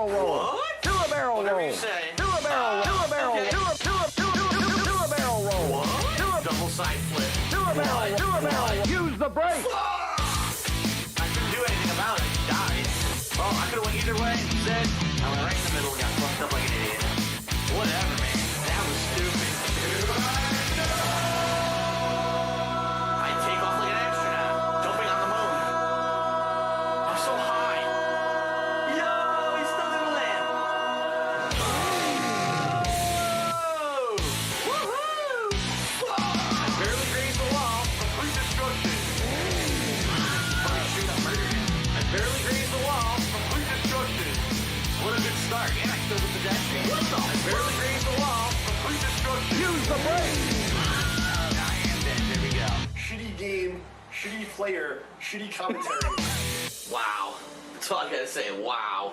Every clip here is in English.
barrel roll. What? Do a barrel Whatever roll. you say. Do a barrel roll. Do a barrel Okay. Do a barrel roll. What? Do a Double side flip. Do a barrel. Do a barrel. Use the brake. I couldn't do anything about it. He died. Well, I could have went either way. Instead, I went right in the middle and got fucked up like an idiot. Whatever, man. That was stupid. I'd take off like an astronaut, jumping on the moon. I'm so high. Yo, he still didn't land. Whoa! Woohoo! I barely grazed the wall. Complete destruction. Fucking shoot, I murdered him. I barely grazed the wall. Complete destruction. What a good start. And I killed the pedestrian. What the? I barely grazed the wall. Complete destruction. Use the brake. I am dead. There we go. Shitty game, shitty player, shitty commentary. Wow. That's all I gotta say. Wow.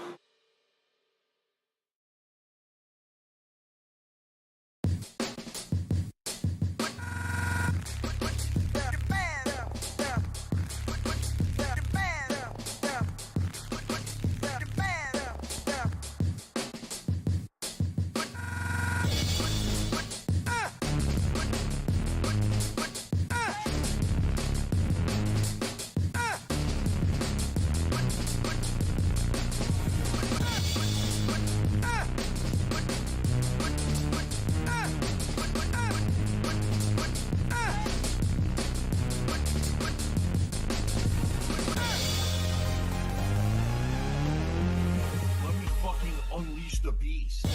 Let me fucking unleash the beast.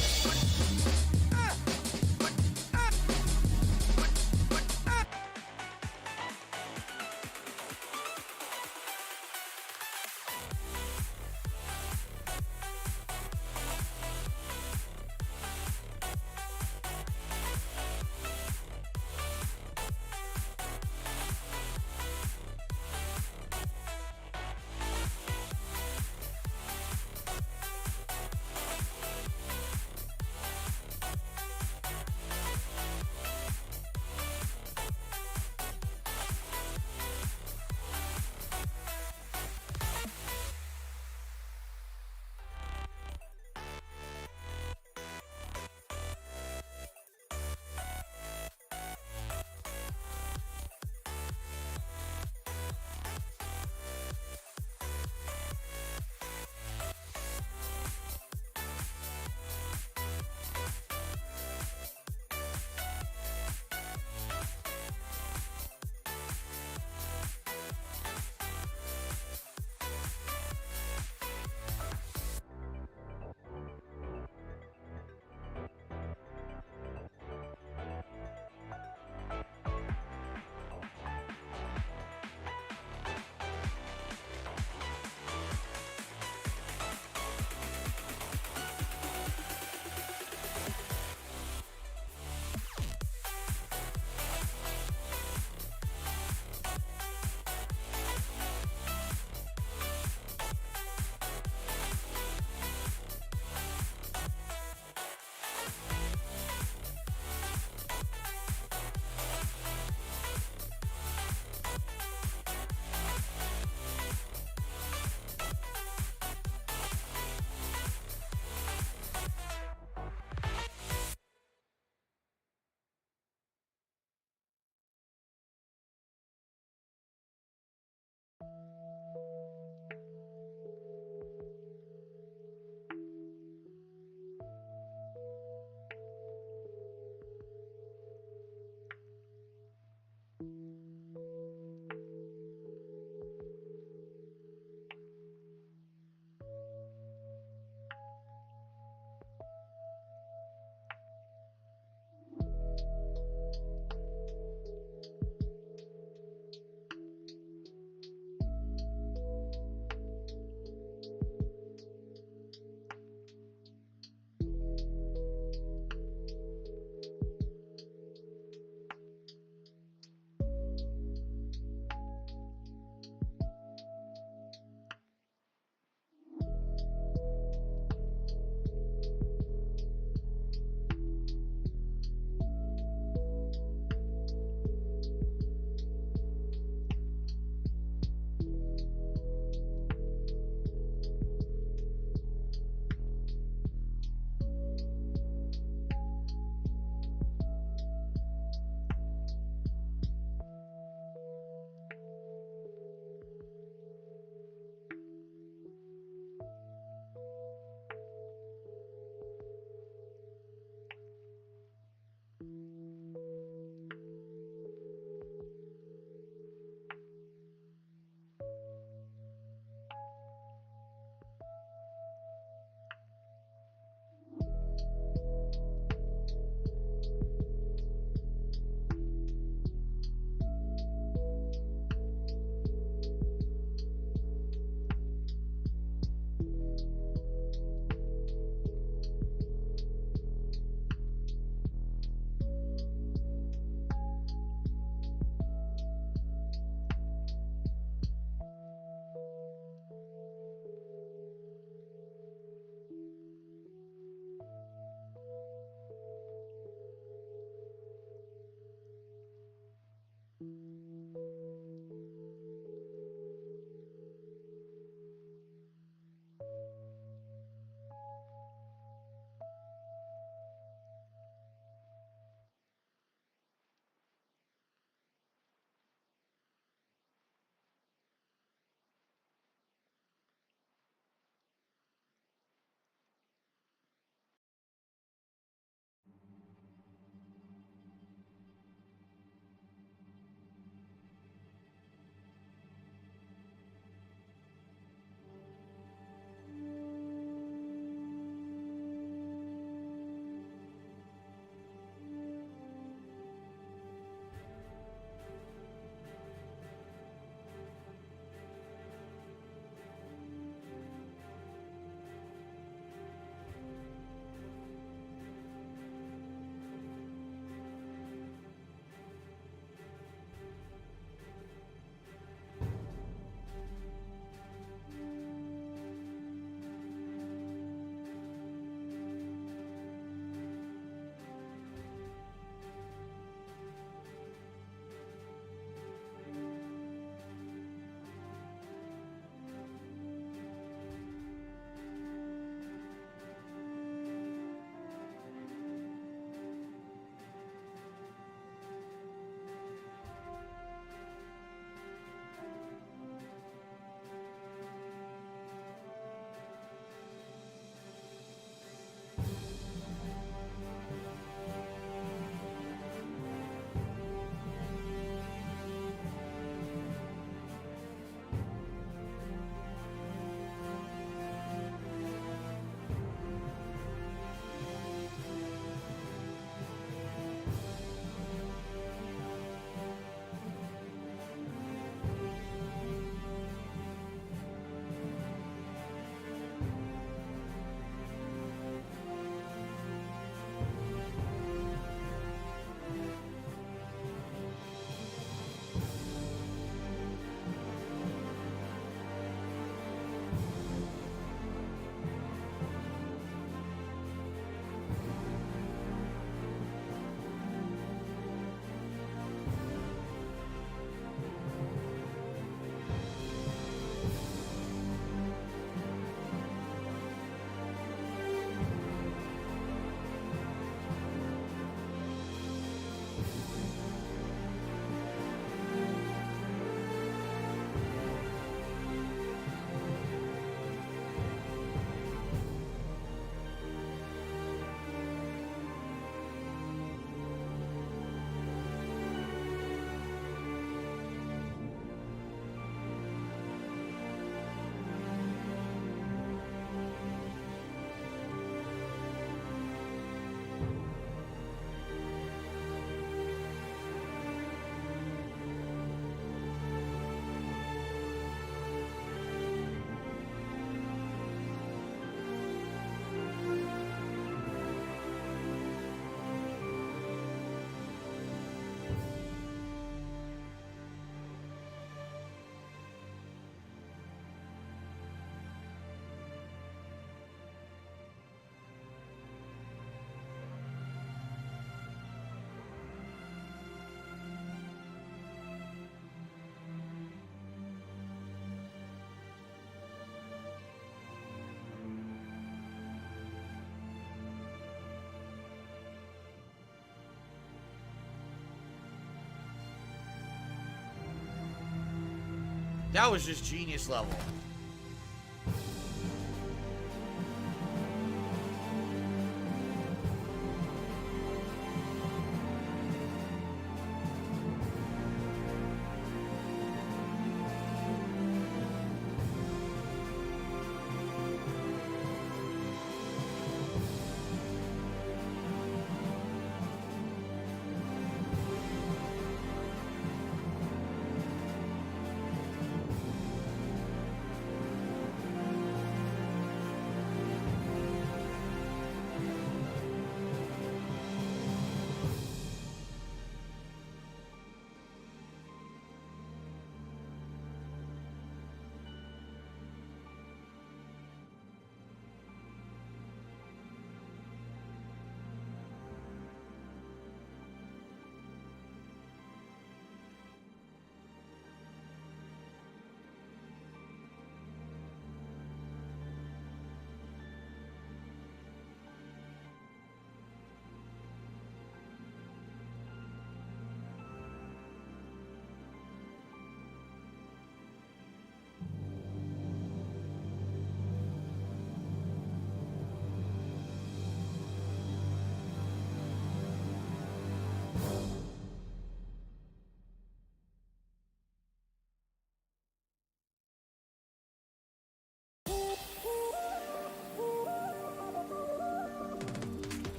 That was just genius level.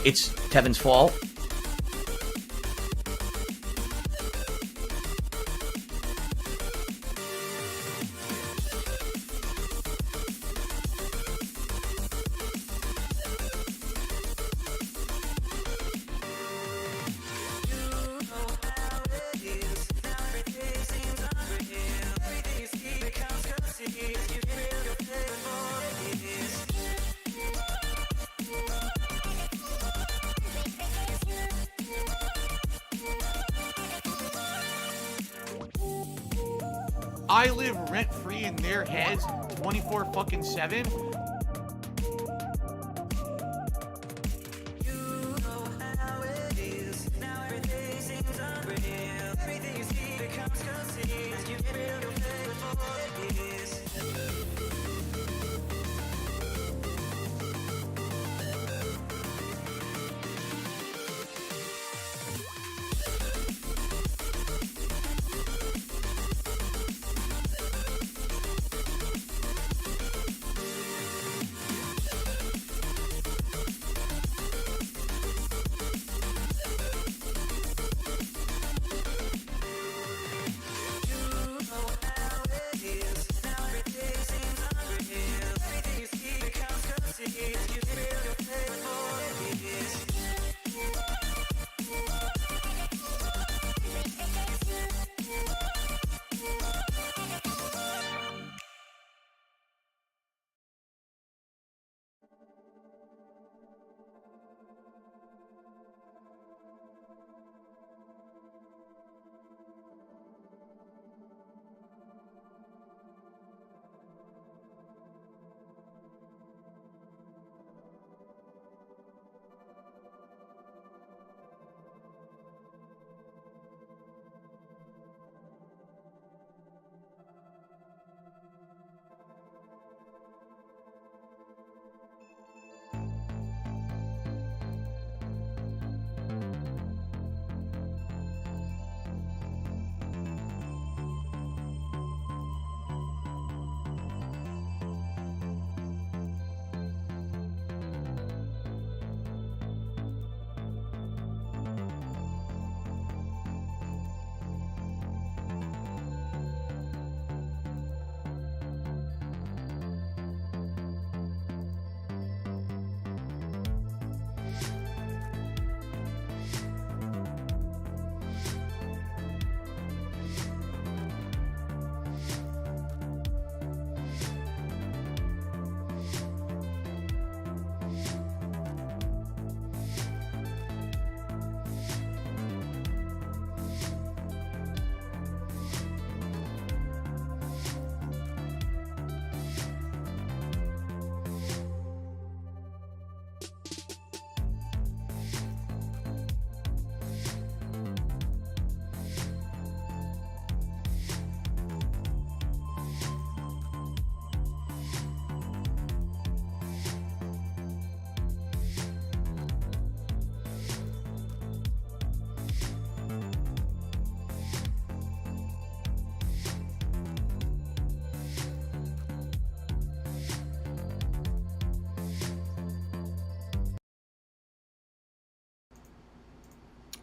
It's Tevin's fault. I live rent-free in their heads 24/7.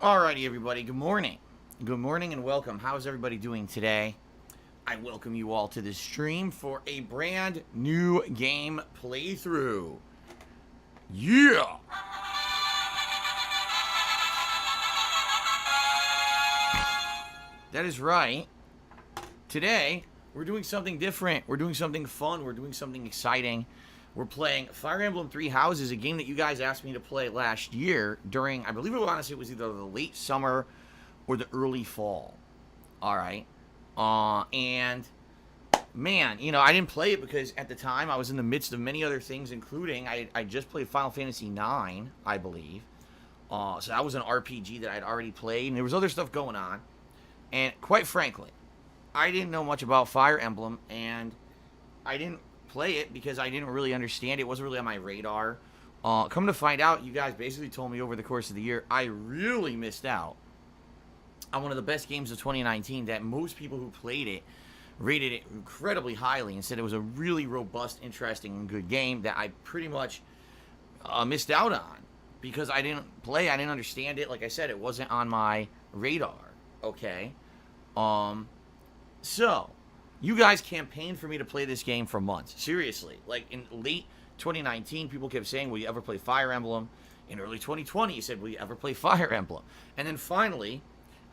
Alrighty, everybody. Good morning. Good morning and welcome. How's everybody doing today? I welcome you all to this stream for a brand new game playthrough. Yeah! That is right. Today, we're doing something different. We're doing something fun. We're doing something exciting. We're playing Fire Emblem Three Houses, a game that you guys asked me to play last year during, I believe it was either the late summer or the early fall. All right. And man, you know, I didn't play it because at the time I was in the midst of many other things, including I just played Final Fantasy IX, I believe. So that was an RPG that I'd already played, and there was other stuff going on. And quite frankly, I didn't know much about Fire Emblem, and I didn't play it because I didn't really understand it. It wasn't really on my radar. Come to find out, you guys basically told me over the course of the year, I really missed out on one of the best games of 2019 that most people who played it rated it incredibly highly and said it was a really robust, interesting, and good game that I pretty much missed out on because I didn't play, I didn't understand it. Like I said, it wasn't on my radar, okay? So, you guys campaigned for me to play this game for months. Seriously. Like, in late 2019, people kept saying, will you ever play Fire Emblem? In early 2020, you said, will you ever play Fire Emblem? And then finally,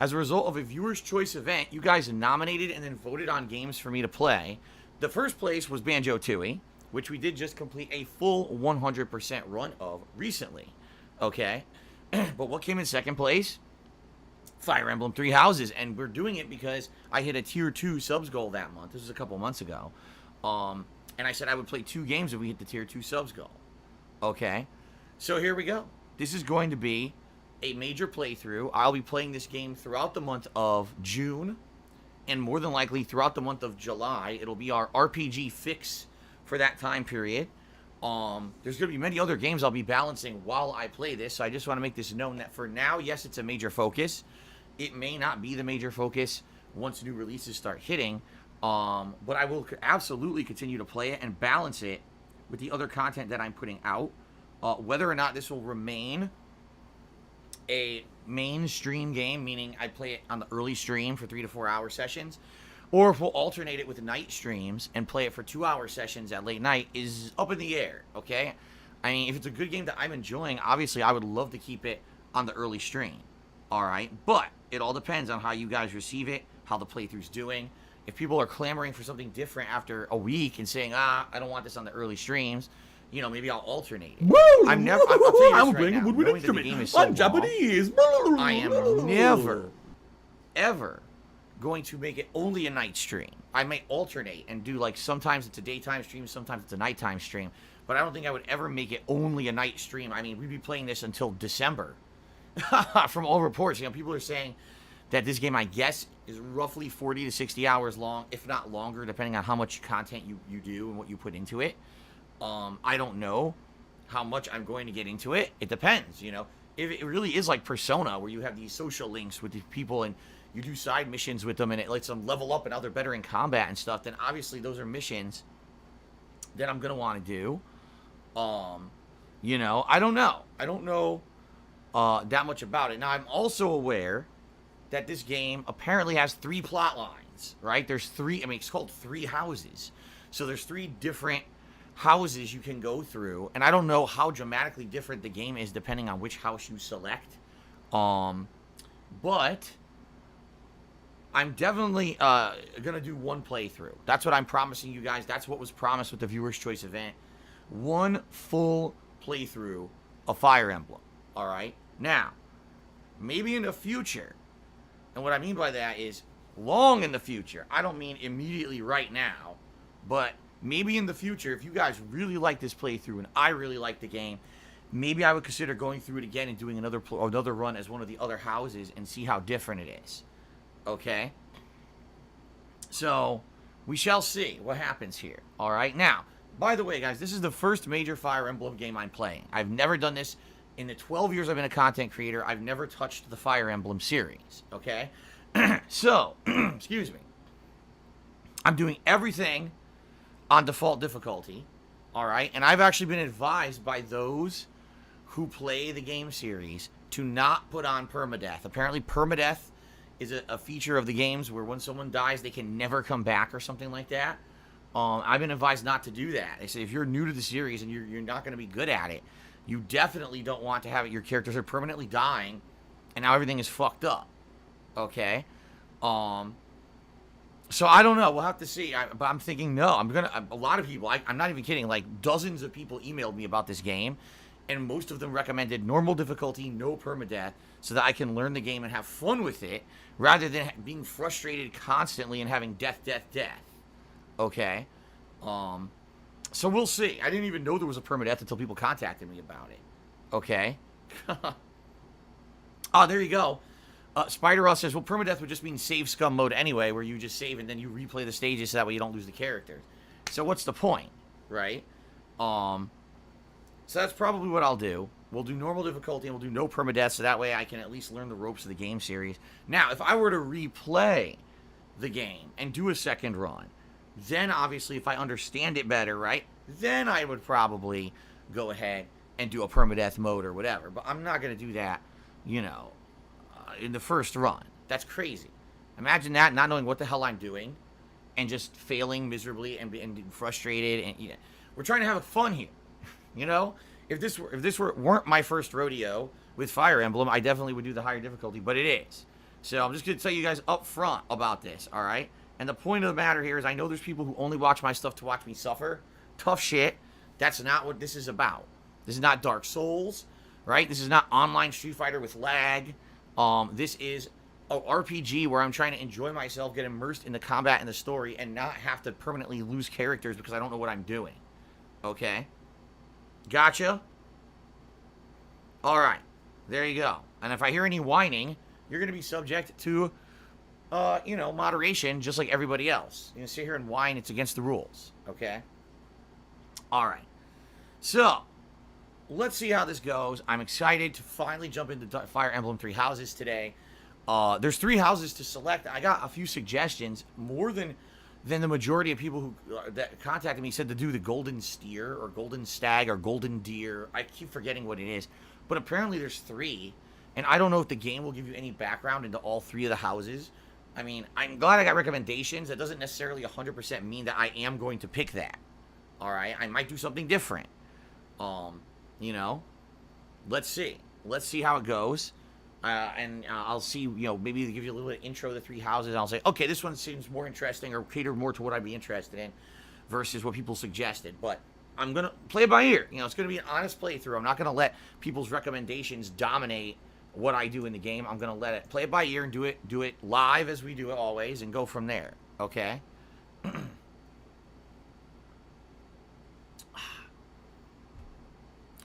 as a result of a viewer's choice event, you guys nominated and then voted on games for me to play. The first place was Banjo-Tooie, which we did just complete a full 100% run of recently. Okay? But what came in second place? Fire Emblem Three Houses, and we're doing it because I hit a tier 2 subs goal that month. This was a couple months ago. And I said I would play 2 games if we hit the tier 2 subs goal. Okay? So here we go. This is going to be a major playthrough. I'll be playing this game throughout the month of June, and more than likely throughout the month of July. It'll be our RPG fix for that time period. There's going to be many other games I'll be balancing while I play this, so I just want to make this known that for now, yes, it's a major focus. It may not be the major focus once new releases start hitting, but I will absolutely continue to play it and balance it with the other content that I'm putting out. Whether or not this will remain a mainstream game, meaning I play it on the early stream for 3 to 4 hour sessions, or if we'll alternate it with night streams and play it for 2 hour sessions at late night is up in the air, okay? I mean, if it's a good game that I'm enjoying, obviously I would love to keep it on the early stream, all right? But it all depends on how you guys receive it, how the playthrough's doing. If people are clamoring for something different after a week and saying, I don't want this on the early streams, you know, maybe I'll alternate it. Woo! I'll tell you this I'm right playing now, a woodwind knowing that the instrument. game is so I'm long, Japanese. I am never, ever going to make it only a night stream. I may alternate and do, like, sometimes it's a daytime stream, sometimes it's a nighttime stream, but I don't think I would ever make it only a night stream. I mean, we'd be playing this until December. From all reports, you know, people are saying that this game, I guess, is roughly 40 to 60 hours long, if not longer, depending on how much content you do and what you put into it. I don't know how much I'm going to get into it. It depends, you know. If it really is like Persona, where you have these social links with these people and you do side missions with them and it lets them level up and now they're better in combat and stuff, then obviously those are missions that I'm going to want to do. You know, I don't know. I don't know that much about it. Now, I'm also aware that this game apparently has 3 plot lines, right? There's 3, I mean, it's called Three Houses. So there's 3 different houses you can go through, and I don't know how dramatically different the game is depending on which house you select. But I'm definitely gonna do one playthrough. That's what I'm promising you guys. That's what was promised with the Viewer's Choice event. One full playthrough of Fire Emblem. All right. Now, maybe in the future, and what I mean by that is long in the future. I don't mean immediately right now, but maybe in the future, if you guys really like this playthrough and I really like the game, maybe I would consider going through it again and doing another run as one of the other houses and see how different it is. Okay? So, we shall see what happens here. All right? Now, by the way, guys, this is the first major Fire Emblem game I'm playing. I've never done this. In the 12 years I've been a content creator, I've never touched the Fire Emblem series. Okay? So, excuse me. I'm doing everything on default difficulty, all right? And I've actually been advised by those who play the game series to not put on permadeath. Apparently, permadeath is a feature of the games where when someone dies, they can never come back or something like that. I've been advised not to do that. They say if you're new to the series and you're not going to be good at it, you definitely don't want to have it. Your characters are permanently dying, and now everything is fucked up. Okay? So I don't know. We'll have to see. But I'm thinking, no. A lot of people, I'm not even kidding, like dozens of people emailed me about this game, and most of them recommended normal difficulty, no permadeath, so that I can learn the game and have fun with it, rather than being frustrated constantly and having death. Okay? So we'll see. I didn't even know there was a permadeath until people contacted me about it. Okay? Oh, there you go. Spider Ross says, well, permadeath would just mean save scum mode anyway, where you just save and then you replay the stages so that way you don't lose the characters. So what's the point, right? So that's probably what I'll do. We'll do normal difficulty and we'll do no permadeath so that way I can at least learn the ropes of the game series. Now, if I were to replay the game and do a second run, then obviously if I understand it better, right, then I would probably go ahead and do a permadeath mode or whatever. But I'm not going to do that, you know, in the first run. That's crazy. Imagine that, not knowing what the hell I'm doing and just failing miserably and being frustrated. And we're trying to have fun here, you know. If this weren't my first rodeo with Fire Emblem, I definitely would do the higher difficulty, but it is. So I'm just going to tell you guys up front about this, all right? And the point of the matter here is I know there's people who only watch my stuff to watch me suffer. Tough shit. That's not what this is about. This is not Dark Souls, right? This is not online Street Fighter with lag. This is a RPG where I'm trying to enjoy myself, get immersed in the combat and the story, and not have to permanently lose characters because I don't know what I'm doing. Okay? Gotcha? Alright. There you go. And if I hear any whining, you're going to be subject to, moderation, just like everybody else. You know, sit here and whine, it's against the rules. Okay? Alright. So, let's see how this goes. I'm excited to finally jump into Fire Emblem 3 Houses today. There's 3 houses to select. I got a few suggestions. More than the majority of people who that contacted me said to do the Golden Steer or Golden Stag or Golden Deer. I keep forgetting what it is. But apparently there's 3. And I don't know if the game will give you any background into all 3 of the houses. I mean, I'm glad I got recommendations. That doesn't necessarily 100% mean that I am going to pick that. Alright? I might do something different. Let's see. Let's see how it goes. And I'll see, maybe they give you a little bit of intro to the 3 houses. And I'll say, okay, this one seems more interesting or cater more to what I'd be interested in versus what people suggested. But I'm going to play it by ear. It's going to be an honest playthrough. I'm not going to let people's recommendations dominate what I do in the game. I'm going to let it play it by ear and do it live as we do it always and go from there. Okay?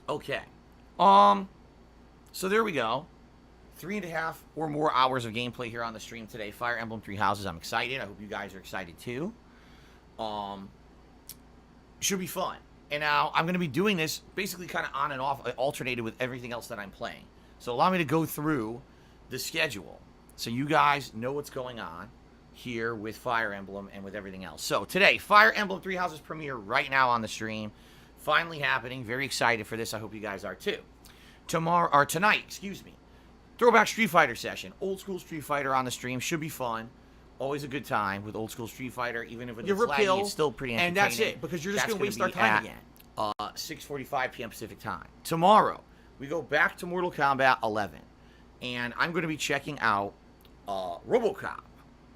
Okay. So there we go. 3.5 or more hours of gameplay here on the stream today. Fire Emblem 3 Houses. I'm excited. I hope you guys are excited too. Should be fun. And now I'm going to be doing this basically kind of on and off, alternated with everything else that I'm playing. So allow me to go through the schedule so you guys know what's going on here with Fire Emblem and with everything else. So today, Fire Emblem 3 Houses premiere right now on the stream. Finally happening. Very excited for this. I hope you guys are too. Tonight, Throwback Street Fighter session. Old school Street Fighter on the stream. Should be fun. Always a good time with old school Street Fighter. Even if it's laggy, it's still pretty entertaining. And that's it, because you're just going to waste our time again. 6:45 p.m. Pacific time. Tomorrow, we go back to Mortal Kombat 11. And I'm going to be checking out RoboCop.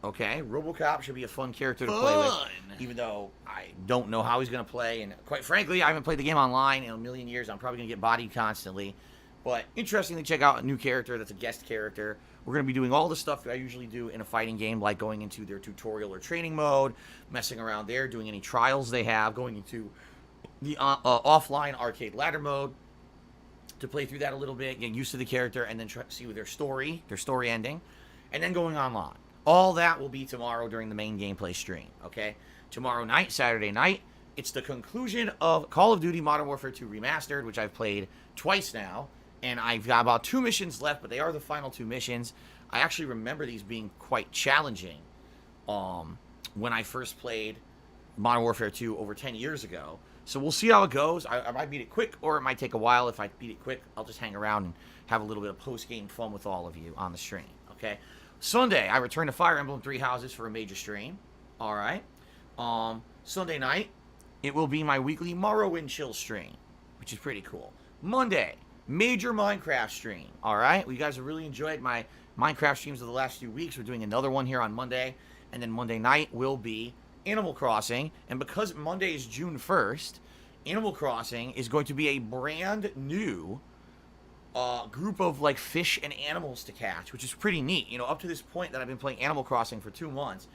Okay? RoboCop should be a fun character to play with. Even though I don't know how he's going to play. And quite frankly, I haven't played the game online in a million years. I'm probably going to get bodied constantly. But interesting to check out a new character that's a guest character. We're going to be doing all the stuff that I usually do in a fighting game, like going into their tutorial or training mode, messing around there, doing any trials they have, going into the offline arcade ladder mode to play through that a little bit, getting used to the character, and then try to see their story ending, and then going online. All that will be tomorrow during the main gameplay stream, okay? Tomorrow night, Saturday night, it's the conclusion of Call of Duty Modern Warfare 2 Remastered, which I've played twice now. And I've got about 2 missions left, but they are the final 2 missions. I actually remember these being quite challenging when I first played Modern Warfare 2 over 10 years ago. So we'll see how it goes. I might beat it quick, or it might take a while. If I beat it quick, I'll just hang around and have a little bit of post-game fun with all of you on the stream, okay? Sunday, I return to Fire Emblem Three Houses for a major stream, all right? Sunday night, it will be my weekly Morrowind Chill stream, which is pretty cool. Monday, major Minecraft stream, all right? You guys have really enjoyed my Minecraft streams of the last few weeks. We're doing another one here on Monday, and then Monday night will be Animal Crossing, and because Monday is June 1st, Animal Crossing is going to be a brand new group of like fish and animals to catch, which is pretty neat. You know, up to this point that I've been playing Animal Crossing for 2 months,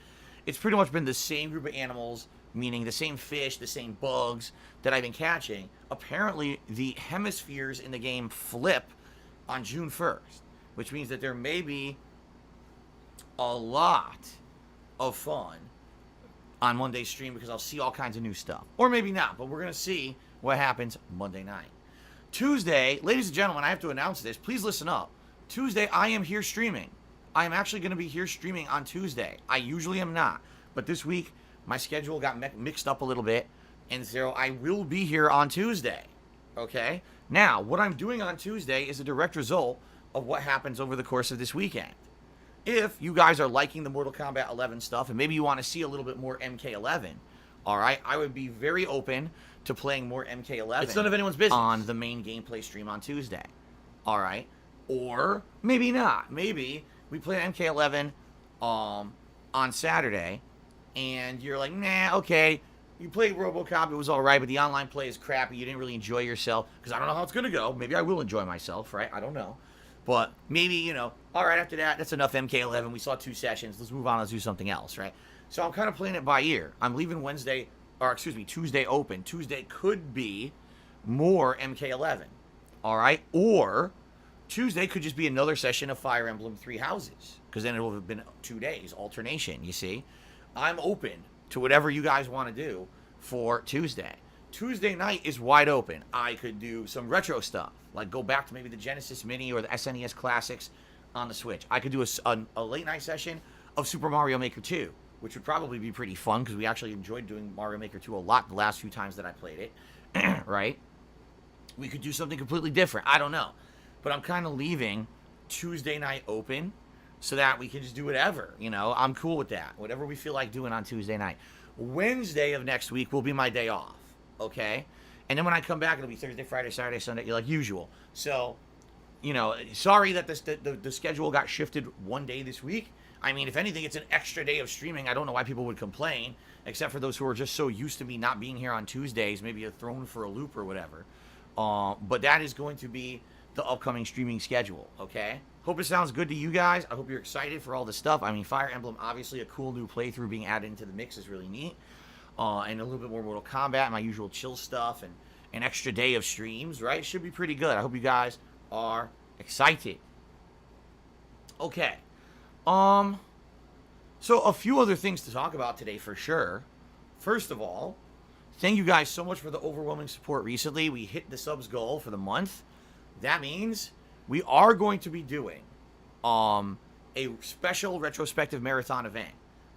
it's pretty much been the same group of animals, meaning the same fish, the same bugs that I've been catching. Apparently, the hemispheres in the game flip on June 1st, which means that there may be a lot of fun on Monday's stream because I'll see all kinds of new stuff. Or maybe not, but we're going to see what happens Monday night. Tuesday, ladies and gentlemen, I have to announce this. Please listen up. Tuesday, I am here streaming. I am actually going to be here streaming on Tuesday. I usually am not. But this week, my schedule got mixed up a little bit. And so I will be here on Tuesday. Okay? Now, what I'm doing on Tuesday is a direct result of what happens over the course of this weekend. If you guys are liking the Mortal Kombat 11 stuff, and maybe you want to see a little bit more MK11, all right, I would be very open to playing more MK11. It's none of anyone's business. On the main gameplay stream on Tuesday, all right? Or maybe not. Maybe we play MK11 on Saturday, and you're like, nah, okay, you played RoboCop, it was all right, but the online play is crappy, you didn't really enjoy yourself, because I don't know how it's going to go. Maybe I will enjoy myself, right? I don't know. But maybe, you know, all right, after that, that's enough MK11. We saw 2 sessions. Let's move on. Let's do something else, right? So I'm kind of playing it by ear. I'm leaving Tuesday open. Tuesday could be more MK11, all right? Or Tuesday could just be another session of Fire Emblem Three Houses, because then it will have been 2 days, alternation, you see? I'm open to whatever you guys want to do for Tuesday. Tuesday night is wide open. I could do some retro stuff, like go back to maybe the Genesis Mini or the SNES Classics on the Switch. I could do a late night session of Super Mario Maker 2, which would probably be pretty fun because we actually enjoyed doing Mario Maker 2 a lot the last few times that I played it, right? We could do something completely different. I don't know. But I'm kind of leaving Tuesday night open so that we can just do whatever, you know? I'm cool with that. Whatever we feel like doing on Tuesday night. Wednesday of next week will be my day off. Okay, and then when I come back, it'll be Thursday, Friday, Saturday, Sunday, like usual. So, you know, sorry that the schedule got shifted 1 day this week. I mean, if anything, it's an extra day of streaming. I don't know why people would complain, except for those who are just so used to me not being here on Tuesdays, maybe a thrown for a loop or whatever. But that is going to be the upcoming streaming schedule, okay? Hope it sounds good to you guys. I hope you're excited for all this stuff. I mean, Fire Emblem, obviously a cool new playthrough being added into the mix is really neat. And a little bit more Mortal Kombat, my usual chill stuff, and an extra day of streams, right? Should be pretty good. I hope you guys are excited. Okay. So a few other things to talk about today for sure. First of all, thank you guys so much for the overwhelming support recently. We hit the subs goal for the month. That means we are going to be doing a special retrospective marathon event.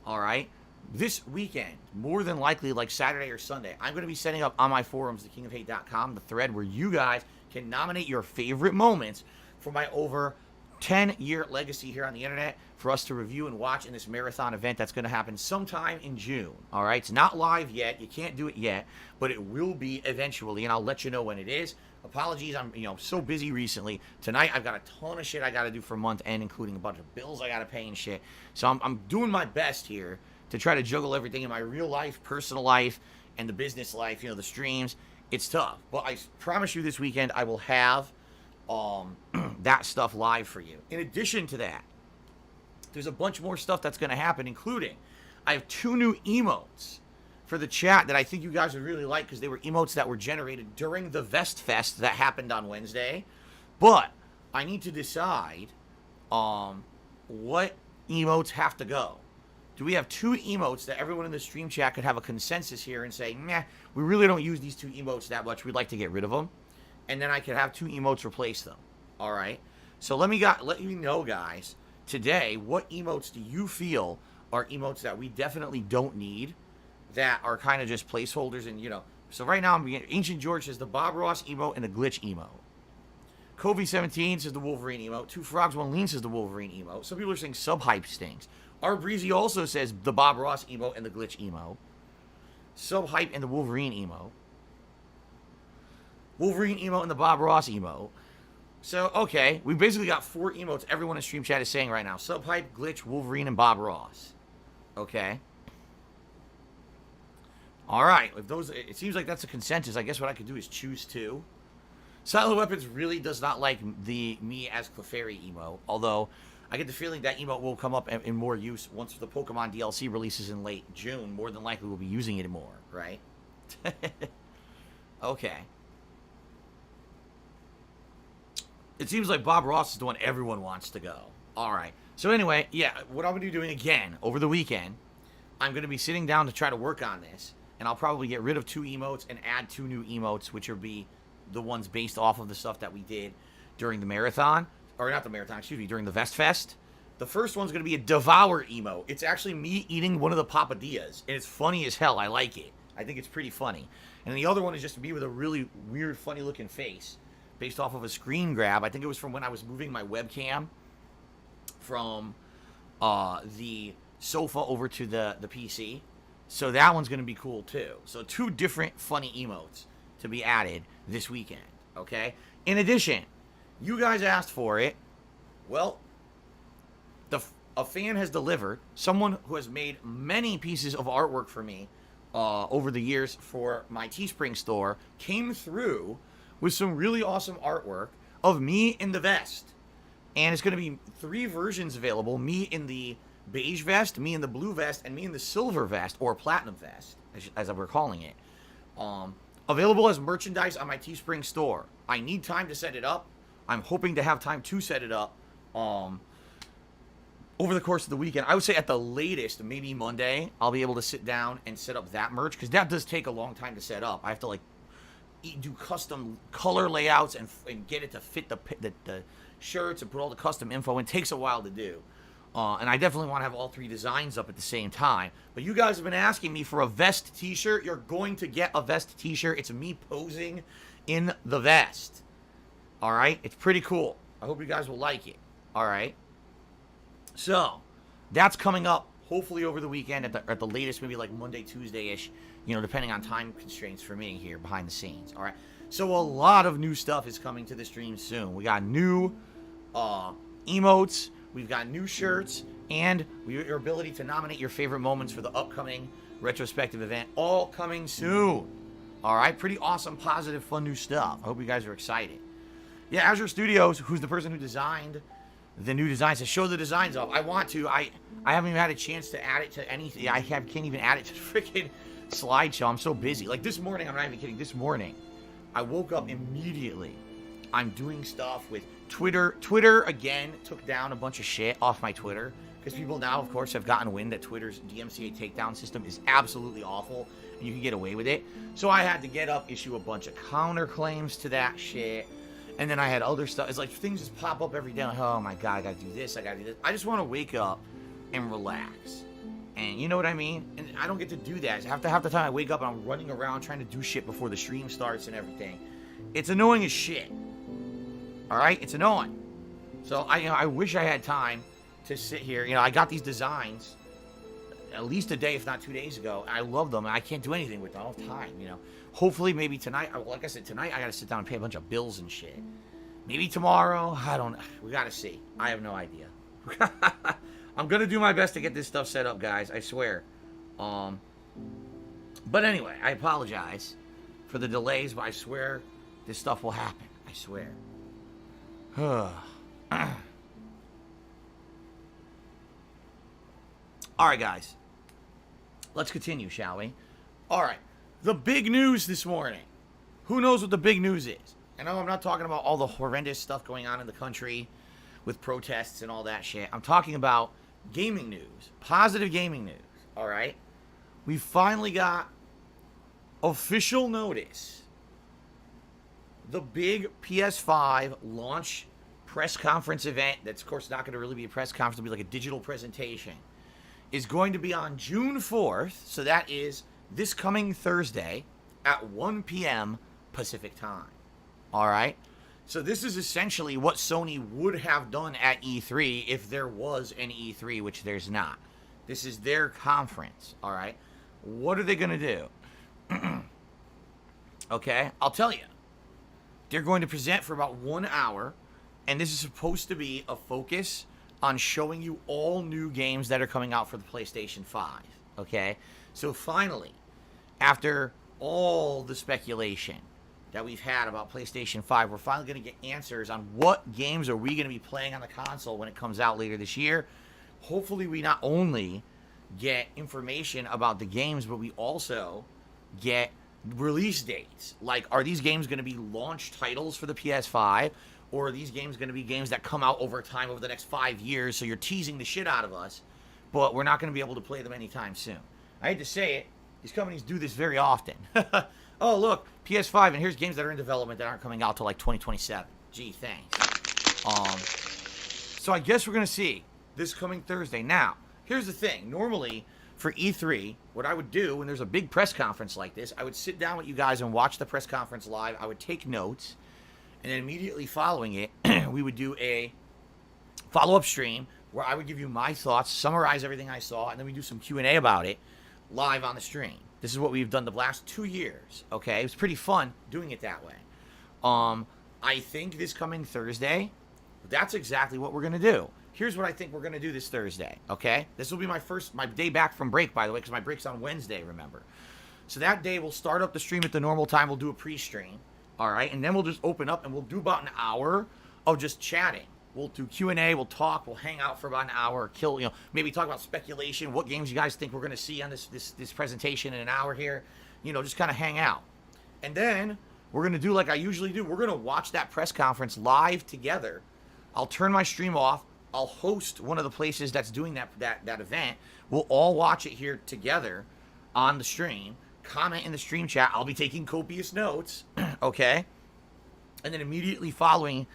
All right? This weekend, more than likely like Saturday or Sunday, I'm going to be setting up on my forums, thekingofhate.com, the thread where you guys can nominate your favorite moments for my over 10-year legacy here on the internet for us to review and watch in this marathon event that's going to happen sometime in June. All right, it's not live yet. You can't do it yet, but it will be eventually, and I'll let you know when it is. Apologies, I'm so busy recently. Tonight I've got a ton of shit I got to do for month end, including a bunch of bills I got to pay and shit. So I'm doing my best here to try to juggle everything in my real life, personal life, and the business life, the streams. It's tough, but I promise you this weekend I will have that stuff live for you. In addition to that, there's a bunch more stuff that's going to happen, including I have 2 new emotes for the chat that I think you guys would really like because they were emotes that were generated during the Vest Fest that happened on Wednesday. But I need to decide what emotes have to go. Do we have 2 emotes that everyone in the stream chat could have a consensus here and say, nah, we really don't use these 2 emotes that much. We'd like to get rid of them. And then I could have 2 emotes replace them. All right? So let you know, guys, today, what emotes do you feel are emotes that we definitely don't need, that are kind of just placeholders and, So right now, I'm beginning. Ancient George says the Bob Ross emote and the glitch emote. Kobe17 says the Wolverine emote. Two Frogs, One Lean says the Wolverine emote. Some people are saying sub-hype stings. R Breezy also says the Bob Ross emote and the glitch emote. Sub-hype and the Wolverine emote. Wolverine emote and the Bob Ross emote. So, okay, we basically got 4 emotes everyone in stream chat is saying right now. Sub-hype, glitch, Wolverine, and Bob Ross. Okay. All right, if those, it seems like that's a consensus. I guess what I could do is choose 2. Silent Weapons really does not like the me as Clefairy emote, although I get the feeling that emote will come up in more use once the Pokemon DLC releases in late June. More than likely, we'll be using it more, right? Okay. It seems like Bob Ross is the one everyone wants to go. All right. So anyway, yeah, what I'm going to be doing again over the weekend, I'm going to be sitting down to try to work on this. And I'll probably get rid of 2 emotes and add 2 new emotes, which will be the ones based off of the stuff that we did during the marathon. Or not the marathon, excuse me, during the Vest Fest. The first one's going to be a Devour emote. It's actually me eating one of the papadillas. And it's funny as hell. I like it. I think it's pretty funny. And the other one is just me with a really weird, funny-looking face based off of a screen grab. I think it was from when I was moving my webcam from the sofa over to the PC. So that one's going to be cool, too. So 2 different funny emotes to be added this weekend, okay? In addition, you guys asked for it. Well, a fan has delivered. Someone who has made many pieces of artwork for me over the years for my Teespring store came through with some really awesome artwork of me in the vest. And it's going to be 3 versions available. Me in the beige vest, me in the blue vest, and me in the silver vest, or platinum vest, as we're calling it. Available as merchandise on my Teespring store. I need time to set it up. I'm hoping to have time to set it up over the course of the weekend. I would say at the latest, maybe Monday, I'll be able to sit down and set up that merch, because that does take a long time to set up. I have to, like, do custom color layouts and get it to fit the shirts and put all the custom info in. It takes a while to do. And I definitely want to have all 3 designs up at the same time. But you guys have been asking me for a vest t-shirt. You're going to get a vest t-shirt. It's me posing in the vest. All right? It's pretty cool. I hope you guys will like it. All right? So, that's coming up hopefully over the weekend at the latest, maybe like Monday, Tuesday-ish, you know, depending on time constraints for me here behind the scenes. All right? So, a lot of new stuff is coming to the stream soon. We got new emotes. We've got new shirts, and your ability to nominate your favorite moments for the upcoming retrospective event, all coming soon. All right, pretty awesome, positive, fun new stuff. I hope you guys are excited. Yeah, Azure Studios, who's the person who designed the new designs, to show the designs off. I want to. I haven't even had a chance to add it to anything. Can't even add it to the freaking slideshow. I'm so busy. Like this morning, I'm not even kidding. This morning, I woke up immediately. I'm doing stuff with Twitter. Twitter, again, took down a bunch of shit off my Twitter. Because people now, of course, have gotten wind that Twitter's DMCA takedown system is absolutely awful. And you can get away with it. So I had to get up, issue a bunch of counterclaims to that shit. And then I had other stuff. It's like things just pop up every day. Like, oh my God, I got to do this. I got to do this. I just want to wake up and relax. And you know what I mean? And I don't get to do that. Half the time I wake up and I'm running around trying to do shit before the stream starts and everything. It's annoying as shit. All right, it's annoying. So I wish I had time to sit here. You know, I got these designs at least a day, if not 2 days ago. I love them, and I can't do anything with them. I don't have time. You know, hopefully maybe tonight. Like I said, tonight I got to sit down and pay a bunch of bills and shit. Maybe tomorrow. I don't know. We got to see. I have no idea. I'm gonna do my best to get this stuff set up, guys. I swear. But anyway, I apologize for the delays, but I swear this stuff will happen. I swear. Alright, guys. Let's continue, shall we? Alright. The big news this morning. Who knows what the big news is? I know I'm not talking about all the horrendous stuff going on in the country with protests and all that shit. I'm talking about gaming news. Positive gaming news. Alright? We finally got official notice. The big PS5 launch press conference event, that's of course not going to really be a press conference, it'll be like a digital presentation, is going to be on June 4th. So that is this coming Thursday at 1 p.m. Pacific time. All right? So this is essentially what Sony would have done at E3 if there was an E3, which there's not. This is their conference, all right? What are they going to do? Okay, I'll tell you. They're going to present for about 1 hour, and this is supposed to be a focus on showing you all new games that are coming out for the PlayStation 5, okay? So finally, after all the speculation that we've had about PlayStation 5, we're finally going to get answers on what games are we going to be playing on the console when it comes out later this year. Hopefully we not only get information about the games, but we also get release dates. Like, are these games going to be launch titles for the PS5, or are these games going to be games that come out over time over the next 5 years, so you're teasing the shit out of us, but we're not going to be able to play them anytime soon? I hate to say it, these companies do this very often. Oh, look, PS5, and here's games that are in development that aren't coming out till like 2027. Gee, thanks. So I guess we're going to see this coming Thursday. Now, here's the thing. Normally, for E3, what I would do when there's a big press conference like this, I would sit down with you guys and watch the press conference live. I would take notes, and then immediately following it, we would do a follow-up stream where I would give you my thoughts, summarize everything I saw, and then we do some Q&A about it live on the stream. This is what we've done the last 2 years, okay? It was pretty fun doing it that way. I think this coming Thursday, that's exactly what we're going to do. Here's what I think we're going to do this Thursday, okay? This will be my day back from break, by the way, because my break's on Wednesday, remember. So that day, we'll start up the stream at the normal time. We'll do a pre-stream, all right? And then we'll just open up, and we'll do about an hour of just chatting. We'll do Q&A, we'll talk, we'll hang out for about an hour, maybe talk about speculation, what games you guys think we're going to see on this presentation in an hour here. Just kind of hang out. And then we're going to do like I usually do. We're going to watch that press conference live together. I'll turn my stream off. I'll host one of the places that's doing that event. We'll all watch it here together on the stream. Comment in the stream chat. I'll be taking copious notes, okay? And then immediately following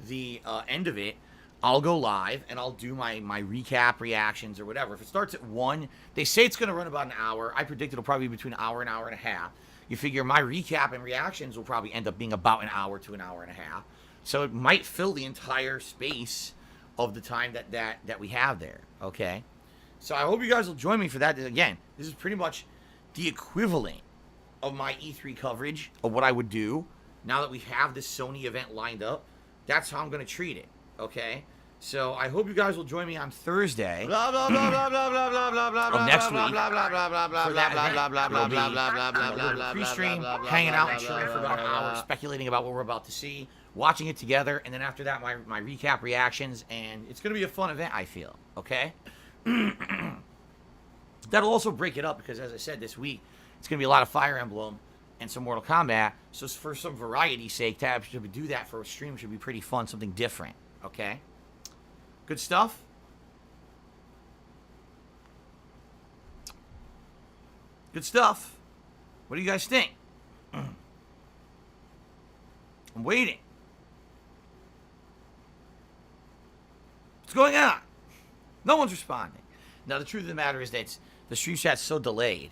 the end of it, I'll go live and I'll do my recap reactions or whatever. If it starts at 1, they say it's going to run about an hour. I predict it'll probably be between an hour and a half. You figure my recap and reactions will probably end up being about an hour to an hour and a half. So it might fill the entire space of the time that we have there, okay? So I hope you guys will join me for that. Again, this is pretty much the equivalent of my E3 coverage of what I would do now that we have this Sony event lined up. That's how I'm going to treat it, okay? So I hope you guys will join me on Thursday of next week for that event. Pre-stream, hanging out and chilling for about an hour, speculating about what we're about to see, watching it together, and then after that, my recap reactions, and it's going to be a fun event, I feel, okay? That'll also break it up because, as I said, this week, it's going to be a lot of Fire Emblem and some Mortal Kombat, so for some variety's sake, to do that for a stream should be pretty fun, something different, okay? Good stuff? Good stuff. What do you guys think? I'm waiting. What's going on? No one's responding. Now, the truth of the matter is that the stream chat's so delayed.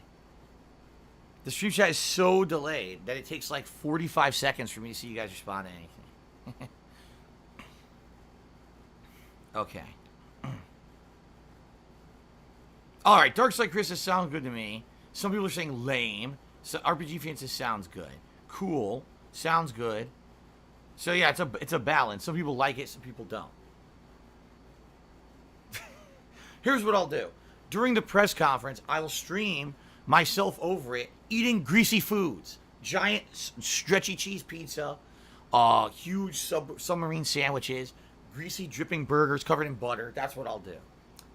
The stream chat is so delayed that it takes like 45 seconds for me to see you guys respond to anything. Okay. All right, Dark Side Chris says sounds good to me. Some people are saying lame. So RPG Fan says sounds good. Cool. Sounds good. So yeah, it's a balance. Some people like it, some people don't. Here's what I'll do. During the press conference, I will stream myself over it, eating greasy foods. Giant, stretchy cheese pizza, huge submarine sandwiches, greasy, dripping burgers covered in butter. That's what I'll do.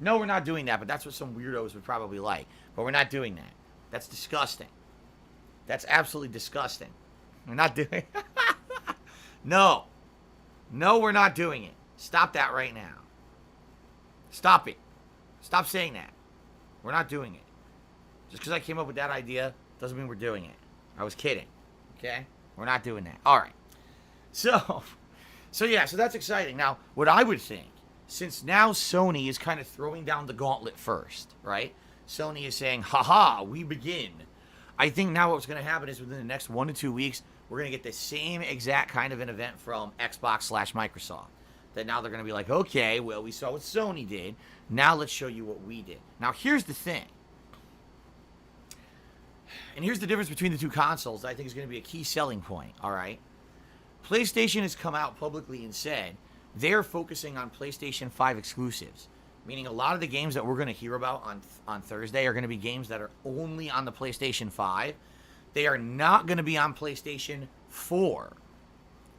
No, we're not doing that, but that's what some weirdos would probably like. But we're not doing that. That's disgusting. That's absolutely disgusting. We're not doing No. No, we're not doing it. Stop that right now. Stop it. Stop saying that. We're not doing it. Just because I came up with that idea doesn't mean we're doing it. I was kidding. Okay? We're not doing that. All right. So that's exciting. Now, what I would think, since now Sony is kind of throwing down the gauntlet first, right? Sony is saying, haha, we begin. I think now what's going to happen is within the next 1 to 2 weeks, we're going to get the same exact kind of an event from Xbox/Microsoft. That now they're going to be like, okay, well, we saw what Sony did. Now let's show you what we did. Now, here's the thing. And here's the difference between the two consoles that I think is going to be a key selling point, all right? PlayStation has come out publicly and said they're focusing on PlayStation 5 exclusives, meaning a lot of the games that we're going to hear about on Thursday are going to be games that are only on the PlayStation 5. They are not going to be on PlayStation 4,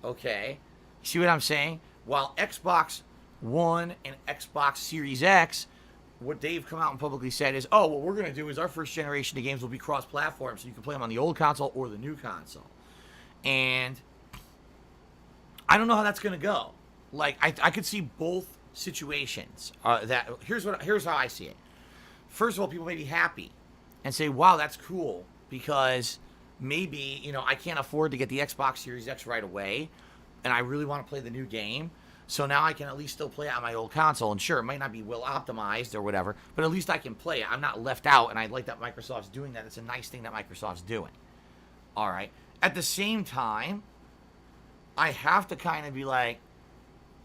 okay? See what I'm saying? While Xbox One and Xbox Series X, what they've come out and publicly said is, oh, what we're going to do is our first generation of games will be cross-platform, so you can play them on the old console or the new console. And I don't know how that's going to go. Like, I could see both situations. Here's how I see it. First of all, people may be happy and say, wow, that's cool, because maybe, you know, I can't afford to get the Xbox Series X right away, and I really want to play the new game. So now I can at least still play it on my old console. And sure, it might not be well optimized or whatever, but at least I can play it. I'm not left out, and I like that Microsoft's doing that. It's a nice thing that Microsoft's doing. All right. At the same time, I have to kind of be like,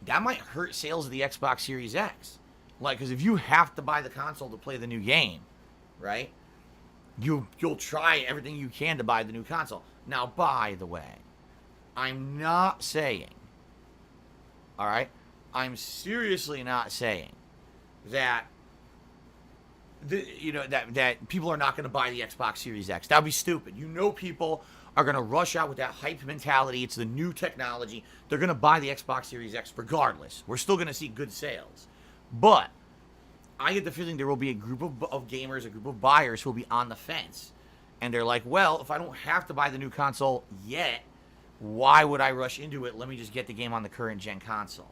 that might hurt sales of the Xbox Series X. Like, because if you have to buy the console to play the new game, right, you'll try everything you can to buy the new console. Now, by the way, I'm not saying, all right, I'm seriously not saying that that people are not going to buy the Xbox Series X. That would be stupid. You know, people are going to rush out with that hype mentality. It's the new technology. They're going to buy the Xbox Series X regardless. We're still going to see good sales. But I get the feeling there will be a group of gamers, a group of buyers who will be on the fence. And they're like, well, if I don't have to buy the new console yet, why would I rush into it? Let me just get the game on the current gen console.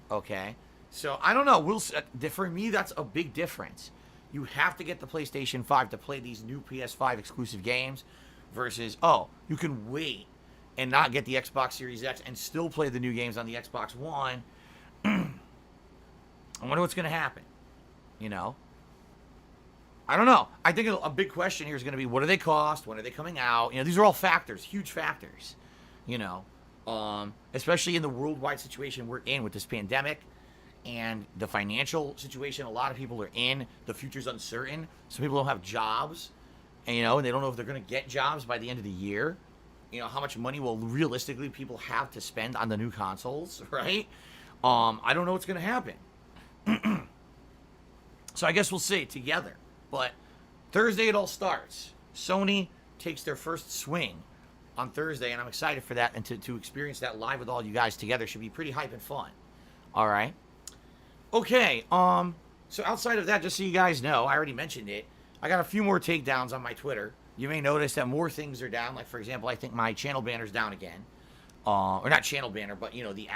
Okay? So, I don't know. For me, that's a big difference. You have to get the PlayStation 5 to play these new PS5 exclusive games versus, oh, you can wait and not get the Xbox Series X and still play the new games on the Xbox One. I wonder what's going to happen. You know? I don't know. I think a big question here is going to be, what do they cost? When are they coming out? You know, these are all factors, huge factors. You know, especially in the worldwide situation we're in with this pandemic and the financial situation a lot of people are in. The future's uncertain. Some people don't have jobs, and, you know, and they don't know if they're going to get jobs by the end of the year. You know, how much money will realistically people have to spend on the new consoles, right? I don't know what's going to happen. So I guess we'll see together. But Thursday it all starts. Sony takes their first swing on Thursday, and I'm excited for that, and to experience that live with all you guys together should be pretty hype and fun. All right. Okay. So outside of that, just so you guys know, I already mentioned it. I got a few more takedowns on my Twitter. You may notice that more things are down. Like, for example, I think my channel banner's down again. Or not channel banner, but, you know, the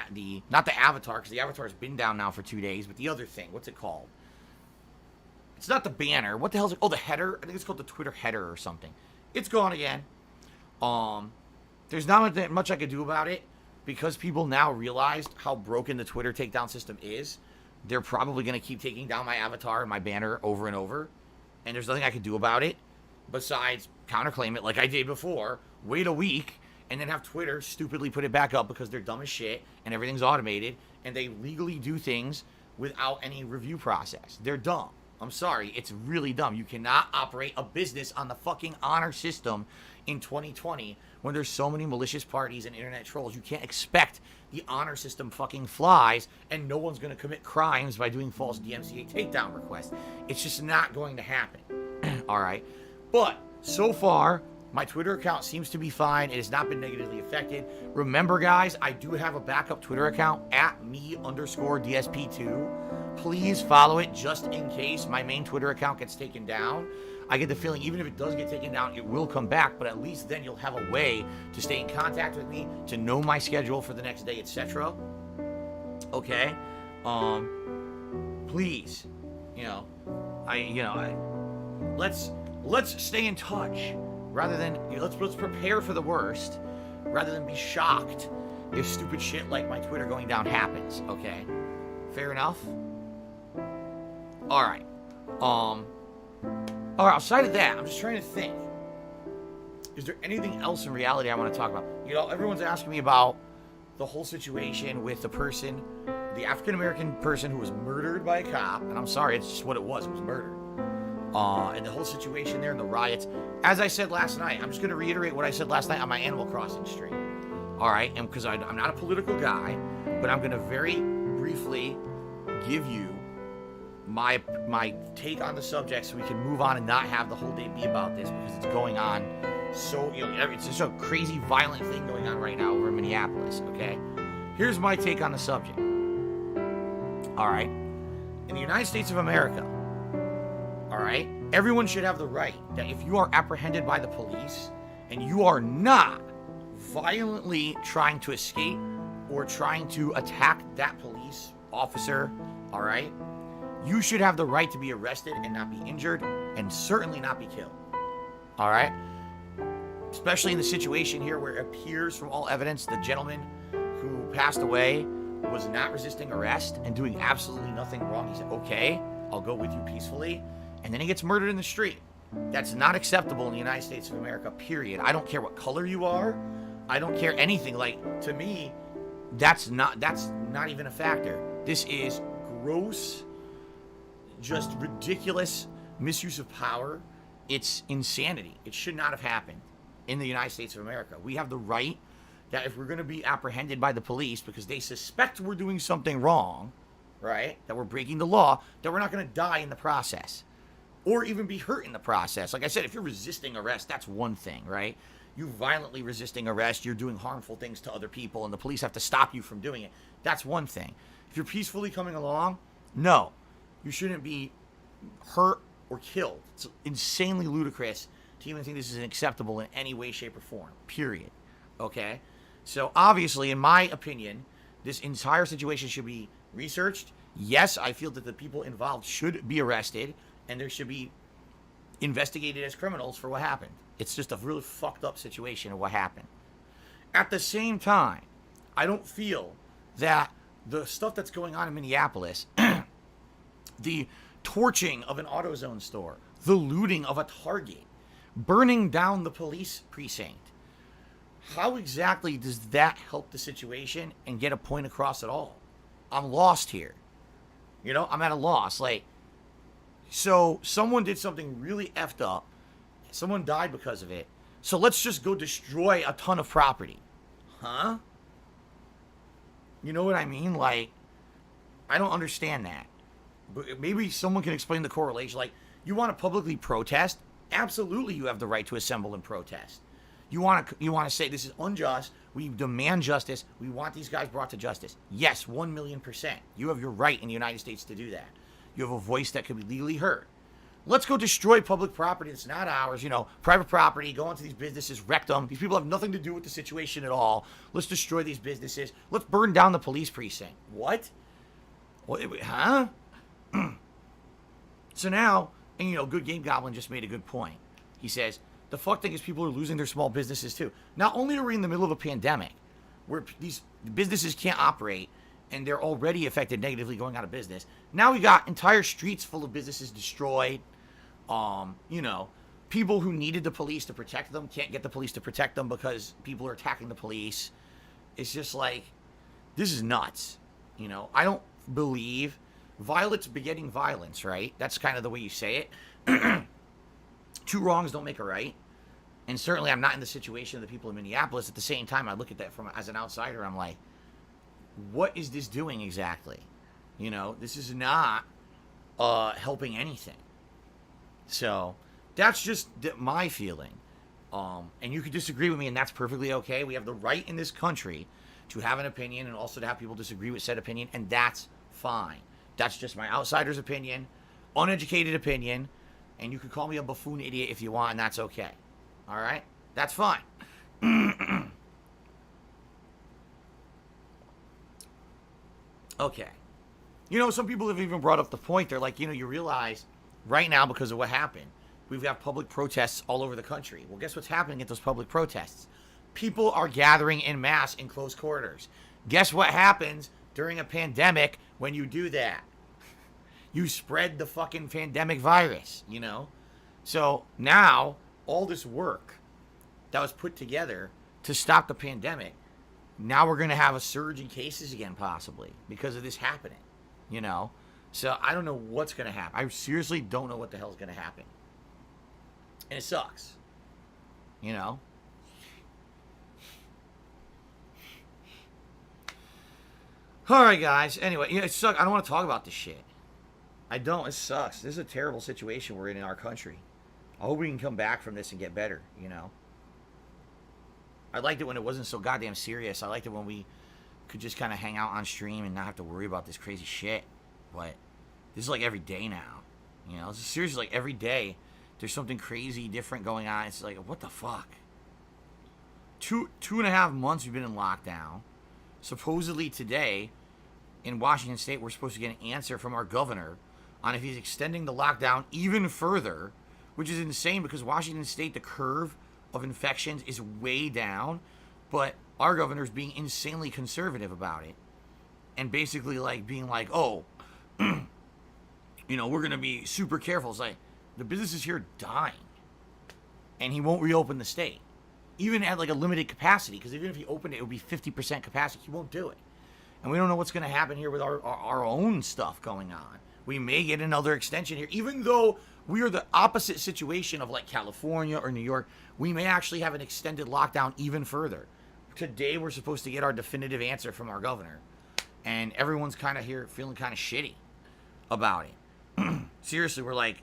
not the avatar, because the avatar's been down now for 2 days, but the other thing. What's it called? It's not the banner. What the hell is it? Oh, the header. I think it's called the Twitter header or something. It's gone again. There's not much I could do about it, because people now realized how broken the Twitter takedown system is. They're probably going to keep taking down my avatar and my banner over and over, and there's nothing I can do about it besides counterclaim it like I did before, wait a week, and then have Twitter stupidly put it back up because they're dumb as shit and everything's automated, and they legally do things without any review process. They're dumb. I'm sorry, it's really dumb. You cannot operate a business on the fucking honor system in 2020 when there's so many malicious parties and internet trolls. You can't expect the honor system fucking flies and no one's going to commit crimes by doing false DMCA takedown requests. It's just not going to happen. All right. But so far, my Twitter account seems to be fine. It has not been negatively affected. Remember, guys, I do have a backup Twitter account at me_DSP2. Please follow it just in case my main Twitter account gets taken down. I get the feeling even if it does get taken down, it will come back, but at least then you'll have a way to stay in contact with me, to know my schedule for the next day, etc. Okay? Please, let's stay in touch rather than let's prepare for the worst rather than be shocked if stupid shit like my Twitter going down happens. Okay? Fair enough? All right. Outside of that, I'm just trying to think. Is there anything else in reality I want to talk about? You know, everyone's asking me about the whole situation with the African-American person who was murdered by a cop. And I'm sorry, it's just what it was. It was murder. And the whole situation there and the riots. As I said last night, I'm just going to reiterate what I said last night on my Animal Crossing stream. All right? And because I'm not a political guy, but I'm going to very briefly give you my take on the subject so we can move on and not have the whole day be about this, because it's going on so, you know, it's just a crazy violent thing going on right now over in Minneapolis, okay? Here's my take on the subject. All right? In the United States of America, all right, everyone should have the right that if you are apprehended by the police and you are not violently trying to escape or trying to attack that police officer, all right, you should have the right to be arrested and not be injured and certainly not be killed. All right? Especially in the situation here where it appears from all evidence the gentleman who passed away was not resisting arrest and doing absolutely nothing wrong. He said, okay, I'll go with you peacefully. And then he gets murdered in the street. That's not acceptable in the United States of America, period. I don't care what color you are. I don't care anything. Like, to me, that's not even a factor. This is gross, just ridiculous misuse of power. It's insanity. It should not have happened in the United States of America. We have the right that if we're going to be apprehended by the police because they suspect we're doing something wrong, right, that we're breaking the law, that we're not going to die in the process or even be hurt in the process. Like I said, if you're resisting arrest, that's one thing, right? You violently resisting arrest, you're doing harmful things to other people, and the police have to stop you from doing it. That's one thing. If you're peacefully coming along, no, you shouldn't be hurt or killed. It's insanely ludicrous to even think this is acceptable in any way, shape, or form, period. Okay? So, obviously, in my opinion, this entire situation should be researched. Yes, I feel that the people involved should be arrested, and there should be investigated as criminals for what happened. It's just a really fucked up situation of what happened. At the same time, I don't feel that the stuff that's going on in Minneapolis, the torching of an AutoZone store, the looting of a Target, burning down the police precinct, how exactly does that help the situation and get a point across at all? I'm lost here. You know, I'm at a loss. Like, so someone did something really effed up. Someone died because of it. So let's just go destroy a ton of property. Huh? You know what I mean? Like, I don't understand that. But maybe someone can explain the correlation. Like, you want to publicly protest? Absolutely, you have the right to assemble and protest. You want to say this is unjust. We demand justice. We want these guys brought to justice. Yes, 1,000,000%. You have your right in the United States to do that. You have a voice that can be legally heard. Let's go destroy public property that's not ours, you know, private property, go into these businesses, wreck them. These people have nothing to do with the situation at all. Let's destroy these businesses. Let's burn down the police precinct. What? Huh? So now, and you know, Good Game Goblin just made a good point. He says, the fuck thing is people are losing their small businesses too. Not only are we in the middle of a pandemic where these businesses can't operate and they're already affected negatively going out of business, now we got entire streets full of businesses destroyed. You know, people who needed the police to protect them can't get the police to protect them because people are attacking the police. It's just like, this is nuts. You know, I don't believe violence begetting violence, right? That's kind of the way you say it. Two wrongs don't make a right. And certainly I'm not in the situation of the people in Minneapolis. At the same time, I look at that as an outsider. I'm like, what is this doing exactly? You know, this is not helping anything. So that's just my feeling. And you could disagree with me, and that's perfectly okay. We have the right in this country to have an opinion and also to have people disagree with said opinion, and that's fine. That's just my outsider's opinion, uneducated opinion, and you could call me a buffoon idiot if you want, and that's okay. All right? That's fine. Okay. You know, some people have even brought up the point. They're like, you know, you realize right now, because of what happened, we've got public protests all over the country. Well, guess what's happening at those public protests? People are gathering en masse in close quarters. Guess what happens during a pandemic when you do that? You spread the fucking pandemic virus, you know? So now, all this work that was put together to stop the pandemic, now we're going to have a surge in cases again, possibly, because of this happening, you know? So I don't know what's going to happen. I seriously don't know what the hell's going to happen. And it sucks, you know? All right, guys. Anyway, it sucks. I don't want to talk about this shit. I don't. It sucks. This is a terrible situation we're in our country. I hope we can come back from this and get better, you know? I liked it when it wasn't so goddamn serious. I liked it when we could just kind of hang out on stream and not have to worry about this crazy shit. But this is like every day now. You know, it's seriously like every day there's something crazy different going on. It's like, what the fuck? 2.5 months we've been in lockdown. Supposedly today in Washington State, we're supposed to get an answer from our governor on if he's extending the lockdown even further, which is insane because Washington State, the curve of infections is way down, but our governor's being insanely conservative about it and basically like being like, oh, you know, we're going to be super careful. It's like the businesses here are dying and he won't reopen the state, even at like a limited capacity, because even if he opened it, it would be 50% capacity. He won't do it. And we don't know what's going to happen here with our own stuff going on. We may get another extension here, even though we are the opposite situation of like California or New York. We may actually have an extended lockdown even further. Today, we're supposed to get our definitive answer from our governor. And everyone's kind of here feeling kind of shitty about it. Seriously, we're like,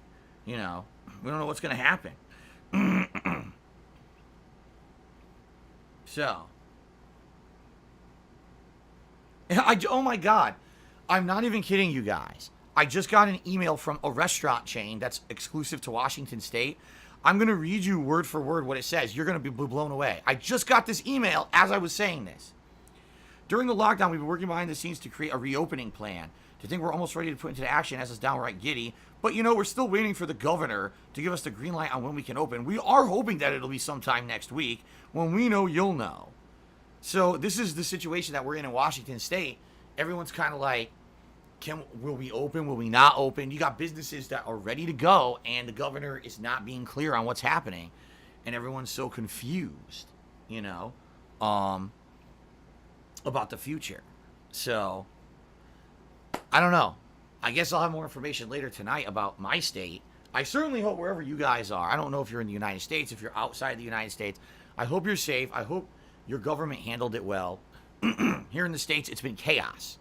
you know, we don't know what's going to happen. So, oh my God, I'm not even kidding you guys. I just got an email from a restaurant chain that's exclusive to Washington State. I'm going to read you word for word what it says. You're going to be blown away. I just got this email as I was saying this. During the lockdown, we've been working behind the scenes to create a reopening plan. To think we're almost ready to put into action has us downright giddy. But, you know, we're still waiting for the governor to give us the green light on when we can open. We are hoping that it'll be sometime next week. When we know, you'll know. So this is the situation that we're in Washington State. Everyone's kind of like, will we open? Will we not open? You got businesses that are ready to go, and the governor is not being clear on what's happening. And everyone's so confused, you know, about the future. So, I don't know. I guess I'll have more information later tonight about my state. I certainly hope wherever you guys are, I don't know if you're in the United States, if you're outside the United States, I hope you're safe. I hope your government handled it well. Here in the States, it's been chaos.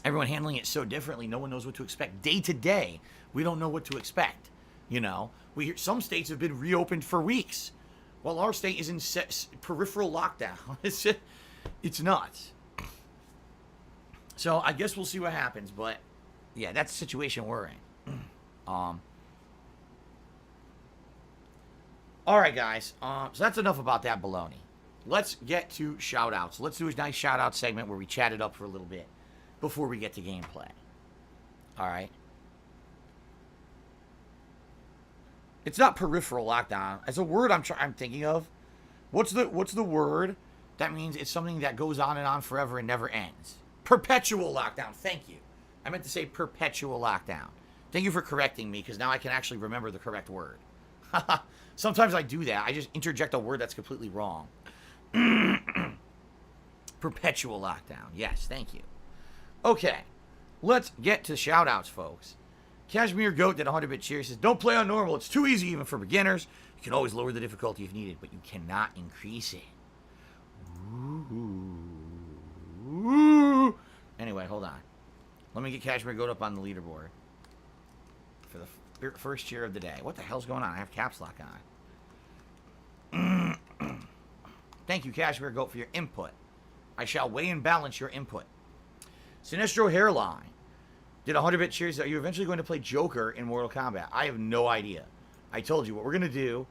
Everyone handling it so differently, no one knows what to expect. Day to day, we don't know what to expect. You know, we hear some states have been reopened for weeks, while our state is in peripheral lockdown. It's nuts. So I guess we'll see what happens, but yeah, that's the situation we're in. All right, guys. So that's enough about that baloney. Let's get to shout-outs. Let's do a nice shout-out segment where we chat it up for a little bit before we get to gameplay. All right. It's not peripheral lockdown. It's a word I'm thinking of. What's the word that means it's something that goes on and on forever and never ends? Perpetual lockdown. Thank you. I meant to say perpetual lockdown. Thank you for correcting me, because now I can actually remember the correct word. Sometimes I do that. I just interject a word that's completely wrong. Perpetual lockdown. Yes, thank you. Okay, let's get to shout-outs, folks. Cashmere Goat did 100-bit cheer. He says, don't play on normal. It's too easy even for beginners. You can always lower the difficulty if needed, but you cannot increase it. Ooh. Anyway, hold on. Let me get Cashmere Goat up on the leaderboard for the first cheer of the day. What the hell's going on? I have caps lock on. Thank you, Cashmere Goat, for your input. I shall weigh and balance your input. Sinestro Hairline did 100-bit cheers. Are you eventually going to play Joker in Mortal Kombat? I have no idea. I told you what we're going to do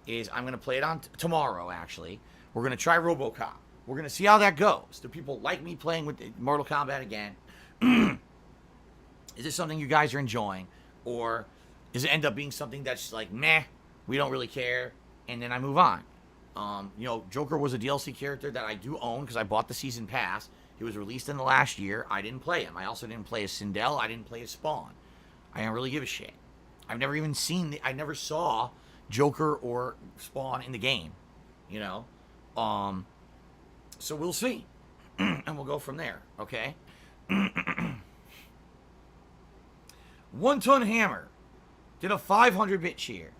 is I'm going to play it on tomorrow, actually. We're going to try RoboCop. We're going to see how that goes. Do people like me playing with Mortal Kombat again? Is this something you guys are enjoying? Or does it end up being something that's like, meh, we don't really care, and then I move on? You know, Joker was a DLC character that I do own because I bought the season pass. He was released in the last year. I didn't play him. I also didn't play as Sindel. I didn't play as Spawn. I don't really give a shit. I've never even seen I never saw Joker or Spawn in the game, you know. So we'll see, and we'll go from there. Okay. 1 Ton Hammer did a 500-bit cheer.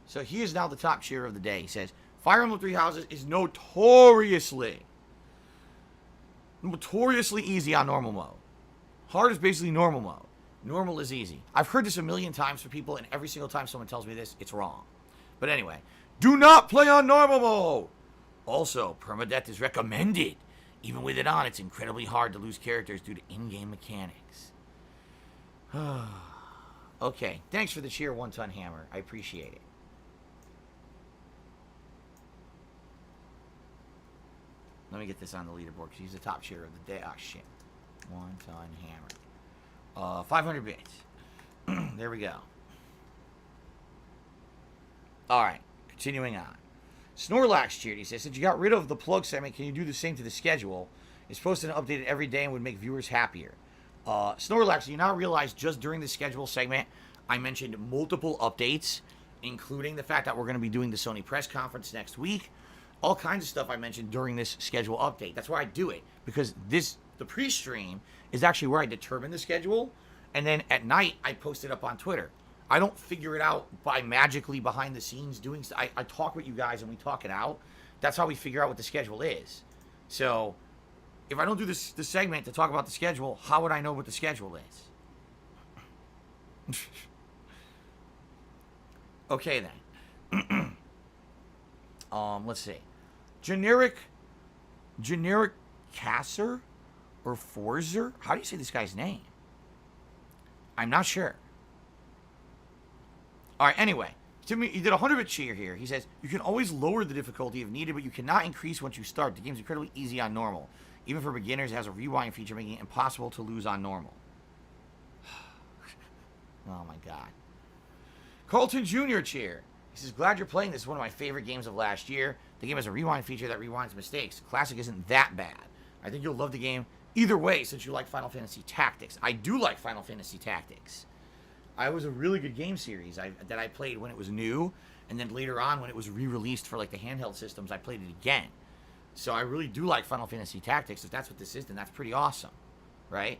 So he is now the top cheer of the day. He says, Fire Emblem Three Houses is notoriously easy on normal mode. Hard is basically normal mode. Normal is easy. I've heard this a million times from people, and every single time someone tells me this, it's wrong. But anyway, do not play on normal mode. Also, permadeath is recommended. Even with it on, it's incredibly hard to lose characters due to in-game mechanics. Okay, thanks for the cheer, 1 Ton Hammer. I appreciate it. Let me get this on the leaderboard because he's the top cheer of the day. Ah, shit. 1 Ton Hammer. 500 bits. There we go. Alright, continuing on. Snorlax cheered. He says, since you got rid of the plug segment, can you do the same to the schedule? It's posted and updated every day and would make viewers happier. Snorlax, you now realize just during the schedule segment, I mentioned multiple updates, including the fact that we're going to be doing the Sony press conference next week. All kinds of stuff I mentioned during this schedule update. That's why I do it, because the pre-stream is actually where I determine the schedule, and then at night I post it up on Twitter. I don't figure it out by magically behind the scenes doing stuff. I talk with you guys and we talk it out. That's how we figure out what the schedule is. So if I don't do this segment to talk about the schedule, how would I know what the schedule is? Okay then. Let's see. Generic Casser or Forzer? How do you say this guy's name? I'm not sure. All right, anyway. He did a 100-bit cheer here. He says, you can always lower the difficulty if needed, but you cannot increase once you start. The game's incredibly easy on normal. Even for beginners, it has a rewind feature making it impossible to lose on normal. Oh my god. Carlton Jr. cheer. He says, glad you're playing this. It's one of my favorite games of last year. The game has a rewind feature that rewinds mistakes. Classic isn't that bad. I think you'll love the game either way since you like Final Fantasy Tactics. I do like Final Fantasy Tactics. It was a really good game series that I played when it was new, and then later on when it was re-released for like the handheld systems, I played it again. So I really do like Final Fantasy Tactics. If that's what this is, then that's pretty awesome, right?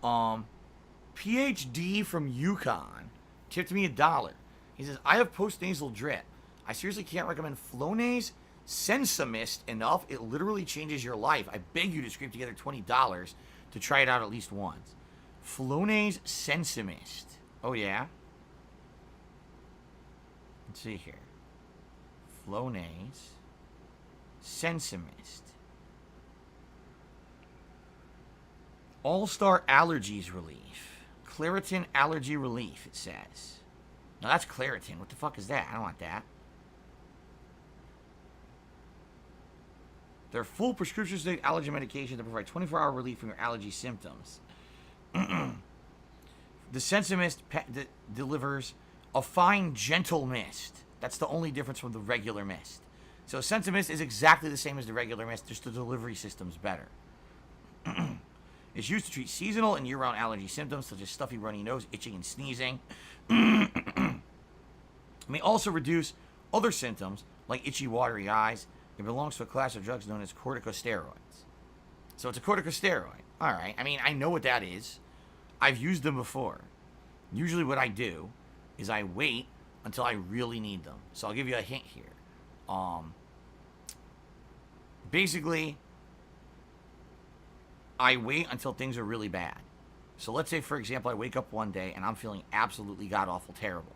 PhD from Yukon tipped me $1. He says, I have post-nasal drip. I seriously can't recommend Flonase Sensamist enough. It literally changes your life. I beg you to scrape together $20 to try it out at least once. Flonase Sensamist. Oh, yeah? Let's see here. Flonase Sensamist. All-Star Allergies Relief. Claritin Allergy Relief, it says. No, that's Claritin. What the fuck is that? I don't want that. They're full prescription-state allergy medication that provide 24-hour relief from your allergy symptoms. The Sensamist delivers a fine, gentle mist. That's the only difference from the regular mist. So Sensamist is exactly the same as the regular mist, just the delivery system's better. It's used to treat seasonal and year-round allergy symptoms such as stuffy runny nose, itching, and sneezing. It may also reduce other symptoms like itchy, watery eyes. It belongs to a class of drugs known as corticosteroids. So it's a corticosteroid. All right. I mean, I know what that is. I've used them before. Usually what I do is I wait until I really need them. So I'll give you a hint here. Basically, I wait until things are really bad. So let's say, for example, I wake up one day and I'm feeling absolutely god-awful terrible.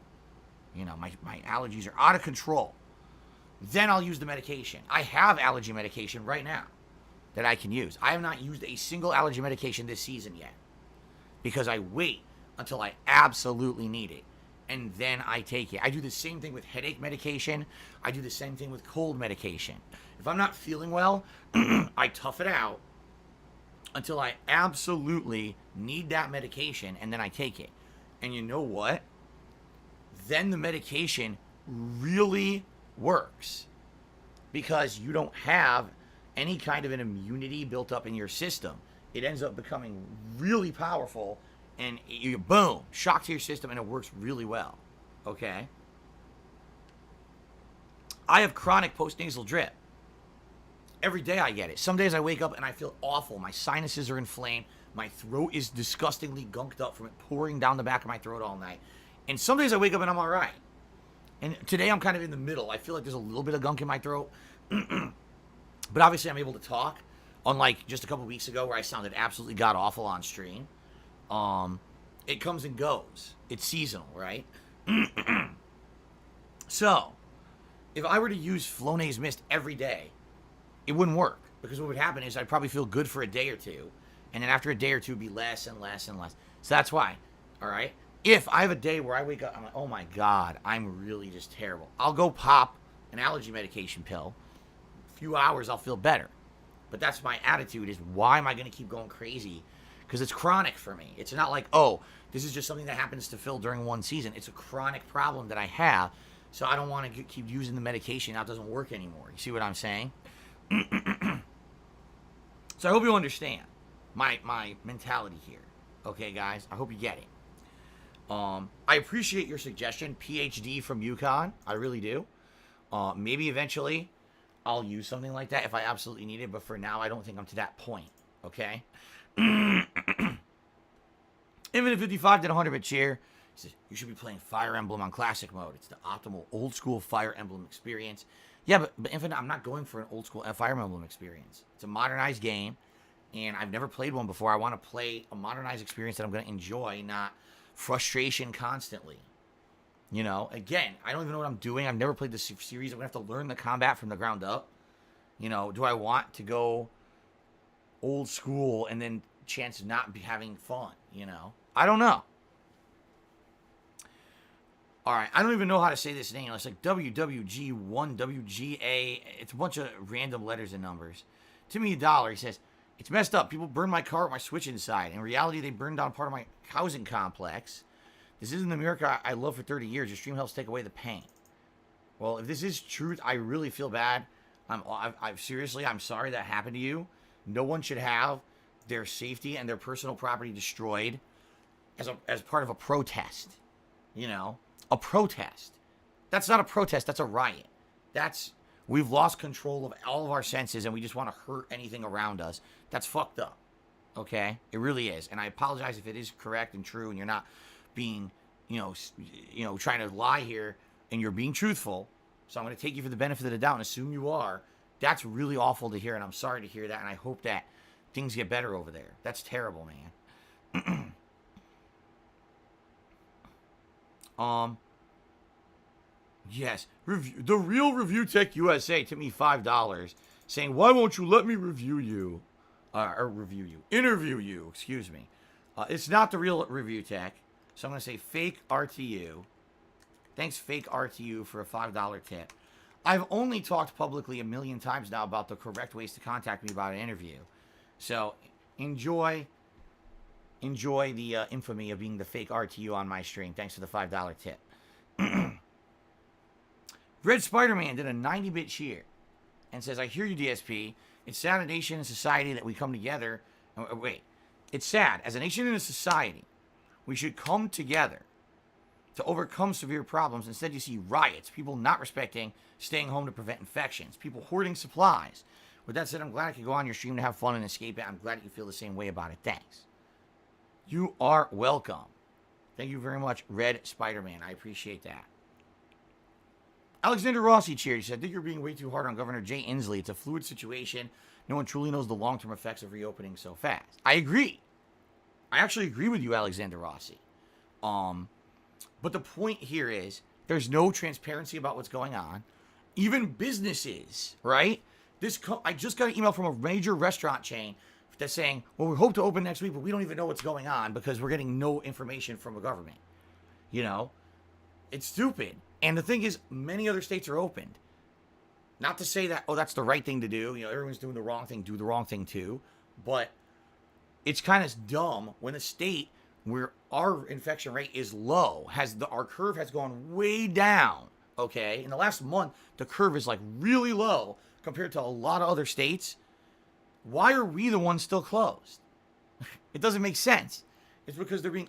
You know, my allergies are out of control. Then I'll use the medication. I have allergy medication right now that I can use. I have not used a single allergy medication this season yet because I wait until I absolutely need it, and then I take it. I do the same thing with headache medication. I do the same thing with cold medication. If I'm not feeling well, I tough it out until I absolutely need that medication, and then I take it. And you know what? Then the medication really works because you don't have any kind of an immunity built up in your system. It ends up becoming really powerful, and you boom, shock to your system, and it works really well. Okay? I have chronic postnasal drip. Every day I get it. Some days I wake up and I feel awful. My sinuses are inflamed. My throat is disgustingly gunked up from it pouring down the back of my throat all night. And some days I wake up and I'm all right. And today I'm kind of in the middle. I feel like there's a little bit of gunk in my throat. But obviously I'm able to talk. Unlike just a couple weeks ago where I sounded absolutely god-awful on stream. It comes and goes. It's seasonal, right? So, if I were to use Flonase Mist every day, it wouldn't work. Because what would happen is I'd probably feel good for a day or two. And then after a day or two, it'd be less and less and less. So that's why, all right? If I have a day where I wake up, I'm like, oh my God, I'm really just terrible. I'll go pop an allergy medication pill. A few hours, I'll feel better. But that's my attitude is why am I going to keep going crazy? Because it's chronic for me. It's not like, oh, this is just something that happens to Phil during one season. It's a chronic problem that I have. So I don't want to keep using the medication. That doesn't work anymore. You see what I'm saying? So I hope you understand my mentality here. Okay, guys? I hope you get it. I appreciate your suggestion, PhD from UConn. I really do. Maybe eventually I'll use something like that if I absolutely need it. But for now, I don't think I'm to that point. Okay? Infinite 55 did 100-bit cheer. He says, you should be playing Fire Emblem on Classic mode. It's the optimal old-school Fire Emblem experience. Yeah, but Infinite, I'm not going for an old-school Fire Emblem experience. It's a modernized game, and I've never played one before. I want to play a modernized experience that I'm going to enjoy, not frustration constantly. You know, again, I don't even know what I'm doing. I've never played this series. I'm going to have to learn the combat from the ground up. You know, do I want to go old school and then chance of not be having fun, you know? I don't know. All right, I don't even know how to say this name. It's like WWG1, WGA. It's a bunch of random letters and numbers. Timmy $1, he says, it's messed up. People burned my car with my Switch inside. In reality, they burned down part of my housing complex. This isn't the America I love for 30 years. Your stream helps take away the pain. Well, if this is truth, I really feel bad. Seriously, I'm sorry that happened to you. No one should have their safety and their personal property destroyed as part of a protest. You know? A protest. That's not a protest. That's a riot. We've lost control of all of our senses and we just want to hurt anything around us. That's fucked up. Okay? It really is. And I apologize if it is correct and true and you're not being, trying to lie here and you're being truthful. So I'm going to take you for the benefit of the doubt and assume you are. That's really awful to hear and I'm sorry to hear that and I hope that things get better over there. That's terrible, man. Yes, the real Review Tech USA took me $5 saying, why won't you let me review you? Interview you, excuse me. It's not the real Review Tech, so I'm going to say fake RTU. Thanks, fake RTU, for a $5 tip. I've only talked publicly 1 million times now about the correct ways to contact me about an interview. So, enjoy the infamy of being the fake RTU on my stream. Thanks for the $5 tip. Red Spider-Man did a 90-bit cheer and says, I hear you, DSP. It's sad a nation and society that we come together. It's sad. As a nation and a society, we should come together to overcome severe problems. Instead, you see riots, people not respecting staying home to prevent infections, people hoarding supplies. With that said, I'm glad I could go on your stream to have fun and escape it. I'm glad that you feel the same way about it. Thanks. You are welcome. Thank you very much, Red Spider-Man. I appreciate that. Alexander Rossi cheered. He said, I think you're being way too hard on Governor Jay Inslee. It's a fluid situation. No one truly knows the long-term effects of reopening so fast. I agree. I actually agree with you, Alexander Rossi. But the point here is there's no transparency about what's going on. Even businesses, right? I just got an email from a major restaurant chain that's saying, well, we hope to open next week, but we don't even know what's going on because we're getting no information from the government. You know? It's stupid. And the thing is, many other states are opened. Not to say that, that's the right thing to do. You know, everyone's doing the wrong thing, do the wrong thing too. But it's kind of dumb when a state where our infection rate is low, our curve has gone way down, okay? In the last month, the curve is like really low compared to a lot of other states. Why are we the ones still closed? It doesn't make sense. It's because they're being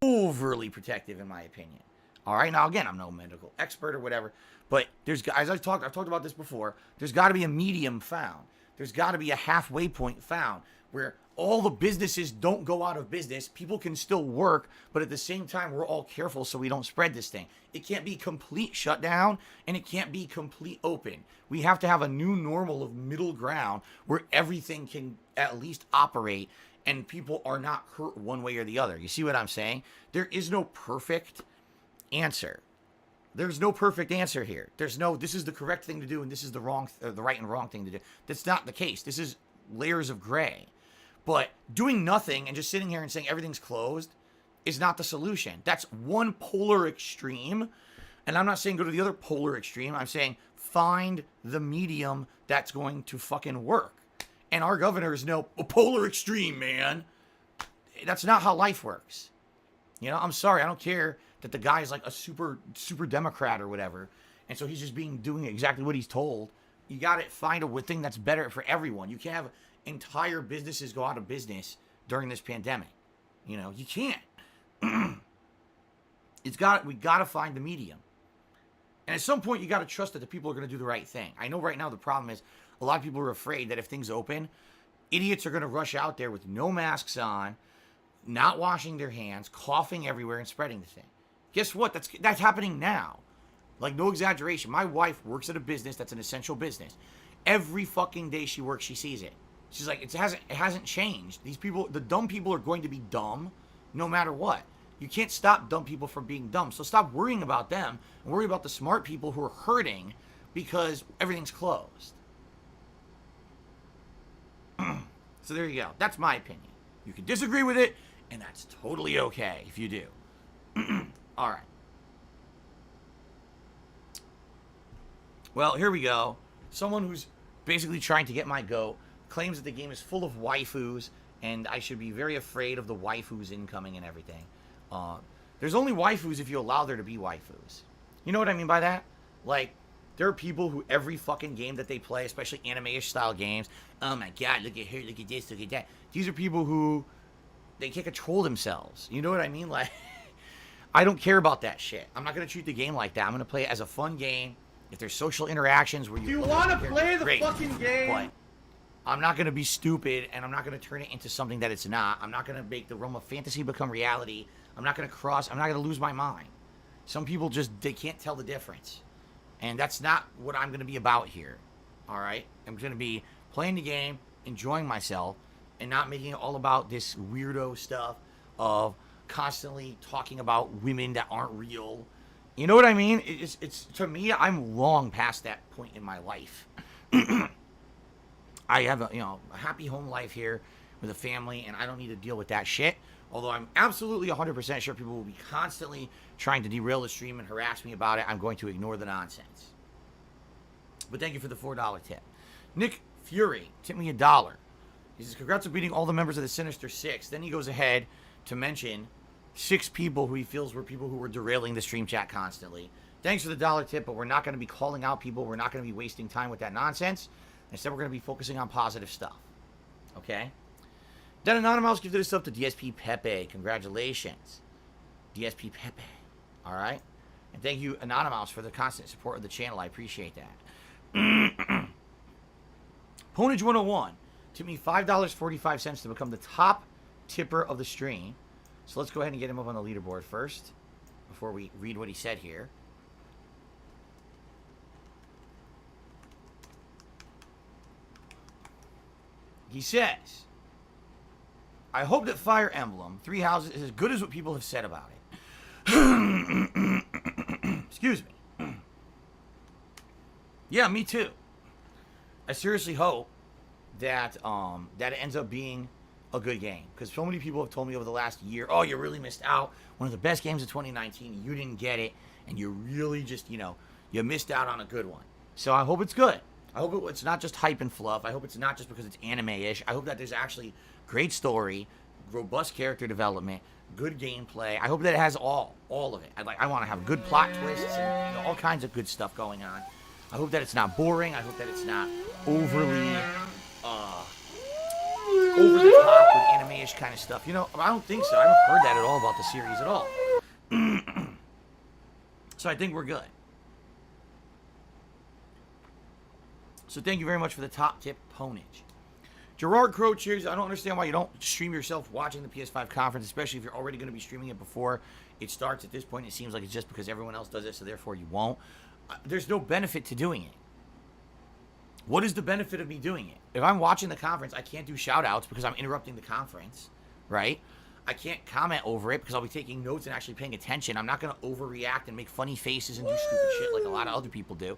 overly protective, in my opinion. All right, now again, I'm no medical expert or whatever, but as I've talked about this before. There's got to be a medium found. There's got to be a halfway point found where all the businesses don't go out of business. People can still work, but at the same time, we're all careful so we don't spread this thing. It can't be complete shutdown, and it can't be complete open. We have to have a new normal of middle ground where everything can at least operate and people are not hurt one way or the other. You see what I'm saying? There is no perfect answer. There's no perfect answer here. There's no, this is the correct thing to do and this is the right and wrong thing to do. That's not the case. This is layers of gray. But doing nothing and just sitting here and saying everything's closed is not the solution. That's one polar extreme. And I'm not saying go to the other polar extreme. I'm saying find the medium that's going to fucking work. And our governor is no polar extreme, man. That's not how life works. You know, I'm sorry. I don't care that the guy's like a super Democrat or whatever. And so he's just doing exactly what he's told. You got to find a thing that's better for everyone. You can't have entire businesses go out of business during this pandemic. You know, you can't. We got to find the medium. And at some point, you got to trust that the people are going to do the right thing. I know right now the problem is a lot of people are afraid that if things open, idiots are going to rush out there with no masks on, not washing their hands, coughing everywhere, and spreading the thing. Guess what? That's happening now. Like, no exaggeration. My wife works at a business that's an essential business. Every fucking day she works, she sees it. She's like, it hasn't changed. These people, the dumb people are going to be dumb no matter what. You can't stop dumb people from being dumb. So stop worrying about them and worry about the smart people who are hurting because everything's closed. So there you go. That's my opinion. You can disagree with it, and that's totally okay if you do. All right. Well, here we go. Someone who's basically trying to get my goat claims that the game is full of waifus, and I should be very afraid of the waifus incoming and everything. There's only waifus if you allow there to be waifus. You know what I mean by that? Like, there are people who every fucking game that they play, especially anime-ish style games, oh my god, look at her, look at this, look at that. These are people who, they can't control themselves. You know what I mean? Like, I don't care about that shit. I'm not going to treat the game like that. I'm going to play it as a fun game. If there's social interactions where you want to play the fucking game? But I'm not going to be stupid, and I'm not going to turn it into something that it's not. I'm not going to make the realm of fantasy become reality. I'm not going to lose my mind. Some people they can't tell the difference. And that's not what I'm going to be about here. All right? I'm going to be playing the game, enjoying myself, and not making it all about this weirdo stuff of constantly talking about women that aren't real. You know what I mean? It's to me, I'm long past that point in my life. I have a happy home life here with a family, and I don't need to deal with that shit. Although I'm absolutely 100% sure people will be constantly trying to derail the stream and harass me about it, I'm going to ignore the nonsense. But thank you for the $4 tip. Nick Fury tipped me $1. He says, congrats on beating all the members of the Sinister Six. Then he goes ahead to mention 6 people who he feels were people who were derailing the stream chat constantly. Thanks for the $1 tip, but we're not going to be calling out people. We're not going to be wasting time with that nonsense. Instead, we're going to be focusing on positive stuff. Okay? Then Anonymous gifted us up to DSP Pepe. Congratulations. DSP Pepe. All right? And thank you, Anonymous, for the constant support of the channel. I appreciate that. Ponage 101 tipped me $5.45 to become the top tipper of the stream. So let's go ahead and get him up on the leaderboard first before we read what he said here. He says, I hope that Fire Emblem 3 Houses is as good as what people have said about it. Excuse me. Yeah, me too. I seriously hope that that it ends up being a good game, because so many people have told me over the last year, oh, you really missed out. One of the best games of 2019, you didn't get it, and you really just, you missed out on a good one. So I hope it's good. I hope it's not just hype and fluff. I hope it's not just because it's anime-ish. I hope that there's actually great story, robust character development, good gameplay. I hope that it has all of it. I want to have good plot twists and all kinds of good stuff going on. I hope that it's not boring. I hope that it's not overly over the top with anime-ish kind of stuff. I don't think so. I haven't heard that at all about the series at all. So I think we're good. So thank you very much for the top tip, Ponage. Gerard Crow, cheers. I don't understand why you don't stream yourself watching the PS5 conference, especially if you're already going to be streaming it before it starts. At this point, it seems like it's just because everyone else does it, so therefore you won't. There's no benefit to doing it. What is the benefit of me doing it? If I'm watching the conference, I can't do shout-outs because I'm interrupting the conference, right? I can't comment over it because I'll be taking notes and actually paying attention. I'm not going to overreact and make funny faces and do stupid shit like a lot of other people do.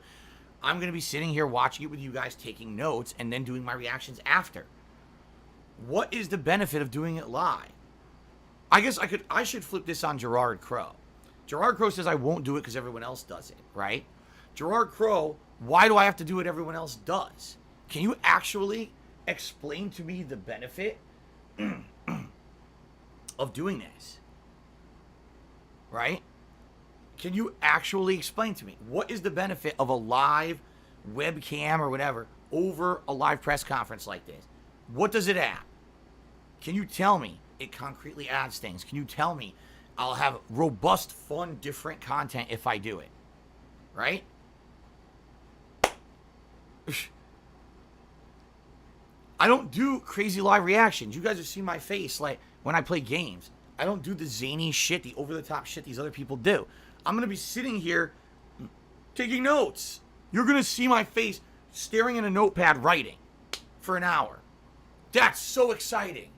I'm going to be sitting here watching it with you guys, taking notes, and then doing my reactions after. What is the benefit of doing it live? I guess I should flip this on Gerard Crow. Gerard Crow says I won't do it because everyone else does it, right? Gerard Crow, why do I have to do what everyone else does? Can you actually explain to me the benefit of doing this? Right? Can you actually explain to me what is the benefit of a live webcam or whatever over a live press conference like this? What does it add? Can you tell me it concretely adds things? Can you tell me I'll have robust, fun, different content if I do it? Right? I don't do crazy live reactions. You guys have seen my face like when I play games. I don't do the zany shit, the over-the-top shit these other people do. I'm going to be sitting here taking notes. You're going to see my face staring at a notepad writing for an hour. That's so exciting,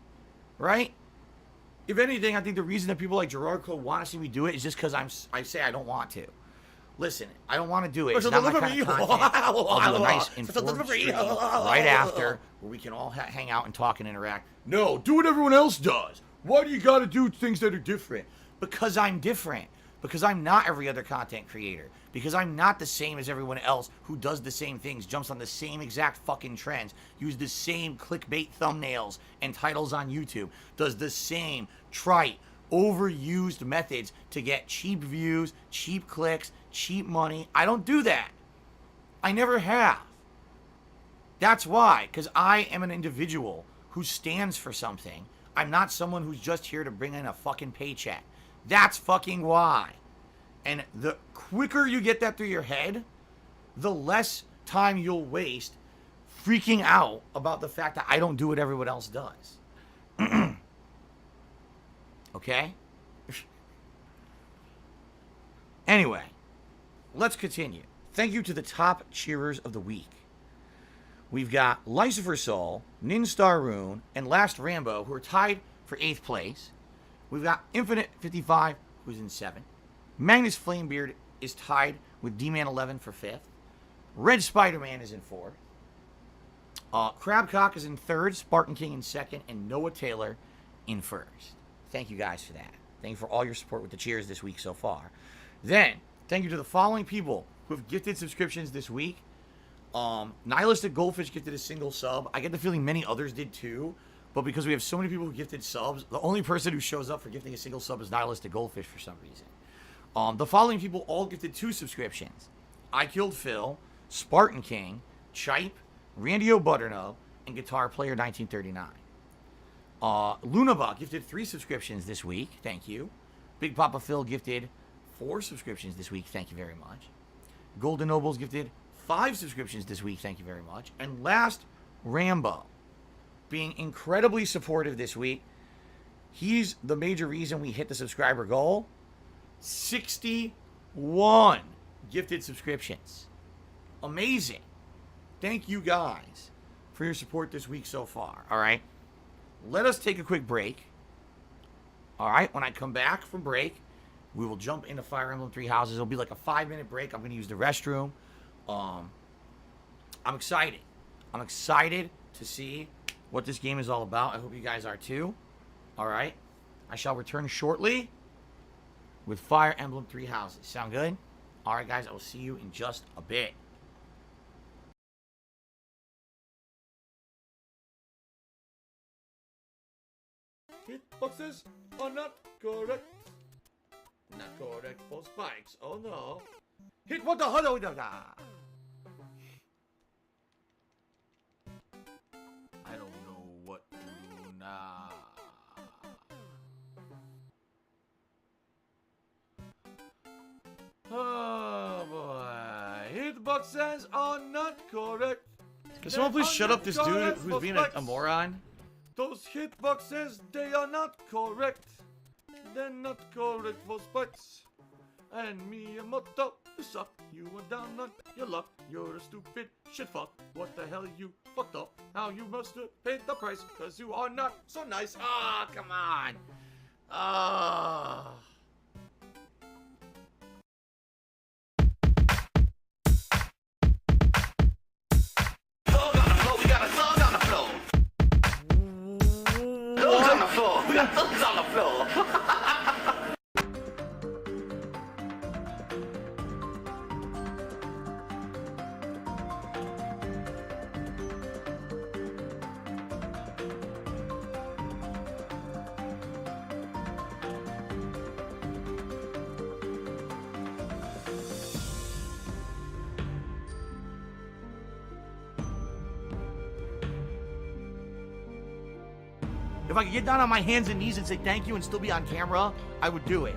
right? If anything, I think the reason that people like Gerard Crow want to see me do it is just because I say I don't want to. Listen, I don't want to do it. It's not my kind of content. I'll do a nice informed stream right after where we can all hang out and talk and interact. No, do what everyone else does. Why do you got to do things that are different? Because I'm different. Because I'm not every other content creator. Because I'm not the same as everyone else who does the same things, jumps on the same exact fucking trends, uses the same clickbait thumbnails and titles on YouTube, does the same trite, overused methods to get cheap views, cheap clicks, cheap money. I don't do that. I never have. That's why, because I am an individual who stands for something. I'm not someone who's just here to bring in a fucking paycheck. That's fucking why. And the quicker you get that through your head, the less time you'll waste freaking out about the fact that I don't do what everyone else does. Okay? Anyway, let's continue. Thank you to the top cheerers of the week. We've got Lucifer Soul, Ninstar Rune, and Last Rambo, who are tied for 8th place. We've got Infinite 55, who's in 7th. Magnus Flamebeard is tied with D-Man 11 for 5th. Red Spider-Man is in 4th. Crabcock is in 3rd, Spartan King in 2nd, and Noah Taylor in 1st. Thank you guys for that. Thank you for all your support with the cheers this week so far. Then, thank you to the following people who have gifted subscriptions this week. Nihilistic Goldfish gifted a single sub. I get the feeling many others did too, but because we have so many people who gifted subs, the only person who shows up for gifting a single sub is Nihilistic Goldfish for some reason. The following people all gifted 2 subscriptions. I Killed Phil, Spartan King, Chipe, Randy O'Butternut, and Guitar Player 1939. Lunaba gifted 3 subscriptions this week. Thank you. Big Papa Phil gifted 4 subscriptions this week. Thank you very much. Golden Nobles gifted 5 subscriptions this week. Thank you very much. And last, Rambo, being incredibly supportive this week. He's the major reason we hit the subscriber goal. 61 gifted subscriptions. Amazing. Thank you guys for your support this week so far. All right. Let us take a quick break. All right. When I come back from break, we will jump into Fire Emblem Three Houses. It'll be like a 5-minute break. I'm going to use the restroom. I'm excited. I'm excited to see what this game is all about. I hope you guys are too. All right. I shall return shortly with Fire Emblem Three Houses. Sound good? All right, guys. I will see you in just a bit. Hitboxes are not correct. Not correct for spikes. Oh no. Hit what the hell? I don't know what to do now. hitboxes are not correct. Can someone please shut up this dude who's being a moron? Those hitboxes, they are not correct. They're not correct for spikes. And Miyamoto, you suck. You are down on your luck. You're a stupid shit fuck. What the hell you fucked up? Now you must have paid the price, cause you are not so nice. Ah, come on. Ah. Thug on the floor, we got a thug on the floor. Thugs on the floor, we got thugs on the floor. If I could get down on my hands and knees and say thank you and still be on camera, I would do it.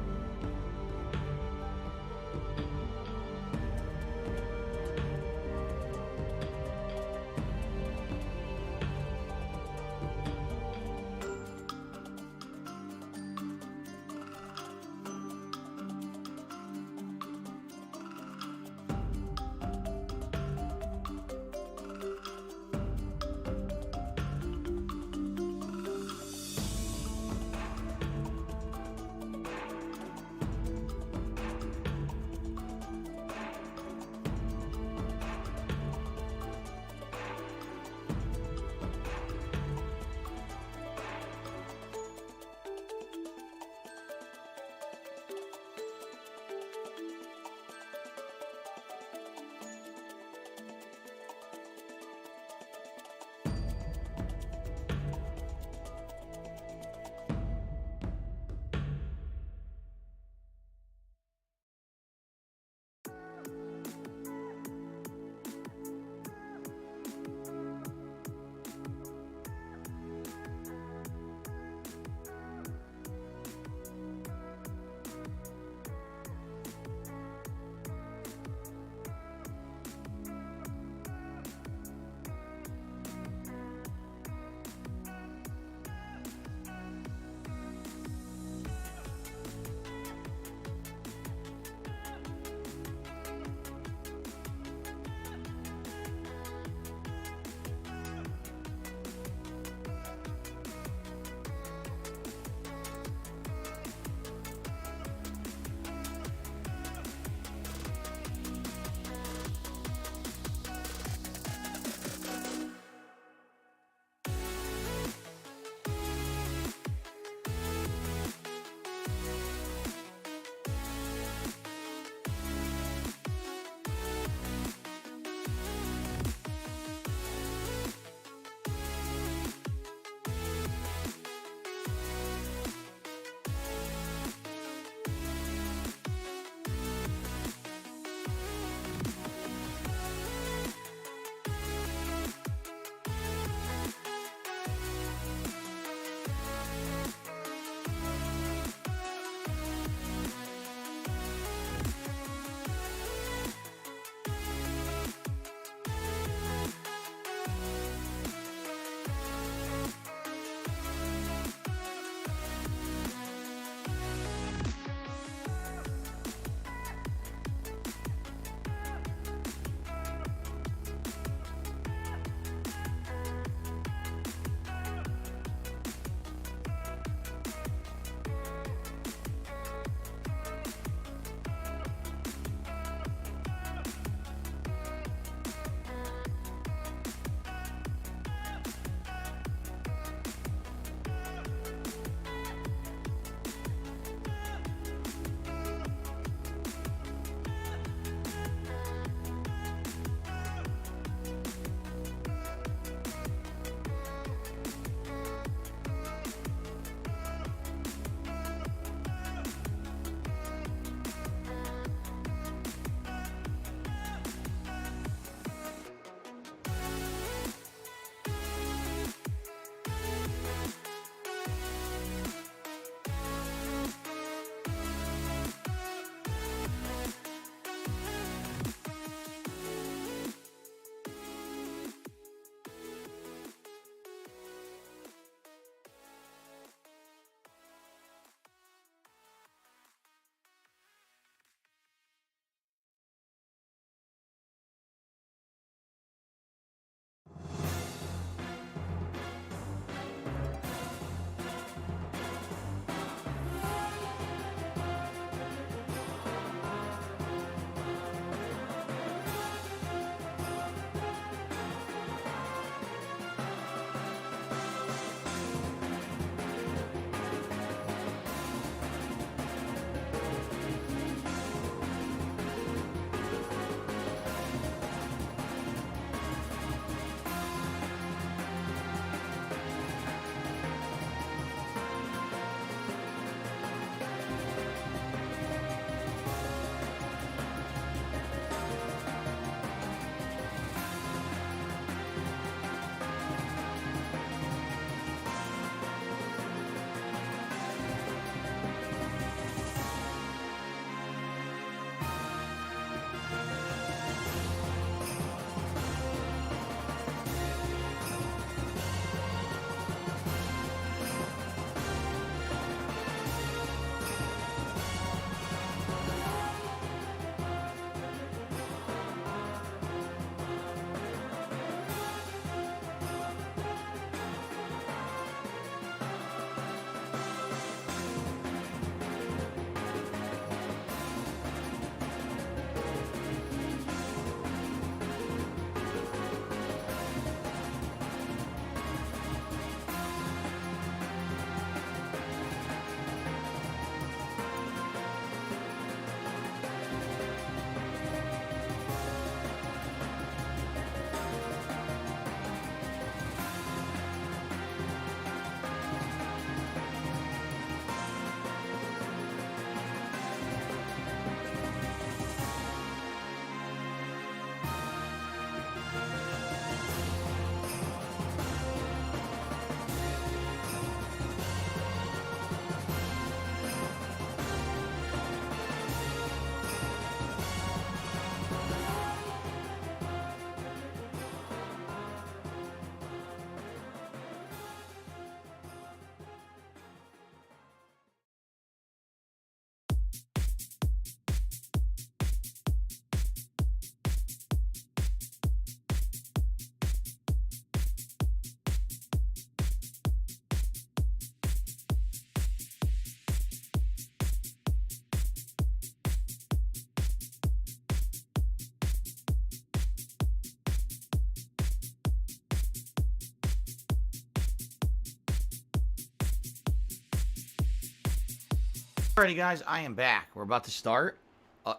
Alrighty, guys, I am back. We're about to start.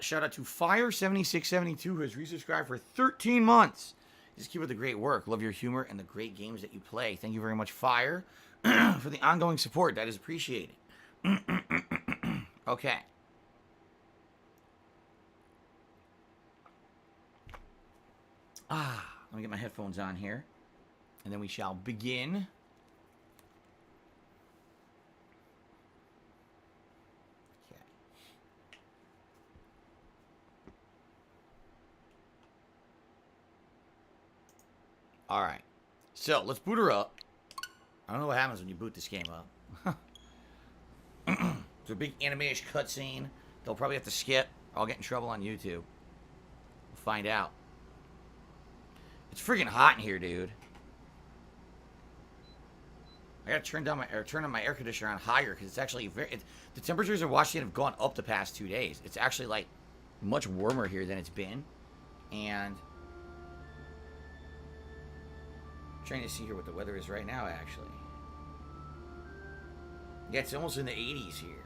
Shout out to Fire7672 who has resubscribed for 13 months. Just keep up the great work. Love your humor and the great games that you play. Thank you very much, Fire, for the ongoing support. That is appreciated. Okay. Let me get my headphones on here. And then we shall begin. Okay. Alright. So, let's boot her up. I don't know what happens when you boot this game up. It's a big anime-ish cutscene. They'll probably have to skip. I'll get in trouble on YouTube. We'll find out. It's freaking hot in here, dude. I gotta turn on my air conditioner on higher because it's actually the temperatures in Washington have gone up the past 2 days. It's actually like much warmer here than it's been, and I'm trying to see here what the weather is right now. Actually, yeah, it's almost in the 80s here,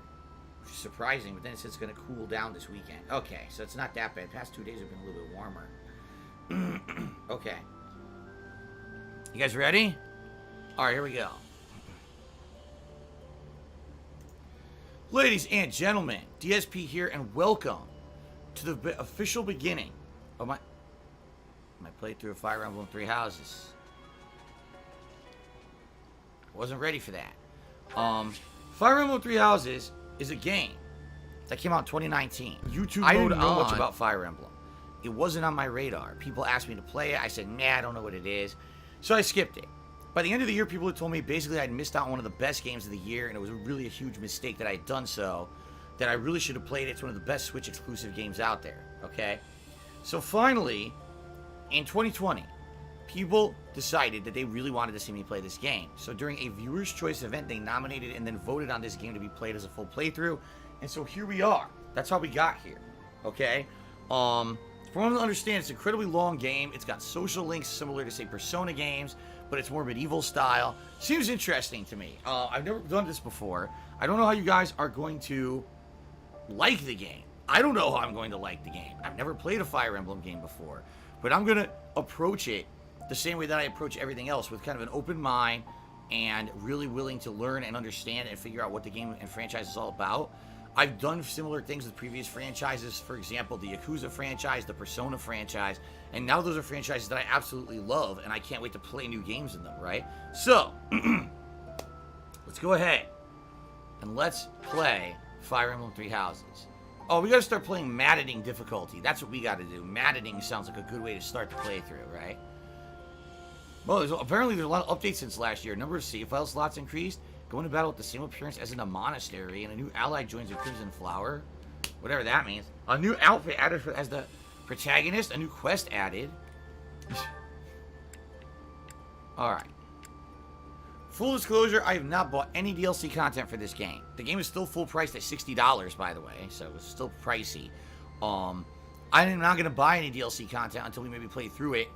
which is surprising. But then it says it's gonna cool down this weekend. Okay, so it's not that bad. The past 2 days have been a little bit warmer. Okay. You guys ready? Alright, here we go. Ladies and gentlemen, DSP here, and welcome to the official beginning of my playthrough of Fire Emblem Three Houses. Wasn't ready for that. Fire Emblem Three Houses is a game that came out in 2019. YouTube I didn't know much about Fire Emblem. It wasn't on my radar. People asked me to play it. I said, nah, I don't know what it is. So I skipped it. By the end of the year, people had told me basically I'd missed out on one of the best games of the year, and it was really a huge mistake that I had done so, that I really should have played it. It's one of the best Switch exclusive games out there, okay? So finally, in 2020, people decided that they really wanted to see me play this game. So during a viewer's choice event, they nominated and then voted on this game to be played as a full playthrough. And so here we are. That's how we got here, okay? From what I understand, it's an incredibly long game. It's got social links similar to, say, Persona games, but it's more medieval style. Seems interesting to me. I've never done this before. I don't know how you guys are going to like the game. I don't know how I'm going to like the game. I've never played a Fire Emblem game before, but I'm going to approach it the same way that I approach everything else, with kind of an open mind and really willing to learn and understand and figure out what the game and franchise is all about. I've done similar things with previous franchises, for example, the Yakuza franchise, the Persona franchise, and now those are franchises that I absolutely love, and I can't wait to play new games in them, right? So, let's go ahead, and let's play Fire Emblem Three Houses. Oh, we gotta start playing maddening difficulty. That's what we gotta do. Maddening sounds like a good way to start the playthrough, right? Well, apparently there's a lot of updates since last year. Number of save file slots increased. Going to battle with the same appearance as in a monastery, and a new ally joins the Crimson Flower. Whatever that means. A new outfit added as the protagonist. A new quest added. Alright. Full disclosure, I have not bought any DLC content for this game. The game is still full priced at $60, by the way, so it's still pricey. I'm not going to buy any DLC content until we maybe play through it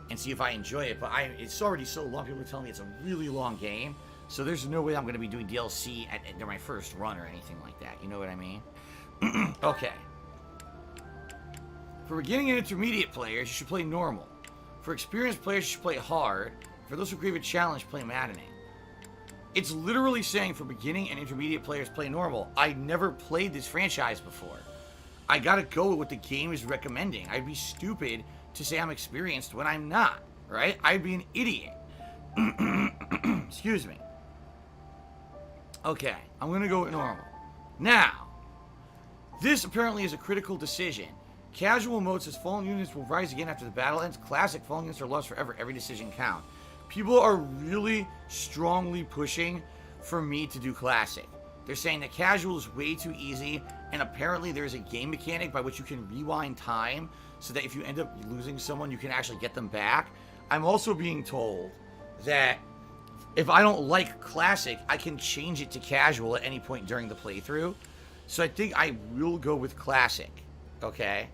and see if I enjoy it, but it's already so long. People are telling me it's a really long game. So there's no way I'm going to be doing DLC at my first run or anything like that. You know what I mean? Okay. For beginning and intermediate players, you should play normal. For experienced players, you should play hard. For those who crave a challenge, play maddening. It's literally saying for beginning and intermediate players, play normal. I never played this franchise before. I got to go with what the game is recommending. I'd be stupid to say I'm experienced when I'm not, right? I'd be an idiot. Excuse me. Okay, I'm going to go with normal. Now, this apparently is a critical decision. Casual mode says fallen units will rise again after the battle ends. Classic, fallen units are lost forever. Every decision counts. People are really strongly pushing for me to do classic. They're saying that casual is way too easy, and apparently there's a game mechanic by which you can rewind time so that if you end up losing someone, you can actually get them back. I'm also being told that if I don't like classic, I can change it to casual at any point during the playthrough. So I think I will go with classic, okay?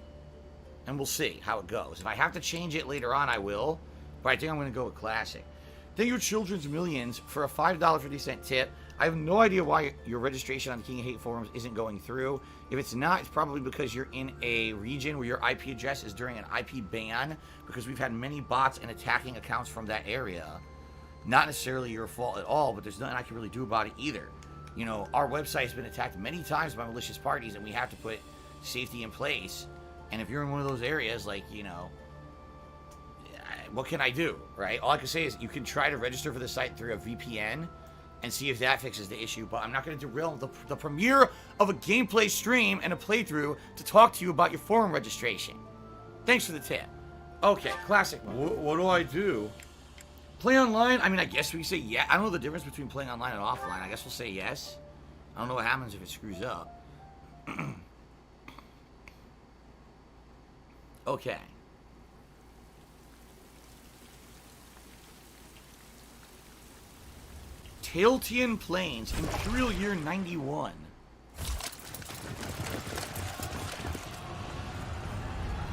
And we'll see how it goes. If I have to change it later on, I will. But I think I'm going to go with classic. Thank you, Children's Millions, for a $5.50 tip. I have no idea why your registration on the King of Hate forums isn't going through. If it's not, it's probably because you're in a region where your IP address is during an IP ban, because we've had many bots and attacking accounts from that area. Not necessarily your fault at all, but there's nothing I can really do about it either. You know, our website's been attacked many times by malicious parties, and we have to put safety in place. And if you're in one of those areas, like, you know, what can I do, right? All I can say is you can try to register for the site through a VPN and see if that fixes the issue, but I'm not going to derail the premiere of a gameplay stream and a playthrough to talk to you about your forum registration. Thanks for the tip. Okay, classic mode. What do I do? Play online? I mean, I guess we say yeah. I don't know the difference between playing online and offline. I guess we'll say yes. I don't know what happens if it screws up. Okay. Tailtean Plains, Imperial Year 91.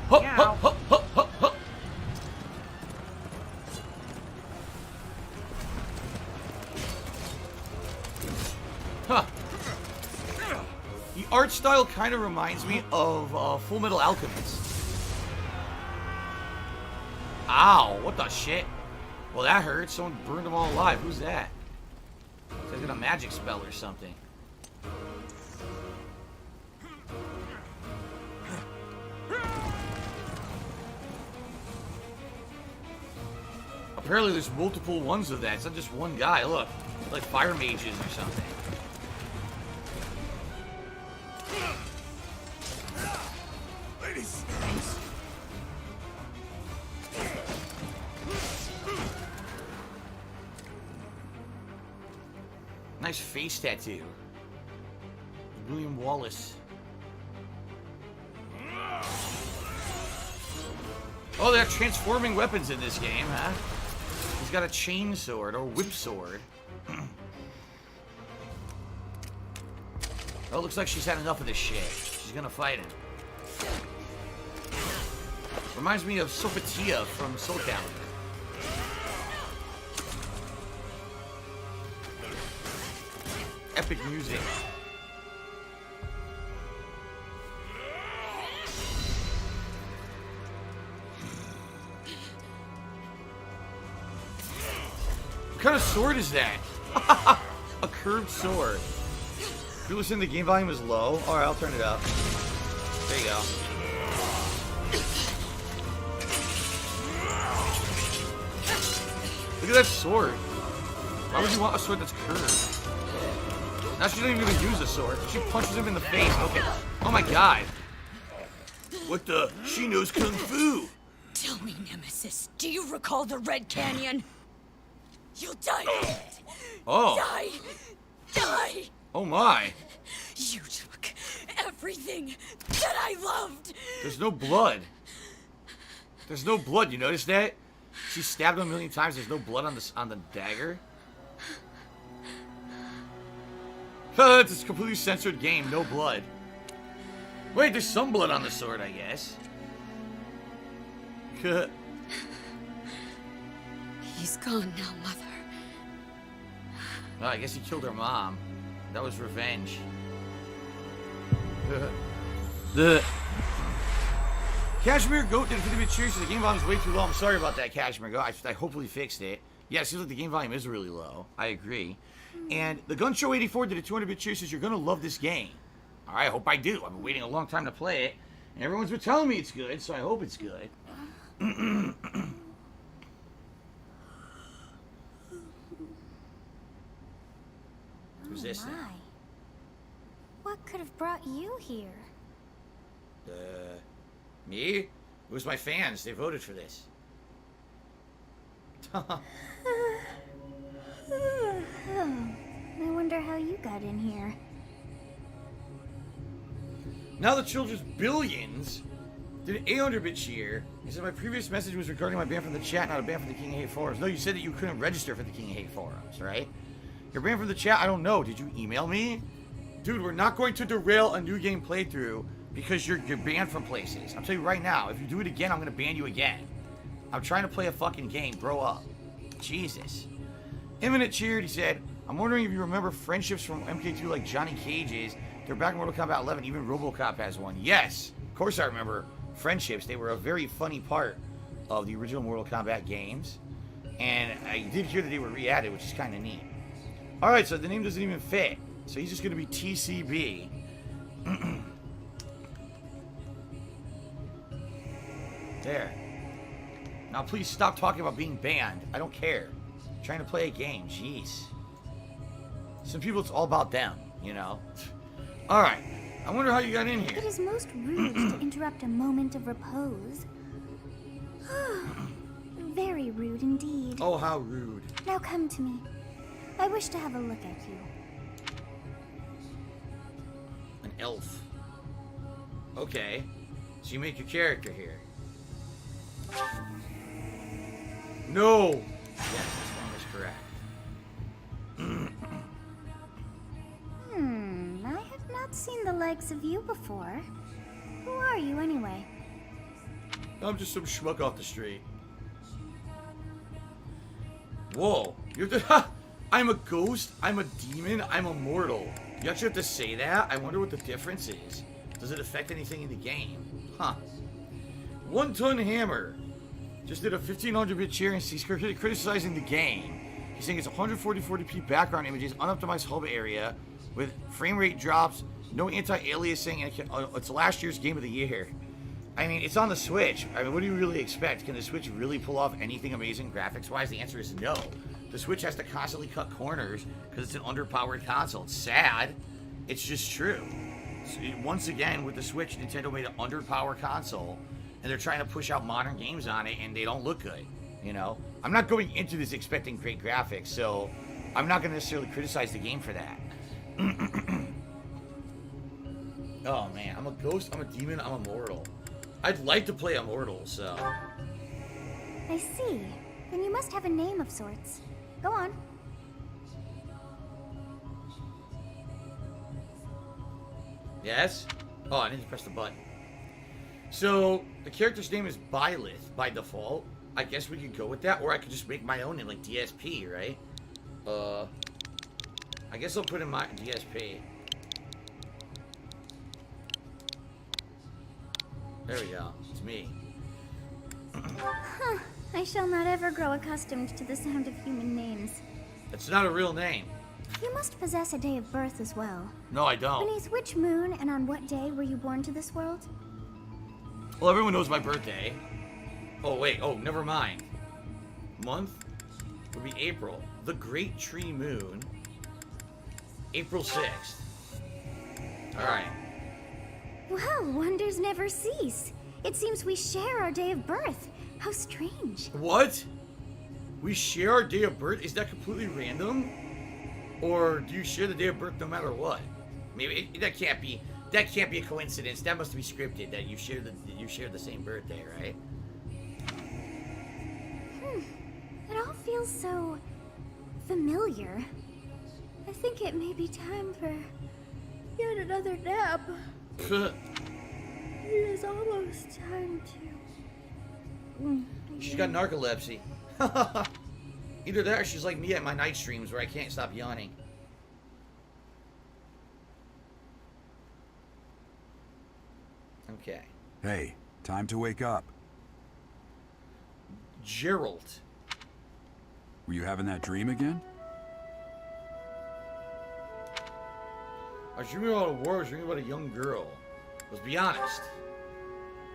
Hup, hup, hup, hup, hup, hup. Huh. The art style kind of reminds me of Full Metal Alchemist. Ow, what the shit? Well, that hurt. Someone burned them all alive. Who's that? He's got a magic spell or something. Apparently there's multiple ones of that. It's not just one guy. Look, like fire mages or something. Ladies. Nice face tattoo. William Wallace. Oh, they're transforming weapons in this game, huh? He's got a chain sword or whip sword. Oh, looks like she's had enough of this shit. She's gonna fight him. Reminds me of Sophatia from Soul Calibur. Epic music. What kind of sword is that? A curved sword. If you listen, the game volume is low. Alright, I'll turn it up. There you go. Look at that sword. Why would you want a sword that's curved? Now she doesn't even use a sword. She punches him in the face. Okay. Oh my god. What the? She knows Kung Fu. Tell me, Nemesis, do you recall the Red Canyon? You'll die in it. Oh. Die. Oh my. You took everything that I loved. There's no blood. There's no blood. You notice that? She stabbed him a million times. There's no blood on the dagger. It's a completely censored game. No blood. Wait, there's some blood on the sword, I guess. He's gone now, Mother. Oh, I guess he killed her mom. That was revenge. Cashmere Goat did a 50-bit cheers. The game volume's way too low. I'm sorry about that, Cashmere Goat. I hopefully fixed it. Yeah, it seems like the game volume is really low. I agree. And the Gun Show 84 did a 200-bit cheers. Says you're gonna love this game. All right, I hope I do. I've been waiting a long time to play it, and everyone's been telling me it's good, so I hope it's good. Who's this now? What could have brought you here? Me? It was my fans. They voted for this. I wonder how you got in here. Now the Children's Billions did an 800-bit cheer. He said my previous message was regarding my ban from the chat, not a ban from the King of Hate forums. No, you said that you couldn't register for the King of Hate forums, right? You're banned from the chat? I don't know. Did you email me? Dude, we're not going to derail a new game playthrough because you're banned from places. I'll tell you right now, if you do it again, I'm going to ban you again. I'm trying to play a fucking game. Grow up. Jesus. Imminent cheered. He said, I'm wondering if you remember friendships from MK2 like Johnny Cage's. They're back in Mortal Kombat 11. Even RoboCop has one. Yes, of course I remember friendships. They were a very funny part of the original Mortal Kombat games. And I did hear that they were re-added, which is kind of neat. Alright, so the name doesn't even fit. So he's just going to be TCB. There. Now please stop talking about being banned. I don't care. I'm trying to play a game. Jeez. Some people, it's all about them, you know? Alright. I wonder how you got in here. It is most rude to interrupt a moment of repose. Very rude indeed. Oh, how rude. Now come to me. I wish to have a look at you. An elf. Okay. So you make your character here. No! Yes, this one is correct. I have not seen the likes of you before. Who are you anyway? I'm just some schmuck off the street. Whoa. You're the... I'm a ghost, I'm a demon, I'm immortal. You actually have to say that? I wonder what the difference is. Does it affect anything in the game? Huh. 1 Ton Hammer. Just did a 1500-bit chair and he's criticizing the game. He's saying it's 140p background images, unoptimized hub area, with frame rate drops, no anti-aliasing, and it's last year's game of the year. I mean, it's on the Switch. I mean, what do you really expect? Can the Switch really pull off anything amazing graphics-wise? The answer is no. The Switch has to constantly cut corners because it's an underpowered console. It's sad. It's just true. So, once again, with the Switch, Nintendo made an underpowered console, and they're trying to push out modern games on it, and they don't look good, you know? I'm not going into this expecting great graphics, so I'm not going to necessarily criticize the game for that. Oh, man. I'm a ghost, I'm a demon, I'm immortal. I'd like to play Immortal, so... I see. Then you must have a name of sorts. Go on. Yes? Oh, I didn't press the button. So, the character's name is Byleth by default. I guess we could go with that, or I could just make my own name, like DSP, right? I guess I'll put in my DSP. There we go. It's me. Huh. I shall not ever grow accustomed to the sound of human names. It's not a real name. You must possess a day of birth as well. No, I don't. Beneath which moon and on what day were you born to this world? Well, everyone knows my birthday. Oh, wait. Oh, never mind. Month would be April. The Great Tree Moon. April 6th. Alright. Well, wonders never cease. It seems we share our day of birth. How strange. What? We share our day of birth? Is that completely random? Or do you share the day of birth no matter what? Maybe that can't be a coincidence. That must be scripted that you share the same birthday, right? It all feels so familiar. I think it may be time for yet another nap. It is almost time to... She's got narcolepsy. Either that or she's like me at my night streams where I can't stop yawning. Okay. Hey, time to wake up. Gerald. Were you having that dream again? I was dreaming about a war, I was dreaming about a young girl. Let's be honest.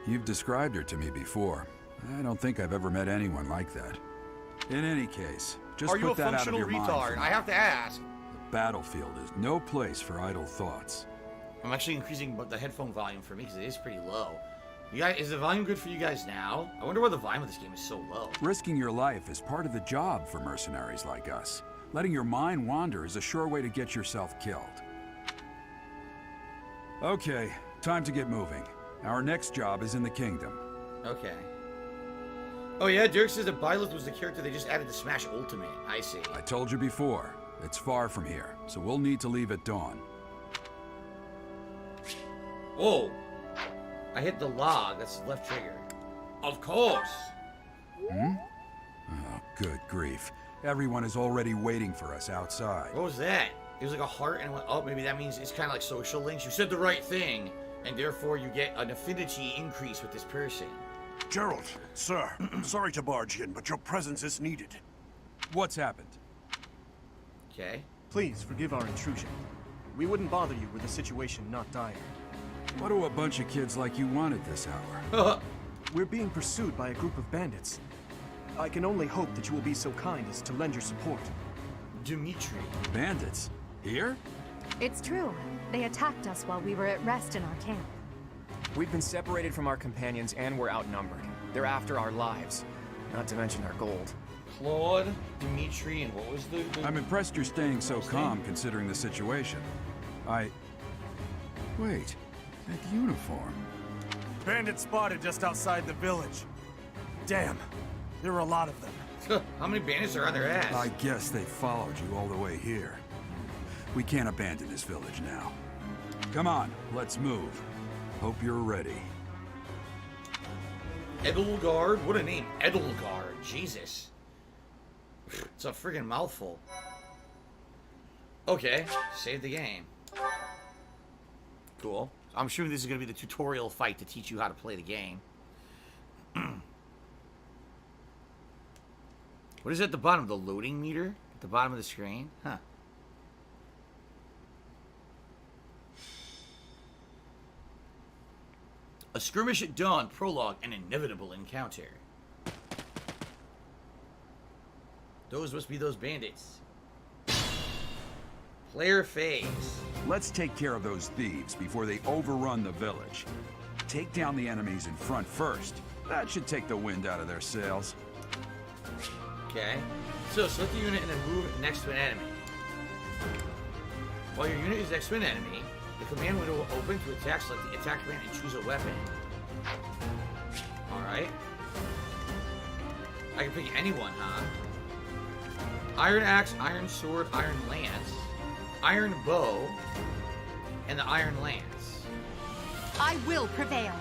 You've described her to me before. I don't think I've ever met anyone like that. In any case, just Are you a put that out of functional your mind. retard? I have to ask. The battlefield is no place for idle thoughts. I'm actually increasing the headphone volume for me because it is pretty low. You guys, is the volume good for you guys now? I wonder why the volume of this game is so low. Risking your life is part of the job for mercenaries like us. Letting your mind wander is a sure way to get yourself killed. Okay, time to get moving. Our next job is in the kingdom. Okay. Oh yeah, Dirk says that Byleth was the character they just added to Smash Ultimate. I see. I told you before, it's far from here, so we'll need to leave at dawn. Whoa. I hit the log. That's the left trigger. Of course. Oh, good grief. Everyone is already waiting for us outside. What was that? It was like a heart and it went up. Maybe that means it's kind of like social links. You said the right thing, and therefore you get an affinity increase with this person. Gerald, sir, sorry to barge in, but your presence is needed. What's happened? Okay. Please forgive our intrusion. We wouldn't bother you were the situation not dire. What do a bunch of kids like you want at this hour? We're being pursued by a group of bandits. I can only hope that you will be so kind as to lend your support. Dimitri. Bandits? Here? It's true. They attacked us while we were at rest in our camp. We've been separated from our companions and we're outnumbered. They're after our lives, not to mention our gold. Claude, Dimitri, and what was the I'm impressed you're staying so calm considering the situation. Wait, that uniform. Bandits spotted just outside the village. Damn, there were a lot of them. How many bandits are on their ass? I guess they followed you all the way here. We can't abandon this village now. Come on, let's move. Hope you're ready. Edelgard? What a name. Edelgard. Jesus. It's a friggin' mouthful. Okay, save the game. Cool. I'm sure this is going to be the tutorial fight to teach you how to play the game. What is at the bottom? The loading meter? At the bottom of the screen? Huh. A skirmish at dawn, prologue, an inevitable encounter. Those must be those bandits. Player phase. Let's take care of those thieves before they overrun the village. Take down the enemies in front first. That should take the wind out of their sails. Okay. So select the unit and then move next to an enemy. While your unit is next to an enemy, the command window will open to attack. Select the attack command and choose a weapon. Alright. I can pick anyone, huh? Iron axe, iron sword, iron lance, iron bow, and the iron lance. I will prevail.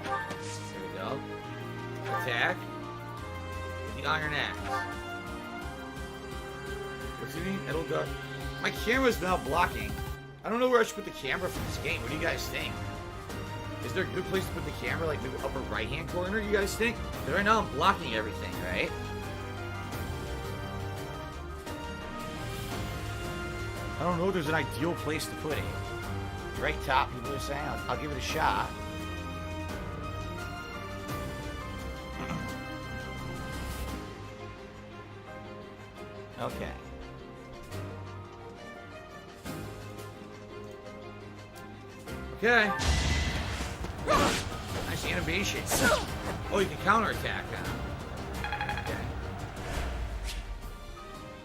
There we go. Attack. The iron axe. What's the name? Edelgard. My camera's now blocking. I don't know where I should put the camera for this game. What do you guys think? Is there a good place to put the camera, like maybe upper right-hand corner, you guys think? But right now I'm blocking everything, right? I don't know if there's an ideal place to put it. Right top, people are saying. I'll give it a shot. Okay. Okay. Nice animation. Oh, you can counterattack now. Okay.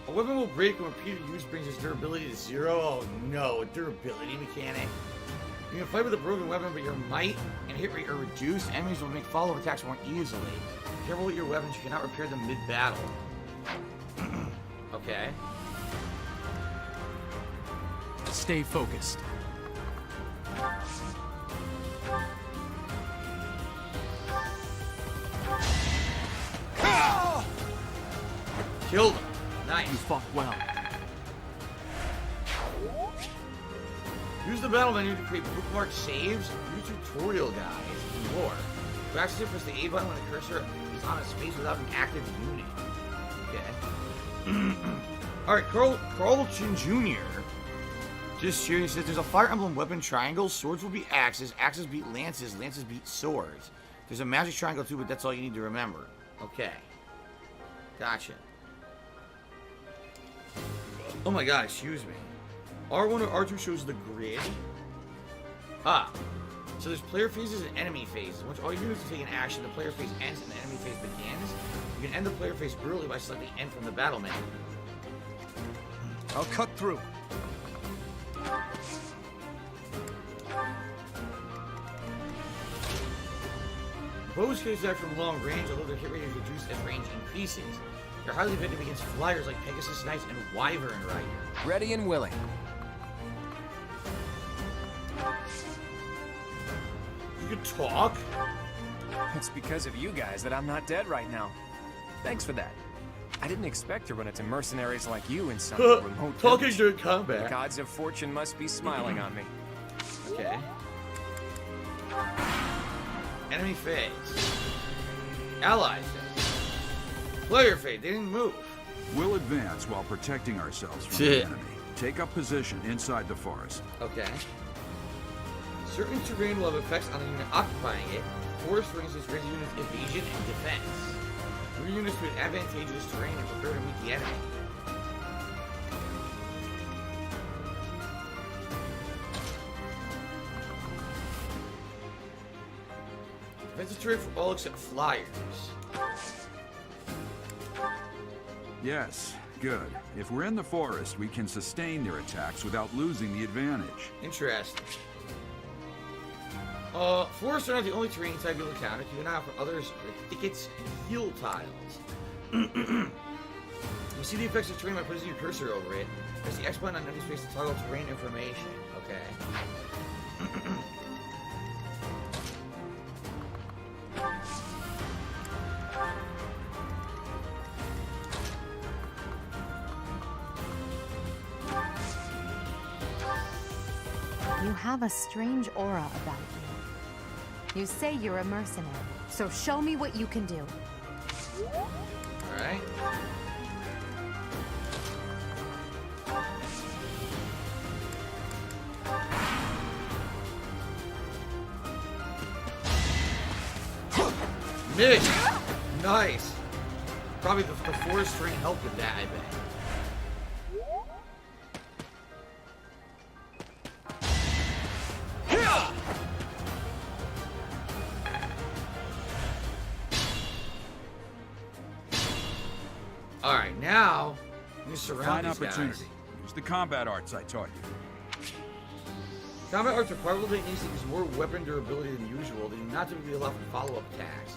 A weapon will break when repeated use brings its durability to 0. Oh no, a durability mechanic. You can fight with a broken weapon, but your might and hit rate are reduced. Enemies will make follow-up attacks more easily. Be careful with your weapons, you cannot repair them mid-battle. Okay. Stay focused. Killed him. Nice. You fought well. Use the battle menu to create bookmark saves, view tutorial guides, and more. To access it, press the A button when the cursor is on a space without an active unit. Okay. Alright, Carlton Jr. Just here, he says there's a Fire Emblem weapon triangle. Swords will be axes, axes beat lances, lances beat swords. There's a magic triangle too, but that's all you need to remember. Okay. Gotcha. Oh my god, excuse me. R1 or R2 shows the grid. Ah. So there's player phases and enemy phases. Once all you do is take an action, the player phase ends and the enemy phase begins. You can end the player phase early by selecting end from the battle menu. I'll cut through. Bows can attack from long range, although their hit rate is reduced as range increases. They're highly effective against flyers like Pegasus Knights and Wyvern Rider. Ready and willing. You can talk? It's because of you guys that I'm not dead right now. Thanks for that. I didn't expect to run into mercenaries like you in some remote Talking village. to combat. The gods of fortune must be smiling on me. Okay. Enemy phase. Ally phase. Player phase. They didn't move. We'll advance while protecting ourselves from the enemy. Take up position inside the forest. Okay. Certain terrain will have effects on the unit occupying it. Forest, for instance, raises units' evasion and defense. Move units to an advantageous terrain and prepare to meet the enemy. Defensive terrain for all except flyers. Yes, good. If we're in the forest, we can sustain their attacks without losing the advantage. Interesting. Forests are not the only terrain type you'll encounter. Keep an eye out for others like thickets and hill tiles. You see the effects of terrain by placing your cursor over it. Press the X button on empty space to toggle terrain information. Okay. You have a strange aura about you. You say you're a mercenary, so show me what you can do. Alright. Mitch! Nice! Probably the forest terrain helped with that, I bet. Alright, now we surround Fine these opportunity. guys. Use the combat arts I taught you. Combat arts require techniques that use more weapon durability than usual. They do not typically allow for follow-up attacks.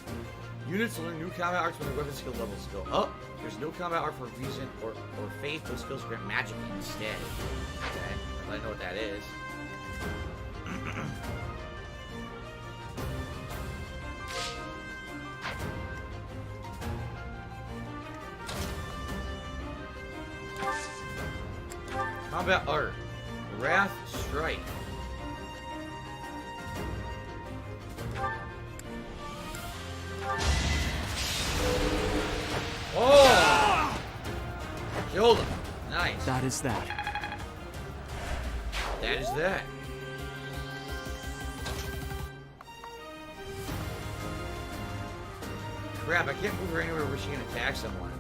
Units learn new combat arts when their weapon skill levels go up. There's no combat art for reason or faith. Those skills grant magic instead. Okay, I know what that is. Combat art. Wrath Strike. Oh! Killed him. Nice. That is that. That is that. Crap, I can't move her anywhere where she can attack someone.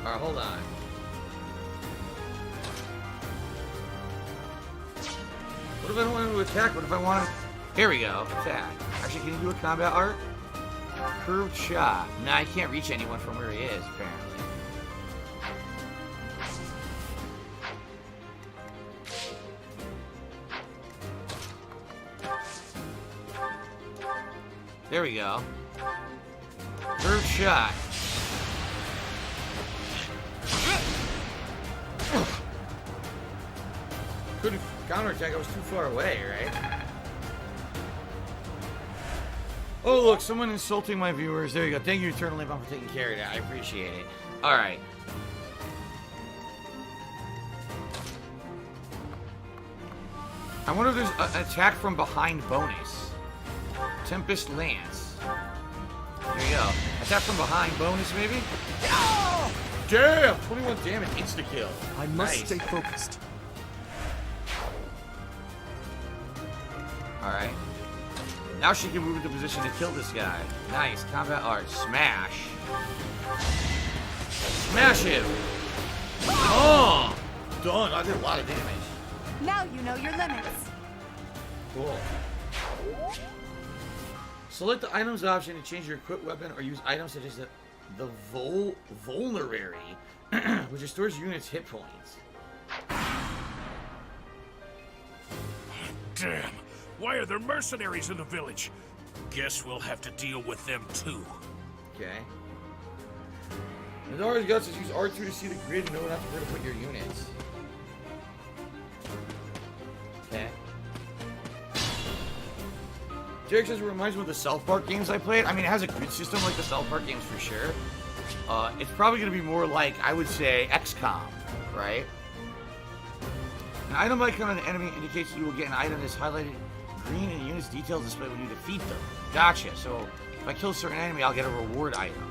Alright, hold on. What if I don't want him to attack? What if I want him... Here we go. Attack. Actually, can you do a combat art? Curved shot. Nah, I can't reach anyone from where he is, apparently. There we go. Curved shot. Couldn't counterattack, I was too far away, right? Oh, look, someone insulting my viewers. There you go. Thank you, Eternal Limpon, for taking care of that. I appreciate it. Alright. I wonder if there's an attack from behind bonus. Tempest Lance. There you go. Attack from behind bonus, maybe? Oh! Damn! 21 damage, insta-kill. I must Nice. stay focused. Alright. Now she can move into position to kill this guy. Nice. Combat art. Smash. Smash him! Oh! Done. I did a lot of damage. Now you know your limits. Cool. Select the items option to change your equipped weapon or use items such as the Vulnerary, which restores units' hit points. Damn! Why are there mercenaries in the village? Guess we'll have to deal with them too. Okay. Nadara's Guts is use R2 to see the grid and know not where to put your units. Okay. Derek says it reminds me of the South Park games I played. I mean, it has a grid system like the South Park games for sure. It's probably going to be more like, I would say, XCOM, right? An item icon on an enemy indicates that you will get an item that's highlighted green and the unit's details display when you defeat them. Gotcha. So if I kill a certain enemy, I'll get a reward item.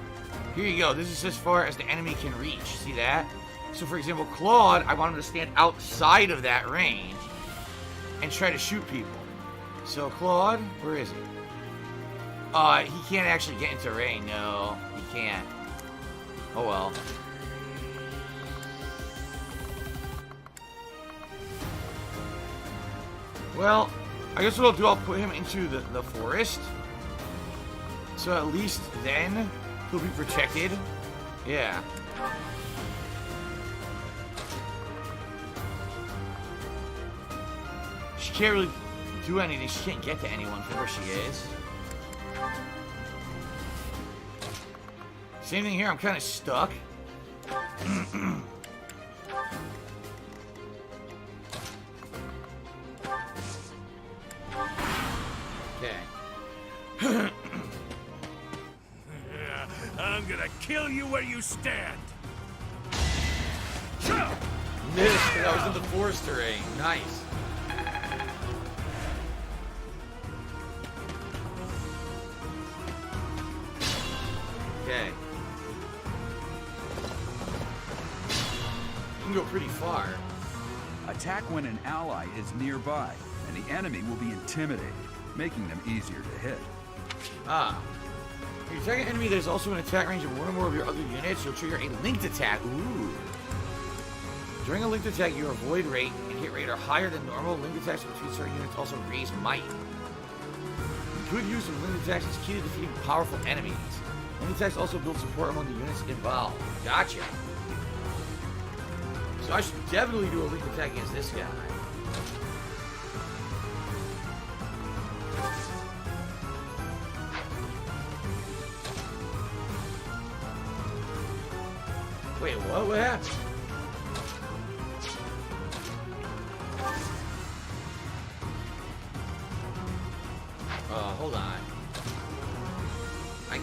Here you go. This is as far as the enemy can reach. See that? So for example, Claude, I want him to stand outside of that range and try to shoot people. So Claude, where is he? He can't actually get into range. No, he can't. Oh well. Well, I guess what I'll do, I'll put him into the forest. So at least then he'll be protected. Yeah. She can't really do anything. She can't get to anyone from where she is. Same thing here. I'm kind of stuck. Okay. I'm gonna kill you where you stand. Missed. I was in the forest terrain. Nice. Okay. You can go pretty far. Attack when an ally is nearby, and the enemy will be intimidated, making them easier to hit. Ah. If you attack an enemy that is also in attack range of one or more of your other units, you'll trigger a linked attack. Ooh. During a linked attack, your avoid rate and hit rate are higher than normal. Linked attacks between certain units also raise might. Good use of linked attacks is key to defeating powerful enemies. Linked attacks also build support among the units involved. Gotcha. So I should definitely do a linked attack against this guy. Wait, what? What happened? Hold on. I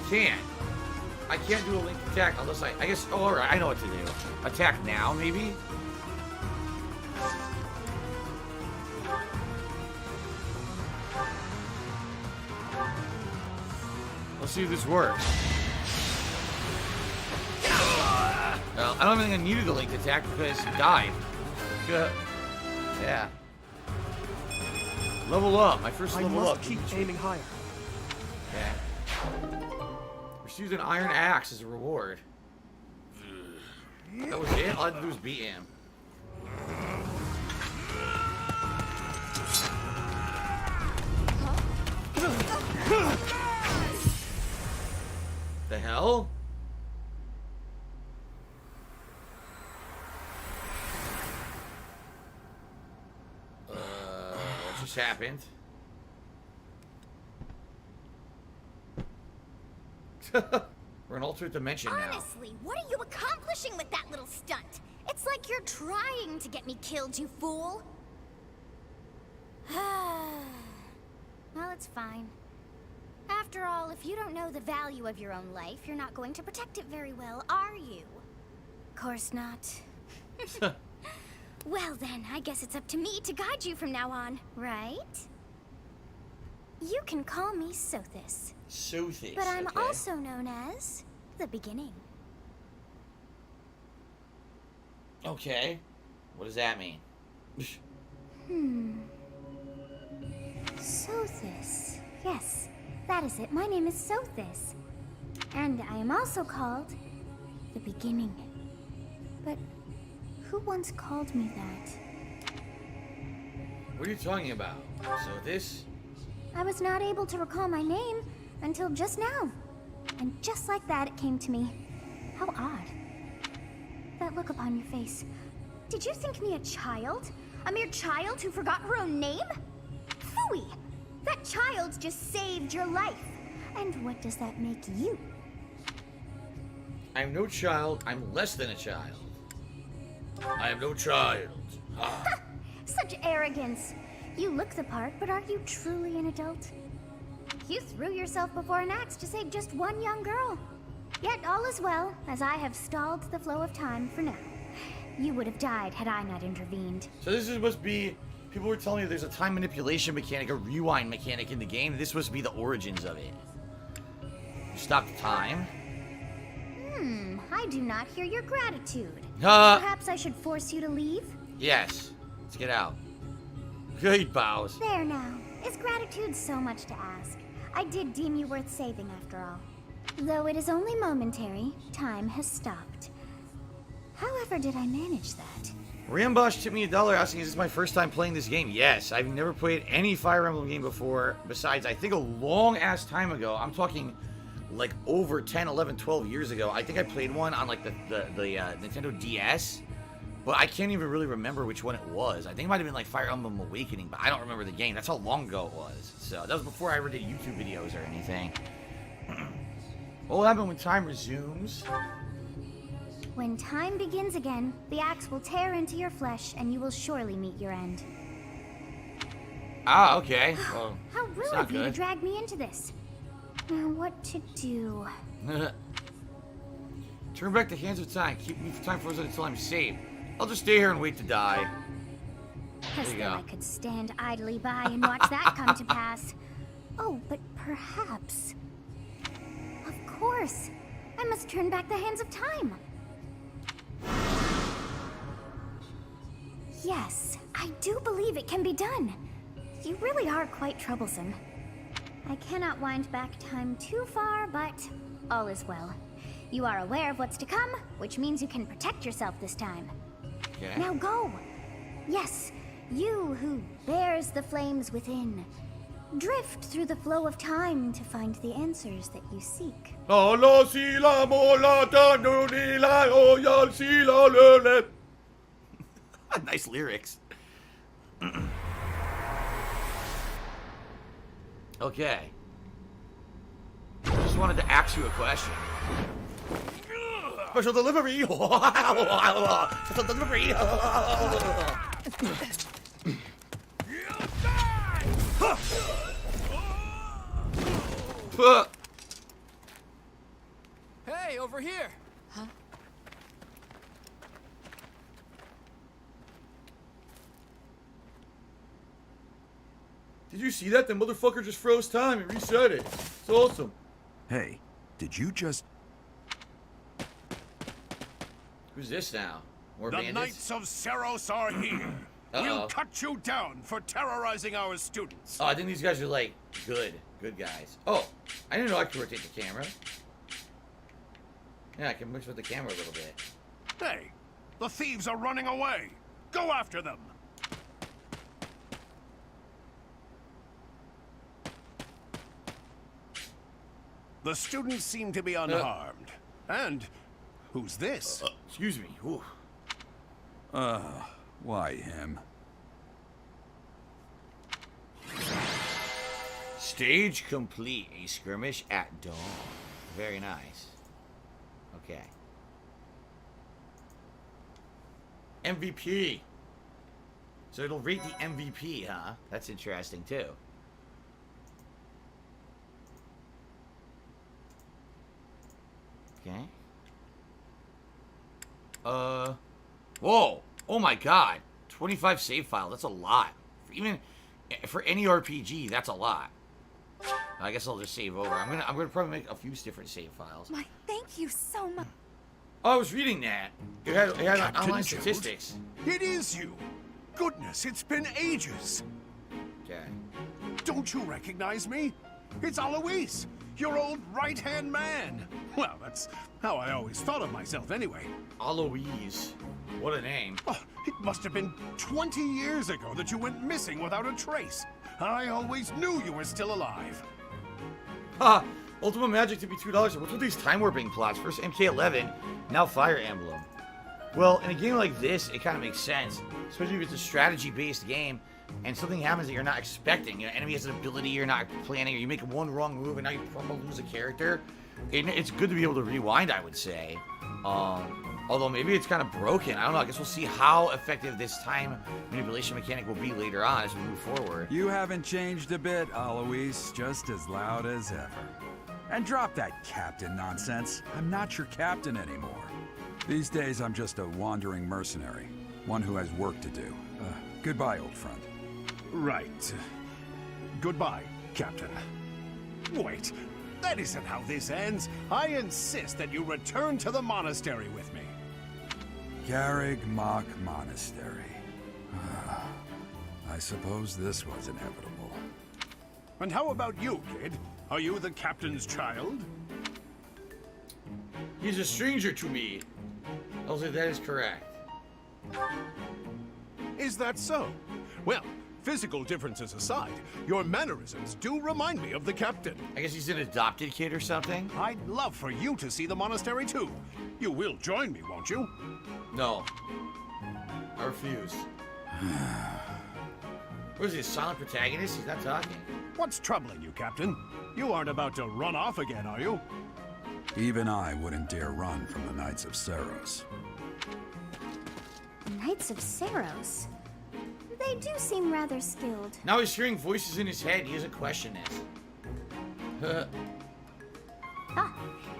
can't do a linked attack unless I guess, oh, alright, I know what to do. Attack now, maybe? Let's see if this works. Well, I don't think I needed the linked attack because he died. Good. Yeah. Level up. My first level up. Keep aiming higher. Okay. Receives an iron axe as a reward. That was it? All I had to do was beat him. The hell? What just happened? We're in an alternate dimension now. Honestly, what are you accomplishing with that little stunt? It's like you're trying to get me killed, you fool. Well, it's fine. After all, if you don't know the value of your own life, you're not going to protect it very well, are you? Of course not. Well then, I guess it's up to me to guide you from now on, right? You can call me Sothis. Sothis, but I'm okay. also known as the Beginning. Okay. What does that mean? Sothis. Yes, that is it. My name is Sothis. And I am also called the Beginning. But who once called me that? What are you talking about? Sothis? I was not able to recall my name until just now. And just like that, it came to me. How odd. That look upon your face. Did you think me a child? A mere child who forgot her own name? Phooey! That child just saved your life. And what does that make you? I'm no child. I'm less than a child. I am no child. Ah. Such arrogance. You look the part, but are you truly an adult? You threw yourself before an axe to save just one young girl. Yet all is well, as I have stalled the flow of time for now. You would have died had I not intervened. So this is supposed to be... People were telling me there's a time manipulation mechanic, a rewind mechanic in the game. This is supposed to be the origins of it. You stop the time. I do not hear your gratitude. Uh, Perhaps I should force you to leave? Yes. Let's get out. He bows. There now. Is gratitude so much to ask? I did deem you worth saving after all. Though it is only momentary, time has stopped. However did I manage that? Rambosh tipped me $1 asking, is this my first time playing this game? Yes, I've never played any Fire Emblem game before, besides, I think, a long-ass time ago. I'm talking, like, over 10, 11, 12 years ago. I think I played one on, like, the Nintendo DS, but I can't even really remember which one it was. I think it might have been, like, Fire Emblem Awakening, but I don't remember the game. That's how long ago it was. So, that was before I ever did YouTube videos or anything. What will happen when time resumes? When time begins again, the axe will tear into your flesh, and you will surely meet your end. Ah, okay. Well, How rude of you to drag me into this. Now, what to do? Turn back the hands of time. Keep me for time frozen until I'm safe. I'll just stay here and wait to die. As though I could stand idly by and watch that come to pass. Oh, but perhaps... Of course! I must turn back the hands of time! Yes, I do believe it can be done. You really are quite troublesome. I cannot wind back time too far, but all is well. You are aware of what's to come, which means you can protect yourself this time. Okay. Now go! Yes, you who bears the flames within. Drift through the flow of time to find the answers that you seek. Nice lyrics. Okay. I just wanted to ask you a question. Special delivery! Special delivery! Hey, over here! Huh? Did you see that? The motherfucker just froze time and reset it. It's awesome. Hey, did you just... Who's this now? More The bandits? Knights of Seros are here. We'll cut you down for terrorizing our students. Oh, I think these guys are like good guys. Oh, I didn't know I could rotate the camera. Yeah, I can mix with the camera a little bit. Hey, the thieves are running away. Go after them. The students seem to be unharmed. And who's this? Excuse me. Ooh. Why him? Stage complete. A skirmish at dawn. Very nice. Okay. MVP. So it'll rate the MVP, huh? That's interesting too. Okay. Whoa. Oh my god. 25 save file. That's a lot. Even for any RPG, that's a lot. I guess I'll just save over. I'm gonna probably make a few different save files. My, thank you so much. Oh, I was reading that. It had online Jude? statistics. It is you. Goodness, it's been ages. Okay. Don't you recognize me? It's Alois, your old right-hand man. Well, that's how I always thought of myself anyway. Alois. What a name. Oh, it must have been 20 years ago that you went missing without a trace. I always knew you were still alive. Ha! Ultimate Magic to be $2. What's with these time warping plots? First MK11, now Fire Emblem. Well, in a game like this, it kind of makes sense. Especially if it's a strategy-based game, and something happens that you're not expecting. You know, enemy has an ability you're not planning, or you make one wrong move, and now you probably lose a character. It's good to be able to rewind, I would say. Although maybe it's kind of broken. I don't know. I guess we'll see how effective this time manipulation mechanic will be later on as we move forward. You haven't changed a bit, Alois. Just as loud as ever. And drop that captain nonsense. I'm not your captain anymore. These days, I'm just a wandering mercenary. One who has work to do. Goodbye, old friend. Right. Goodbye, Captain. Wait, that isn't how this ends. I insist that you return to the monastery with me. Garreg Mach Monastery. I suppose this was inevitable. And how about you, kid? Are you the captain's child? He's a stranger to me. I'll say that is correct. Is that so? Well, physical differences aside, your mannerisms do remind me of the captain. I guess he's an adopted kid or something? I'd love for you to see the monastery too. You will join me, won't you? No. I refuse. What is he, a silent protagonist? He's not talking. What's troubling you, Captain? You aren't about to run off again, are you? Even I wouldn't dare run from the Knights of Seros. Knights of Seros? They do seem rather skilled. Now he's hearing voices in his head. He doesn't question it. Ah,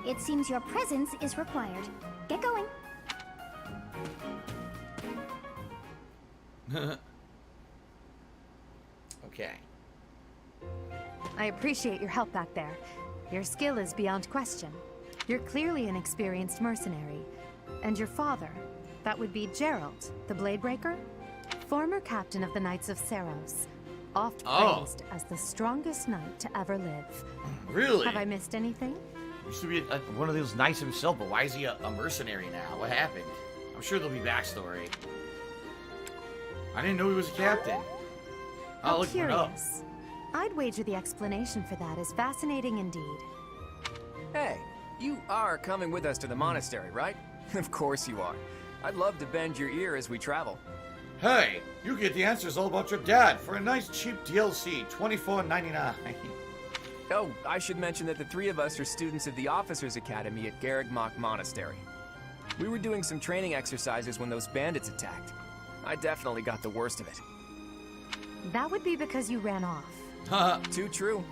it seems your presence is required. Get going. Okay. I appreciate your help back there. Your skill is beyond question. You're clearly an experienced mercenary. And your father, that would be Gerald, the Bladebreaker? Former captain of the Knights of Seros. Oft praised as the strongest knight to ever live. Really? Have I missed anything? Used to be one of those knights himself, but why is he a mercenary now? What happened? I'm sure there'll be backstory. I didn't know he was a captain. I'll look it up. Curious. I'd wager the explanation for that is fascinating indeed. Hey, you are coming with us to the monastery, right? Of course you are. I'd love to bend your ear as we travel. Hey, you get the answers all about your dad for a nice cheap DLC, $24.99. Oh, I should mention that the three of us are students of the Officers Academy at Garreg Mach Monastery. We were doing some training exercises when those bandits attacked. I definitely got the worst of it. That would be because you ran off. Too true.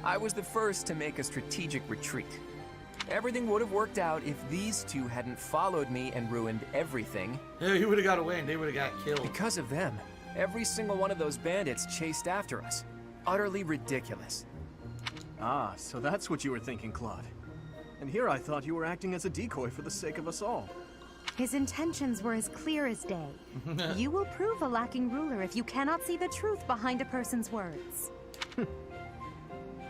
I was the first to make a strategic retreat. Everything would have worked out if these two hadn't followed me and ruined everything. Yeah, you would have got away and they would have got killed. Because of them, every single one of those bandits chased after us. Utterly ridiculous. Ah, so that's what you were thinking, Claude. And here I thought you were acting as a decoy for the sake of us all. His intentions were as clear as day. You will prove a lacking ruler if you cannot see the truth behind a person's words.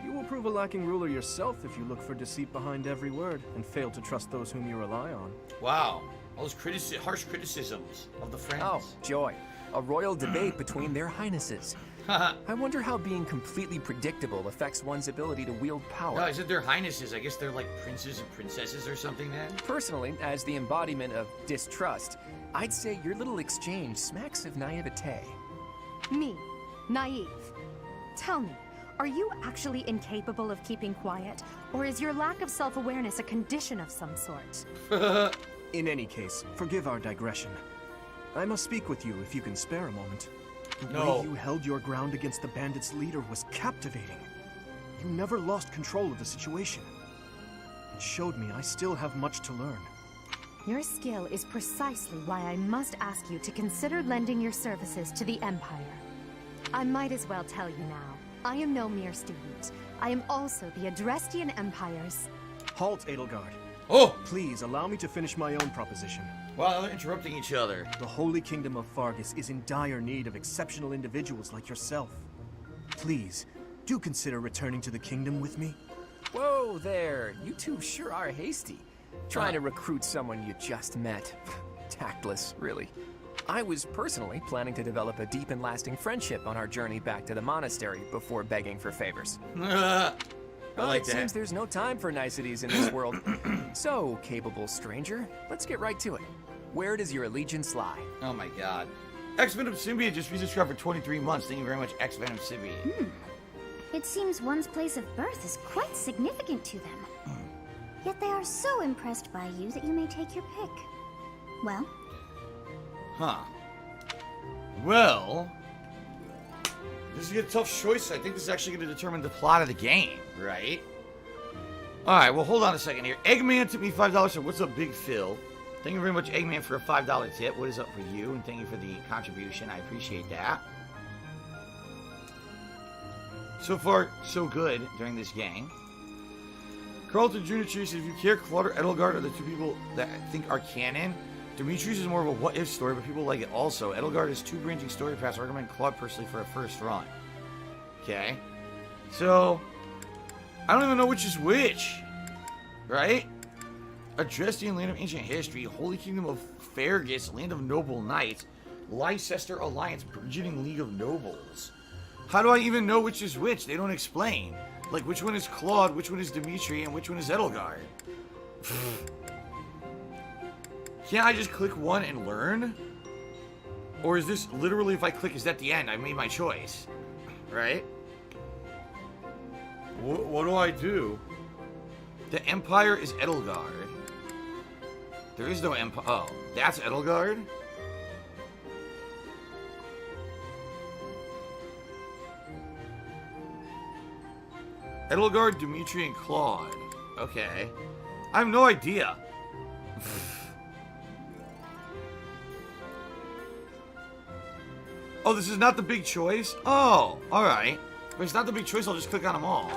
You will prove a lacking ruler yourself if you look for deceit behind every word and fail to trust those whom you rely on. Wow. All those harsh criticisms of the friends. Oh, joy. A royal debate between their highnesses. I wonder how being completely predictable affects one's ability to wield power. No, is it their highnesses? I guess they're like princes and princesses or something then? Personally, as the embodiment of distrust, I'd say your little exchange smacks of naivete. Me? Naive? Tell me, are you actually incapable of keeping quiet? Or is your lack of self-awareness a condition of some sort? In any case, forgive our digression. I must speak with you if you can spare a moment. The way you held your ground against the bandits' leader was captivating. You never lost control of the situation. It showed me I still have much to learn. Your skill is precisely why I must ask you to consider lending your services to the Empire. I might as well tell you now. I am no mere student. I am also the Adrestian Empire's... Halt, Edelgard. Oh! Please, allow me to finish my own proposition. Wow, they're interrupting each other. The Holy Kingdom of Fargus is in dire need of exceptional individuals like yourself. Please, do consider returning to the kingdom with me. Whoa there, you two sure are hasty. Trying to recruit someone you just met. Tactless, really. I was personally planning to develop a deep and lasting friendship on our journey back to the monastery before begging for favors. I like it that. Seems there's no time for niceties in this world. So, capable stranger, let's get right to it. Where does your allegiance lie? Oh my god. X-Venom Symbiote just resubscribed for 23 months. Thank you very much, X-Venom Symbiote. It seems one's place of birth is quite significant to them. Yet they are so impressed by you that you may take your pick. Well? Huh. Well... This is a tough choice. I think this is actually going to determine the plot of the game, right? Alright, well, hold on a second here. Eggman took me $5, so what's up, Big Phil? Thank you very much, Eggman, for a $5 tip. What is up for you? And thank you for the contribution. I appreciate that. So far, so good during this game. Carlton Jr. says, if you care, Claude or Edelgard are the two people that I think are canon. Demetrius is more of a what-if story, but people like it also. Edelgard has 2 branching story paths. I recommend Claude personally for a first run. Okay. So, I don't even know which is which. Right? Adrestian, land of ancient history. Holy Kingdom of Fergus, land of noble knights. Leicester Alliance, burgeoning league of nobles. How do I even know which is which? They don't explain. Like, which one is Claude, which one is Dimitri, and which one is Edelgard? Can't I just click one and learn? Or is this literally, if I click, is that the end? I made my choice. Right? What do I do? The Empire is Edelgard. There is no Empire. Oh, that's Edelgard? Edelgard, Dimitri, and Claude. Okay. I have no idea. Oh, this is not the big choice? Oh, alright. If it's not the big choice, I'll just click on them all.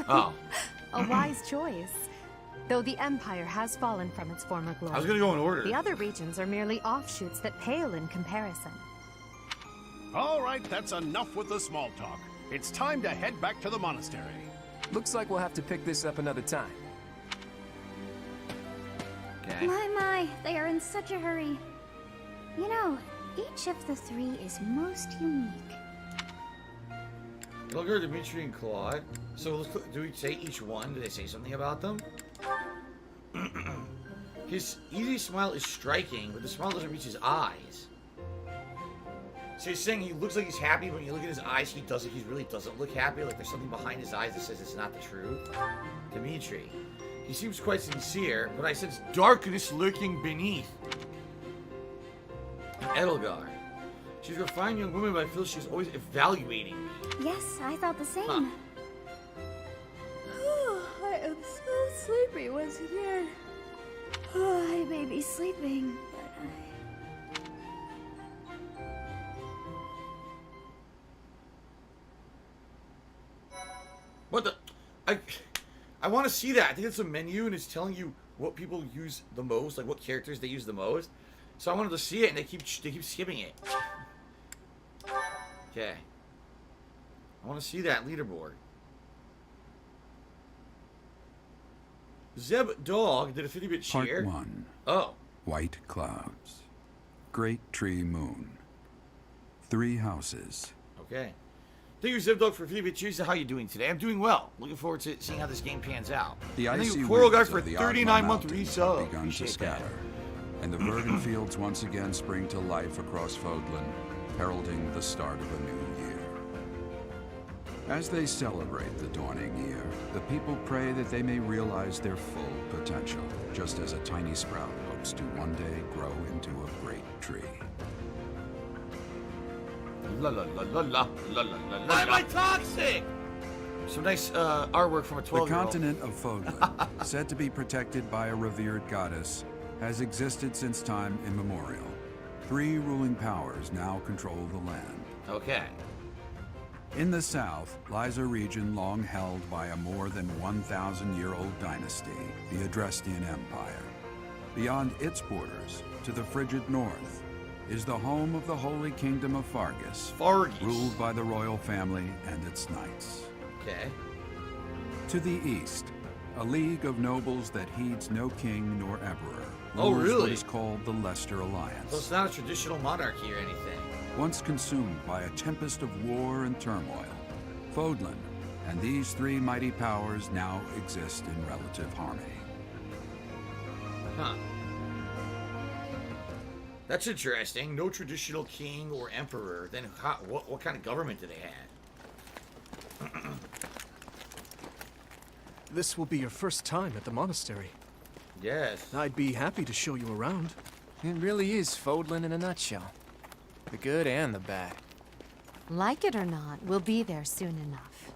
Oh. A wise choice. Though the Empire has fallen from its former glory. I was gonna go in order. The other regions are merely offshoots that pale in comparison. All right, that's enough with the small talk. It's time to head back to the monastery. Looks like we'll have to pick this up another time. Okay. My, they are in such a hurry. You know, each of the 3 is most unique. Edelgard, Dimitri, and Claude. So, do we say each one? Do they say something about them? His easy smile is striking, but the smile doesn't reach his eyes. So he's saying he looks like he's happy, but when you look at his eyes, he really doesn't look happy. Like there's something behind his eyes that says it's not the truth. Dimitri. He seems quite sincere, but I sense darkness lurking beneath. And Edelgard. She's a fine young woman, but I feel she's always evaluating me. Yes, I thought the same. Huh. I am so sleepy once again. I may be sleeping, but What the? I want to see that. I think it's a menu and it's telling you what people use the most, like what characters they use the most. So I wanted to see it, and they keep skipping it. Okay. I want to see that leaderboard. Zeb Dog did a 50-bit share. Part 1. Oh. White clouds. Great tree moon. 3 houses. Okay. Thank you, Zeb Dog, for 50-bit cheers. How are you doing today? I'm doing well. Looking forward to seeing how this game pans out. The Thank icy you, Coral Guy, winds for of the 39-month Mountains resub. have begun to scatter, and the verdant fields once again spring to life across Fodlan, heralding the start of a new year. As they celebrate the dawning year, the people pray that they may realize their full potential, just as a tiny sprout hopes to one day grow into a great tree. La la la la la la la la. Why am I toxic? Some nice artwork from a 12-year-old. The continent of Fodlan, said to be protected by a revered goddess, has existed since time immemorial. 3 ruling powers now control the land. Okay. In the south lies a region long held by a more than 1,000-year-old dynasty, the Adrestian Empire. Beyond its borders, to the frigid north, is the home of the Holy Kingdom of Fargus, ruled by the royal family and its knights. Okay. To the east, a league of nobles that heeds no king nor emperor. Oh, rules really? What is called the Leicester Alliance. So it's not a traditional monarchy or anything. Once consumed by a tempest of war and turmoil, Fodlan and these 3 mighty powers now exist in relative harmony. Huh. That's interesting. No traditional king or emperor. Then what kind of government do they have? This will be your first time at the monastery. Yes. I'd be happy to show you around. It really is Fodlan in a nutshell. The good and the bad. Like it or not, we'll be there soon enough.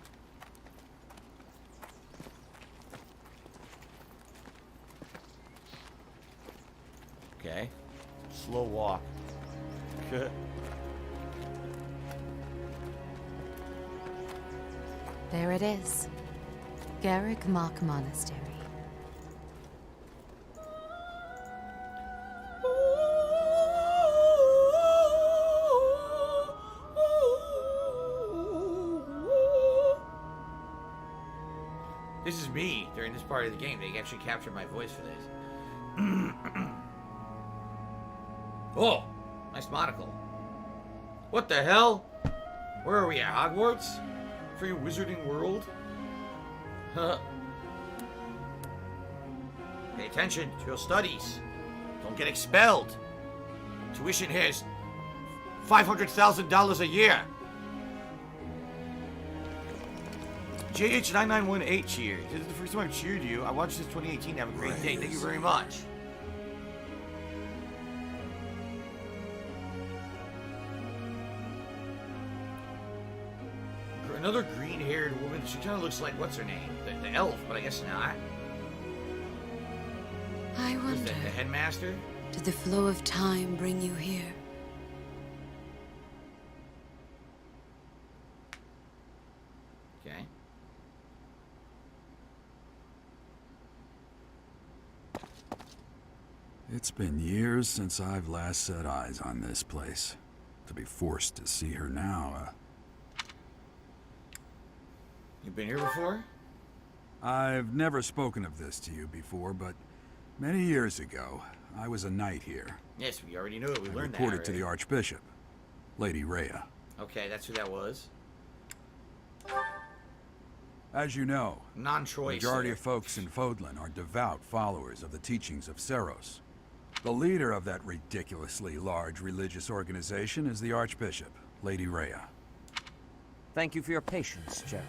Okay. Slow walk. Okay. There it is. Garrick Mock Monastery. This is me during this part of the game. They actually captured my voice for this. Oh, nice monocle. What the hell? Where are we at? Hogwarts? For your wizarding world? Huh. Pay attention to your studies. Don't get expelled. Tuition here is $500,000 a year. JH9918 cheer. This is the first time I've cheered you. I watched this 2018. Have a great day. Thank you very much. Another green-haired woman. She kind of looks like, what's her name? The elf, but I guess not. I wonder, the headmaster? did the flow of time bring you here? Okay. It's been years since I've last set eyes on this place. To be forced to see her now, You've been here before? I've never spoken of this to you before, but many years ago, I was a knight here. Yes, we already knew it. We learned that. Reported to the Archbishop, Lady Rhea. Okay, that's who that was. As you know, non-choice. The majority of folks in Fodlan are devout followers of the teachings of Seros. The leader of that ridiculously large religious organization is the Archbishop, Lady Rhea. Thank you for your patience, Gerald.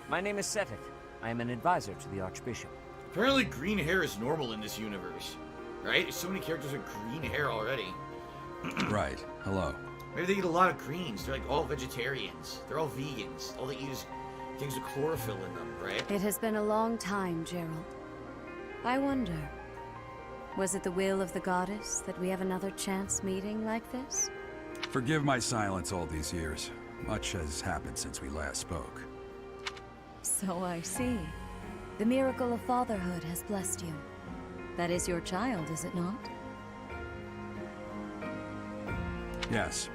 My name is Setik. I am an advisor to the Archbishop. Apparently green hair is normal in this universe. Right? There's so many characters with green hair already. Right. Hello. Maybe they eat a lot of greens. They're like all vegetarians. They're all vegans. All they eat is things with chlorophyll in them, right? It has been a long time, Gerald. I wonder, was it the will of the goddess that we have another chance meeting like this? Forgive my silence all these years. Much has happened since we last spoke. So I see. The miracle of fatherhood has blessed you. That is your child, is it not? Yes.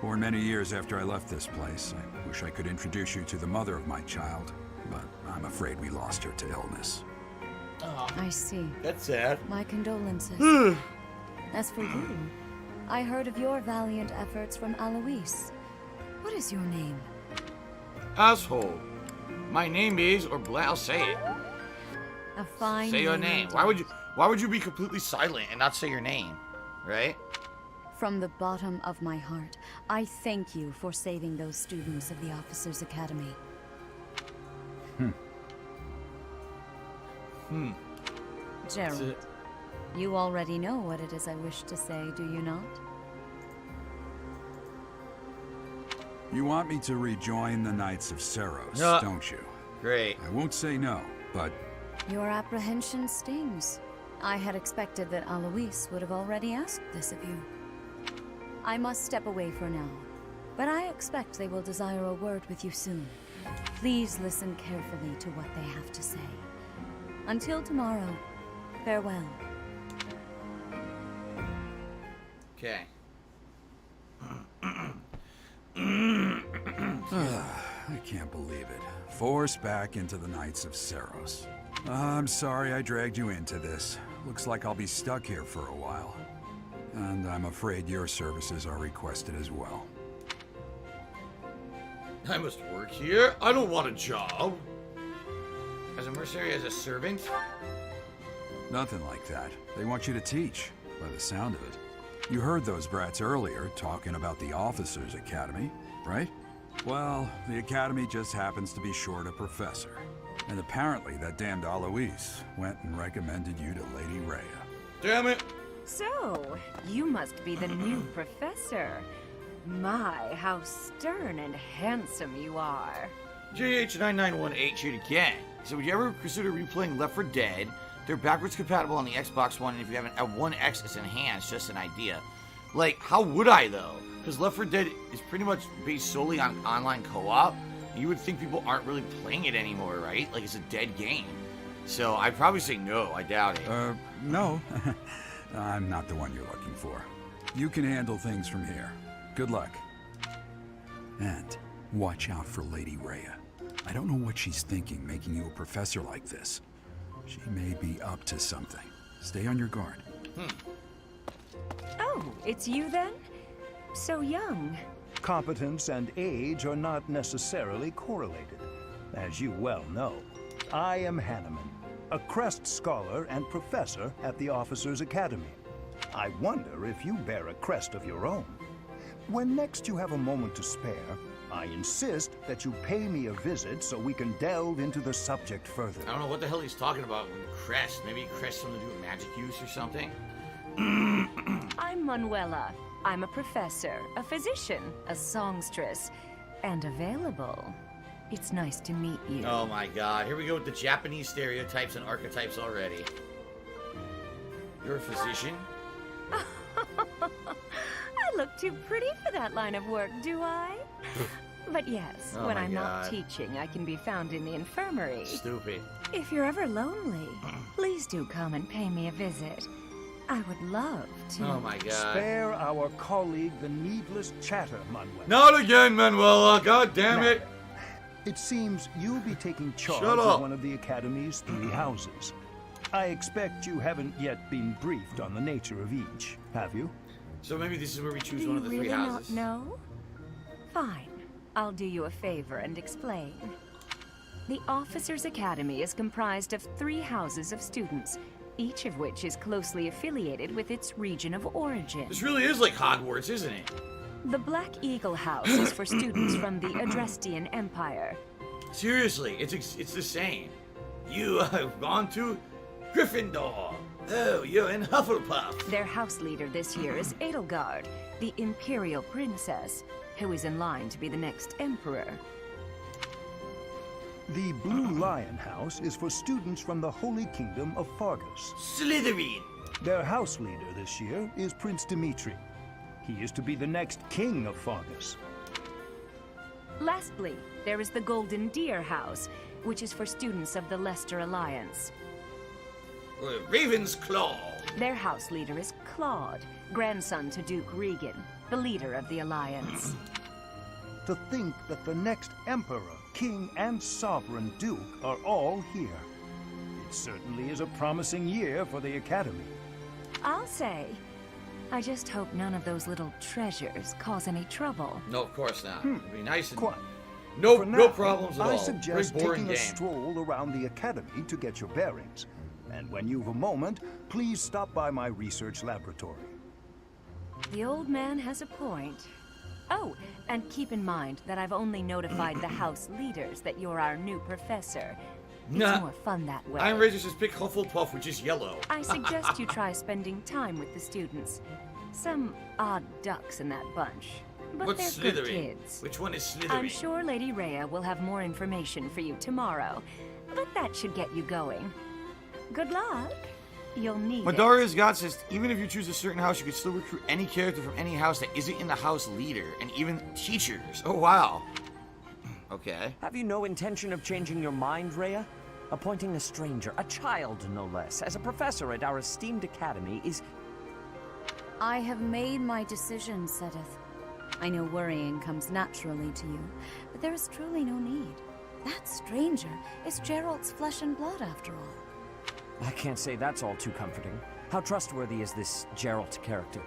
Born many years after I left this place. I wish I could introduce you to the mother of my child, but I'm afraid we lost her to illness. Oh, I see. That's sad. My condolences. As for you, I heard of your valiant efforts from Alois. What is your name? Asshole. My name is, or I'll say it. A fine Say your name. name. Why would you be completely silent and not say your name? Right? From the bottom of my heart, I thank you for saving those students of the Officers' Academy. Gerald, you already know what it is I wish to say, do you not? You want me to rejoin the Knights of Seros, don't you? Great. I won't say no, but... Your apprehension stings. I had expected that Alois would have already asked this of you. I must step away for now, but I expect they will desire a word with you soon. Please listen carefully to what they have to say. Until tomorrow, farewell. Okay. I can't believe it. Forced back into the Knights of Seros. I'm sorry I dragged you into this. Looks like I'll be stuck here for a while. And I'm afraid your services are requested as well. I must work here? I don't want a job. As a mercenary, as a servant? Nothing like that. They want you to teach, by the sound of it. You heard those brats earlier talking about the Officers' Academy, right? Well, the Academy just happens to be short a professor. And apparently that damned Alois went and recommended you to Lady Rhea. Damn it! So, you must be the new professor. My, how stern and handsome you are. JH9918 shoot again. So would you ever consider replaying Left 4 Dead, They're backwards compatible on the Xbox One, and if you have a One X, it's enhanced. Just an idea. Like, how would I though? Because Left 4 Dead is pretty much based solely on online co-op. You would think people aren't really playing it anymore, right? Like, it's a dead game. So I'd probably say no. I doubt it. No. I'm not the one you're looking for. You can handle things from here. Good luck. And watch out for Lady Rhea. I don't know what she's thinking making you a professor like this. She may be up to something. Stay on your guard. Oh, it's you then? So young. Competence and age are not necessarily correlated. As you well know, I am Hanneman, a Crest Scholar and Professor at the Officers' Academy. I wonder if you bear a crest of your own. When next you have a moment to spare, I insist that you pay me a visit so we can delve into the subject further. I don't know what the hell he's talking about with crest. Maybe crest something to do with magic use or something? I'm Manuela. I'm a professor, a physician, a songstress, and available. It's nice to meet you. Oh my god, here we go with the Japanese stereotypes and archetypes already. You're a physician? I look too pretty for that line of work, do I? But yes, Oh when my I'm not God. teaching, I can be found in the infirmary. Stupid. If you're ever lonely, please do come and pay me a visit. I would love to. Oh my god. Spare our colleague the needless chatter, Manuel. Not again, Manuela. God damn Now, it. It seems you'll be taking charge Shut up. of one of the Academy's 3 houses. I expect you haven't yet been briefed on the nature of each, have you? So maybe this is where we choose Do one you of the really 3 houses. not know? Fine. I'll do you a favor and explain. The Officers' Academy is comprised of 3 houses of students, each of which is closely affiliated with its region of origin. This really is like Hogwarts, isn't it? The Black Eagle House is for students from the Adrestian Empire. Seriously, it's the same. You have gone to Gryffindor. Oh, you're in Hufflepuff. Their house leader this year is Edelgard, the Imperial Princess, who is in line to be the next Emperor. The Blue Lion House is for students from the Holy Kingdom of Fargus. Slytherin. Their house leader this year is Prince Dimitri. He is to be the next king of Fargus. Lastly, there is the Golden Deer House, which is for students of the Leicester Alliance. Raven's Claw. Their house leader is Claude, grandson to Duke Regan, the leader of the Alliance. To think that the next Emperor, King, and Sovereign Duke are all here. It certainly is a promising year for the Academy. I'll say, I just hope none of those little treasures cause any trouble. No, of course not. It'd be nice and Quite. no For no now, problems at I all. suggest Very boring taking a game. stroll around the Academy to get your bearings. And when you've a moment, please stop by my research laboratory. The old man has a point. Oh, and keep in mind that I've only notified the house leaders that you're our new professor. It's Nah. more fun that way. I'm ready to just pick Hufflepuff, which is yellow. I suggest you try spending time with the students. Some odd ducks in that bunch. But What's they're good Slytherin? kids. Which one is Slytherin? I'm sure Lady Rhea will have more information for you tomorrow. But that should get you going. Good luck. You'll need it. Madara's God says, even if you choose a certain house, you can still recruit any character from any house that isn't in the house leader, and even teachers. Oh, wow. Okay. Have you no intention of changing your mind, Rhea? Appointing a stranger, a child no less, as a professor at our esteemed academy is... I have made my decision, Sedith. I know worrying comes naturally to you, but there is truly no need. That stranger is Gerald's flesh and blood, after all. I can't say that's all too comforting. How trustworthy is this Geralt character?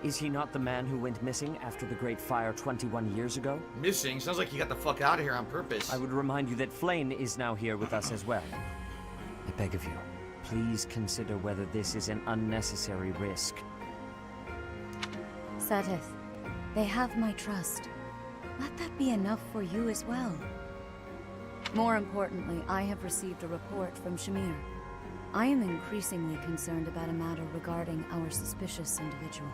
Is he not the man who went missing after the Great Fire 21 years ago? Missing? Sounds like he got the fuck out of here on purpose. I would remind you that Flayn is now here with us as well. I beg of you, please consider whether this is an unnecessary risk. Sedith, they have my trust. Let that be enough for you as well. More importantly, I have received a report from Shamir. I am increasingly concerned about a matter regarding our suspicious individual.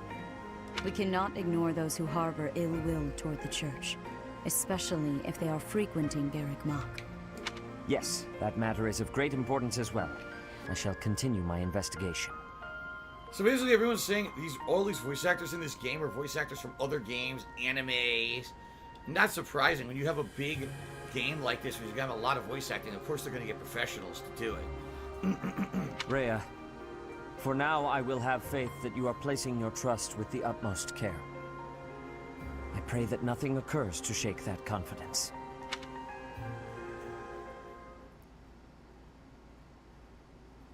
We cannot ignore those who harbor ill will toward the Church, especially if they are frequenting Garrick Mach. Yes, that matter is of great importance as well. I shall continue my investigation. So basically everyone's saying all these voice actors in this game are voice actors from other games, animes. Not surprising when you have a big game like this, where you got a lot of voice acting, of course they're going to get professionals to do it. Rhea, for now I will have faith that you are placing your trust with the utmost care. I pray that nothing occurs to shake that confidence.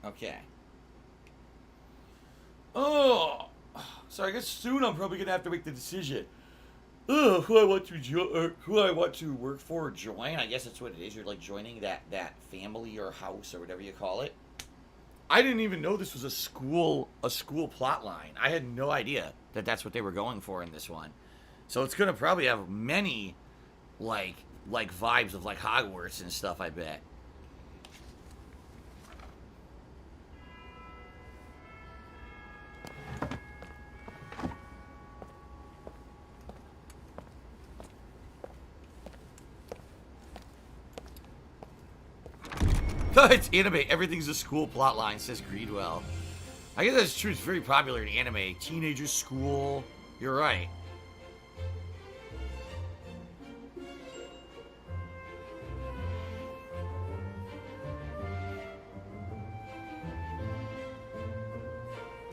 Okay. Oh, so I guess soon I'm probably gonna have to make the decision. Who I want to work for or join. I guess that's what it is. You're like joining that family or house or whatever you call it. I didn't even know this was a school plot line. I had no idea that that's what they were going for in this one. So it's gonna probably have many like vibes of like Hogwarts and stuff, I bet. It's anime. Everything's a school plot line, says Greedwell. I guess that's true. It's very popular in anime. Teenagers, school. You're right.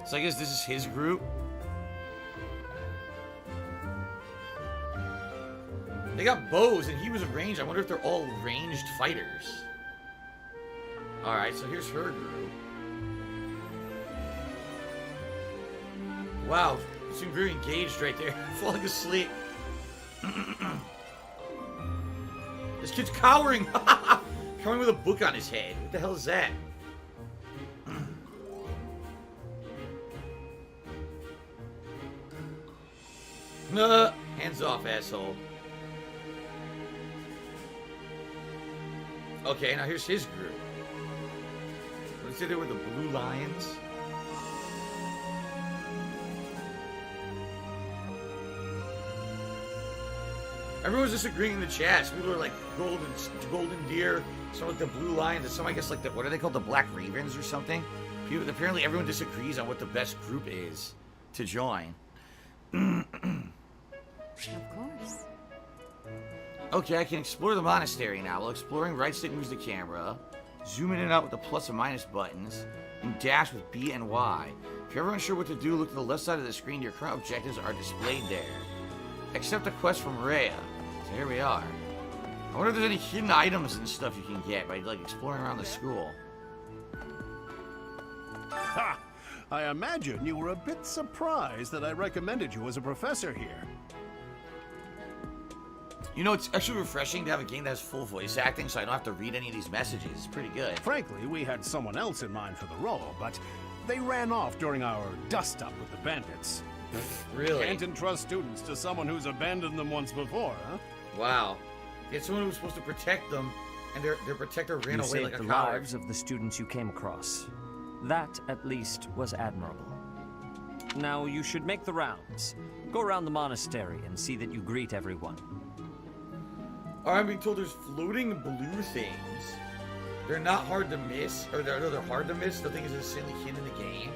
So I guess this is his group. They got bows, and he was a ranged. I wonder if they're all ranged fighters. Alright, so here's her group. Wow, you seem very engaged right there. Falling asleep. This kid's cowering. Cowering with a book on his head. What the hell is that? Nah, hands off, asshole. Okay, now here's his group. What is it with the blue lions? Everyone's disagreeing in the chat. Some people are like golden deer. Some like the blue lions, and some I guess like what are they called? The black ravens or something. People, apparently everyone disagrees on what the best group is to join. Of course. Okay, I can explore the monastery now. While exploring, right stick moves the camera. Zoom in and out with the plus and minus buttons. And dash with B and Y. If you're ever unsure what to do, look to the left side of the screen. Your current objectives are displayed there. Accept a quest from Rhea. So here we are. I wonder if there's any hidden items and stuff you can get by like exploring around the school. Ha! I imagine you were a bit surprised that I recommended you as a professor here. You know, it's actually refreshing to have a game that has full voice acting, so I don't have to read any of these messages. It's pretty good. Frankly, we had someone else in mind for the role, but they ran off during our dust-up with the bandits. Really? Can't entrust students to someone who's abandoned them once before, huh? Wow. It's someone who was supposed to protect them, and their protector ran You away saved like a the coward. lives of the students you came across. That, at least, was admirable. Now, you should make the rounds. Go around the monastery and see that you greet everyone. I'm being told there's floating blue things. They're not hard to miss, or they're hard to miss. The thing is insanely hidden in the game.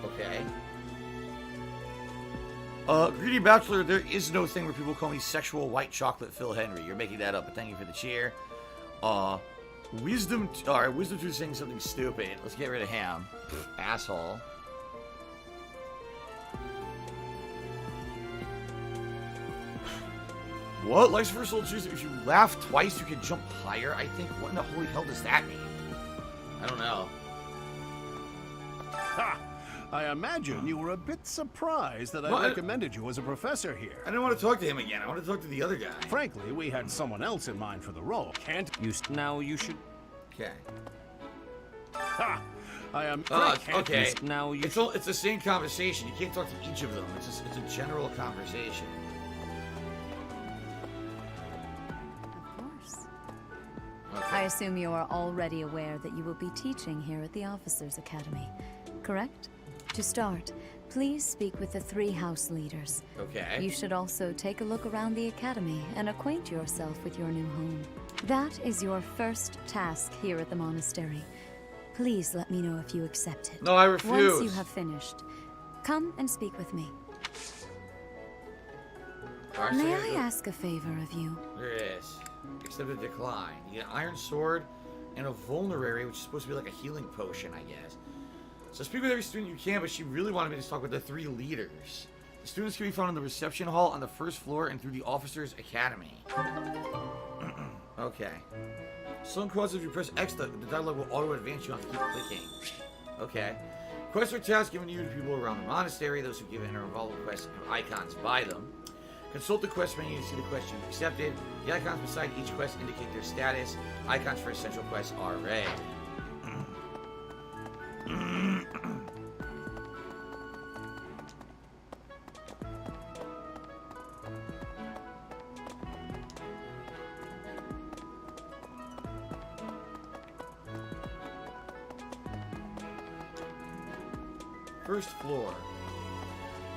Okay. Greedy Bachelor, there is no thing where people call me sexual white chocolate Phil Henry. You're making that up, but thank you for the cheer. Wisdom, alright, Wisdom 2 is saying something stupid. Let's get rid of him. Asshole. What? Life's first soul choose if you laugh twice, you can jump higher, I think. What in the holy hell does that mean? I don't know. Ha! I imagine you were a bit surprised that Well, I recommended you as a professor here. I didn't want to talk to him again. I want to talk to the other guy. Frankly, we had someone else in mind for the role. Can't you? Now you should. Okay. Ha! I am. Okay. Now you. It's the same conversation. You can't talk to each of them. It's a general conversation. I assume you are already aware that you will be teaching here at the Officers' Academy, correct? To start, please speak with the 3 house leaders. Okay. You should also take a look around the academy and acquaint yourself with your new home. That is your first task here at the monastery. Please let me know if you accept it. No, I refuse. Once you have finished, come and speak with me. May I ask a favor of you? Yes. Accept a decline. You get an iron sword and a vulnerary, which is supposed to be like a healing potion, I guess. So speak with every student you can, but she really wanted me to talk with the 3 leaders. The students can be found in the reception hall on the 1st floor and through the officers' academy. Okay. Some quests, if you press X, the dialogue will auto-advance. You have to keep clicking. Okay. Quests or tasks given to you to people around the monastery. Those who give inter-involvement quests have icons by them. Consult the quest menu to see the quest you've accepted. The icons beside each quest indicate their status. Icons for essential quests are red. First floor.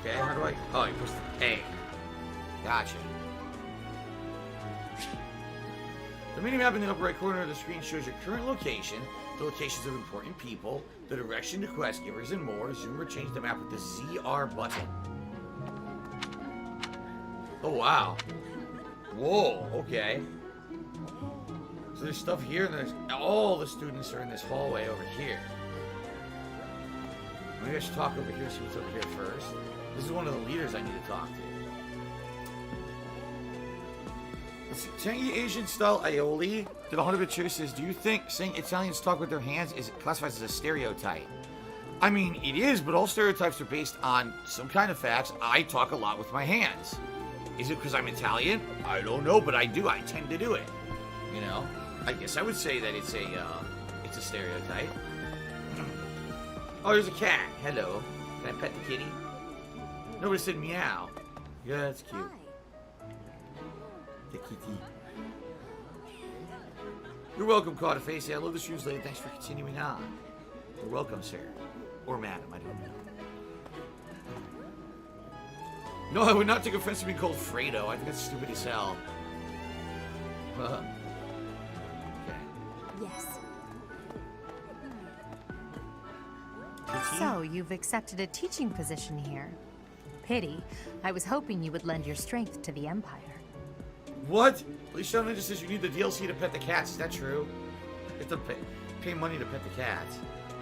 Okay, how do I... Oh, you push the A. Gotcha. The mini map in the upper right corner of the screen shows your current location, the locations of important people, the direction to quest givers, and more. Zoom or change the map with the ZR button. Oh, wow. Whoa, okay. So there's stuff here, and there's... All the students are in this hallway over here. Maybe I should talk over here, see what's over here first. This is one of the leaders I need to talk to. Let's see. Tangy Asian style aioli to the 100-bit chair says, do you think saying Italians talk with their hands is classified as a stereotype? I mean, it is, but all stereotypes are based on some kind of facts. I talk a lot with my hands. Is it because I'm Italian? I don't know, but I do. I tend to do it. You know? I guess I would say that it's a stereotype. Oh, there's a cat. Hello. Can I pet the kitty? Nobody said meow. Yeah, that's cute. The kitty. You're welcome, Caudaface. I love the streams lady. Thanks for continuing on. You're welcome, sir. Or madam, I don't know. No, I would not take offense to being called Fredo. I think that's stupid as hell. Okay. Yes. So, you've accepted a teaching position here. Pity. I was hoping you would lend your strength to the Empire. What? Please Shadow Ninja says you need the DLC to pet the cats. Is that true? You have to pay money to pet the cats.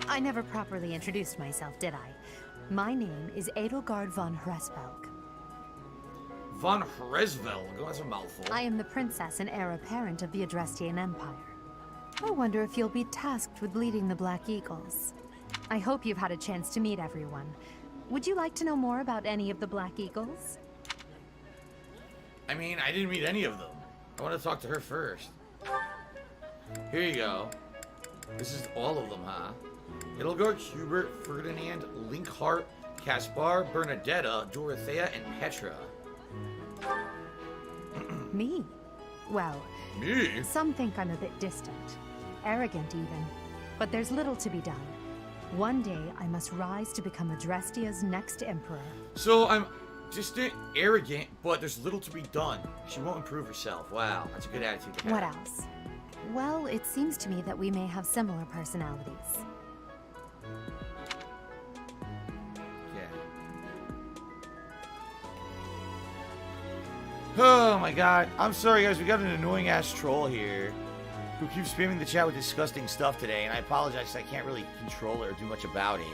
I never properly introduced myself, did I? My name is Edelgard von Hresvelg. Von Hresvelg? Oh, that's a mouthful. I am the princess and heir apparent of the Adrestian Empire. I wonder if you'll be tasked with leading the Black Eagles. I hope you've had a chance to meet everyone. Would you like to know more about any of the Black Eagles? I mean, I didn't meet any of them. I want to talk to her first. Here you go. This is all of them, huh? Edelgard, Hubert, Ferdinand, Linkhart, Caspar, Bernadetta, Dorothea, and Petra. Me? Well, me? Some think I'm a bit distant. Arrogant, even. But there's little to be done. One day, I must rise to become Adrestia's next emperor. So, I'm distant, arrogant, but there's little to be done. She won't improve herself. Wow, that's a good attitude to have. What else? Well, it seems to me that we may have similar personalities. Oh my god. I'm sorry guys, we got an annoying ass troll here who keeps spamming the chat with disgusting stuff today, and I apologize, I can't really control it or do much about it.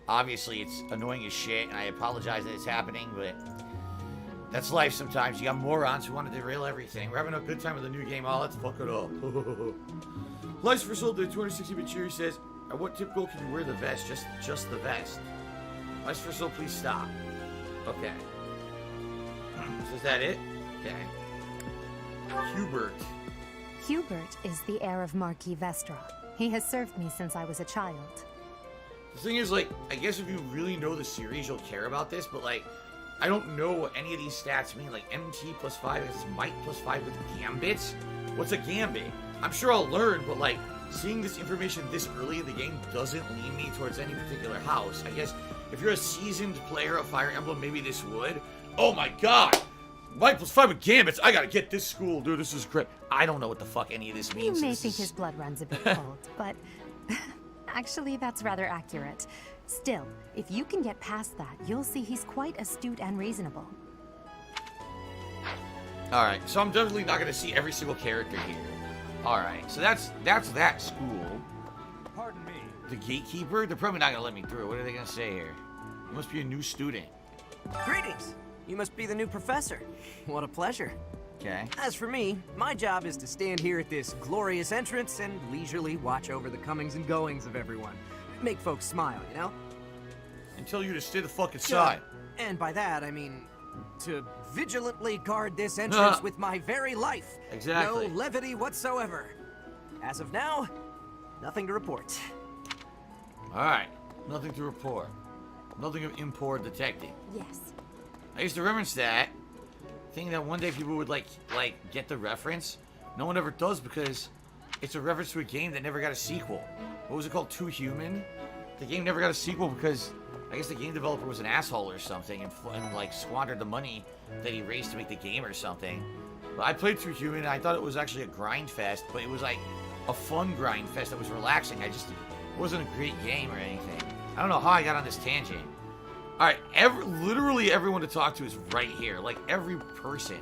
Obviously it's annoying as shit, and I apologize that it's happening, but that's life sometimes. You got morons who want to derail everything. We're having a good time with the new game. Oh, let's fuck it up. Lights for Soul, the 260-bit cheer says, at what tip goal can you wear the vest? Just the vest. Lights for Soul, please stop. Okay. So is that it? Okay. Hubert. Hubert is the heir of Marquis Vestra. He has served me since I was a child. The thing is, like, I guess if you really know the series, you'll care about this, but, like, I don't know what any of these stats mean. Like, MT plus 5 is might plus 5 with gambits? What's a gambit? I'm sure I'll learn, but, like, seeing this information this early in the game doesn't lean me towards any particular house. I guess if you're a seasoned player of Fire Emblem, maybe this would. Oh my god! Might plus 5 with gambits! I gotta get this school, dude. This is great. I don't know what the fuck any of this means. You may think his blood runs a bit cold, but Actually, that's rather accurate. Still, if you can get past that, you'll see he's quite astute and reasonable. Alright, so I'm definitely not going to see every single character here. Alright, so that's that school. Pardon me. The gatekeeper? They're probably not going to let me through. What are they going to say here? You must be a new student. Greetings! You must be the new professor. What a pleasure. Okay. As for me, my job is to stand here at this glorious entrance and leisurely watch over the comings and goings of everyone. Make folks smile, you know? And tell you to stay the fuck inside. And by that, I mean to vigilantly guard this entrance with my very life. Exactly. No levity whatsoever. As of now, nothing to report. Alright, nothing to report. Nothing of import detecting. Yes. I used to reference that, thinking that one day people would like get the reference. No one ever does because it's a reference to a game that never got a sequel. What was it called? Too Human? The game never got a sequel because I guess the game developer was an asshole or something and like squandered the money that he raised to make the game or something. But I played Too Human and I thought it was actually a grind fest, but it was like a fun grind fest that was relaxing. It wasn't a great game or anything. I don't know how I got on this tangent. Alright, literally everyone to talk to is right here. Like, every person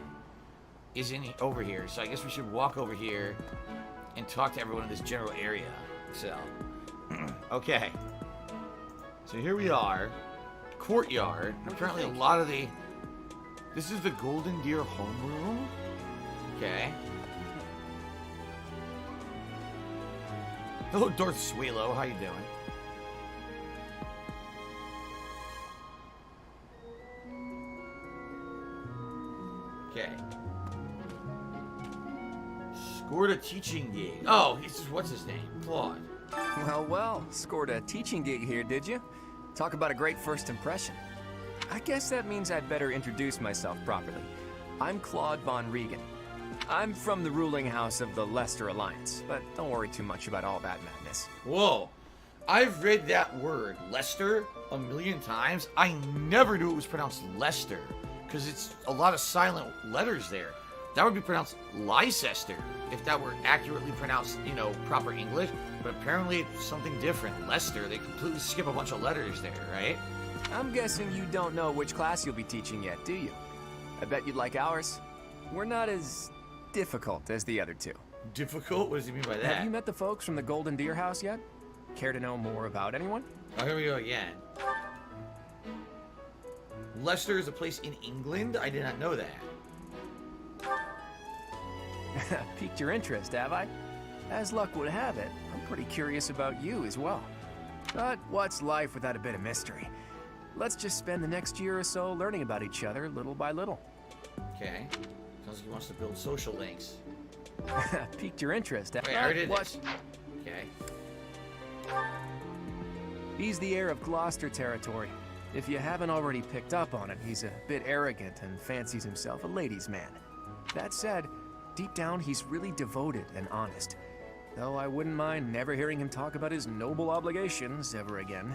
is over here. So I guess we should walk over here and talk to everyone in this general area. So, okay. So here we are. Courtyard. Apparently a lot of the... This is the Golden Deer homeroom. Okay. Hello, Darth Swalo. How you doing? Okay. Scored a teaching gig. Oh, what's his name? Claude. Well, scored a teaching gig here, did you? Talk about a great first impression. I guess that means I'd better introduce myself properly. I'm Claude von Regan. I'm from the ruling house of the Lester Alliance, but don't worry too much about all that madness. Whoa. I've read that word, Lester, a million times. I never knew it was pronounced Lester, because it's a lot of silent letters there. That would be pronounced Leicester, if that were accurately pronounced, proper English. But apparently it's something different. Lester, they completely skip a bunch of letters there, right? I'm guessing you don't know which class you'll be teaching yet, do you? I bet you'd like ours. We're not as difficult as the other two. Difficult? What does he mean by that? Have you met the folks from the Golden Deer House yet? Care to know more about anyone? Oh, here we go again. Leicester is a place in England? I did not know that. Piqued your interest, have I? As luck would have it, I'm pretty curious about you as well. But what's life without a bit of mystery? Let's just spend the next year or so learning about each other little by little. Okay. Sounds like he wants to build social links. Piqued your interest, Wait, I already did this. Okay. He's the heir of Gloucester territory. If you haven't already picked up on it, he's a bit arrogant and fancies himself a ladies' man. That said, deep down he's really devoted and honest. Though I wouldn't mind never hearing him talk about his noble obligations ever again.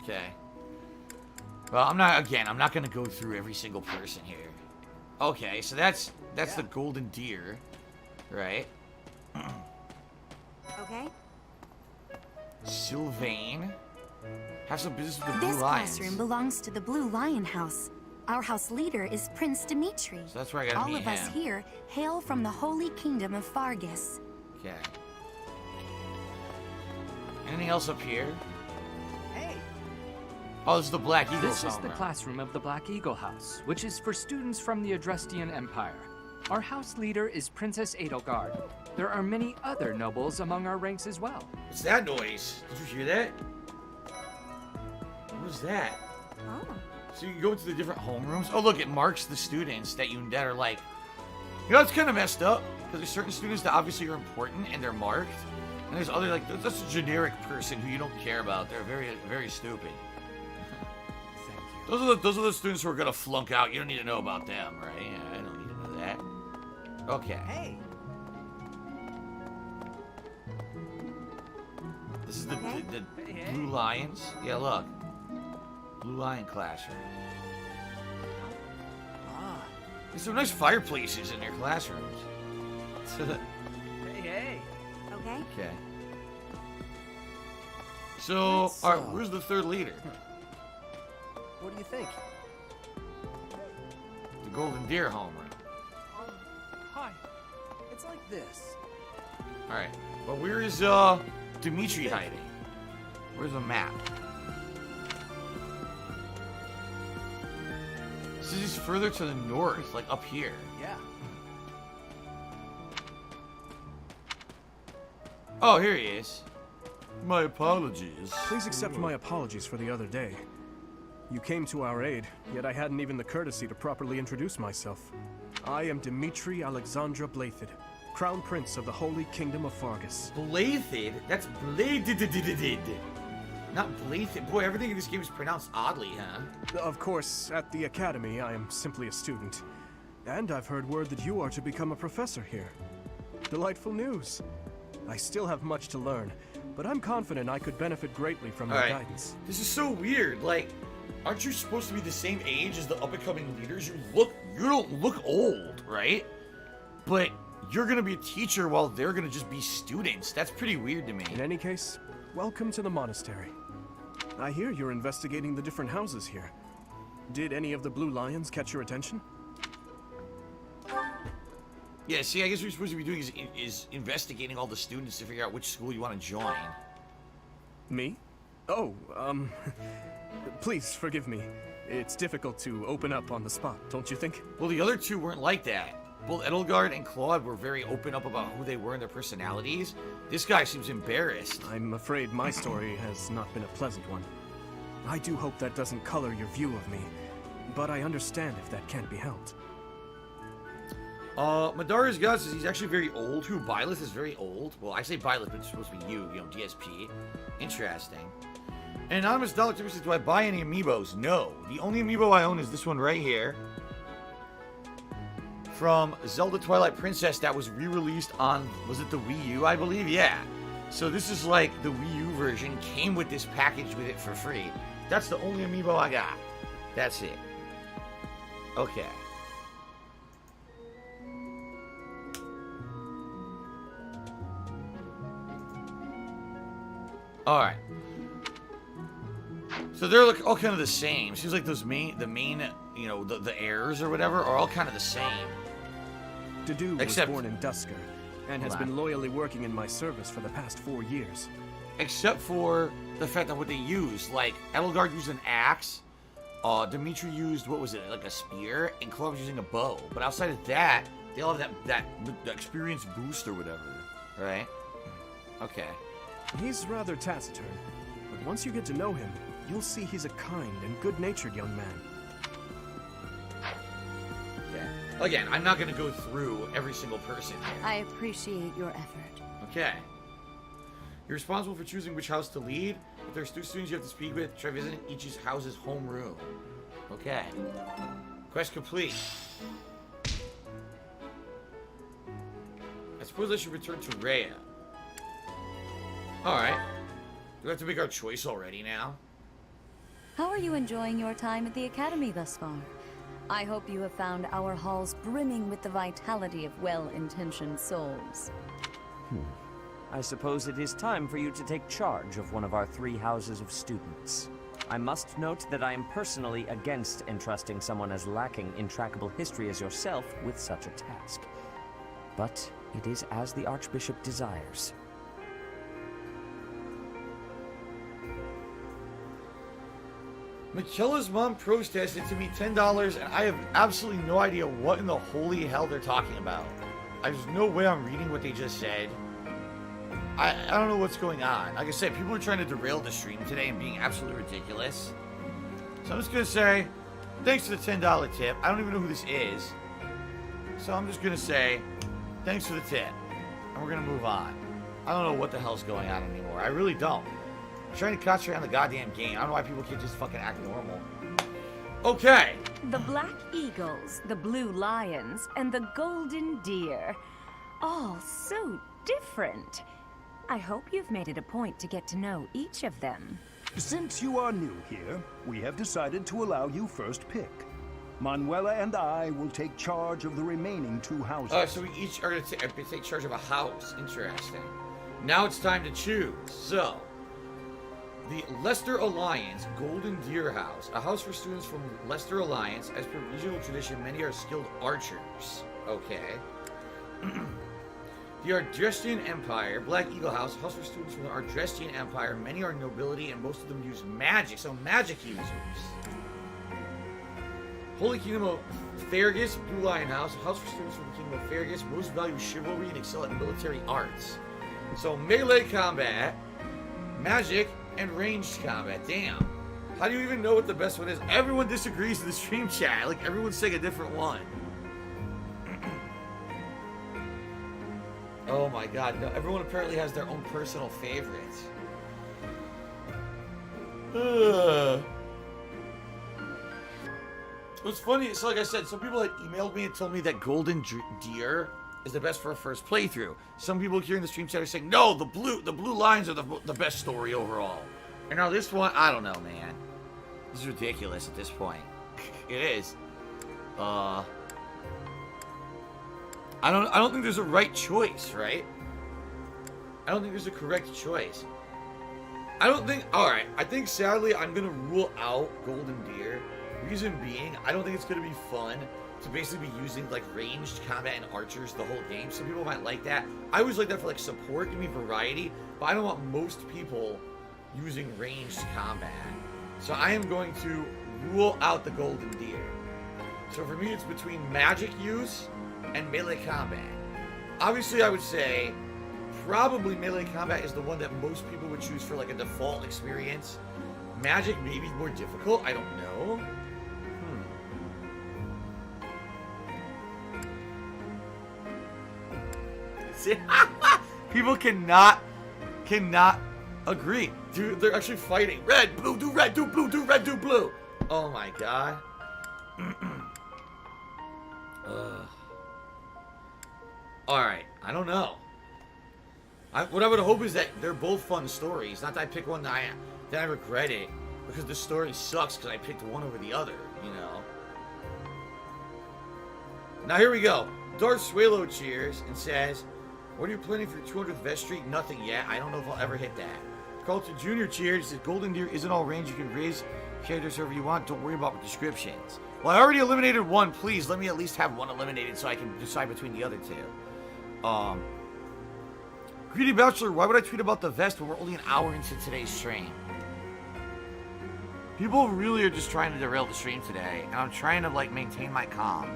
Okay. Well, I'm not going to go through every single person here. Okay, so that's the Golden Deer, right? Okay. Sylvain. Have some business with the This Blue Lions. classroom belongs to the Blue Lion House. Our house leader is Prince Dimitri. So that's where I gotta All meet of us him. here hail from the Holy Kingdom of Fargus. Okay. Anything else up here? Hey. Oh, this is the Black Eagle This is the somewhere. classroom of the Black Eagle House, which is for students from the Adrustian Empire. Our house leader is Princess Edelgard. There are many other nobles among our ranks as well. What's that noise? Did you hear that? What was that? Oh. So you can go into the different homerooms. Oh, look, it marks the students that are like... it's kind of messed up. Because there's certain students that obviously are important and they're marked. And there's other, that's a generic person who you don't care about. They're very, very stupid. Those are the students who are going to flunk out. You don't need to know about them, right? Yeah, I don't need to know that. Okay. Hey. This is the Blue Lions. Yeah, look. Blue Lion classroom. There's some nice fireplaces in their classrooms. Hey. Okay. Okay. So, alright, where's the third leader? What do you think? The Golden Deer home run. Hi. It's like this. Alright, but where is Dimitri hiding? Where's the map? This is further to the north, like up here. Yeah. Oh, here he is. My apologies. Please accept my apologies for the other day. You came to our aid, yet I hadn't even the courtesy to properly introduce myself. I am Dimitri Alexandra Blathid, Crown Prince of the Holy Kingdom of Fargus. Blathid? That's Blathid. Not Blathid. Boy, everything in this game is pronounced oddly, huh? Of course, at the Academy, I am simply a student. And I've heard word that you are to become a professor here. Delightful news. I still have much to learn, but I'm confident I could benefit greatly from your guidance. This is so weird. Like, aren't you supposed to be the same age as the up-and-coming leaders? You don't look old, right? But you're gonna be a teacher while they're gonna just be students. That's pretty weird to me. In any case, welcome to the monastery. I hear you're investigating the different houses here. Did any of the Blue Lions catch your attention? Yeah, see, I guess what you're supposed to be doing is investigating all the students to figure out which school you want to join. Me? Oh, please forgive me. It's difficult to open up on the spot, don't you think? Well, the other two weren't like that. Both Edelgard and Claude were very open up about who they were and their personalities. This guy seems embarrassed. I'm afraid my story has not been a pleasant one. I do hope that doesn't color your view of me, but I understand if that can't be helped. Madara's God says he's actually very old. Who? Byleth is very old. Well, I say Byleth, but it's supposed to be you know, DSP. Interesting. And Anonymous Dollar Tipper says, do I buy any amiibos? No. The only amiibo I own is this one right here. From Zelda Twilight Princess that was re-released on, was it the Wii U, I believe? Yeah. So this is like the Wii U version, came with this package with it for free. That's the only amiibo I got. That's it. Okay. Alright. So they're like all kind of the same. Seems like those the main, you know, the heirs or whatever are all kind of the same. Dedu was born in Dusker, and has been loyally working in my service for the past 4 years. Except for the fact that what they used, like Edelgard used an axe, Dimitri used, what was it, like a spear, and Claude was using a bow. But outside of that, they all have that experience boost or whatever, right? Okay. He's rather taciturn, but once you get to know him, you'll see he's a kind and good-natured young man. Yeah. Again, I'm not going to go through every single person here. I appreciate your effort. Okay. You're responsible for choosing which house to lead. If there's 2 students you have to speak with, try visiting each house's homeroom. Okay. Quest complete. I suppose I should return to Rhea. Alright. Do we have to make our choice already now? How are you enjoying your time at the Academy thus far? I hope you have found our halls brimming with the vitality of well-intentioned souls. I suppose it is time for you to take charge of one of our 3 houses of students. I must note that I am personally against entrusting someone as lacking in trackable history as yourself with such a task. But it is as the Archbishop desires. Michaela's mom protested to me $10, and I have absolutely no idea what in the holy hell they're talking about. There's no way I'm reading what they just said. I don't know what's going on. Like I said, people are trying to derail the stream today and being absolutely ridiculous. So I'm just going to say, thanks for the $10 tip. I don't even know who this is. So I'm just going to say, thanks for the tip. And we're going to move on. I don't know what the hell's going on anymore. I really don't. I'm trying to concentrate on the goddamn game. I don't know why people can't just fucking act normal. Okay. The Black Eagles, the Blue Lions, and the Golden Deer. All so different. I hope you've made it a point to get to know each of them. Since you are new here, we have decided to allow you first pick. Manuela and I will take charge of the remaining 2 houses. So we each are going to take charge of a house. Interesting. Now it's time to choose. So, The Leicester Alliance Golden Deer House. A house for students from Leicester Alliance. As per regional tradition, many are skilled archers. Okay. The Ardrestian Empire. Black Eagle House. A house for students from the Ardrestian Empire. Many are nobility and most of them use magic. So magic users. Holy Kingdom of Fergus. Blue Lion House. A house for students from the Kingdom of Fergus. Most value chivalry and excel at military arts. So melee combat. Magic. And ranged combat. Damn. How do you even know what the best one is? Everyone disagrees in the stream chat. Like, everyone's saying a different one. Oh my god. No, everyone apparently has their own personal favorites. What's funny, so like I said, some people had emailed me and told me that Golden Deer is the best for a first playthrough. Some people here in the stream chat are saying, no, the blue lines are the best story overall. And now this one, I don't know, man. This is ridiculous at this point. It is. I don't think there's a right choice, right? I don't think there's a correct choice. Alright, I think sadly I'm gonna rule out Golden Deer. Reason being, I don't think it's gonna be fun to basically be using like ranged combat and archers the whole game. Some people might like that. I always like that for like support, give me variety, but I don't want most people using ranged combat. So I am going to rule out the Golden Deer. So for me it's between magic use and melee combat. Obviously I would say probably melee combat is the one that most people would choose for like a default experience. Magic may be more difficult, I don't know. People cannot agree. Dude, they're actually fighting. Red, blue, do red, do blue, do red, do blue. Oh my god. Alright, I don't know. What I would hope is that they're both fun stories. Not that I pick one that I regret it. Because the story sucks because I picked one over the other, you know. Now here we go. Darth Swalo cheers and says, what are you planning for 200th Vest Street? Nothing yet. I don't know if I'll ever hit that. Carlton Jr. cheers. Says, Golden Deer isn't all range. You can raise characters however you want. Don't worry about the descriptions. Well, I already eliminated one. Please, let me at least have one eliminated so I can decide between the other two. Greedy Bachelor, why would I tweet about the vest when we're only an hour into today's stream? People really are just trying to derail the stream today, and I'm trying to, like, maintain my calm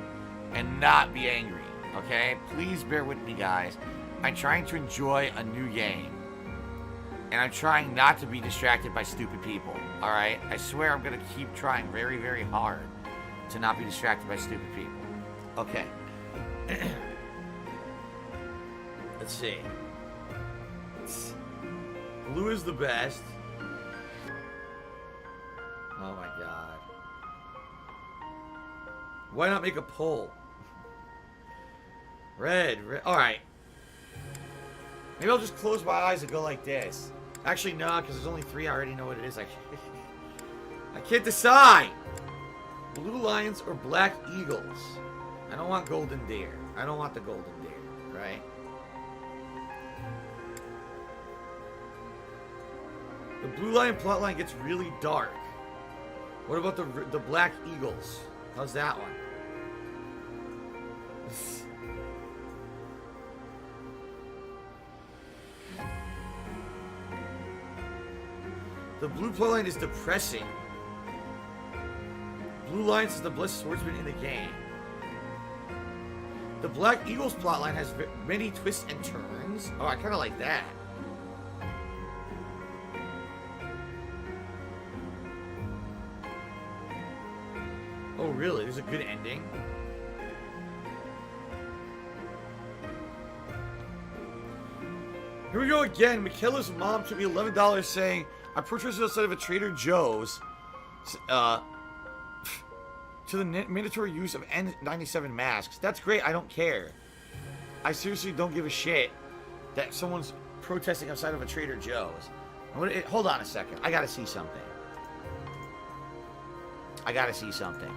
and not be angry, okay? Please bear with me, guys. I'm trying to enjoy a new game. And I'm trying not to be distracted by stupid people, alright? I swear I'm going to keep trying very, very hard to not be distracted by stupid people. Okay. Let's see. Blue is the best. Oh my god. Why not make a poll? Red. Alright. Maybe I'll just close my eyes and go like this. Actually, no, because there's only 3. I already know what it is. I can't decide. Blue Lions or Black Eagles. I don't want Golden Deer. I don't want the Golden Deer, right? The Blue Lion plotline gets really dark. What about the Black Eagles? How's that one? The blue plotline is depressing. Blue Lions is the best swordsman in the game. The Black Eagles plotline has many twists and turns. Oh, I kind of like that. Oh, really? There's a good ending? Here we go again. Michaela's mom took me $11 saying, I purchased it outside of a Trader Joe's to the mandatory use of N97 masks. That's great. I don't care. I seriously don't give a shit that someone's protesting outside of a Trader Joe's. Hold on a second. I gotta see something. I gotta see something.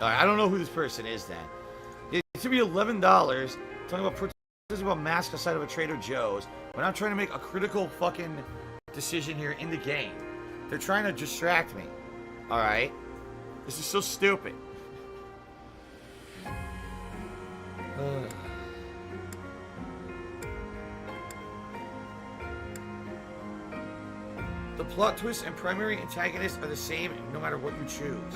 Alright, I don't know who this person is then. It took me $11 talking about This is about mask aside of a Trader Joe's when I'm trying to make a critical fucking decision here in the game. They're trying to distract me. Alright? This is so stupid. The plot twists and primary antagonists are the same no matter what you choose.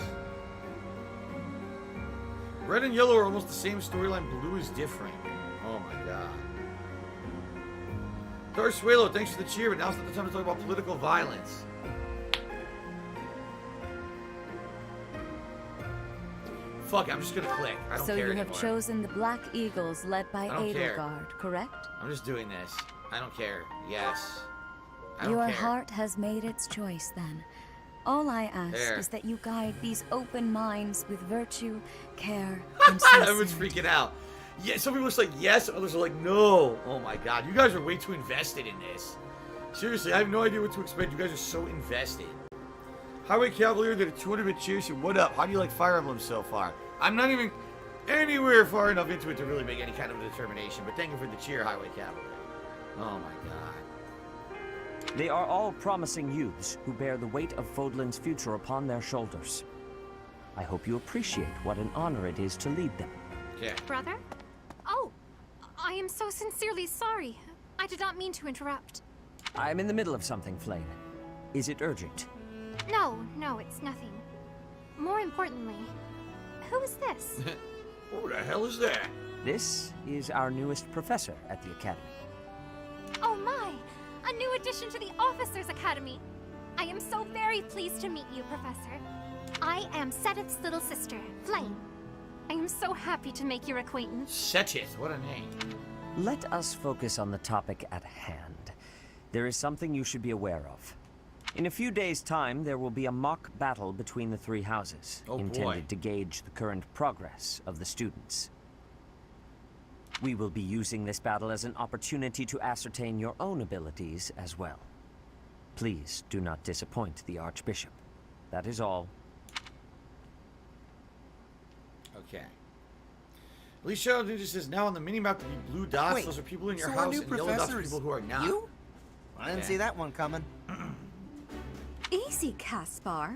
Red and yellow are almost the same storyline. Blue is different. Oh my god. Darsuelo, thanks for the cheer, but now's not the time to talk about political violence. Fuck it, I'm just gonna click. I don't so care you have anymore. chosen the Black Eagles led by I don't care. Edelgard, correct? I'm just doing this. I don't care. Yes. I don't Your care. heart has made its choice then. All I ask There. is that you guide these open minds with virtue, care, and Everyone's sincerity. freaking out. Yeah, some people are like yes, others are like no. Oh my god, you guys are way too invested in this. Seriously, I have no idea what to expect. You guys are so invested. Highway Cavalier did a 200-bit cheers. What up? How do you like Fire Emblem so far? I'm not even anywhere far enough into it to really make any kind of a determination, but thank you for the cheer, Highway Cavalier. Oh my god. They are all promising youths who bear the weight of Fodlan's future upon their shoulders. I hope you appreciate what an honor it is to lead them. Okay. Brother? Oh, I am so sincerely sorry. I did not mean to interrupt. I'm in the middle of something, Flame. Is it urgent? No, it's nothing. More importantly, who is this? Who the hell is that? This is our newest professor at the Academy. Oh my! A new addition to the Officers' Academy! I am so very pleased to meet you, Professor. I am Setith's little sister, Flame. I am so happy to make your acquaintance. Setith, what a name. Let us focus on the topic at hand. There is something you should be aware of. In a few days' time, there will be a mock battle between the three houses, intended to gauge the current progress of the students. We will be using this battle as an opportunity to ascertain your own abilities as well. Please do not disappoint the Archbishop. That is all. Okay. Alicia Ninja says now on the minimap to be blue dots. Wait, those are people in your so our house, new and yellow dots professor are is people who are not. you? I didn't see that one coming. Easy, Caspar.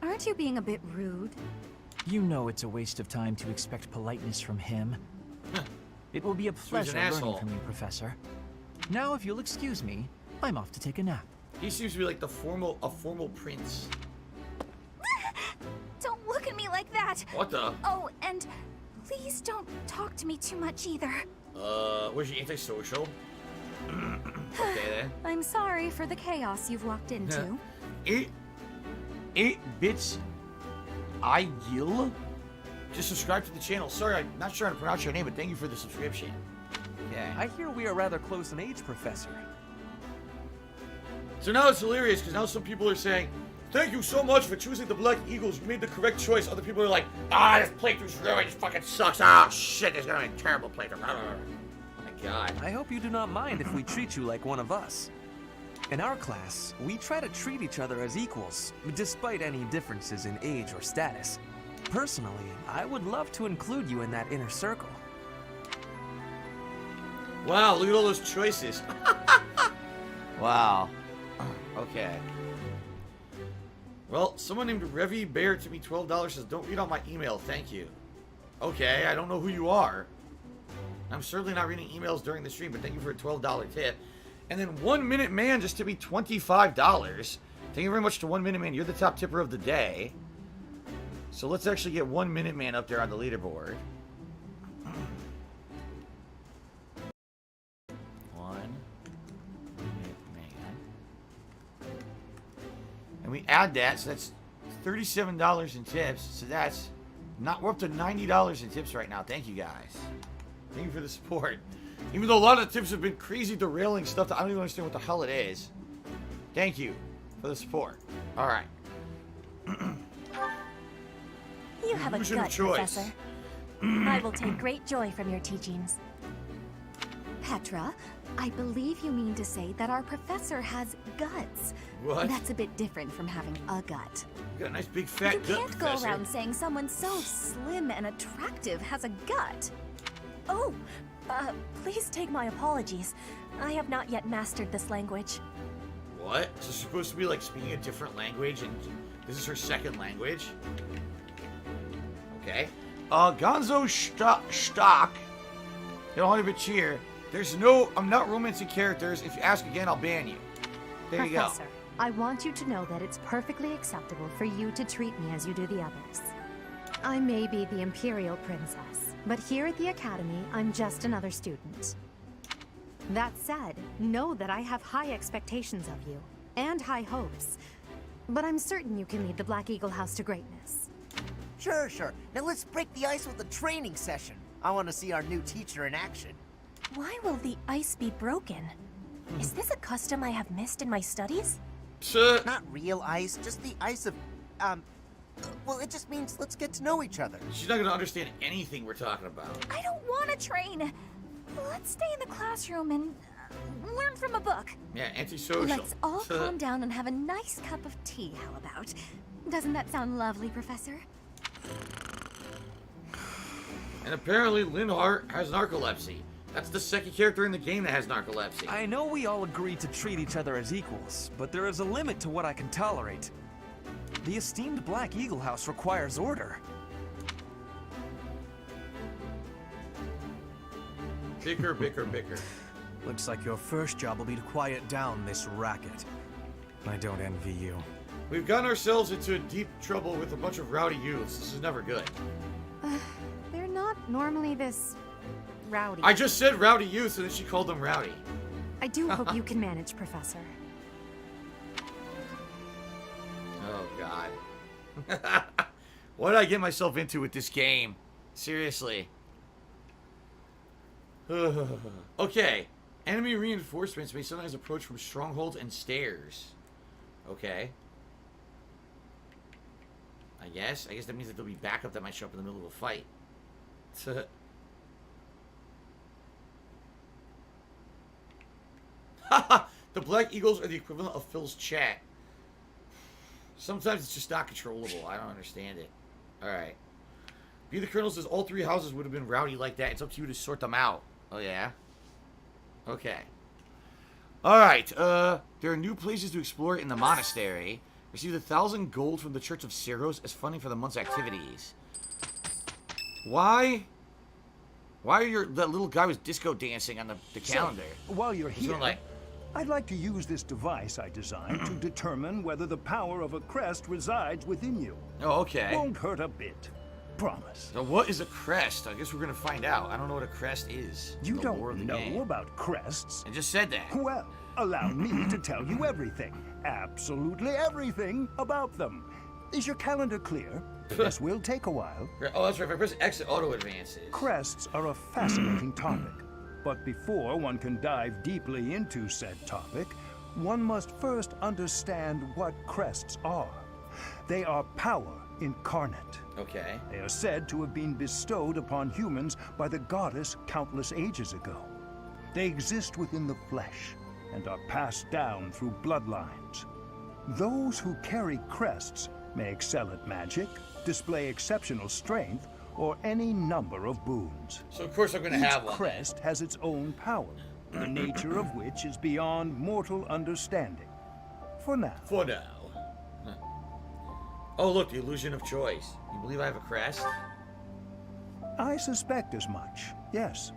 Aren't you being a bit rude? You know it's a waste of time to expect politeness from him. It will be a So he's pleasure an learning asshole. from you, Professor. Now, if you'll excuse me, I'm off to take a nap. He seems to be like a formal prince. Don't look at me like that! What the? Oh, and please don't talk to me too much either. Was she antisocial? Okay then. I'm sorry for the chaos you've walked into. 8 bits. Gil. Just subscribe to the channel. Sorry, I'm not sure how to pronounce your name, but thank you for the subscription. Okay. I hear we are rather close in age, Professor. So now it's hilarious because now some people are saying, "Thank you so much for choosing the Black Eagles. You made the correct choice." Other people are like, "This playthrough's ruined. It fucking sucks. Shit, it's gonna be a terrible playthrough." Oh my god. I hope you do not mind if we treat you like one of us. In our class, we try to treat each other as equals, despite any differences in age or status. Personally, I would love to include you in that inner circle. Wow, look at all those choices. Wow. Okay. Well, someone named Revi Bear to me $12 says, "Don't read out my email, thank you." Okay, I don't know who you are. I'm certainly not reading emails during the stream, but thank you for a $12 tip. And then 1 Minute Man just to be $25. Thank you very much to 1 Minute Man. You're the top tipper of the day. So let's actually get 1 Minute Man up there on the leaderboard. 1 Minute Man. And we add that, so that's $37 in tips. So that's not, we're up to $90 in tips right now. Thank you guys. Thank you for the support. Even though a lot of the tips have been crazy derailing stuff that I don't even understand what the hell it is. Thank you for the support. All right. You have a Illusion of gut, choice. Professor. I will take great joy from your teachings. Petra, I believe you mean to say that our professor has guts. What? That's a bit different from having a gut. You got a nice big fat You gut, can't go Professor. around saying someone so slim and attractive has a gut. Oh, Please take my apologies. I have not yet mastered this language. What? So she's supposed to be like speaking a different language, and this is her second language? Okay. Gonzo Stock. You'll only be cheer. I'm not romancing characters. If you ask again, I'll ban you. There you go. Professor, I want you to know that it's perfectly acceptable for you to treat me as you do the others. I may be the Imperial Princess, but here at the Academy, I'm just another student. That said, know that I have high expectations of you, and high hopes. But I'm certain you can lead the Black Eagle House to greatness. Sure. Now let's break the ice with a training session. I want to see our new teacher in action. Why will the ice be broken? Is this a custom I have missed in my studies? Not real ice, just the ice of, well, it just means let's get to know each other. She's not going to understand anything we're talking about. I don't want to train. Let's stay in the classroom and learn from a book. Yeah, antisocial. Let's all calm down and have a nice cup of tea, how about? Doesn't that sound lovely, Professor? And apparently Linhart has narcolepsy. That's the second character in the game that has narcolepsy. I know we all agreed to treat each other as equals, but there is a limit to what I can tolerate. The esteemed Black Eagle House requires order. Bicker. Looks like your first job will be to quiet down this racket. I don't envy you. We've gotten ourselves into deep trouble with a bunch of rowdy youths. This is never good. They're not normally this rowdy. I just said rowdy youths, and then she called them rowdy. I do hope you can manage, Professor. Oh, God. What did I get myself into with this game? Seriously. Okay. Enemy reinforcements may sometimes approach from strongholds and stairs. Okay. I guess that means that there'll be backup that might show up in the middle of a fight. The Black Eagles are the equivalent of Phil's chat. Sometimes it's just not controllable. I don't understand it. Alright. Be the Colonel says all three houses would have been rowdy like that. It's up to you to sort them out. Oh, yeah? Okay. Alright. There are new places to explore in the monastery. Receive 1,000 gold from the Church of Ceros as funding for the month's activities. Why? Why are that little guy was disco dancing on the calendar? While you're here, like, I'd like to use this device I designed to determine whether the power of a crest resides within you. Oh, okay. Won't hurt a bit. Promise. So what is a crest? I guess we're gonna find out. I don't know what a crest is. You don't know about crests. I just said that. Well, allow me to tell you everything. Absolutely everything about them. Is your calendar clear? This will take a while. Oh, that's right. If I press X, it auto-advances. Crests are a fascinating topic. But before one can dive deeply into said topic, one must first understand what crests are. They are power incarnate. Okay. They are said to have been bestowed upon humans by the goddess countless ages ago. They exist within the flesh and are passed down through bloodlines. Those who carry crests may excel at magic, display exceptional strength, or any number of boons. So of course I'm going to have one. Each crest has its own power, the nature of which is beyond mortal understanding. For now. For now. Huh. Oh look, the illusion of choice. You believe I have a crest? I suspect as much, yes.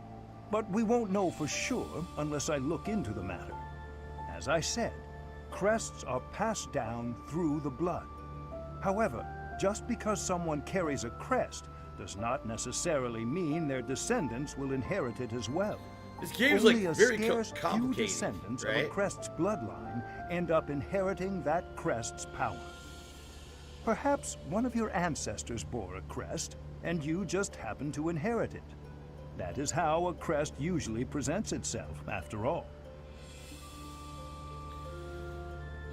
But we won't know for sure unless I look into the matter. As I said, crests are passed down through the blood. However, just because someone carries a crest does not necessarily mean their descendants will inherit it as well. This game's Only like a very scarce complicated, few descendants right? of a crest's bloodline end up inheriting that crest's power. Perhaps one of your ancestors bore a crest, and you just happen to inherit it. That is how a crest usually presents itself, after all.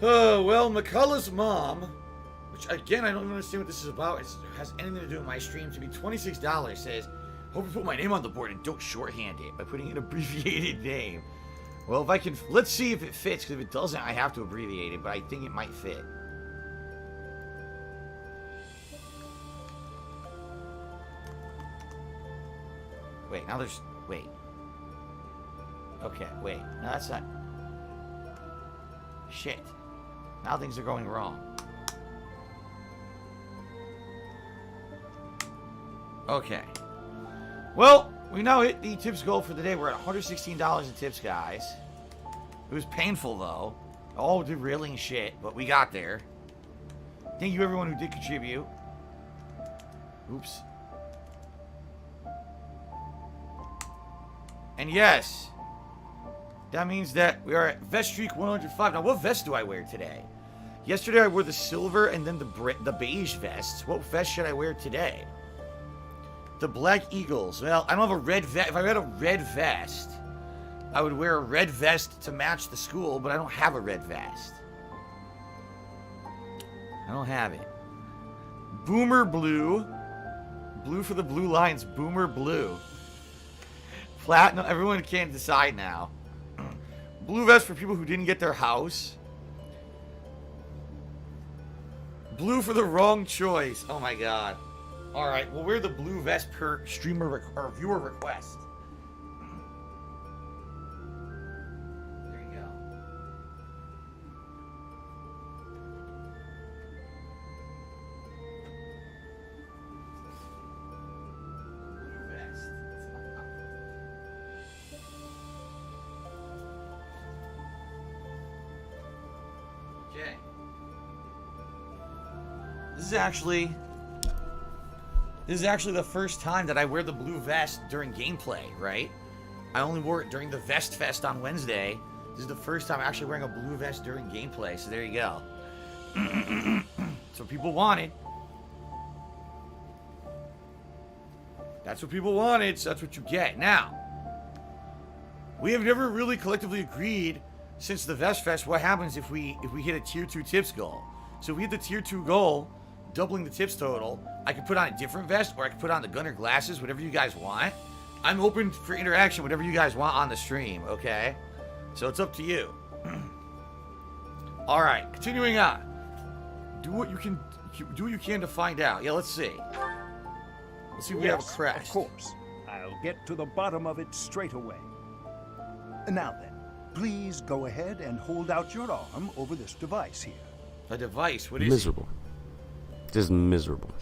Oh, well, McCullough's mom, which again, I don't even understand what this is about. It has anything to do with my stream. To be $26 says, hope you put my name on the board and don't shorthand it by putting an abbreviated name. Well, if I can, let's see if it fits, because if it doesn't, I have to abbreviate it, but I think it might fit. Wait, now there's, wait. Okay, wait. No, that's not... Shit. Now things are going wrong. Okay. Well, we now hit the tips goal for the day. We're at $116 in tips, guys. It was painful, though. All derailing shit, but we got there. Thank you, everyone who did contribute. Oops. And yes, that means that we are at vest streak 105. Now, what vest do I wear today? Yesterday, I wore the silver and then the beige vests. What vest should I wear today? The Black Eagles. Well, I don't have a red vest. If I had a red vest, I would wear a red vest to match the school, but I don't have a red vest. I don't have it. Boomer Blue. Blue for the blue lines. Boomer Blue. Platinum. Everyone can't decide now. Blue vest for people who didn't get their house. Blue for the wrong choice. Oh my god. Alright, we'll wear the blue vest per streamer or viewer request. There you go. Blue vest. Okay. This is actually the first time that I wear the blue vest during gameplay, right? I only wore it during the Vest Fest on Wednesday. This is the first time I'm actually wearing a blue vest during gameplay, so there you go. That's what people wanted. That's what people wanted, so that's what you get. Now, we have never really collectively agreed since the Vest Fest what happens if we hit a tier 2 tips goal. So if we hit the tier 2 goal, doubling the tips total, I could put on a different vest, or I could put on the gunner glasses, whatever you guys want. I'm open for interaction, whatever you guys want on the stream, okay? So it's up to you. Alright, continuing on. Do what you can to find out. Yeah, let's see. Let's see if we have a crest. Of course. I'll get to the bottom of it straight away. Now then, please go ahead and hold out your arm over this device here. A device? What is miserable. Just miserable.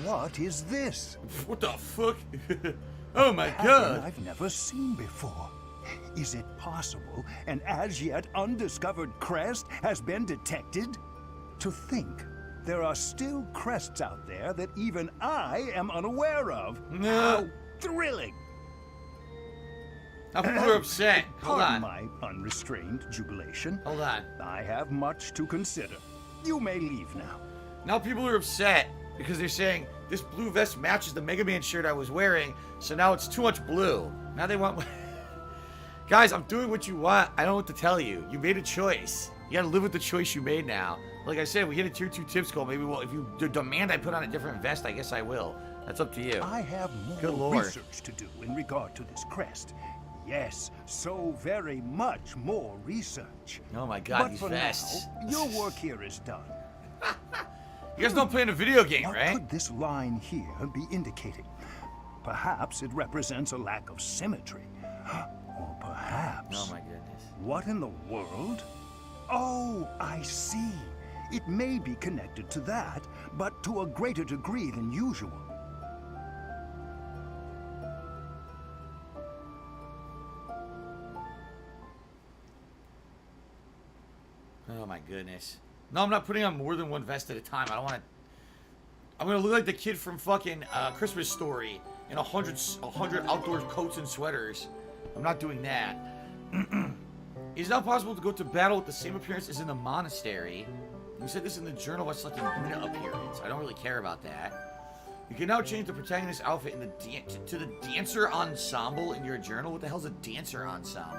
What is this? What the fuck? Oh my Pattern god. I've never seen before. Is it possible an as yet undiscovered crest has been detected? To think there are still crests out there that even I am unaware of. How thrilling! Now people are upset. Hold on. My unrestrained jubilation. Hold on. I have much to consider. You may leave now. Now people are upset because they're saying this blue vest matches the Mega Man shirt I was wearing, so now it's too much blue. Now they want... Guys, I'm doing what you want. I don't know what to tell you. You made a choice. You gotta live with the choice you made now. Like I said, we hit a tier 2 tips goal. Maybe if you demand I put on a different vest, I guess I will. That's up to you. I have more research to do in regard to this crest. Yes, so very much more research. Oh my god, but these for vests. Now, your work here is done. You guys don't play in a video game, what right? What could this line here be indicating? Perhaps it represents a lack of symmetry. Or perhaps... Oh my goodness. What in the world? Oh, I see. It may be connected to that, but to a greater degree than usual. Oh my goodness. No, I'm not putting on more than one vest at a time. I don't want to... I'm going to look like the kid from fucking Christmas Story in 100 outdoor coats and sweaters. I'm not doing that. It is now possible to go to battle with the same appearance as in the monastery. You said this in the journal by selecting unit appearance. I don't really care about that. You can now change the protagonist's outfit in to the dancer ensemble in your journal. What the hell's a dancer ensemble?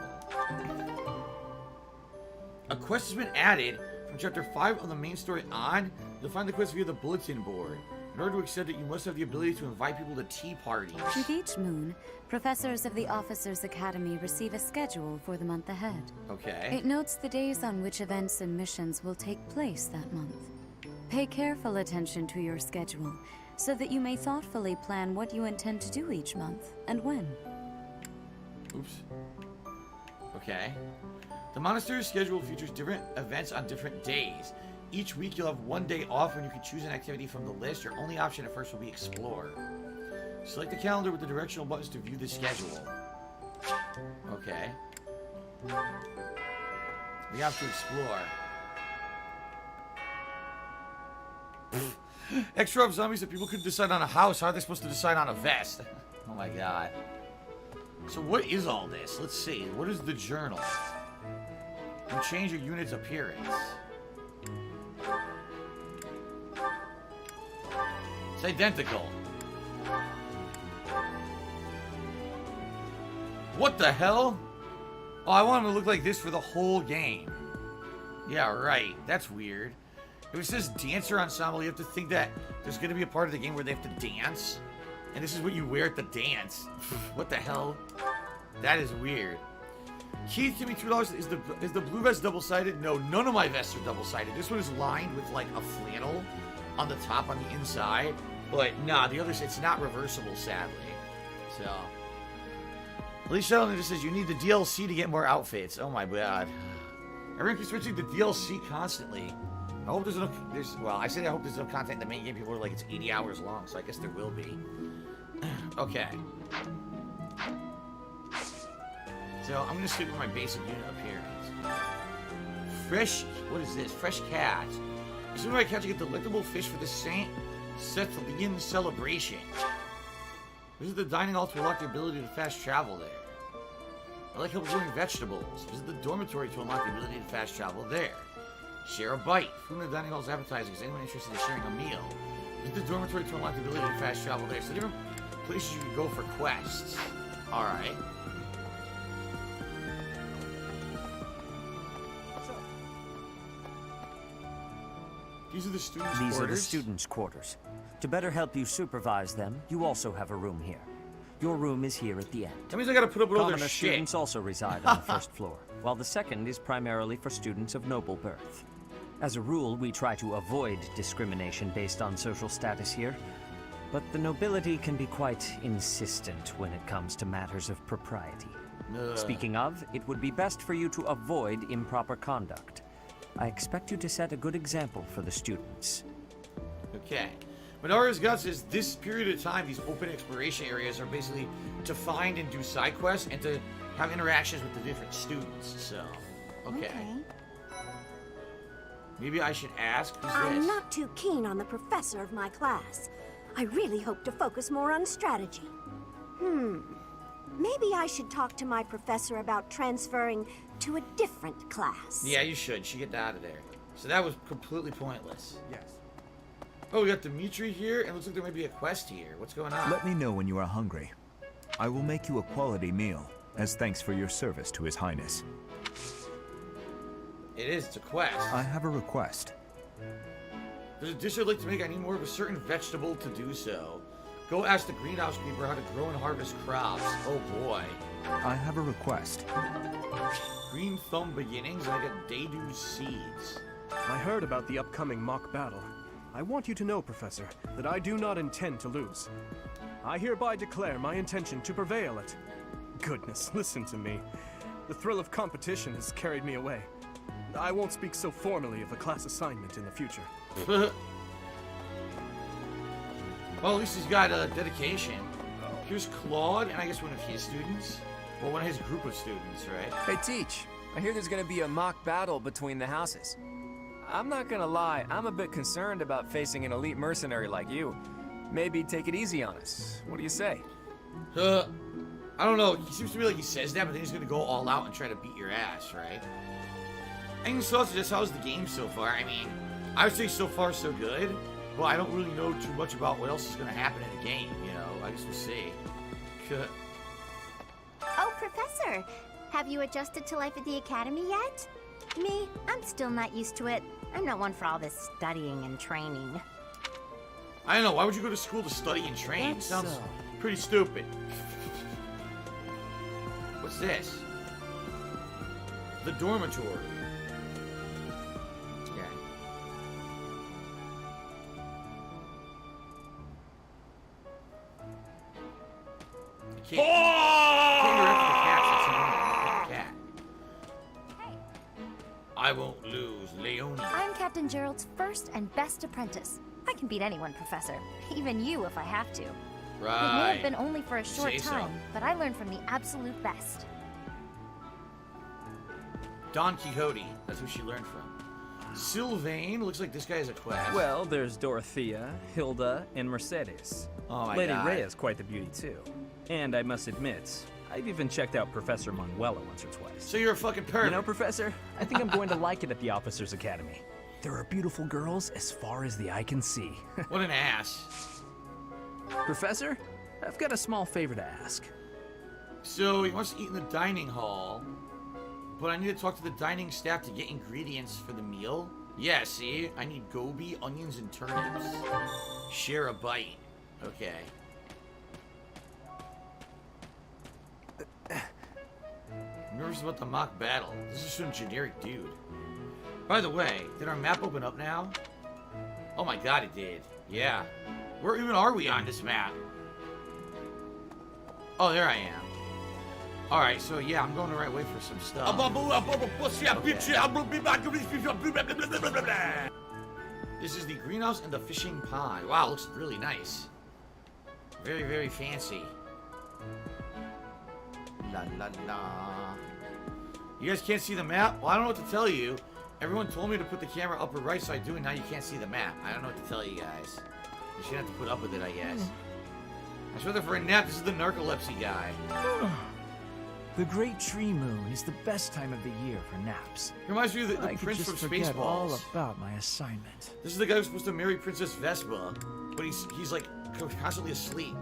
A quest has been added from chapter 5 of the main story on. You'll find the quest via the bulletin board. In order to accept it, you must have the ability to invite people to tea parties. With each moon, professors of the Officers' Academy receive a schedule for the month ahead. Okay. It notes the days on which events and missions will take place that month. Pay careful attention to your schedule, so that you may thoughtfully plan what you intend to do each month, and when. Oops. Okay. The monastery's schedule features different events on different days. Each week you'll have one day off when you can choose an activity from the list. Your only option at first will be explore. Select the calendar with the directional buttons to view the schedule. Okay. We have to explore. Extra up zombies that people could decide on a house. How are they supposed to decide on a vest? Oh my god. So what is all this? Let's see. What is the journal? You change your unit's appearance. It's identical. What the hell? Oh, I want him to look like this for the whole game. Yeah, right. That's weird. If it says dancer ensemble, you have to think that there's going to be a part of the game where they have to dance. And this is what you wear at the dance. What the hell? That is weird. Keith, give me $2. Is the blue vest double-sided? No, none of my vests are double-sided. This one is lined with like a flannel on the top, on the inside. But nah, the others, it's not reversible, sadly. So, Elise Sheldon just says you need the DLC to get more outfits. Oh my god. Everyone keeps switching to DLC constantly. I hope there's enough. Well, I said I hope there's enough content in the main game. People are like, it's 80 hours long, so I guess there will be. Okay. So I'm gonna stick with my basic unit appearance. Fresh. What is this? Fresh cat. As soon as I catch a delectable fish for the Saint Sethlin celebration. Visit the dining hall to unlock the ability to fast travel there. I like help growing vegetables. Visit the dormitory to unlock the ability to fast travel there. Share a bite. Food in the dining hall is appetizing. Is anyone interested in sharing a meal? Visit the dormitory to unlock the ability to fast travel there. So different places you can go for quests. Alright. These are the students' quarters? These are the students' quarters. To better help you supervise them, you also have a room here. Your room is here at the end. That means I gotta put up with all their Commoner shit. students also reside on the first floor, while the second is primarily for students of noble birth. As a rule, we try to avoid discrimination based on social status here, but the nobility can be quite insistent when it comes to matters of propriety. Speaking of, it would be best for you to avoid improper conduct. I expect you to set a good example for the students. Okay. Minara's Guts is this period of time, these open exploration areas are basically to find and do side quests and to have interactions with the different students. So, okay. Maybe I should ask, who's I'm this? not too keen on the professor of my class. I really hope to focus more on strategy. Maybe I should talk to my professor about transferring to a different class. Yeah, you should. You should get out of there. So that was completely pointless. Yes. Oh, we got Dimitri here, and it looks like there might be a quest here. What's going on? Let me know when you are hungry. I will make you a quality meal, as thanks for your service to His Highness. It is. It's a quest. I have a request. There's a dish I'd like to make. I need more of a certain vegetable to do so. Go ask the greenhouse keeper how to grow and harvest crops. Oh boy. I have a request. Green thumb beginnings, and I got Daydew seeds. I heard about the upcoming mock battle. I want you to know, Professor, that I do not intend to lose. I hereby declare my intention to prevail at... Goodness, listen to me. The thrill of competition has carried me away. I won't speak so formally of a class assignment in the future. Well, at least he's got a dedication. Here's Claude, and I guess one of his students. Well, one of his group of students, right? Hey, Teach. I hear there's gonna be a mock battle between the houses. I'm not gonna lie, I'm a bit concerned about facing an elite mercenary like you. Maybe take it easy on us. What do you say? I don't know. He seems to me like he says that, but then he's gonna go all out and try to beat your ass, right? Any thoughts just how's the game so far? I mean, I would say so far so good, but I don't really know too much about what else is gonna happen in the game, you know? I guess we'll see. Oh, Professor! Have you adjusted to life at the Academy yet? Me? I'm still not used to it. I'm not one for all this studying and training. I don't know. Why would you go to school to study and train? Sounds pretty stupid. What's this? The dormitory. Okay. Can't interact with the cats. That's annoying. Cat. been Gerald's first and best apprentice. I can beat anyone, Professor. Even you if I have to. Right. It may have been only for a short Say so. time, but I learned from the absolute best. Don Quixote. That's who she learned from. Sylvain. Looks like this guy has a quest. Well, there's Dorothea, Hilda, and Mercedes. Oh my Lady God. Rhea is quite the beauty too. And I must admit, I've even checked out Professor Manuela once or twice. So you're a fucking pervert. You know, Professor, I think I'm going to like it at the Officers Academy. There are beautiful girls as far as the eye can see. What an ass. Professor, I've got a small favor to ask. So he wants to eat in the dining hall, but I need to talk to the dining staff to get ingredients for the meal. Yeah, see? I need goby, onions, and turnips. Share a bite. Okay. I'm nervous about the mock battle. This is some generic dude. By the way, did our map open up now? Oh my god, it did. Yeah. Where even are we on this map? Oh, there I am. Alright, so yeah, I'm going the right way for some stuff. Okay. This is the greenhouse and the fishing pond. Wow, looks really nice. Very, very fancy. La la la. You guys can't see the map? Well, I don't know what to tell you. Everyone told me to put the camera upper right, so I do, and now you can't see the map. I don't know what to tell you guys. You should have to put up with it, I guess. I swear that for a nap, this is the narcolepsy guy. The Great Tree Moon is the best time of the year for naps. Reminds me of the I prince could from just forget all Spaceballs. about my assignment. This is the guy who's supposed to marry Princess Vespa, but he's like constantly asleep.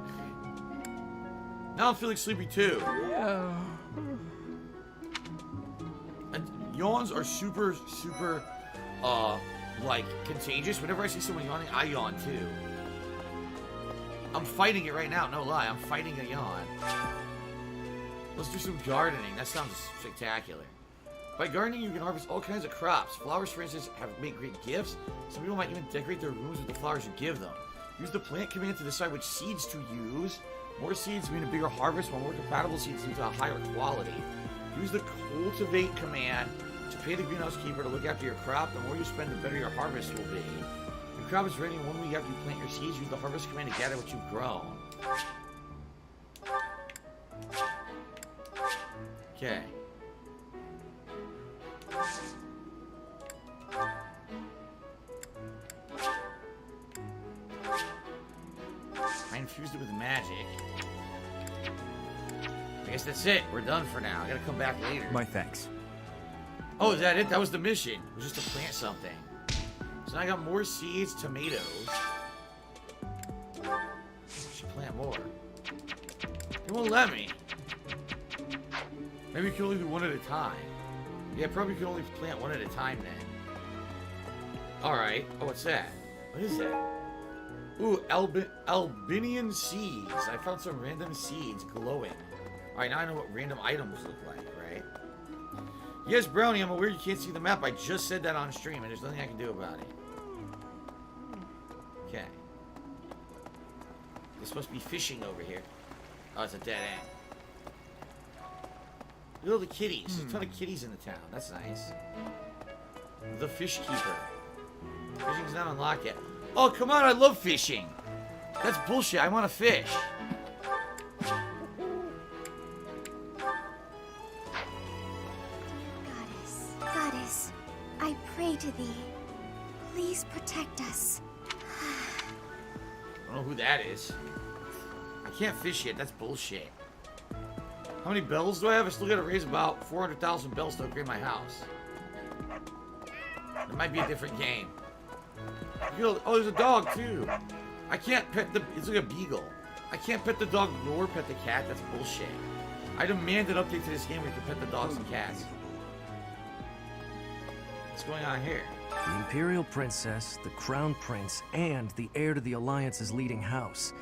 Now I'm feeling sleepy too. Yeah. And yawns are super, like contagious. Whenever I see someone yawning, I yawn too. I'm fighting it right now, no lie. I'm fighting a yawn. Let's do some gardening. That sounds spectacular. By gardening, you can harvest all kinds of crops. Flowers, for instance, make great gifts. Some people might even decorate their rooms with the flowers you give them. Use the plant command to decide which seeds to use. More seeds mean a bigger harvest, while more compatible seeds lead to a higher quality. Use the cultivate command to pay the greenhouse keeper to look after your crop. The more you spend, the better your harvest will be. Your crop is ready, and 1 week after you plant your seeds, use the harvest command to gather what you've grown. Okay. I infused it with magic. I guess that's it. We're done for now. I gotta come back later. My thanks. Oh, is that it? That was the mission. It was just to plant something. So now I got more seeds, tomatoes. Should plant more. It won't let me. Maybe you can only do one at a time. Yeah, probably can only plant one at a time then. Alright. Oh, what's that? What is that? Ooh, Albinian seeds. I found some random seeds glowing. Alright, now I know what random items look like, right? Yes, Brownie, I'm aware you can't see the map. I just said that on stream, and there's nothing I can do about it. Okay. There's supposed to be fishing over here. Oh, it's a dead end. Look at all the kitties. There's a ton of kitties in the town. That's nice. The fish keeper. Fishing's not unlocked yet. Oh, come on. I love fishing. That's bullshit. I want to fish. Goddess, I pray to thee. Please protect us. I don't know who that is. I can't fish yet. That's bullshit. How many bells do I have? I still gotta raise about 400,000 bells to upgrade my house. It might be a different game. Oh, there's a dog too. I can't pet the... It's like a beagle. I can't pet the dog nor pet the cat. That's bullshit. I demand an update to this game where you can pet the dogs and cats. What's going on here? The Imperial Princess, the Crown Prince, and the heir to the Alliance's leading house.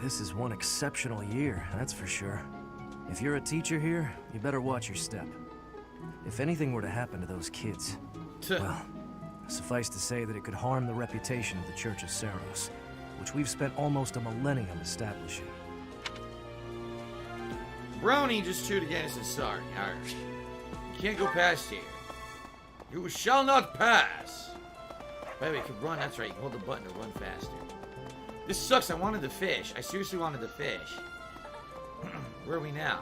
This is one exceptional year, that's for sure. If you're a teacher here, you better watch your step. If anything were to happen to those kids, well, suffice to say that it could harm the reputation of the Church of Seros, which we've spent almost a millennium establishing. Brownie just chewed again and said sorry. Alright. You can't go past here. You shall not pass. By the way, you can run. That's right. You can hold the button to run faster. This sucks. I wanted to fish. I seriously wanted to fish. Where are we now?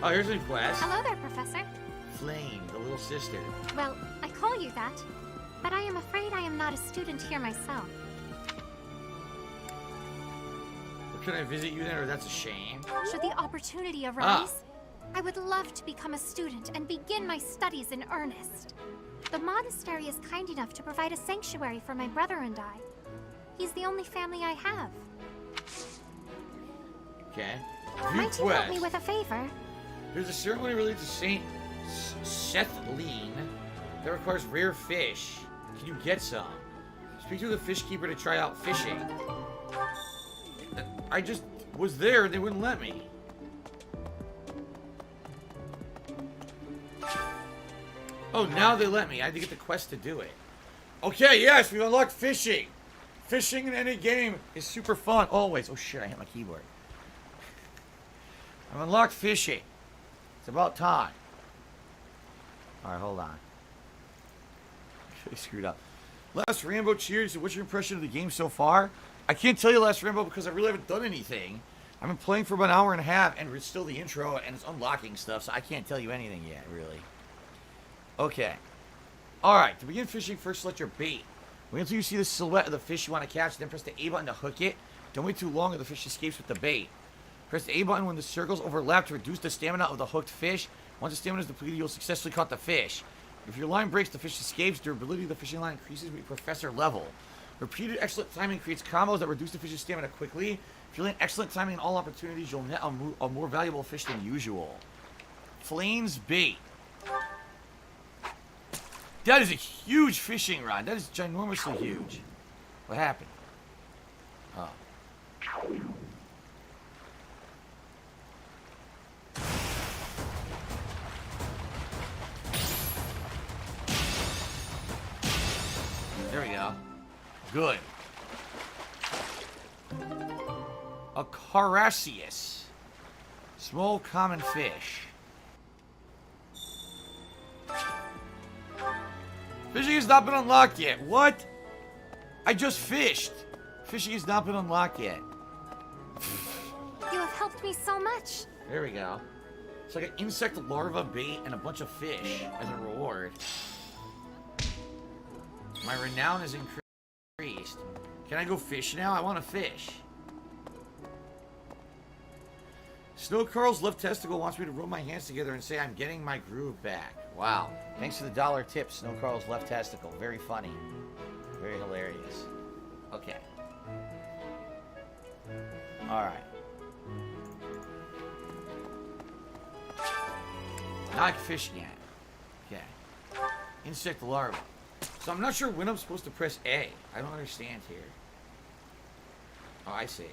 Oh, here's a quest. Hello there, Professor. Flame, the little sister. Well, I call you that, but I am afraid I am not a student here myself. Well, can I visit you then, or that's a shame? Should the opportunity arise, I would love to become a student and begin my studies in earnest. The monastery is kind enough to provide a sanctuary for my brother and I. He's the only family I have. Okay. Might you help me with a favor? There's a ceremony related to Saint Seth Lean that requires rare fish. Can you get some? Speak to the fish keeper to try out fishing. I just was there and they wouldn't let me. Oh, now they let me. I had to get the quest to do it. Okay, yes, we unlocked fishing. Fishing in any game is super fun, always. Oh shit, I hit my keyboard. I've unlocked fishing. It's about time. Alright, hold on. I screwed up. Last Rambo, cheers. What's your impression of the game so far? I can't tell you Last Rambo because I really haven't done anything. I've been playing for about an hour and a half, and it's still the intro, and it's unlocking stuff, so I can't tell you anything yet, really. Okay. Alright, to begin fishing, first select your bait. Wait until you see the silhouette of the fish you want to catch, then press the A button to hook it. Don't wait too long or the fish escapes with the bait. Press the A button when the circles overlap to reduce the stamina of the hooked fish. Once the stamina is depleted, you'll successfully caught the fish. If your line breaks, the fish escapes. Durability of the fishing line increases with professor level. Repeated excellent timing creates combos that reduce the fish's stamina quickly. If you land excellent timing in all opportunities, you'll net a more valuable fish than usual. Flames bait. That is a huge fishing rod. That is ginormously huge. What happened? Oh. There we go. Good. A Carassius. Small common fish. Fishing has not been unlocked yet. What? I just fished. Fishing has not been unlocked yet. You have helped me so much. There we go. It's like an insect larva bait and a bunch of fish as a reward. My renown is increased. Can I go fish now? I want to fish. Snow Carl's left testicle wants me to rub my hands together and say I'm getting my groove back. Wow. Thanks for the $1 tip, Snow Carl's left testicle. Very funny. Very hilarious. Okay. Alright. Not fishing yet. Okay. Insect larva. So I'm not sure when I'm supposed to press A. I don't understand here. Oh, I see.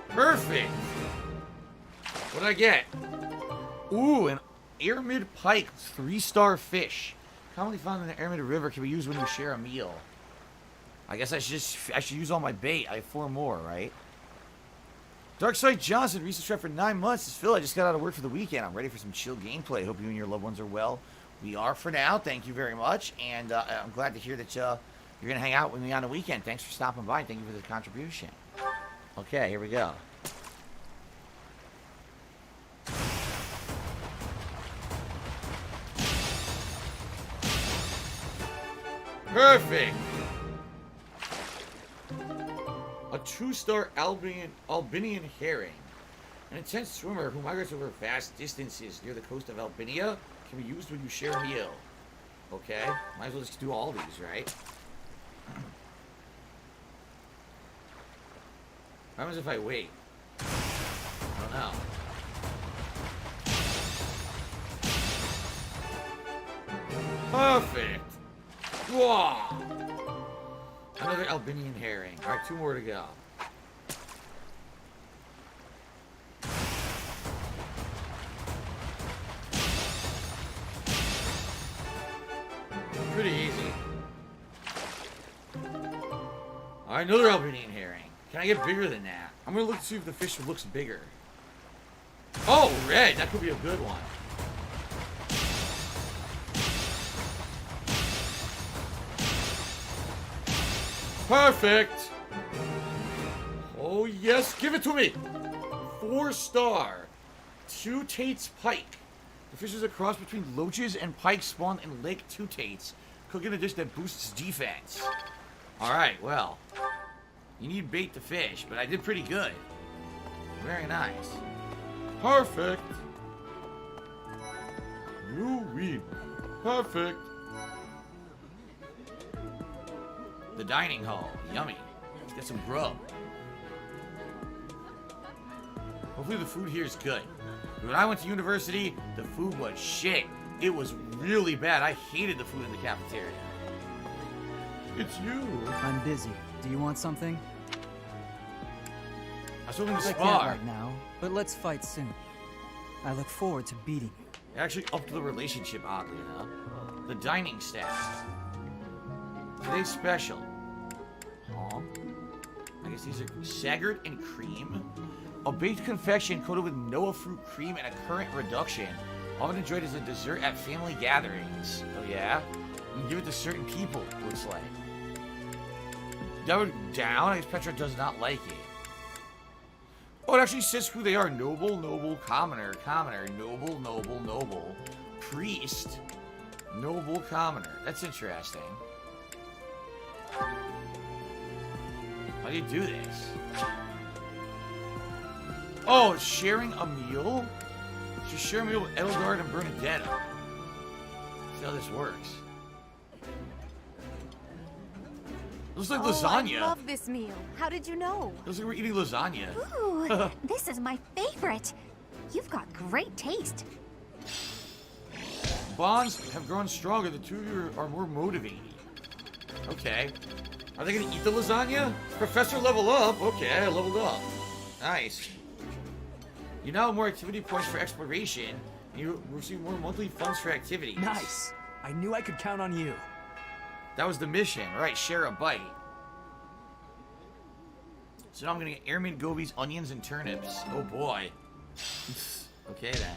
Perfect! What did I get? Ooh, an airmid pike, 3-star fish. Commonly found in the Airmid River, can be used when you share a meal. I guess I should use all my bait. I have 4 more, right? Darkside Johnson, recent subscribed for 9 months. It's Phil. I just got out of work for the weekend. I'm ready for some chill gameplay. Hope you and your loved ones are well. We are for now. Thank you very much. And I'm glad to hear that you're going to hang out with me on the weekend. Thanks for stopping by. Thank you for the contribution. Okay, here we go. Perfect! A 2-star Albinian herring. An intense swimmer who migrates over vast distances near the coast of Albinia can be used when you share a meal. Okay, might as well just do all these, right? What happens if I wait? I don't know. Perfect! Wow! Another Albinian herring. Alright, 2 more to go. Pretty easy. Alright, another Albinian herring. Can I get bigger than that? I'm gonna look to see if the fish looks bigger. Oh, red. That could be a good one. Perfect. Oh, yes. Give it to me. 4-star. 2 Tate's pike. The fish is a cross between loaches and pike spawned in Lake Two Tates. Cooking a dish that boosts defense. Alright, well. You need bait to fish, but I did pretty good. Very nice. Perfect. You win. Perfect. The dining hall. Yummy. Let's get some grub. Hopefully the food here is good. When I went to university, the food was shit. It was really bad. I hated the food in the cafeteria. It's you. I'm busy. Do you want something? I was hoping to I can't spar. right now, but let's fight soon. I look forward to beating you. Actually upped the relationship, oddly enough. The dining staff. Today's special. Huh? I guess these are Sagard and cream. A baked confection coated with Noah fruit cream and a currant reduction. Often enjoyed as a dessert at family gatherings. Oh yeah? You can give it to certain people, it looks like. Down? I guess Petra does not like it. Oh, it actually says who they are. Noble, noble, commoner, commoner, noble, noble, noble, priest, noble, commoner. That's interesting. How do you do this? Oh, sharing a meal? Just share a meal with Edelgard and Bernadetta. See how this works. Looks like lasagna. I love this meal. How did you know? Looks like we're eating lasagna. Ooh, this is my favorite. You've got great taste. Bonds have grown stronger. The two of you are more motivated. Okay. Are they gonna eat the lasagna? Professor level up. Okay, I leveled up. Nice. You now have more activity points for exploration. And you receive more monthly funds for activities. Nice. I knew I could count on you. That was the mission, right? Share a bite. So now I'm gonna get airman gobies, onions, and turnips. Oh boy. Okay then.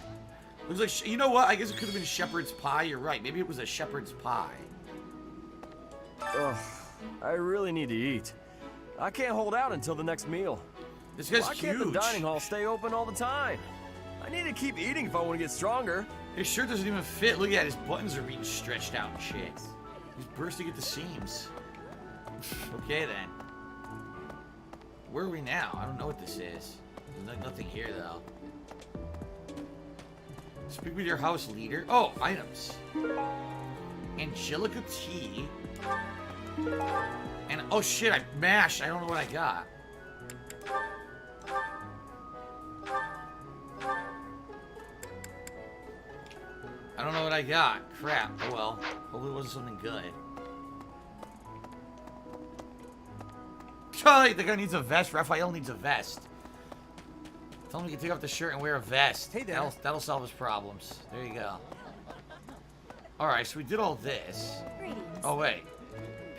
Looks like, you know what? I guess it could have been shepherd's pie. You're right. Maybe it was a shepherd's pie. Ugh, I really need to eat. I can't hold out until the next meal. This guy's Why can't the huge. dining hall stay open all the time? I need to keep eating if I want to get stronger. His shirt doesn't even fit. Look at that. His buttons are being stretched out and shit. He's bursting at the seams. Okay then. Where are we now? I don't know what this is. There's nothing here though. Speak with your house leader. Oh, items. Angelica tea. And oh shit, I mashed. I don't know what I got. I don't know what I got. Crap. Oh well. Hopefully it wasn't something good. The guy needs a vest. Raphael needs a vest. Tell him he can take off the shirt and wear a vest. Hey there. That'll solve his problems. There you go. Alright, so we did all this. Greetings. Oh wait.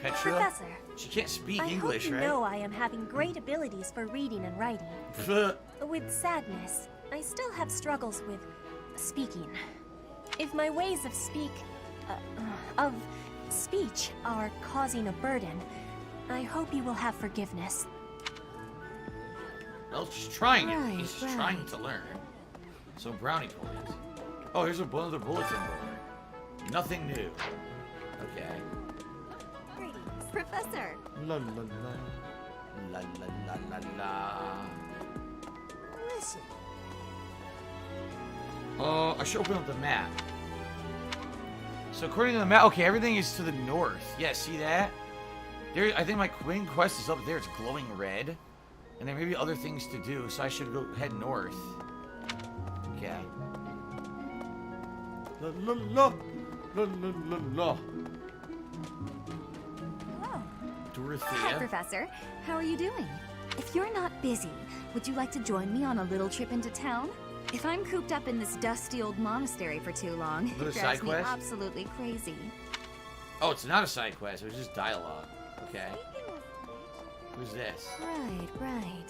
Petra? Professor. She can't speak I English, hope you right? know I am having great abilities for reading and writing. With sadness, I still have struggles with speaking. If my ways of speech are causing a burden, I hope you will have forgiveness. Well, she's trying it. Right, She's right. trying to learn. So brownie points. Oh, here's another bulletin board. Nothing new. Okay. Greetings, Professor. La la la. La la la la la. Listen. I should open up the map. So according to the map, okay, everything is to the north. Yeah, see that? There, I think my main quest is up there. It's glowing red. And there may be other things to do, so I should go head north. Okay. La la la. La la la la. Hello. Dorothea. Hi, Professor. How are you doing? If you're not busy, would you like to join me on a little trip into town? If I'm cooped up in this dusty old monastery for too long, Is it a it drives side me quest? absolutely crazy. Oh, it's not a side quest. It was just dialogue. Okay. Who's this? Right, right.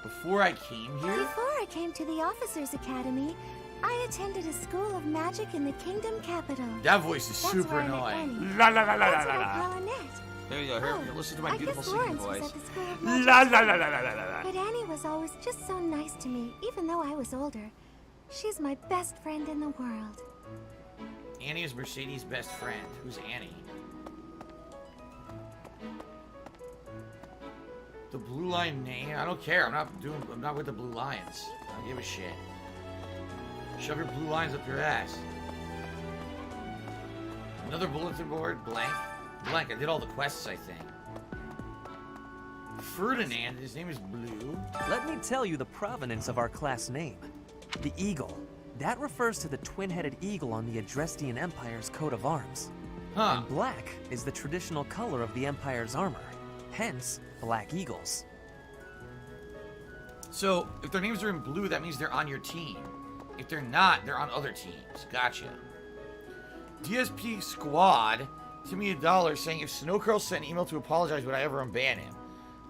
Before I came here? Before I came to the Officers Academy, I attended a school of magic in the Kingdom capital. That voice is That's super where I met annoying. Annie. La la la la That's la what la. I call Annette. There you go. Here, listen to my beautiful singing Lawrence voice. was at the school of magic. La la la la la la la. But Annie was always just so nice to me, even though I was older. She's my best friend in the world. Annie is Mercedes' best friend. Who's Annie? The Blue Line name? I don't care. I'm not with the Blue Lions. I don't give a shit. Shove your blue lines up your ass. Another bulletin board. Blank. Blank. I did all the quests, I think. Ferdinand. His name is Blue. Let me tell you the provenance of our class name. The eagle. That refers to the twin-headed eagle on the Adrestian Empire's coat of arms. Huh. And black is the traditional color of the Empire's armor. Hence, black eagles. So, if their names are in blue, that means they're on your team. If they're not, they're on other teams. Gotcha. DSP Squad sent me $1 saying if Snowcurl sent an email to apologize, would I ever unban him?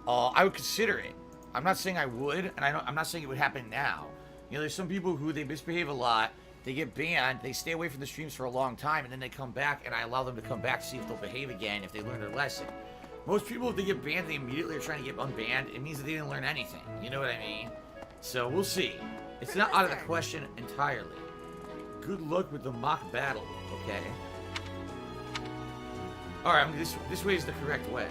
I would consider it. I'm not saying I would, and I'm not saying it would happen now. You know, there's some people who they misbehave a lot, they get banned, they stay away from the streams for a long time, and then they come back, and I allow them to come back to see if they'll behave again, if they learn their lesson. Most people, if they get banned, they immediately are trying to get unbanned. It means that they didn't learn anything. You know what I mean? So, we'll see. It's not out of the question entirely. Good luck with the mock battle, okay? Alright, this way is the correct way.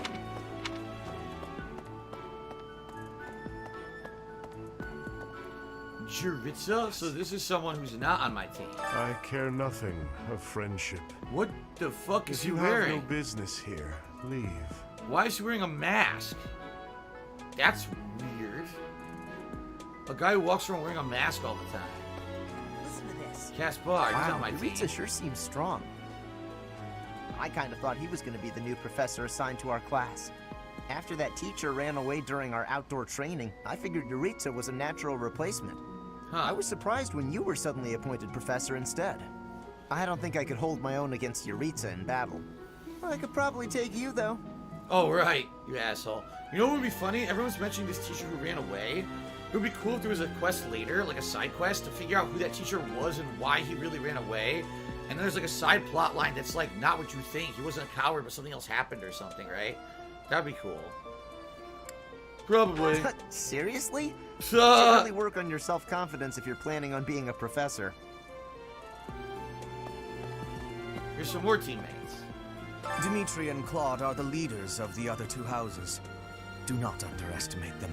Juritza? So this is someone who's not on my team. I care nothing of friendship. What the fuck is he If you wearing? have no business here, leave. Why is he wearing a mask? That's weird. A guy who walks around wearing a mask all the time. Listen to this. Caspar, he's on my team. Yuritsa sure seems strong. I kind of thought he was going to be the new professor assigned to our class. After that teacher ran away during our outdoor training, I figured Yuritsa was a natural replacement. I was surprised when you were suddenly appointed professor instead. I don't think I could hold my own against Yuritsa in battle. I could probably take you, though. Oh, right, you asshole. You know what would be funny? Everyone's mentioning this teacher who ran away. It would be cool if there was a quest later, like a side quest, to figure out who that teacher was and why he really ran away. And then there's like a side plot line that's like not what you think. He wasn't a coward, but something else happened or something, right? That'd be cool. Probably. Seriously? You should really work on your self-confidence if you're planning on being a professor. Here's some more teammates. Dimitri and Claude are the leaders of the other two houses. Do not underestimate them.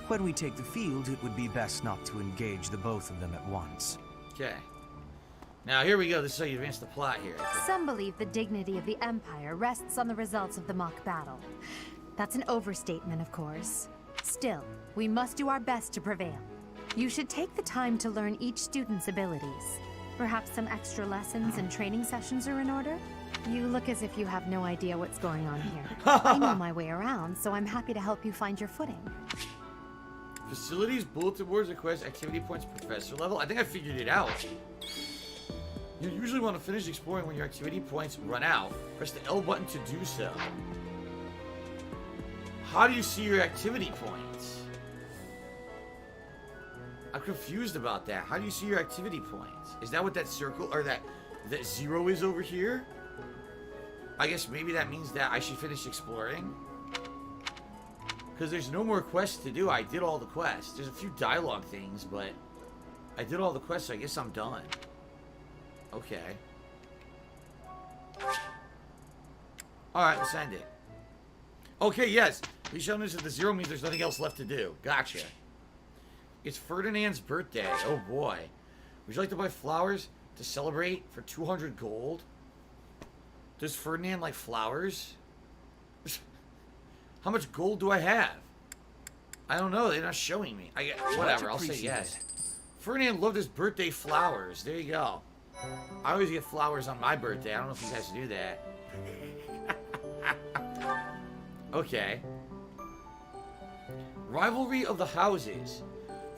When we take the field, it would be best not to engage the both of them at once. Okay. Now, here we go. This is how you advance the plot here. Some believe the dignity of the Empire rests on the results of the mock battle. That's an overstatement, of course. Still, we must do our best to prevail. You should take the time to learn each student's abilities. Perhaps some extra lessons and training sessions are in order? You look as if you have no idea what's going on here. I know my way around, so I'm happy to help you find your footing. Facilities, bulletin boards, request, activity points, professor level. I think I figured it out. You usually want to finish exploring when your activity points run out. Press the L button to do so. How do you see your activity points? I'm confused about that. How do you see your activity points? Is that what that circle or that 0 is over here? I guess maybe that means that I should finish exploring. Because there's no more quests to do. I did all the quests. There's a few dialogue things, but I did all the quests, so I guess I'm done. Okay. Alright, let's end it. Okay, yes. Please show us that the 0 means there's nothing else left to do. Gotcha. It's Ferdinand's birthday. Oh boy. Would you like to buy flowers to celebrate for 200 gold? Does Ferdinand like flowers? How much gold do I have? I don't know. They're not showing me. Whatever. I'll say yes. Ferdinand loved his birthday flowers. There you go. I always get flowers on my birthday. I don't know if you guys do that. Okay. Rivalry of the Houses.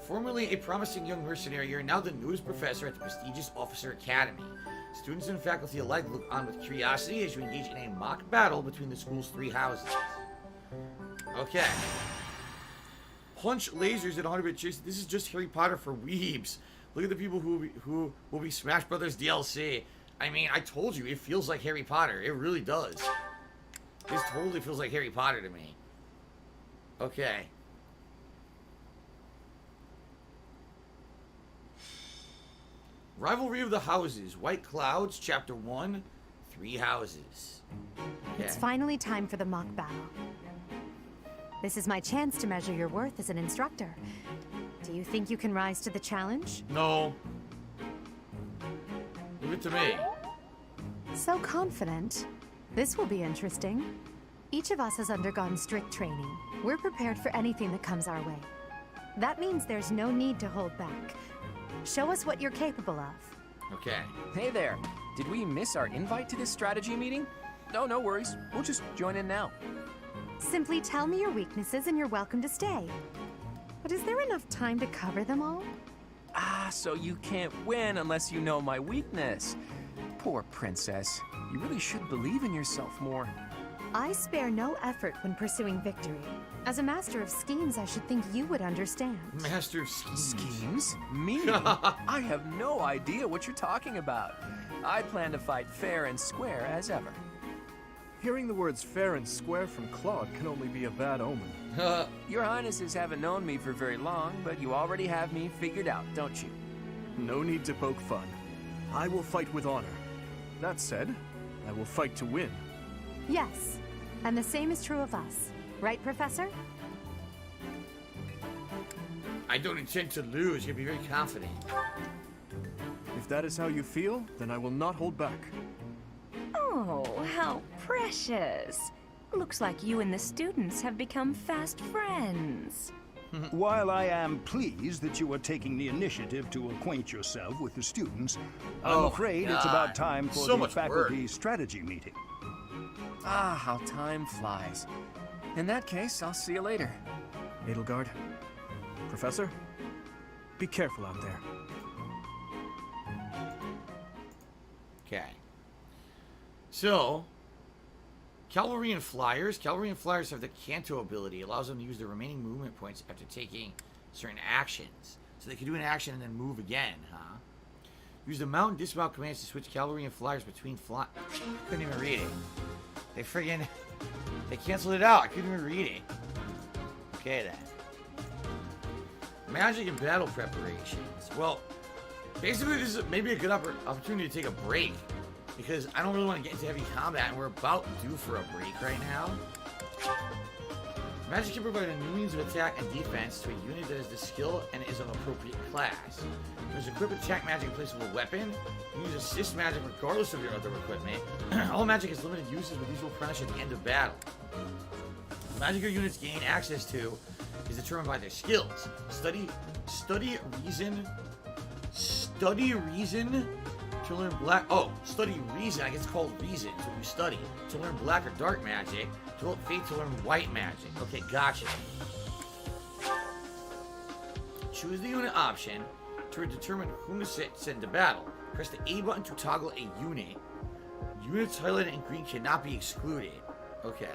Formerly a promising young mercenary, you're now the newest professor at the prestigious Officer Academy. Students and faculty alike look on with curiosity as you engage in a mock battle between the school's 3 houses. Okay. punch lasers at 100-bit chase. This is just Harry Potter for weebs. Look at the people who will be Smash Brothers DLC. I mean, I told you, it feels like Harry Potter. It really does. This totally feels like Harry Potter to me. Okay. Rivalry of the Houses. White Clouds, Chapter 1. 3 houses. Okay. It's finally time for the mock battle. This is my chance to measure your worth as an instructor. Do you think you can rise to the challenge? No. Leave it to me. So confident. This will be interesting. Each of us has undergone strict training. We're prepared for anything that comes our way. That means there's no need to hold back. Show us what you're capable of. Okay. Hey there. Did we miss our invite to this strategy meeting? No worries. We'll just join in now. Simply tell me your weaknesses and you're welcome to stay. But is there enough time to cover them all? Ah, so you can't win unless you know my weakness. Poor princess. You really should believe in yourself more. I spare no effort when pursuing victory. As a master of schemes, I should think you would understand. Master of schemes? Schemes? Me? I have no idea what you're talking about. I plan to fight fair and square as ever. Hearing the words fair and square from Claude can only be a bad omen. Your Highnesses haven't known me for very long, but you already have me figured out, don't you? No need to poke fun. I will fight with honor. That said, I will fight to win. Yes, and the same is true of us. Right, Professor? I don't intend to lose. You'll be very confident. If that is how you feel, then I will not hold back. Oh, how precious. Looks like you and the students have become fast friends. While I am pleased that you are taking the initiative to acquaint yourself with the students, I'm afraid it's about time for the faculty strategy meeting. Ah, how time flies. In that case, I'll see you later. Edelgard, Professor, be careful out there. Okay. So, Cavalry and Flyers. Cavalry and Flyers have the Canto ability. It allows them to use their remaining movement points after taking certain actions. So they can do an action and then move again, huh? Use the mount and dismount commands to switch Cavalry and Flyers between Couldn't even read it. They canceled it out. I couldn't even read it. Okay, then. Magic and battle preparations. Well, basically this is maybe a good opportunity to take a break, because I don't really want to get into heavy combat, and we're about due for a break right now. Magic can provide a new means of attack and defense to a unit that has the skill and is of appropriate class. There's equip attack magic in place of a weapon. You use assist magic regardless of your other equipment. All magic has limited uses, but these will replenish at the end of battle. The magic your units gain access to is determined by their skills. Study reason to learn black. Oh, study reason. I guess it's called reason. It's what you study to learn black or dark magic. Develop faith to learn white magic. Okay, gotcha. Choose the unit option to determine whom to send to battle. Press the A button to toggle a unit. Units highlighted in green cannot be excluded. Okay.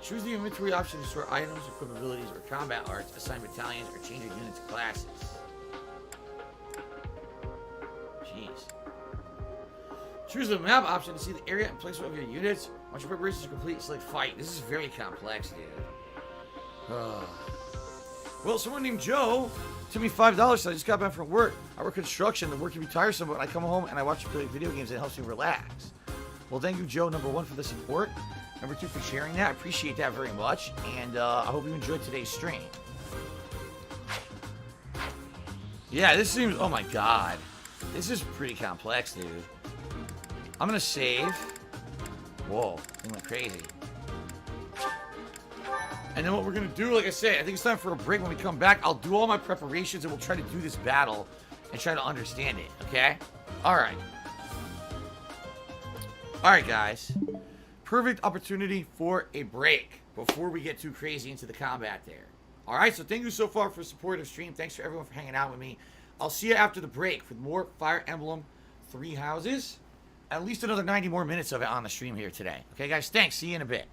Choose the inventory option to store items, equip abilities, or combat arts, assign battalions, or change your unit's classes. Jeez. Choose the map option to see the area and placement of your units. Once your preparations are complete, select fight. This is very complex, dude. Well, someone named Joe took me $5, so I just got back from work. I work construction. The work can be tiresome, but I come home and I watch play video games and it helps me relax. Well, thank you, Joe, number 1, for the support. Number 2, for sharing that. I appreciate that very much. And I hope you enjoyed today's stream. Yeah, this seems... Oh, my God. This is pretty complex, dude. I'm going to save. Whoa. It went crazy. And then what we're going to do, like I said, I think it's time for a break. When we come back, I'll do all my preparations and we'll try to do this battle and try to understand it, okay? Alright. Alright, guys. Perfect opportunity for a break before we get too crazy into the combat there. Alright, so thank you so far for supporting the stream. Thanks for everyone for hanging out with me. I'll see you after the break with more Fire Emblem 3 Houses. At least another 90 more minutes of it on the stream here today. Okay, guys? Thanks. See you in a bit.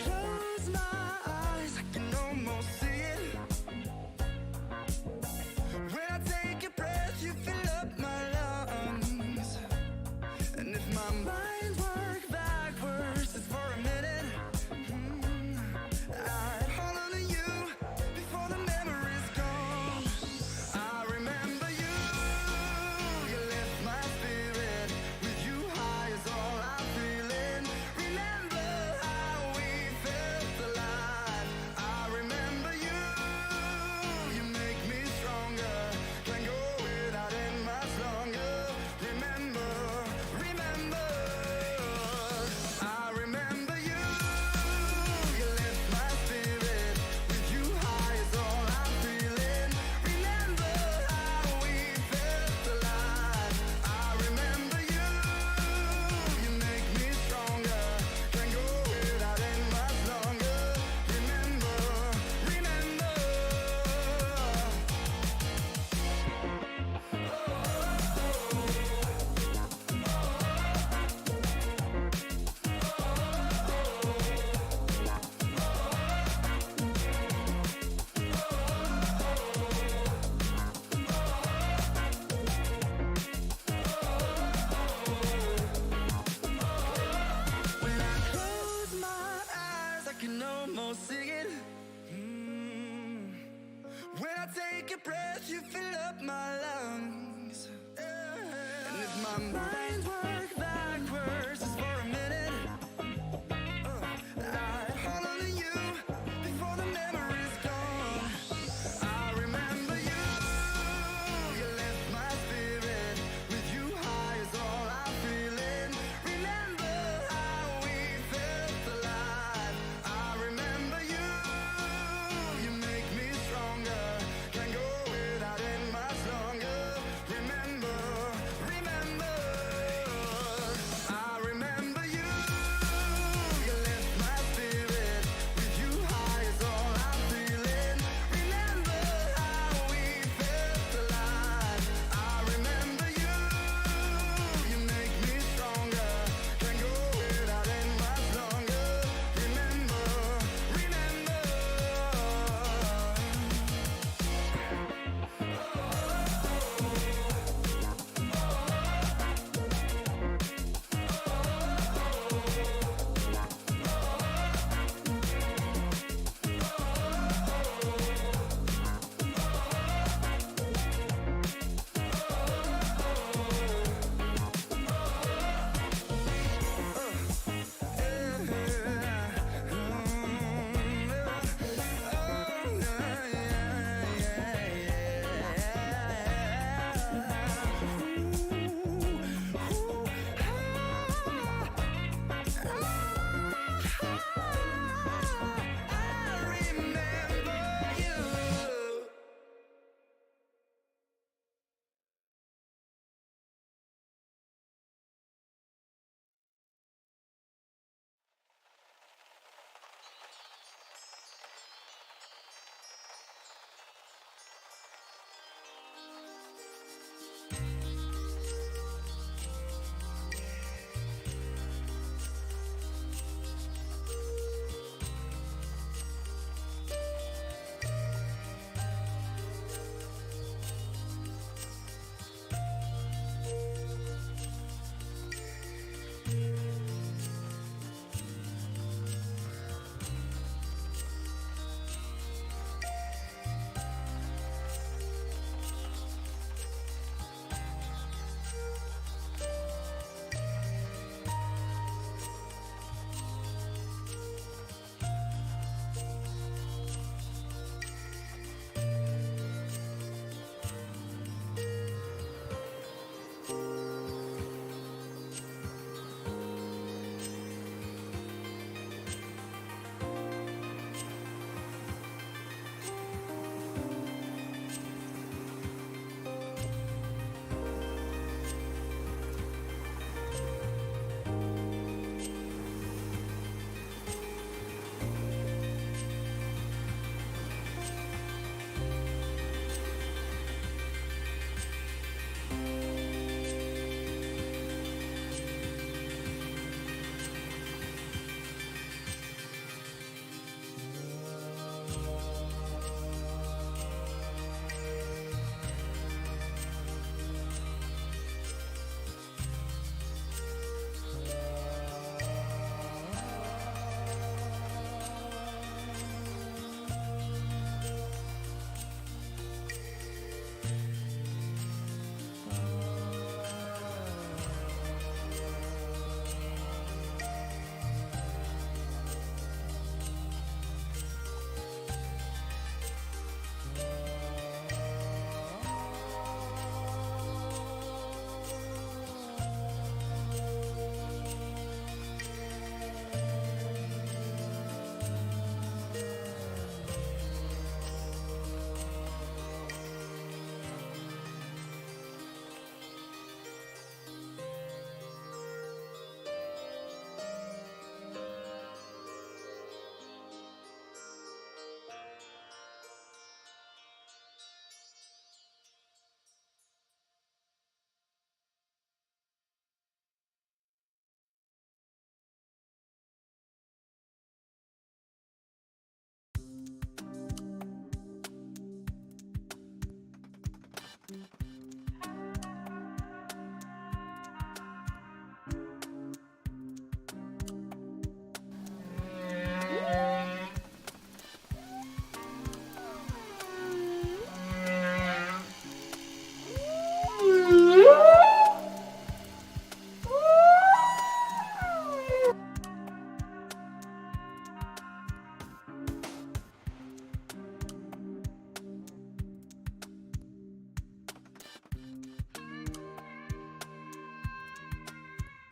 close my eyes, I can almost see it. When I take a breath, you fill up my lungs. And if my mind works backwards just for a minute, I'd hold on to you before the memory's gone. I remember you, you lift my spirit. With you high is all I'm feeling. Remember how we felt alive. I remember you, you make me stronger. Can't go without it much longer. Remember, remember, I remember you, you lift my spirit. With you high is all I'm feeling. Remember how we felt alive. I remember you, you make me stronger. Can't go without it much longer. Remember, remember. When I close my eyes, I can almost see it. When I take a breath, you fill up my lungs. And if my mind works backwards just for a minute, I'd hold on to you before the memory's gone. I remember you, you lift my spirit. With you high is all I'm feeling. Remember how we felt alive. I remember you, you make me stronger. Can't go without it much longer. Remember, remember, I remember you, you lift my spirit. With you high is all I'm feeling. Remember how we felt alive. I remember you, you make me stronger. Can't go without it much longer. Remember, remember.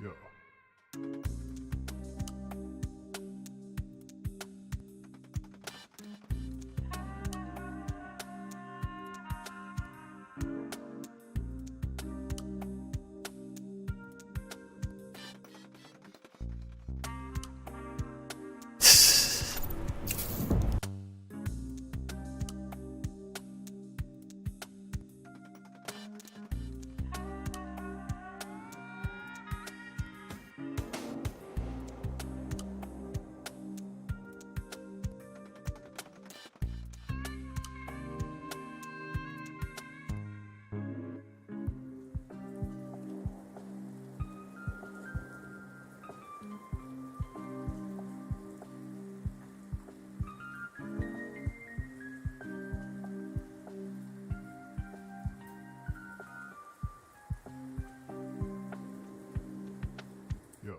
Yo. Yo.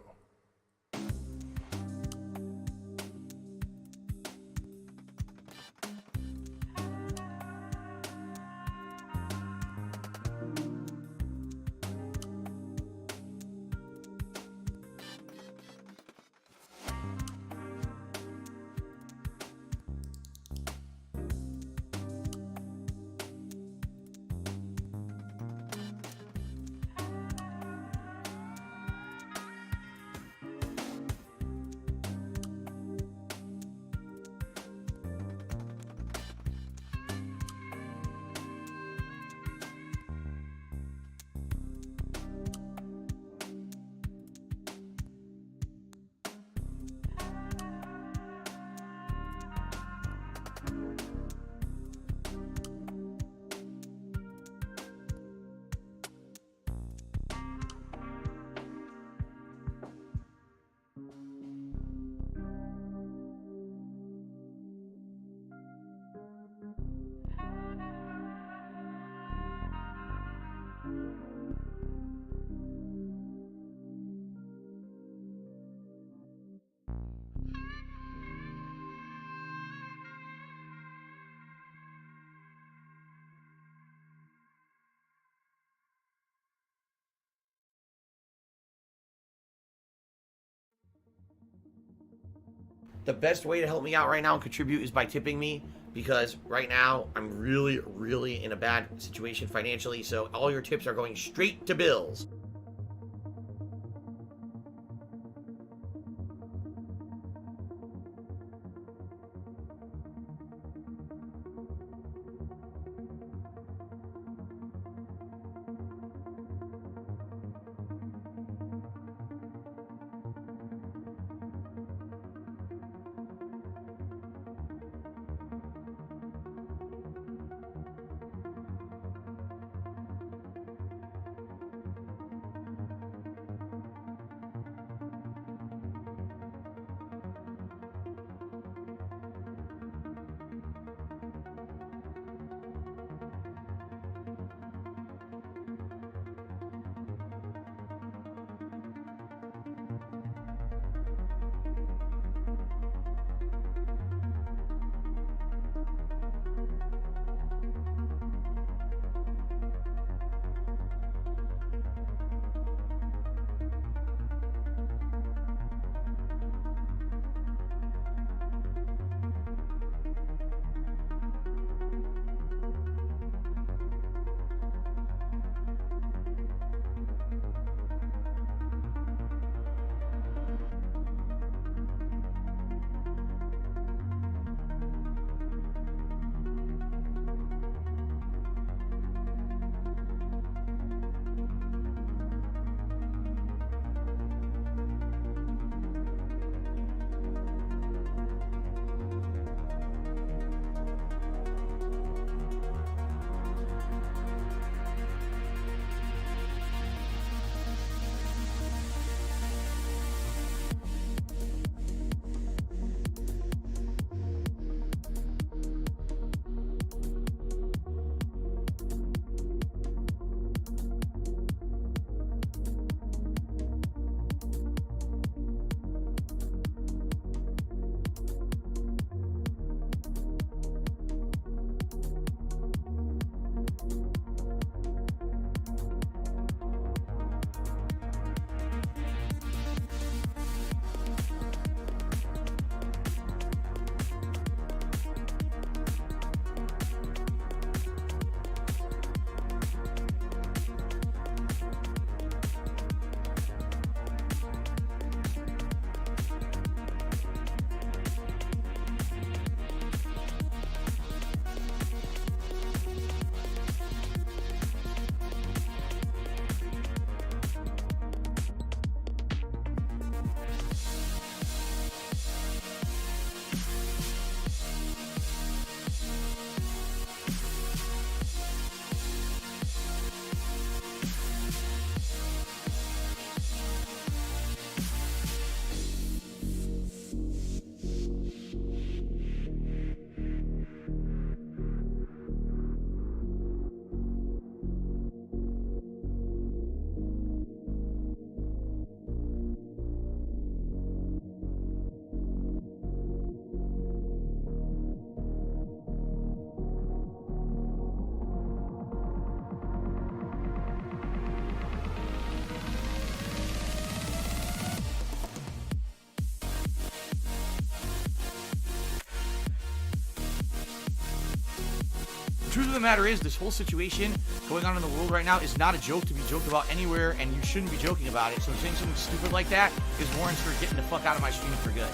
The best way to help me out right now and contribute is by tipping me, because right now I'm really in a bad situation financially, so all your tips are going straight to bills. truth of the matter is, this whole situation going on in the world right now is not a joke to be joked about anywhere, and you shouldn't be joking about it. So saying something stupid like that is warrants for getting the fuck out of my stream for good.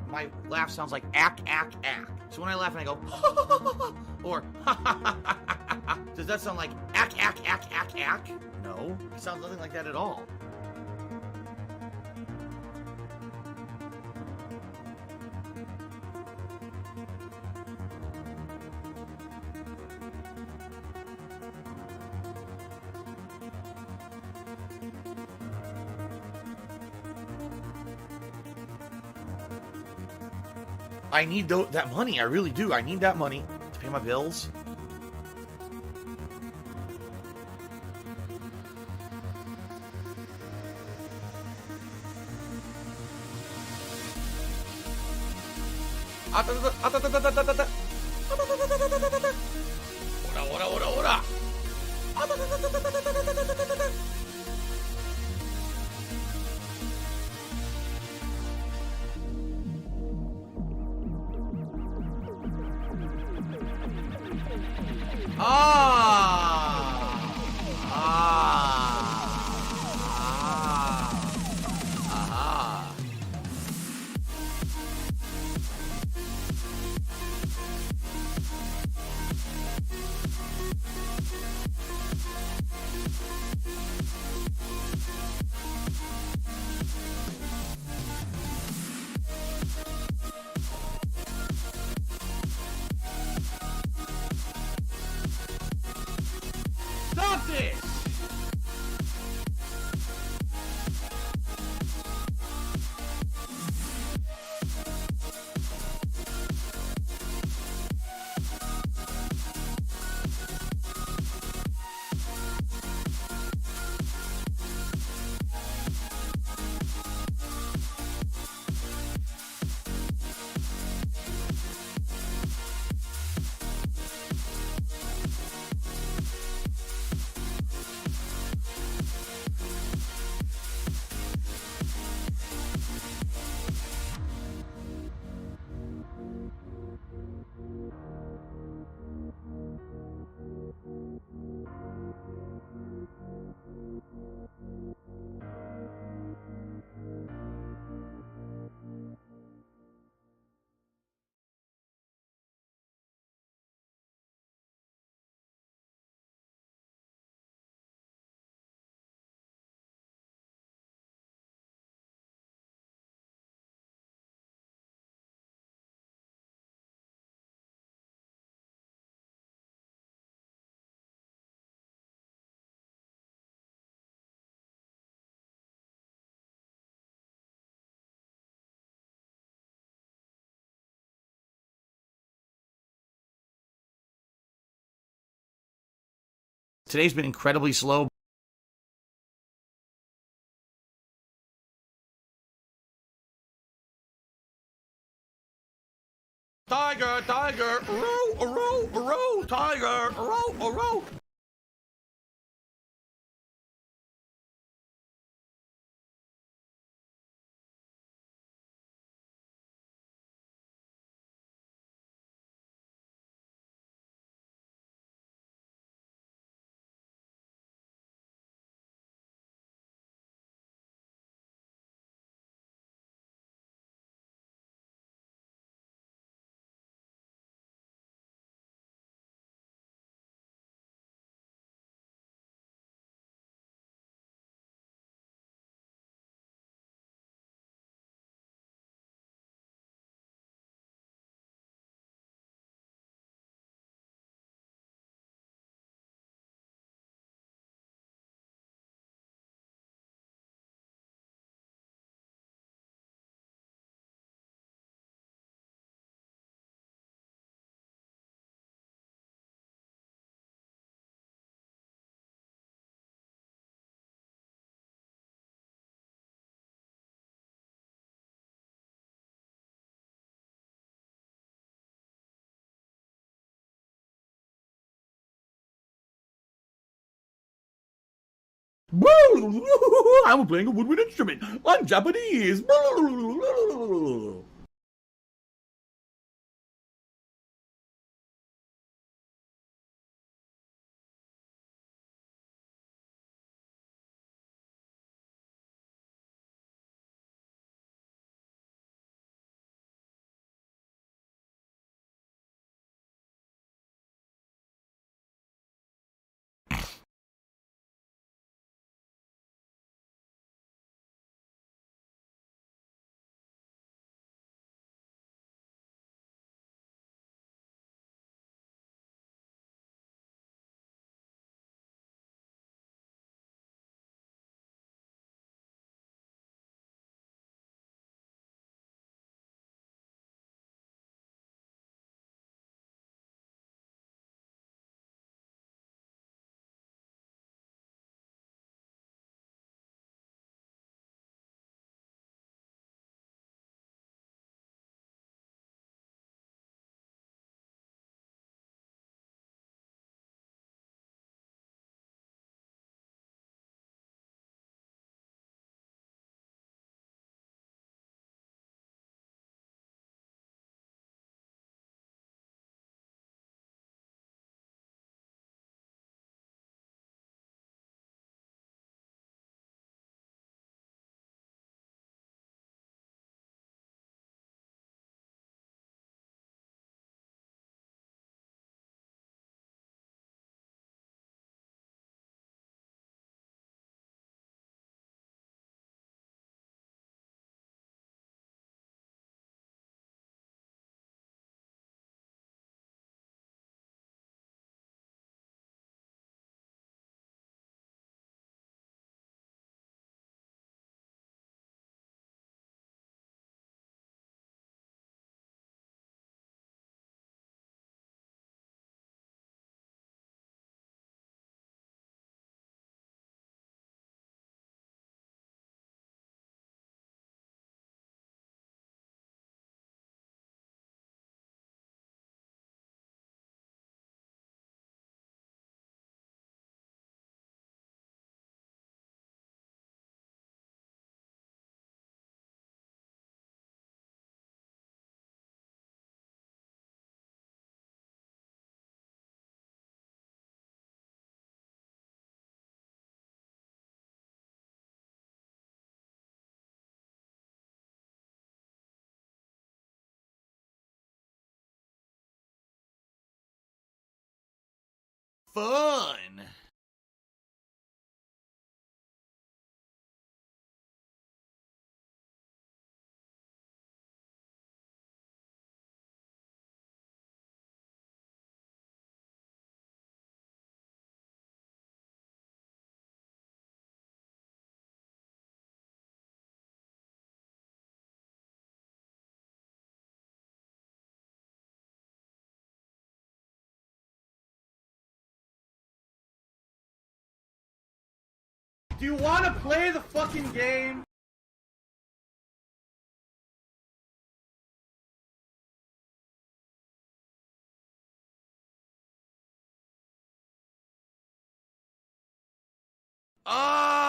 My laugh sounds like ack, ack, ack. So when I laugh and I go, or does that sound like ack, ack, ack, ack, ack? No, it sounds nothing like that at all. I need that money. I really do. I need that money to pay my bills. Ora. Stop this! Today's been incredibly slow. Tiger, row, tiger, row, I'm playing a woodwind instrument. I'm Japanese. Fun. Do you want to play the fucking game? Ah!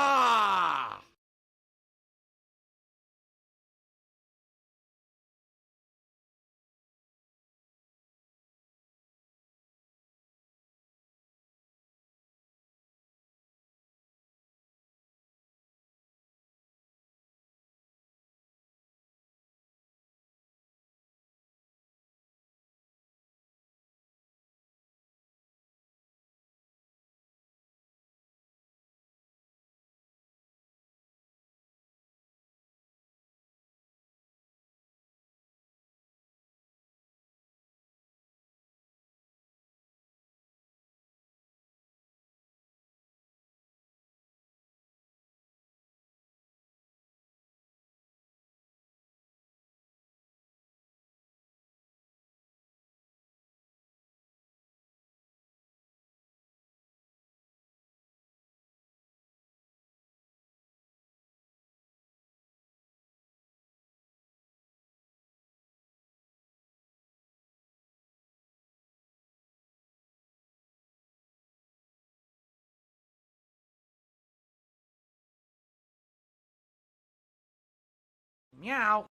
Meow.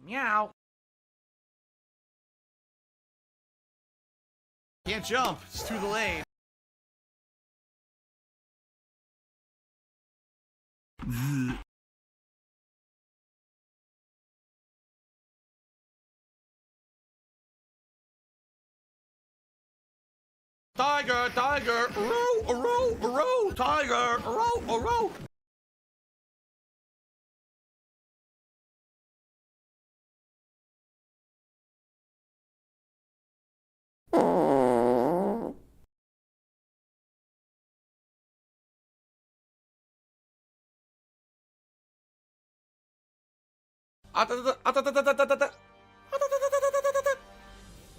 Meow. Can't jump. It's too delayed. Tiger, tiger, row, row, row, tiger, row, row.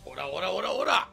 Ora, ora, ora, ora.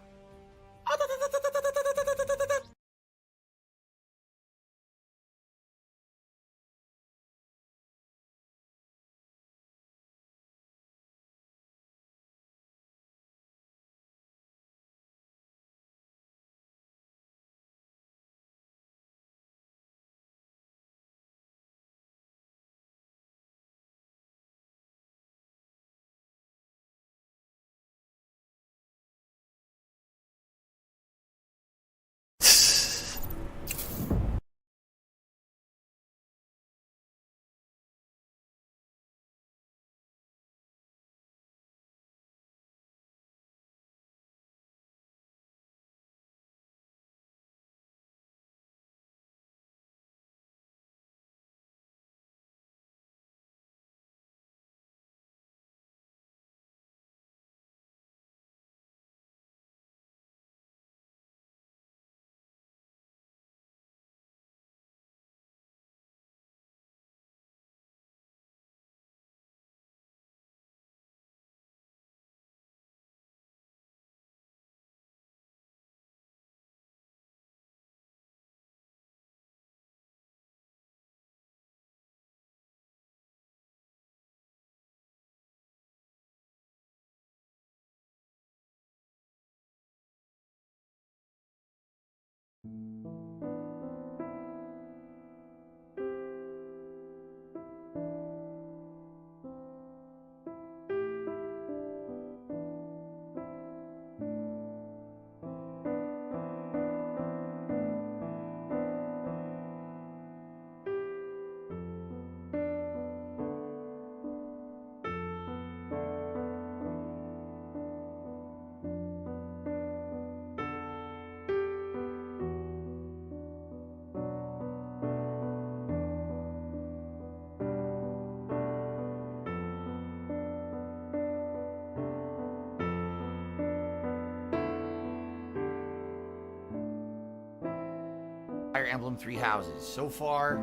Fire Emblem Three Houses. So far,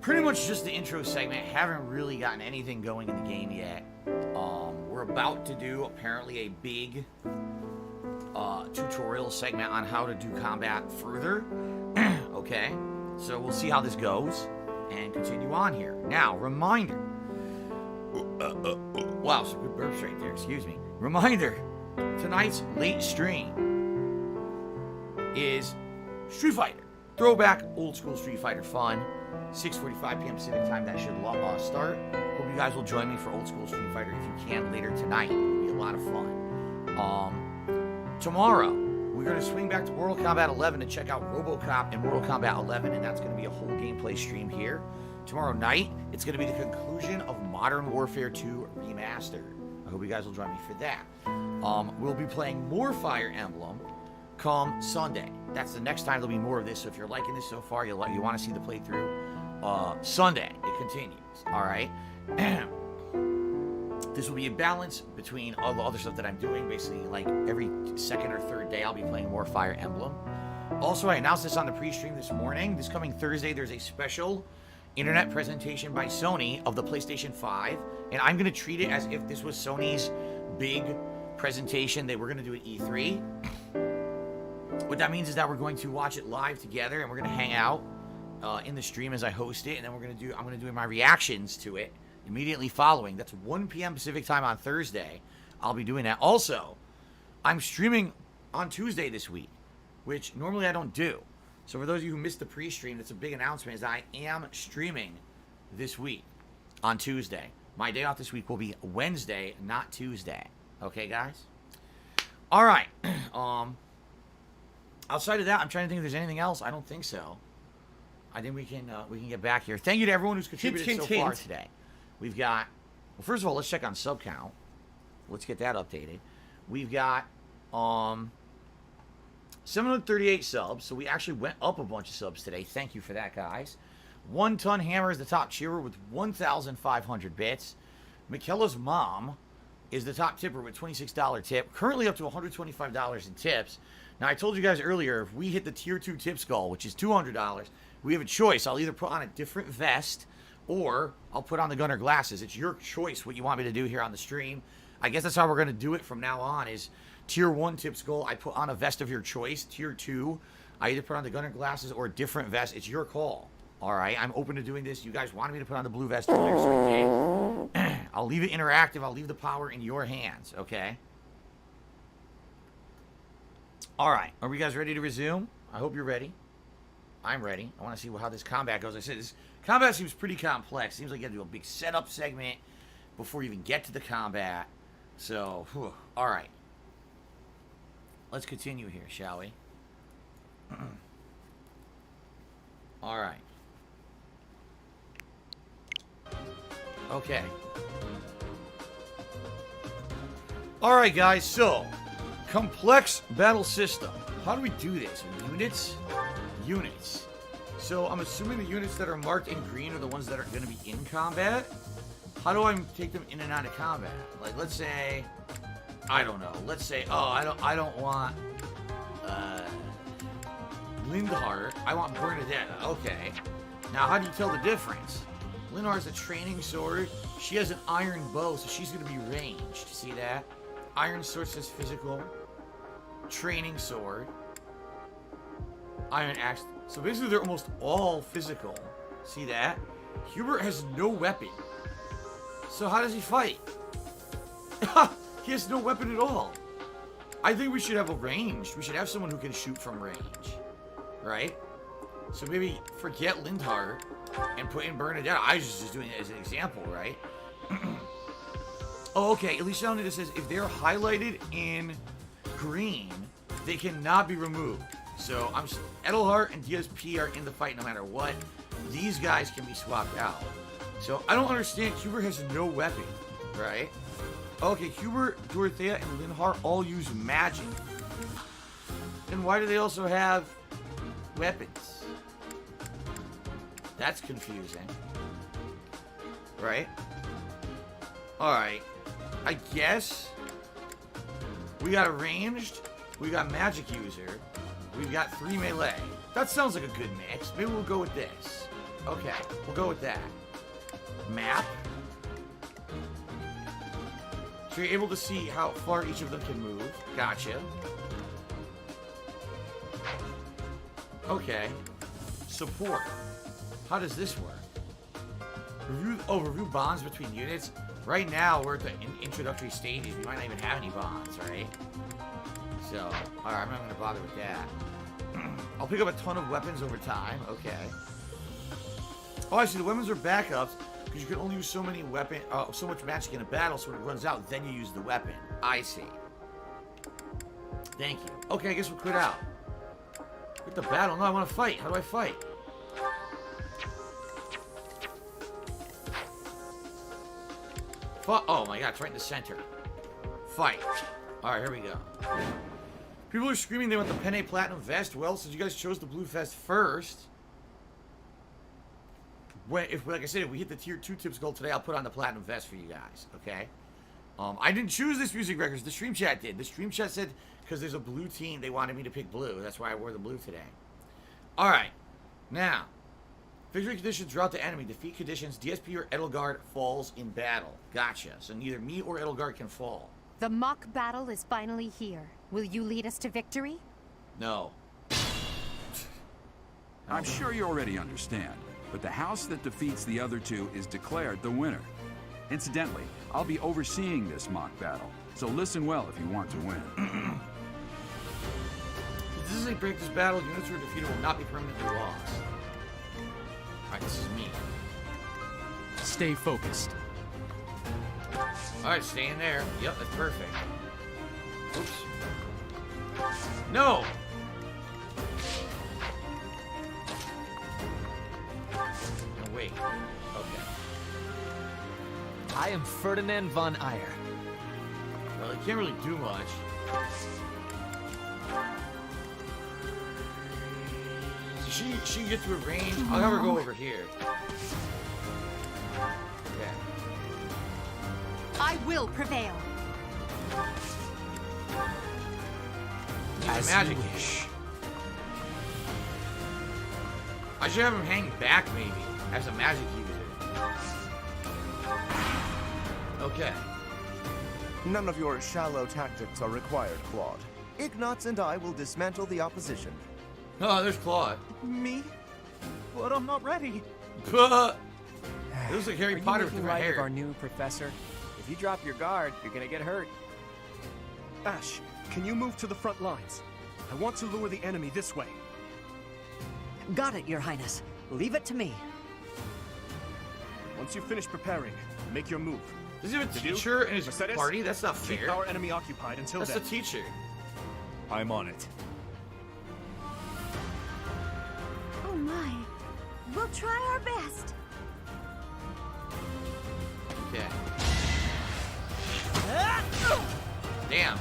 pretty much just the intro segment. Haven't really gotten anything going in the game yet. We're about to do apparently a big tutorial segment on how to do combat further. Okay, so we'll see how this goes and continue on here. Now, reminder. Wow, some good burps right there. Excuse me. Reminder. Tonight's late stream is Street Fighter. Throwback, old school Street Fighter fun. 6:45 p.m. Pacific time, that should start. Hope you guys will join me for old school Street Fighter if you can later tonight. It'll be a lot of fun. Tomorrow, we're going to swing back to Mortal Kombat 11 to check out RoboCop and Mortal Kombat 11, and that's going to be a whole gameplay stream here. Tomorrow night, it's going to be the conclusion of Modern Warfare 2 Remastered. I hope you guys will join me for that. We'll be playing more Fire Emblem come Sunday. That's the next time there'll be more of this. So if you're liking this so far, you want to see the playthrough, Sunday it continues. All right. This will be a balance between all the other stuff that I'm doing. Basically, like every second or third day, I'll be playing more Fire Emblem. Also, I announced this on the pre-stream this morning. This coming Thursday, there's a special internet presentation by Sony of the PlayStation 5, and I'm going to treat it as if this was Sony's big presentation they were going to do at E3. What that means is that we're going to watch it live together, and we're going to hang out in the stream as I host it, and then I'm going to do my reactions to it immediately following. That's 1 p.m. Pacific time on Thursday. I'll be doing that. Also, I'm streaming on Tuesday this week, which normally I don't do. So for those of you who missed the pre-stream, it's a big announcement is I am streaming this week on Tuesday. My day off this week will be Wednesday, not Tuesday. Okay, guys? All right. Outside of that, I'm trying to think if there's anything else. I don't think so. I think we can get back here. Thank you to everyone who's contributed so far today. We've got, well, first of all, let's check on sub count. Let's get that updated. We've got 738 subs, so we actually went up a bunch of subs today. Thank you for that, guys. 1 Ton Hammer is the top cheerer with 1,500 bits. Michaela's mom is the top tipper with $26 tip. Currently up to $125 in tips. Now, I told you guys earlier, if we hit the Tier 2 tips goal, which is $200, we have a choice. I'll either put on a different vest or I'll put on the gunner glasses. It's your choice what you want me to do here on the stream. I guess that's how we're going to do it from now on is Tier 1 tips goal, I put on a vest of your choice. Tier 2, I either put on the gunner glasses or a different vest. It's your call. All right, I'm open to doing this. You guys wanted me to put on the blue vest earlier, so I did. I'll leave it interactive. I'll leave the power in your hands, okay? All right, are we guys ready to resume? I hope you're ready. I'm ready. I want to see how this combat goes. I said this combat seems pretty complex. Seems like you got to do a big setup segment before you even get to the combat. So, whew. All right. Let's continue here, shall we? All right. Okay. All right, guys. So, complex battle system. How do we do this? Units? Units. So, I'm assuming the units that are marked in green are the ones that are going to be in combat. How do I take them in and out of combat? Like, let's say, I don't know. Let's say, oh, I don't want Lindhart. I want Bernadette. Okay. Now, how do you tell the difference? Lindhart is a training sword. She has an iron bow, so she's going to be ranged. See that? Iron sword says physical. Training sword. Iron axe. So basically, they're almost all physical. See that? Hubert has no weapon. So how does he fight? He has no weapon at all. I think we should have a ranged. We should have someone who can shoot from range. Right? So maybe forget Lindhart and put in Bernadette. I was just doing it as an example, right? Oh, okay. At least it says if they're highlighted in green, they cannot be removed. So Edelhart and DSP are in the fight no matter what. These guys can be swapped out. So I don't understand. Hubert has no weapon, right? Okay, Hubert, Dorothea, and Lindhart all use magic. Then why do they also have weapons? That's confusing. Right? Alright. I guess we got a ranged, we got magic user, we've got 3 melee. That sounds like a good mix. Maybe we'll go with this. Okay, we'll go with that. Map. So you're able to see how far each of them can move. Gotcha. Okay. Support. How does this work? Review bonds between units. Right now, we're at the introductory stages. We might not even have any bonds, right? So, alright, I'm not going to bother with that. I'll pick up a ton of weapons over time. Okay. Oh, I see. The weapons are backups because you can only use so much magic in a battle, so when it runs out, then you use the weapon. I see. Thank you. Okay, I guess we'll quit out. Quit the battle. No, I want to fight. How do I fight? Oh my god, it's right in the center. Fight. Alright, here we go. People are screaming they want the Penne Platinum vest. Well, since you guys chose the blue vest first, like I said, if we hit the Tier 2 tips goal today, I'll put on the Platinum vest for you guys, okay? I didn't choose this music records. The stream chat did. The stream chat said because there's a blue team, they wanted me to pick blue. That's why I wore the blue today. Alright. Now, victory conditions throughout the enemy. Defeat conditions. DSP or Edelgard falls in battle. Gotcha. So neither me or Edelgard can fall. The mock battle is finally here. Will you lead us to victory? No. I'm sure you already understand, but the house that defeats the other two is declared the winner. Incidentally, I'll be overseeing this mock battle, so listen well if you want to win. This is a break this battle. Units who are defeated will not be permanently lost. Alright, this is me. Stay focused. Alright, stay in there. Yep, that's perfect. Oops. No! No, wait. Okay. I am Ferdinand von Eyre. Well, he can't really do much. So she gets to a range. I'll have her go over here. Okay. I will prevail. As magic wish. I should have him hang back maybe as a magic user. Okay. None of your shallow tactics are required, Claude. Ignatz and I will dismantle the opposition. Oh, there's Claude. Me? But I'm not ready. It looks like Harry Potter with Are you making different light hair. of our new professor? If you drop your guard, you're gonna get hurt. Ash, can you move to the front lines? I want to lure the enemy this way. Got it, Your Highness. Leave it to me. Once you finish preparing, make your move. Does he have a teacher in his Mercedes, party? That's not keep fair. our enemy occupied until That's then. the teacher. I'm on it. Oh my. We'll try our best. Okay. Damn.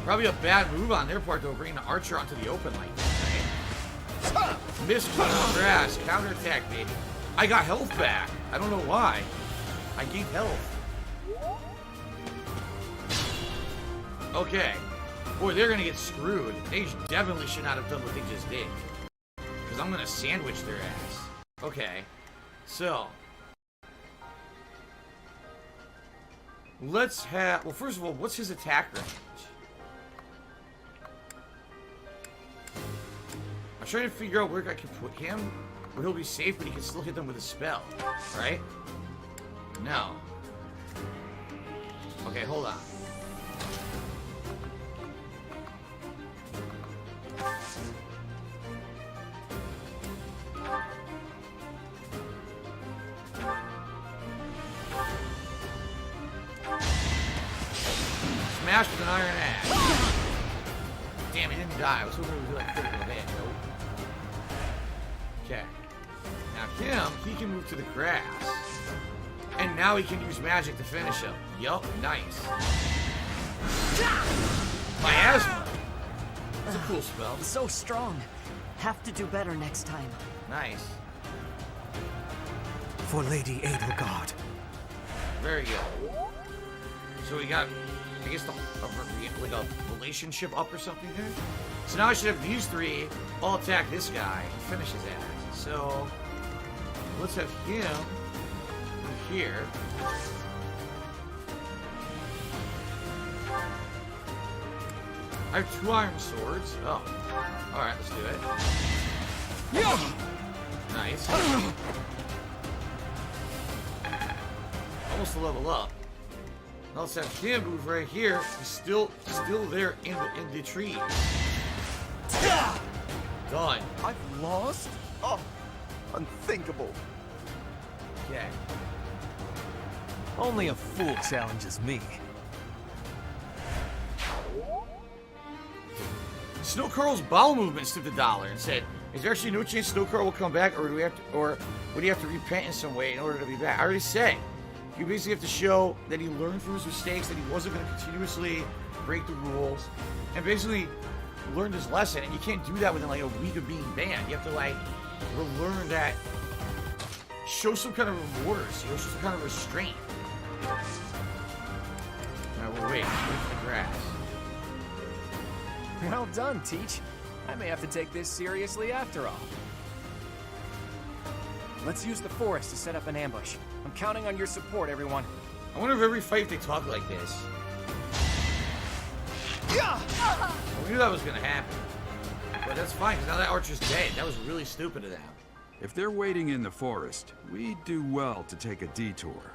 Probably a bad move on their part, though, bringing the archer onto the open like that, right? Missed on the grass. Counterattack, baby. I got health back. I don't know why. I gained health. Okay. Boy, they're gonna get screwed. They definitely should not have done what they just did. Because I'm gonna sandwich their ass. Okay. So. Let's have... Well, first of all, what's his attack range? I'm trying to figure out where I can put him, where he'll be safe, but he can still hit them with a spell, right? No. Okay, hold on. Smash with an iron axe. Damn, he didn't die. I was hoping it would be like critical hit. Nope. Okay. Now him, he can move to the grass. And now he can use magic to finish him. Yup, nice. Miasma. That's a cool spell. So strong. Have to do better next time. Nice. For Lady Edelgard. Very good. So we got, I guess, like a relationship up or something there. So now I should have these three all attack this guy and finish his ass. So let's have him move here. I have 2 iron swords. Oh. Alright, let's do it. Nice. Almost a level up. Now let's have him move right here. He's still there in the tree. Done. I've lost? Oh, unthinkable. Okay. Only a fool challenges me. Snowcurl's bowel movement stood the dollar and said, "Is there actually no chance Snowcurl will come back, or do we have to, or would he have to repent in some way in order to be back?" I already said, you basically have to show that he learned from his mistakes, that he wasn't going to continuously break the rules, and basically learned his lesson. And you can't do that within like a week of being banned. You have to like learn that, show some kind of remorse, show some kind of restraint. Now we'll wait for the grass. Well done, Teach. I may have to take this seriously after all. Let's use the forest to set up an ambush. I'm counting on your support, everyone. I wonder if every fight they talk like this. I knew that was gonna happen. But that's fine, because now that archer's dead. That was really stupid of them. If they're waiting in the forest, we do well to take a detour.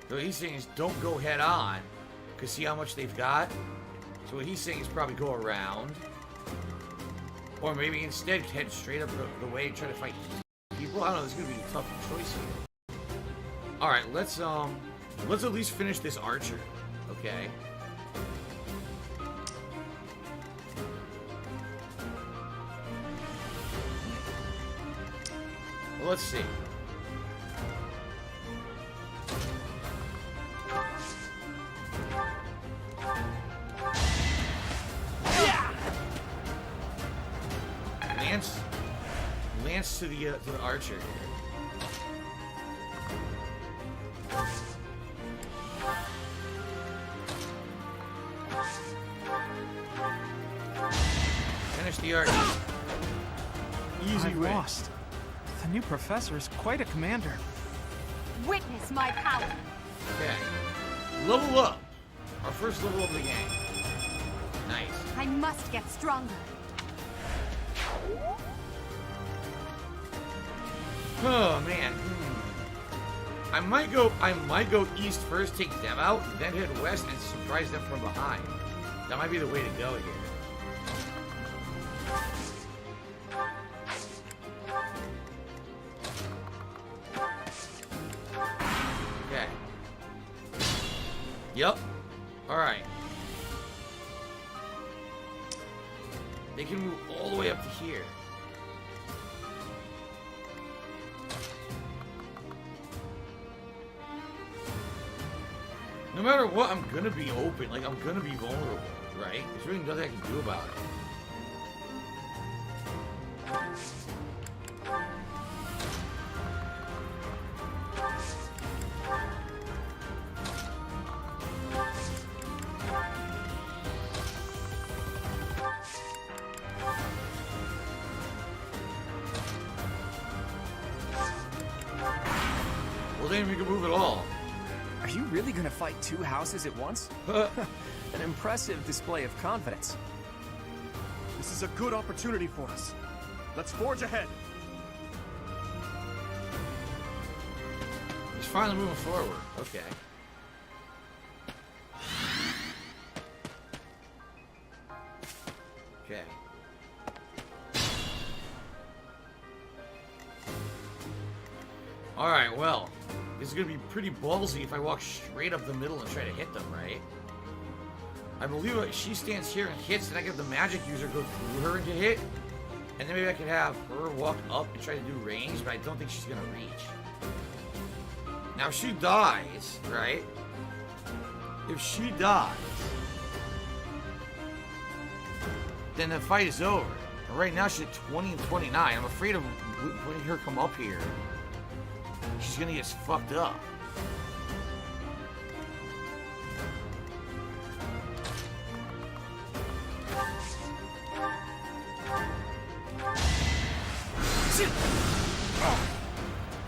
So he's saying is don't go head on, because see how much they've got? So what he's saying is probably go around. Or maybe instead head straight up the way and try to fight people. I don't know, this is gonna be a tough choice here. Alright, let's at least finish this archer. Okay. Well, let's see. Lance to the archer. Finish the archer. Easy lost. The new professor is quite a commander. Witness my power. Okay. Level up. Our first level of the game. Nice. I must get stronger. Oh man. I might go east first, take them out, then head west and surprise them from behind. That might be the way to go here. Okay. Yep. Alright. They can move all the way up to here. No matter what, I'm gonna be open. Like, I'm gonna be vulnerable, right? There's really nothing I can do about it. Well, then we can move at all. Are you really gonna fight two houses at once? An impressive display of confidence. This is a good opportunity for us. Let's forge ahead. He's finally moving forward. Okay. Okay. Alright, well. This is gonna be pretty ballsy if I walk straight up the middle and try to hit them, right? I believe she stands here and hits, and I get the magic user go through her to hit. And then maybe I could have her walk up and try to do range, but I don't think she's gonna reach. Now, if she dies, right? If she dies, then the fight is over. And right now, she's at 20 and 29. I'm afraid of letting her come up here. She's gonna get fucked up.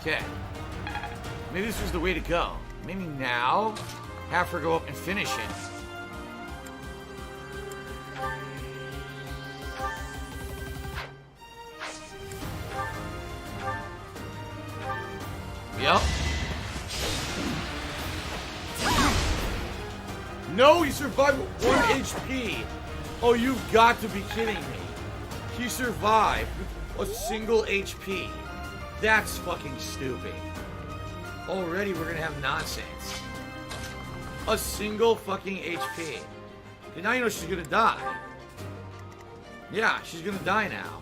Okay. Maybe this was the way to go. Maybe now, have her go up and finish it. Yep. No, he survived with 1 HP. Oh, you've got to be kidding me. He survived with a single HP. That's fucking stupid. Already we're gonna have nonsense. A single fucking HP. Okay, now you know she's gonna die. Yeah, she's gonna die now.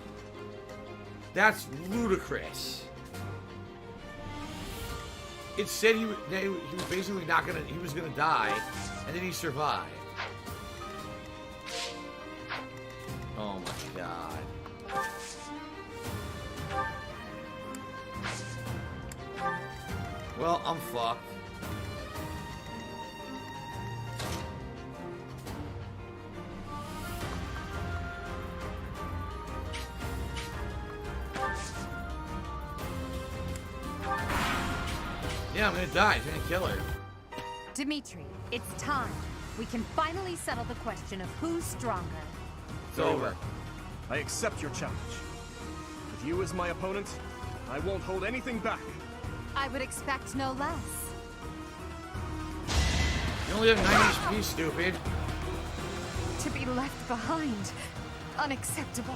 That's ludicrous. It said he was basically not gonna, he was gonna die, and then he survived. Oh my god. Well, I'm fucked. Yeah, I'm gonna die. He's gonna kill her. Dimitri, it's time. We can finally settle the question of who's stronger. It's over. I accept your challenge. With you as my opponent, I won't hold anything back. I would expect no less. You only have 9 HP, stupid. to be left behind. Unacceptable.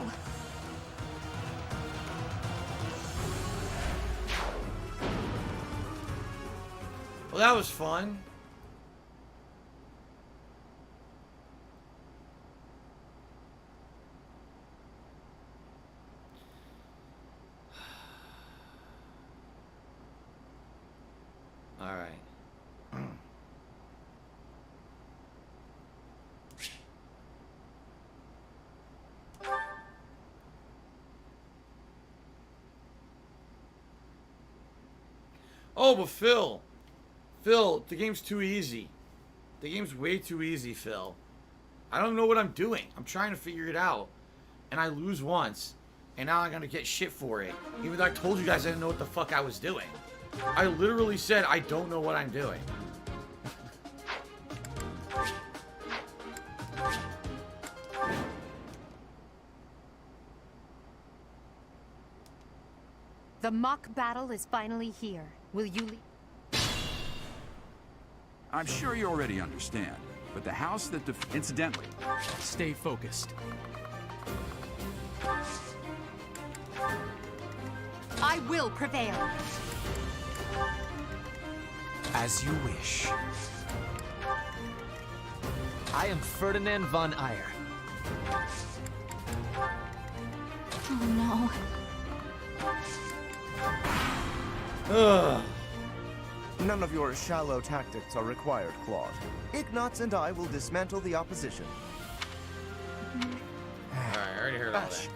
Well, that was fun. All right. Oh, but Phil, the game's too easy. The game's way too easy, Phil. I don't know what I'm doing. I'm trying to figure it out. And I lose once. And now I'm going to get shit for it. Even though I told you guys I didn't know what the fuck I was doing. I literally said I don't know what I'm doing. The mock battle is finally here. Will you leave? I'm sure you already understand, but the house that incidentally... Stay focused. I will prevail. As you wish. I am Ferdinand von Eyre. Oh no. Ugh. None of your shallow tactics are required, Claude. Ignatz and I will dismantle the opposition. Alright, I already heard all that.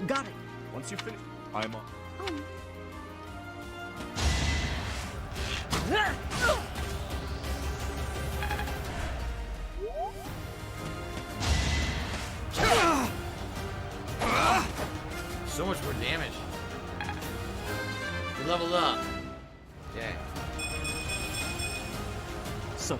Got it. Once you finish, I'm on. So much more damage. You leveled up. Okay. So.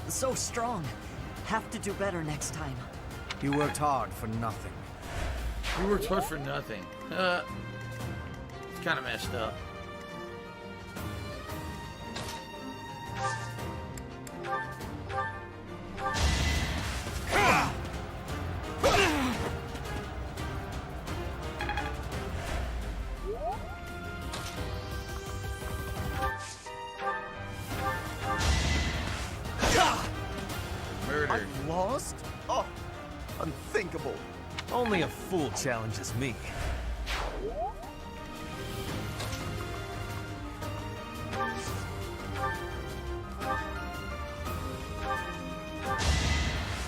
So strong. Have to do better next time. You worked hard for nothing. You worked hard for nothing. It's kind of messed up. I've lost? Oh, unthinkable. Only a fool challenges me.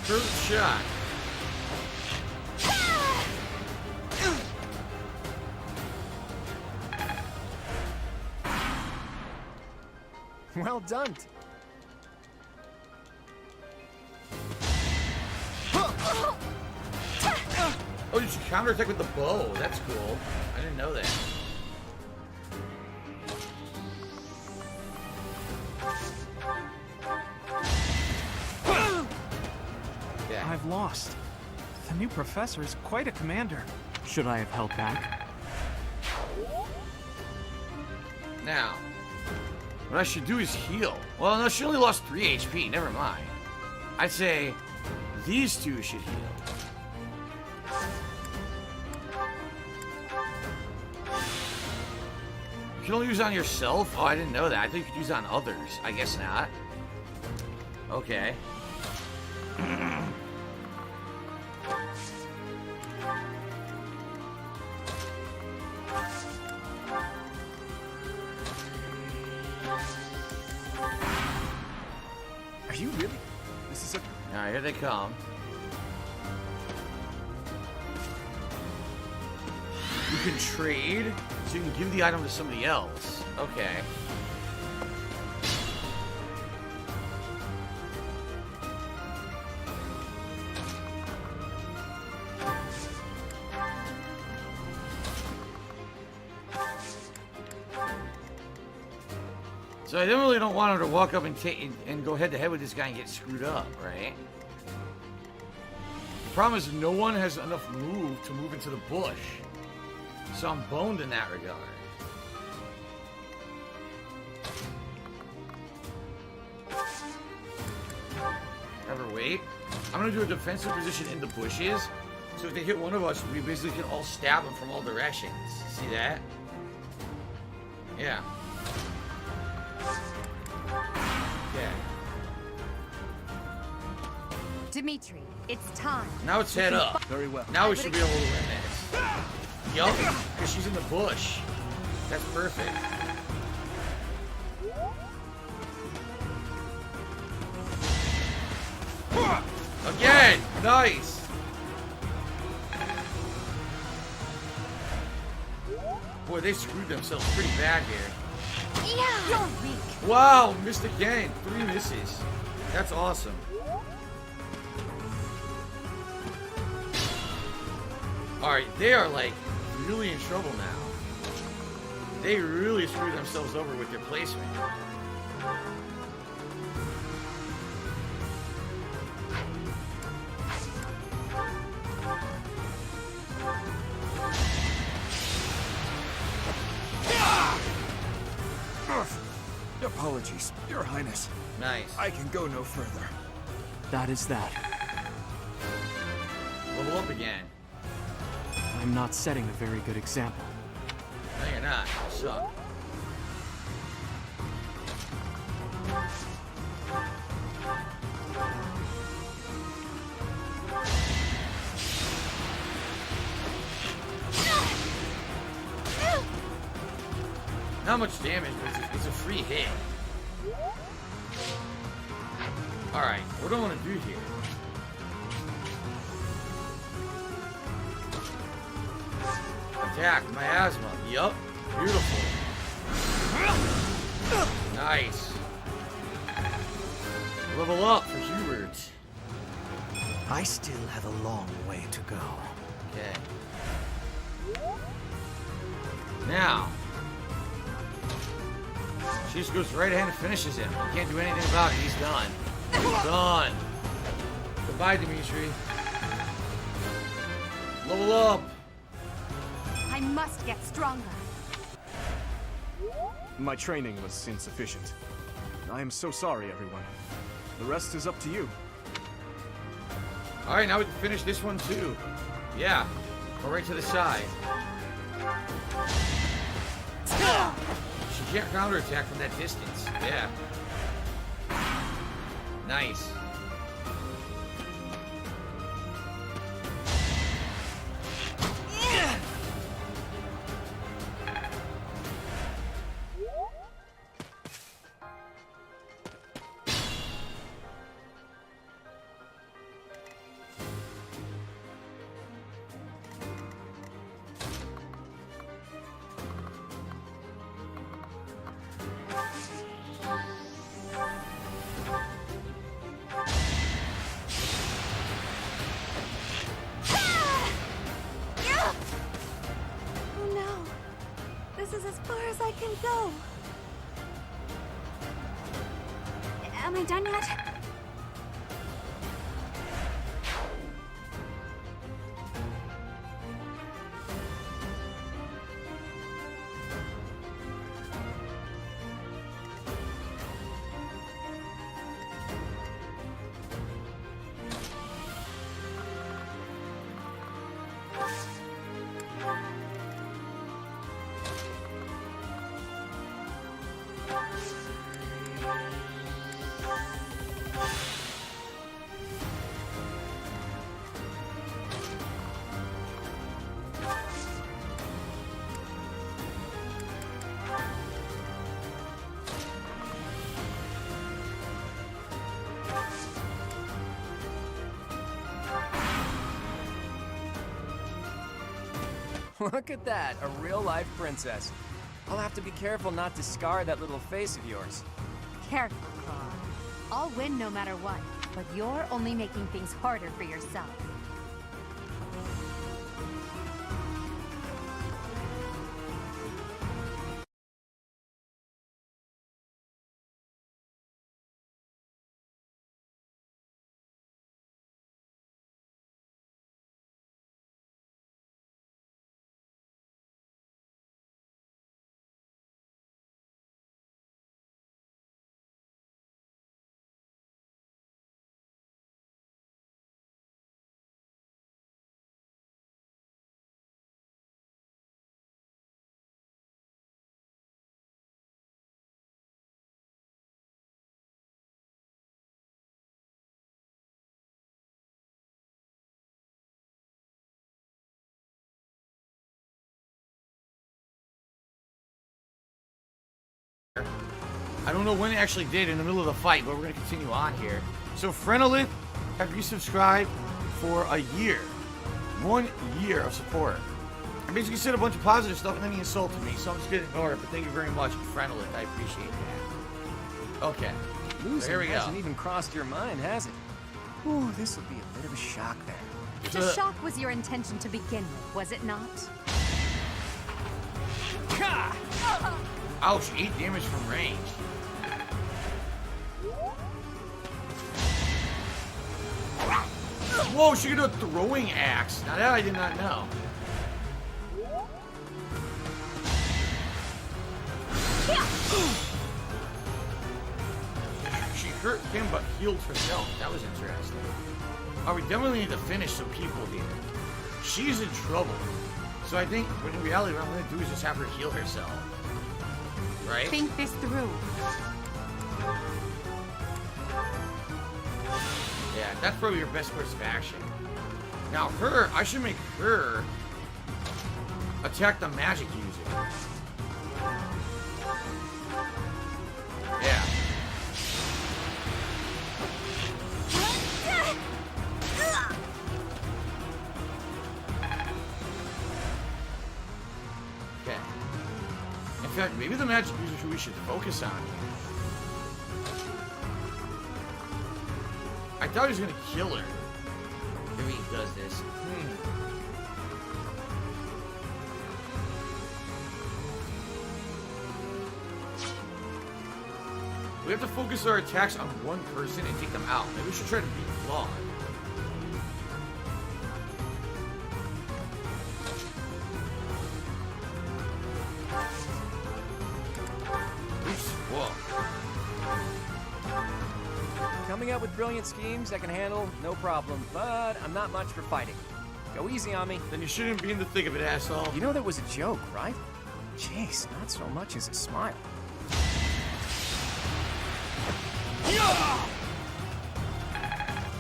First shot. Well done. Oh, you should counterattack with the bow. That's cool. I didn't know that. Yeah. I've lost. The new professor is quite a commander. Should I have held back? Now, what I should do is heal. Well, no, she only lost 3 HP. Never mind. I'd say these two should heal. You can only use it on yourself? Oh, I didn't know that. I thought you could use it on others. I guess not. Okay. Are you really? This is a... Alright, here they come. You can trade, so you can give the item to somebody else. Okay. So I really don't want her to walk up and go head to head with this guy and get screwed up, right? The problem is no one has enough move to move into the bush. So I'm boned in that regard. Have her wait. I'm gonna do a defensive position in the bushes. So if they hit one of us, we basically can all stab them from all directions. See that? Yeah. Okay. Dimitri, it's time. Now it's head up. Very well. Now we should be able to win this. Yup, because she's in the bush. That's perfect. Again! Nice! Boy, they screwed themselves pretty bad here. Yeah. You're weak. Wow, missed again. 3 misses. That's awesome. Alright, they are like really in trouble now. They really screwed themselves over with their placement. Apologies, Your Highness. Nice. I can go no further. That is that. Level up again. I'm not setting a very good example. No, you're not. You suck. Not much damage, but it's a free hit. Alright, what do I want to do here? Attack, miasma. Yup. Beautiful. Nice. Level up for Hubert. I still have a long way to go. Okay. Now. She just goes right ahead and finishes him. You can't do anything about it. He's done. He's done. Goodbye, Dimitri. Level up. I must get stronger. My training was insufficient. I am so sorry, everyone. The rest is up to you. Alright, now we can finish this one too. Yeah. Go right to the side. She can't counterattack from that distance. Yeah. Nice. Am I done yet? Look at that, a real-life princess. I'll have to be careful not to scar that little face of yours. Careful, Claude. I'll win no matter what, but you're only making things harder for yourself. I don't know when it actually did in the middle of the fight, but we're going to continue on here. So, Frenolith, have resubscribed for a year. 1 year of support. I basically said a bunch of positive stuff and then he insulted me, so I'm just going to ignore it. But thank you very much, Frenolith. I appreciate that. Okay. So here we go. Hasn't even crossed your mind, has it? Ooh, this will be a bit of a shock then. The shock was your intention to begin with, was it not? Ouch, 8 damage from range. Whoa, she got a throwing axe. Now that I did not know. She hurt him but healed herself. That was interesting. Oh, we definitely need to finish some people here. She's in trouble. So I think, in reality, what I'm going to do is just have her heal herself. Right? Think this through. Yeah, that's probably your best course of action. Now her, I should make her attack the magic user. Yeah. Okay. In fact, maybe the magic user who we should focus on. I thought he was gonna kill her. If he does this. We have to focus our attacks on one person and take them out. Maybe we should try to beat Claude. Oops. Whoa. Coming up with brilliant schemes I can handle, no problem. But I'm not much for fighting. Go easy on me. Then you shouldn't be in the thick of it, asshole. You know that was a joke, right? Jeez, not so much as a smile.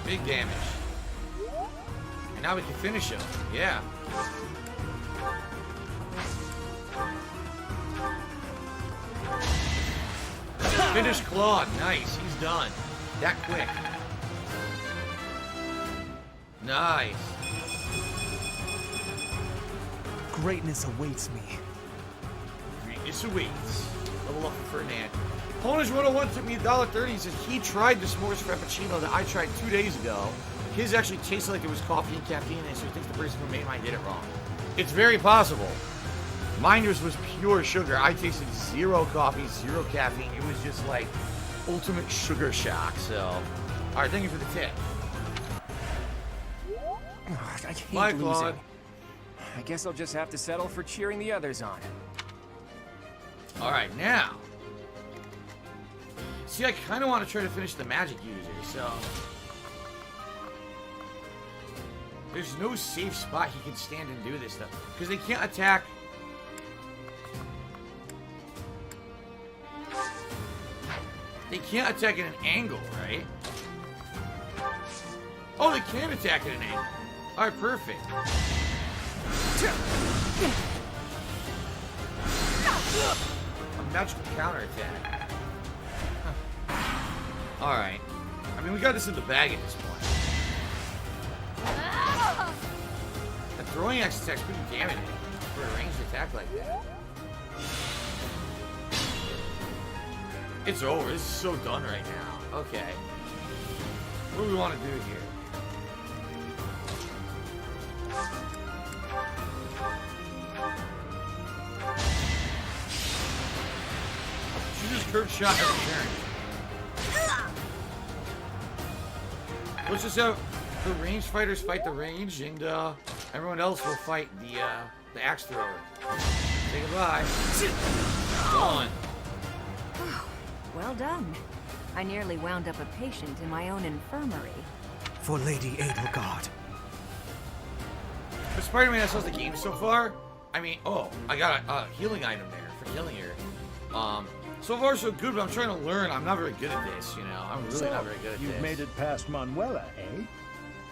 Big damage. And now we can finish him. Yeah. Finish Claude. Nice. He's done. That quick. Nice. Greatness awaits me. Greatness awaits. Level up for Ferdinand. Polish 101 took me $1.30. He says he tried the s'mores frappuccino that I tried 2 days ago. His actually tasted like there was coffee and caffeine in it, so he thinks the person who made mine did it wrong. It's very possible. Mine was pure sugar. I tasted 0 coffee, 0 caffeine. It was just like ultimate sugar shock. So, all right, thank you for the tip. I hate Bye, losing. Claude. I guess I'll just have to settle for cheering the others on. All right, now. See, I kind of want to try to finish the magic user, so... There's no safe spot he can stand and do this stuff. Because they can't attack... They can't attack at an angle, right? Oh, they can attack at an angle. Alright, perfect. A magical counterattack. Alright. I mean, we got this in the bag at this point. The throwing axe attack's pretty damaging for a ranged attack like that. It's over. This is so done right now. Okay. What do we want to do here? She just curved shot every turn. Let's just have the ranged fighters fight the range, and everyone else will fight the axe thrower. Say goodbye. Done. Well done. I nearly wound up a patient in my own infirmary. For Lady Edelgard. For Spider-Man that sells the game so far, I mean, oh, I got a healing item there for healing her. So far so good, but I'm trying to learn. I'm not very good at this, you know. I'm really not very good at this. You've made it past Manuela, eh?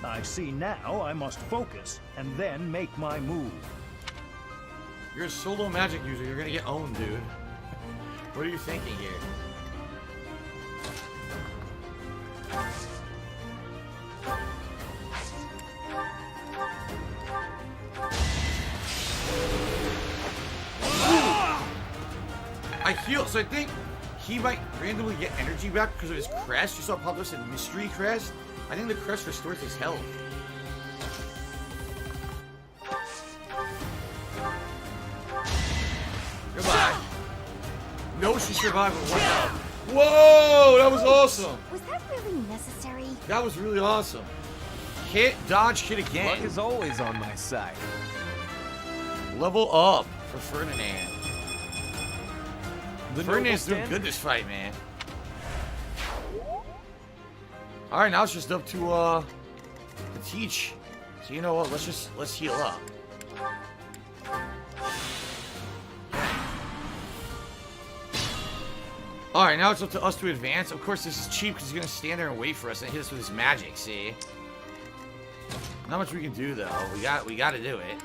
I see now I must focus and then make my move. You're a solo magic user. You're gonna get owned, dude. What are you thinking here? I heal, so I think he might randomly get energy back because of his crest. You saw Pablo said mystery crest. I think the crest restores his health. Goodbye. No, she survived with 1 health. Whoa, that was awesome. Was that really necessary? That was really awesome. Hit, dodge, hit again. Luck is always on my side. Level up for Ferdinand. Ferdinand's doing stand? good this fight, man. Alright, now it's just up to teach. So you know what, let's heal up. Alright, now it's up to us to advance. Of course, this is cheap because he's going to stand there and wait for us and hit us with his magic, see? Not much we can do, though. We got to do it.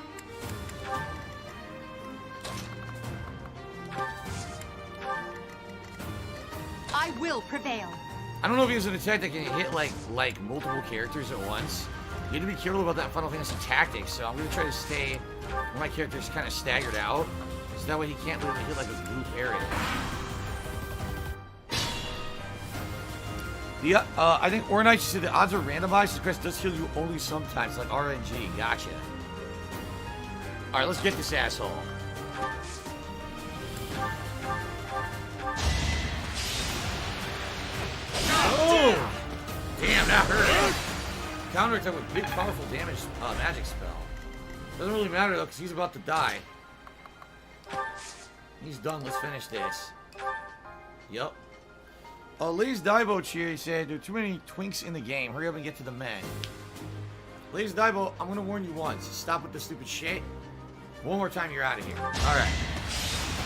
I will prevail. I don't know if he has an attack that can hit, like multiple characters at once. You need to be careful about that in Final Fantasy Tactics, so I'm going to try to stay where my character's kind of staggered out, so that way he can't literally hit, like, a group area. I think Ornite said the odds are randomized. The crest does heal you only sometimes, like RNG. Gotcha. All right, let's get this asshole. Oh! Damn, that hurt. Counterattack with big, powerful damage magic spell. Doesn't really matter though, because he's about to die. He's done. Let's finish this. Yup. Lays Daibo cheer, he said, there are too many twinks in the game. Hurry up and get to the men. Lays Daibo, I'm gonna warn you once. Stop with the stupid shit. One more time, you're out of here. Alright.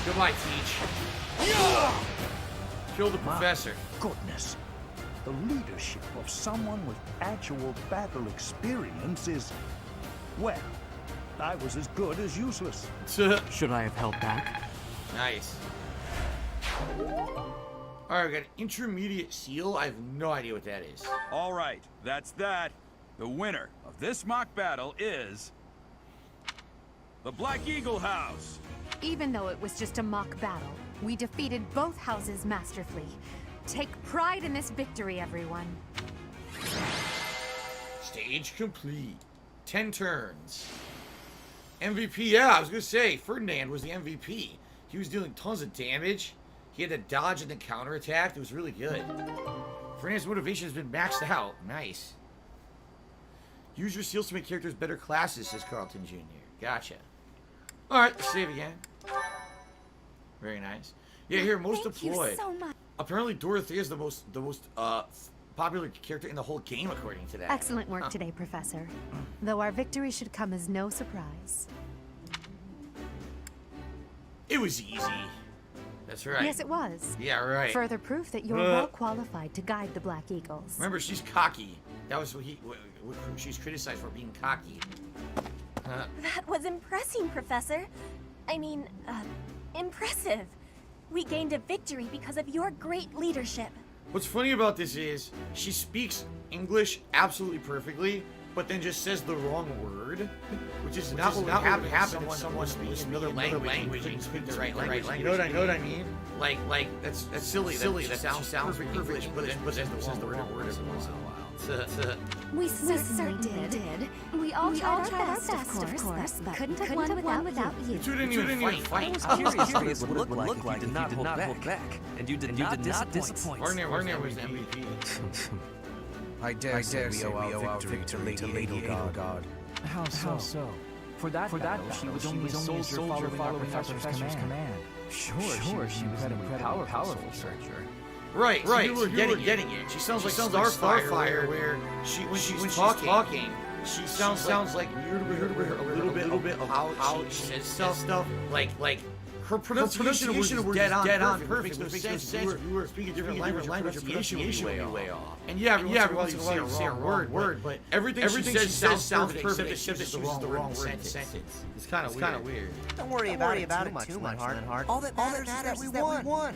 Goodbye, Teach. Kill the professor. Goodness. The leadership of someone with actual battle experience is, well, I was as good as useless. Should I have held back? Nice. Alright, we got an intermediate seal. I have no idea what that is. All right, that's that. The winner of this mock battle is the Black Eagle House. Even though it was just a mock battle, we defeated both houses masterfully. Take pride in this victory, everyone. Stage complete. 10 turns. MVP, yeah, I was gonna say, Ferdinand was the MVP. He was dealing tons of damage. He had to dodge and then counterattack. It was really good. Ferdinand's motivation has been maxed out. Nice. Use your seals to make characters better classes, says Carlton Jr. Gotcha. Alright, let's save again. Very nice. Yeah, here, most deployed. So much. Apparently Dorothea is the most popular character in the whole game, according to that. Excellent work today, Professor. Though our victory should come as no surprise. It was easy. That's right. Yes, it was. Yeah, right. Further proof that you're well qualified to guide the Black Eagles. Remember, she's cocky. That was what she's criticized for, being cocky. That was impressing, Professor. I mean, impressive. We gained a victory because of your great leadership. What's funny about this is she speaks English absolutely perfectly, but then just says the wrong word, which is not what happens if someone speaks another language and speak the right language. You know what I mean? Like that's silly. That sounds perfect English, but then says the wrong word every once in a while. We certainly did. We all tried our best, of course, but couldn't have won without you. You two didn't even fight. I was curious what it would look like if you did not hold back. And you did not disappoint. Warner was the MVP. I dare say we owe our victory to Lady Edelgard. How so? For that battle, she was only a soldier following our professor's command. Sure, she was incredibly powerful soldier. Right. So you were getting it. She sounds like Starfire, where when she's talking, she sounds like weird a little bit of how she says stuff. Like her pronunciation was dead on perfect. It makes no sense. We were speaking different language. Pronunciation was way off. And every once in a while you say a word, but everything she says sounds perfect except that she uses the wrong word in the sentence. It's kind of weird. Don't worry about it too much, Heart. All that matters is that we won.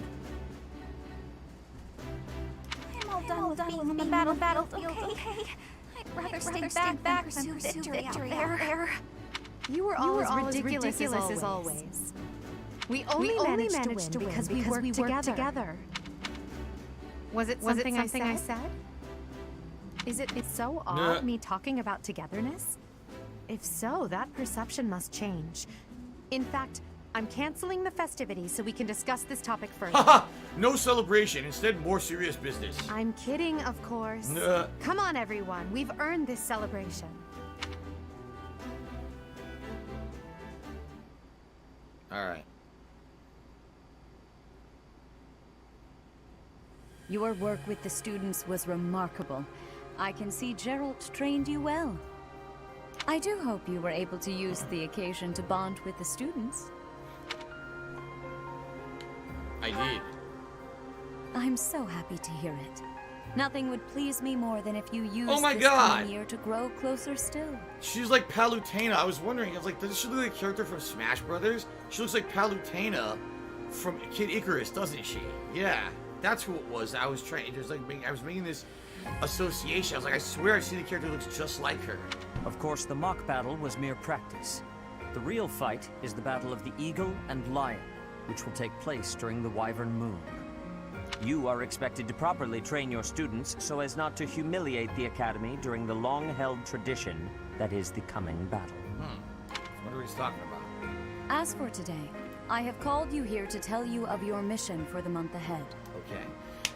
all done with the battlefield, okay? I'd rather stay back and pursue victory out there. You were always ridiculous as always. We only managed to win because we worked together. Was it something I said? Is it so odd, me talking about togetherness? If so, that perception must change. In fact, I'm canceling the festivities so we can discuss this topic further. Haha! No celebration, instead more serious business. I'm kidding, of course. Come on, everyone. We've earned this celebration. Alright. Your work with the students was remarkable. I can see Gerald trained you well. I do hope you were able to use the occasion to bond with the students. I did. I'm so happy to hear it. Nothing would please me more than if you used Oh my this God! coming year to grow closer still. She's like Palutena. I was wondering, I was like, does she look like a character from Smash Brothers? She looks like Palutena from Kid Icarus, doesn't she? Yeah, that's who it was. I was trying, there's like, I was making this association. I was like, I swear I see the character who looks just like her. Of course, the mock battle was mere practice. The real fight is the battle of the Eagle and Lion, which will take place during the Wyvern Moon. You are expected to properly train your students so as not to humiliate the Academy during the long-held tradition that is the coming battle. What are we talking about? As for today, I have called you here to tell you of your mission for the month ahead. Okay.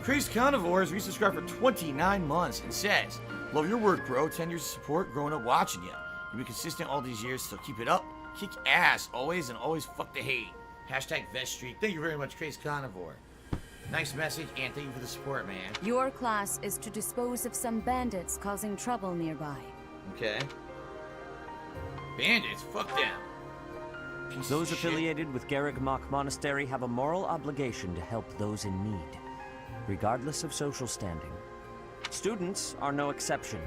Crazed Carnivore has resubscribed for 29 months and says, love your work, bro. 10 years of support, growing up watching you. You've been consistent all these years, so keep it up. Kick ass, always, and always fuck the hate. Hashtag Vest Street. Thank you very much, Crazed Carnivore. Nice message, and thank you for the support, man. Your class is to dispose of some bandits causing trouble nearby. Okay. Bandits? Fuck them. Those affiliated with Garreg Mach Monastery have a moral obligation to help those in need, regardless of social standing. Students are no exception.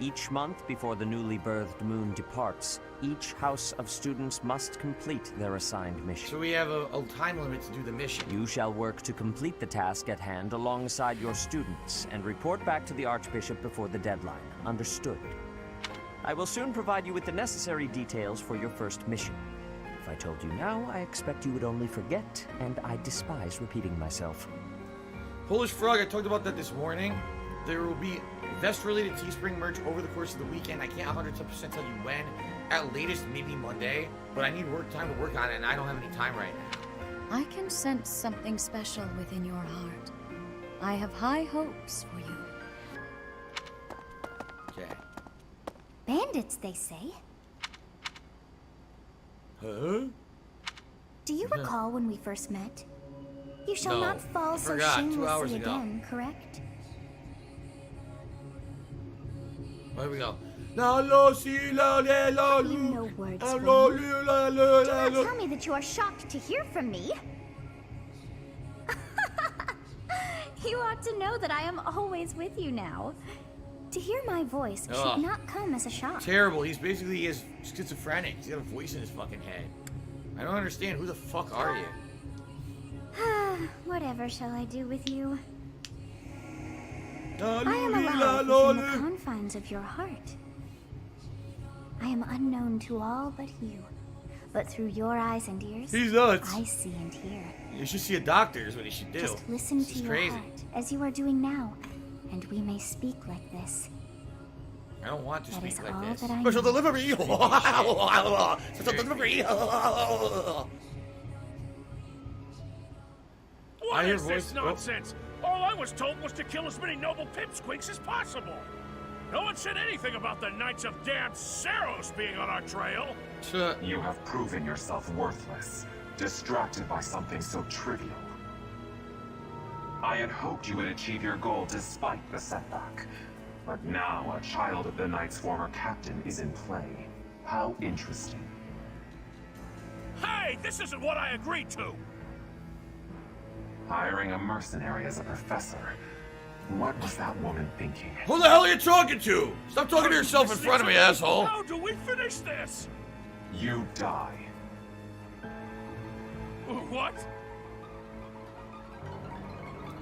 Each month before the newly birthed moon departs, each house of students must complete their assigned mission. So we have a time limit to do the mission. You shall work to complete the task at hand alongside your students and report back to the Archbishop before the deadline. Understood? I will soon provide you with the necessary details for your first mission. If I told you now, I expect you would only forget, and I despise repeating myself. Polish Frog, I talked about that this morning. There will be vest-related Teespring merch over the course of the weekend. I can't 100% tell you when. At latest, maybe Monday. But I need time to work on it, and I don't have any time right now. I can sense something special within your heart. I have high hopes for you. Okay. Bandits, they say. Huh? Do you recall when we first met? You shall No, not fall I so forgot, 2 hours shamelessly ago. again, correct? Here we go. La lo si la le la lu. No words. La lo lu la lu Do la not lu. tell me that you are shocked to hear from me. You ought to know that I am always with you now. To hear my voice Ugh. should not come as a shock. Terrible. He is schizophrenic. He's got a voice in his fucking head. I don't understand. Who the fuck are you? Whatever shall I do with you? La I am lu la alive lo within the lu. confines of your heart. I am unknown to all but you. But through your eyes and ears, He's nuts. I see and hear. You should see a doctor is what he should do. Just listen This to is your crazy. heart, as you are doing now, and we may speak like this. I don't want to That speak is like all this. that I Special know. delivery. Special delivery. What hear is this voice- nonsense? All I was told was to kill as many noble pipsqueaks as possible. No one said anything about the Knights of Damned Saros being on our trail. You have proven yourself worthless, distracted by something so trivial. I had hoped you would achieve your goal despite the setback. But now a child of the Knight's former captain is in play. How interesting. Hey, this isn't what I agreed to. Hiring a mercenary as a professor. What was that woman thinking? Who the hell are you talking to? Stop talking to yourself in front of me, asshole. How do we finish this? You die. What?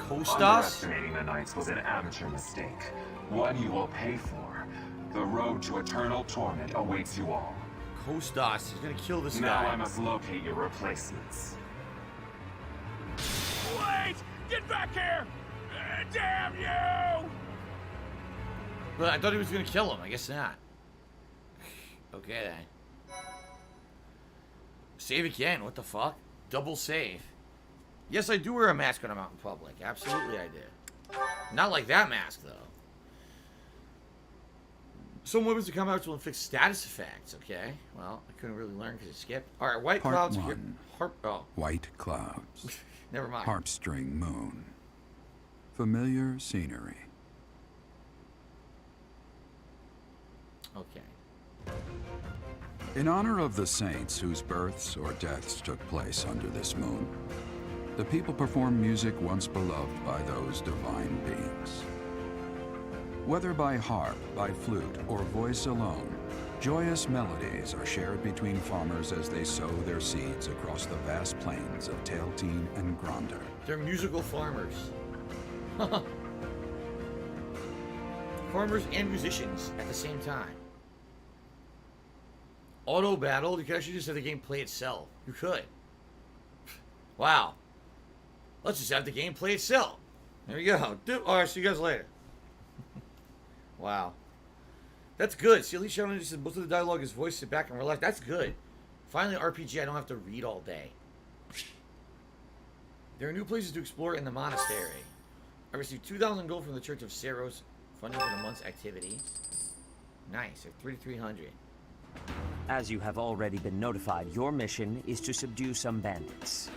Kostas? Underestimating the Knights was an amateur mistake. One you will pay for. The road to eternal torment awaits you all. Kostas is gonna kill this now guy. Now I must locate your replacements. Wait! Get back here! Damn you! But I thought he was gonna kill him. I guess not. Okay then. Save again. What the fuck? Double save. Yes, I do wear a mask when I'm out in public. Absolutely I do. Not like that mask, though. Some weapons to come out will inflict status effects. Okay. Well, I couldn't really learn because it skipped. Alright, white Part clouds. one. White clouds. Never mind. Harpstring moon. Familiar scenery. Okay. In honor of the saints whose births or deaths took place under this moon, the people perform music once beloved by those divine beings. Whether by harp, by flute, or voice alone, joyous melodies are shared between farmers as they sow their seeds across the vast plains of Tailteen and Gronder. They're musical farmers. Farmers and musicians at the same time. Auto battle. You could actually just have the game play itself. You could. Wow. Let's just have the game play itself. There you go. Alright, see you guys later. Wow. That's good. See, at least Shadow Ninja said most of the dialogue is voiced. Sit back and relax. That's good. Finally, an RPG I don't have to read all day. There are new places to explore in the monastery. I received 2,000 gold from the Church of Saros, funding for the month's activities. Nice. They're 3,300. As you have already been notified, your mission is to subdue some bandits.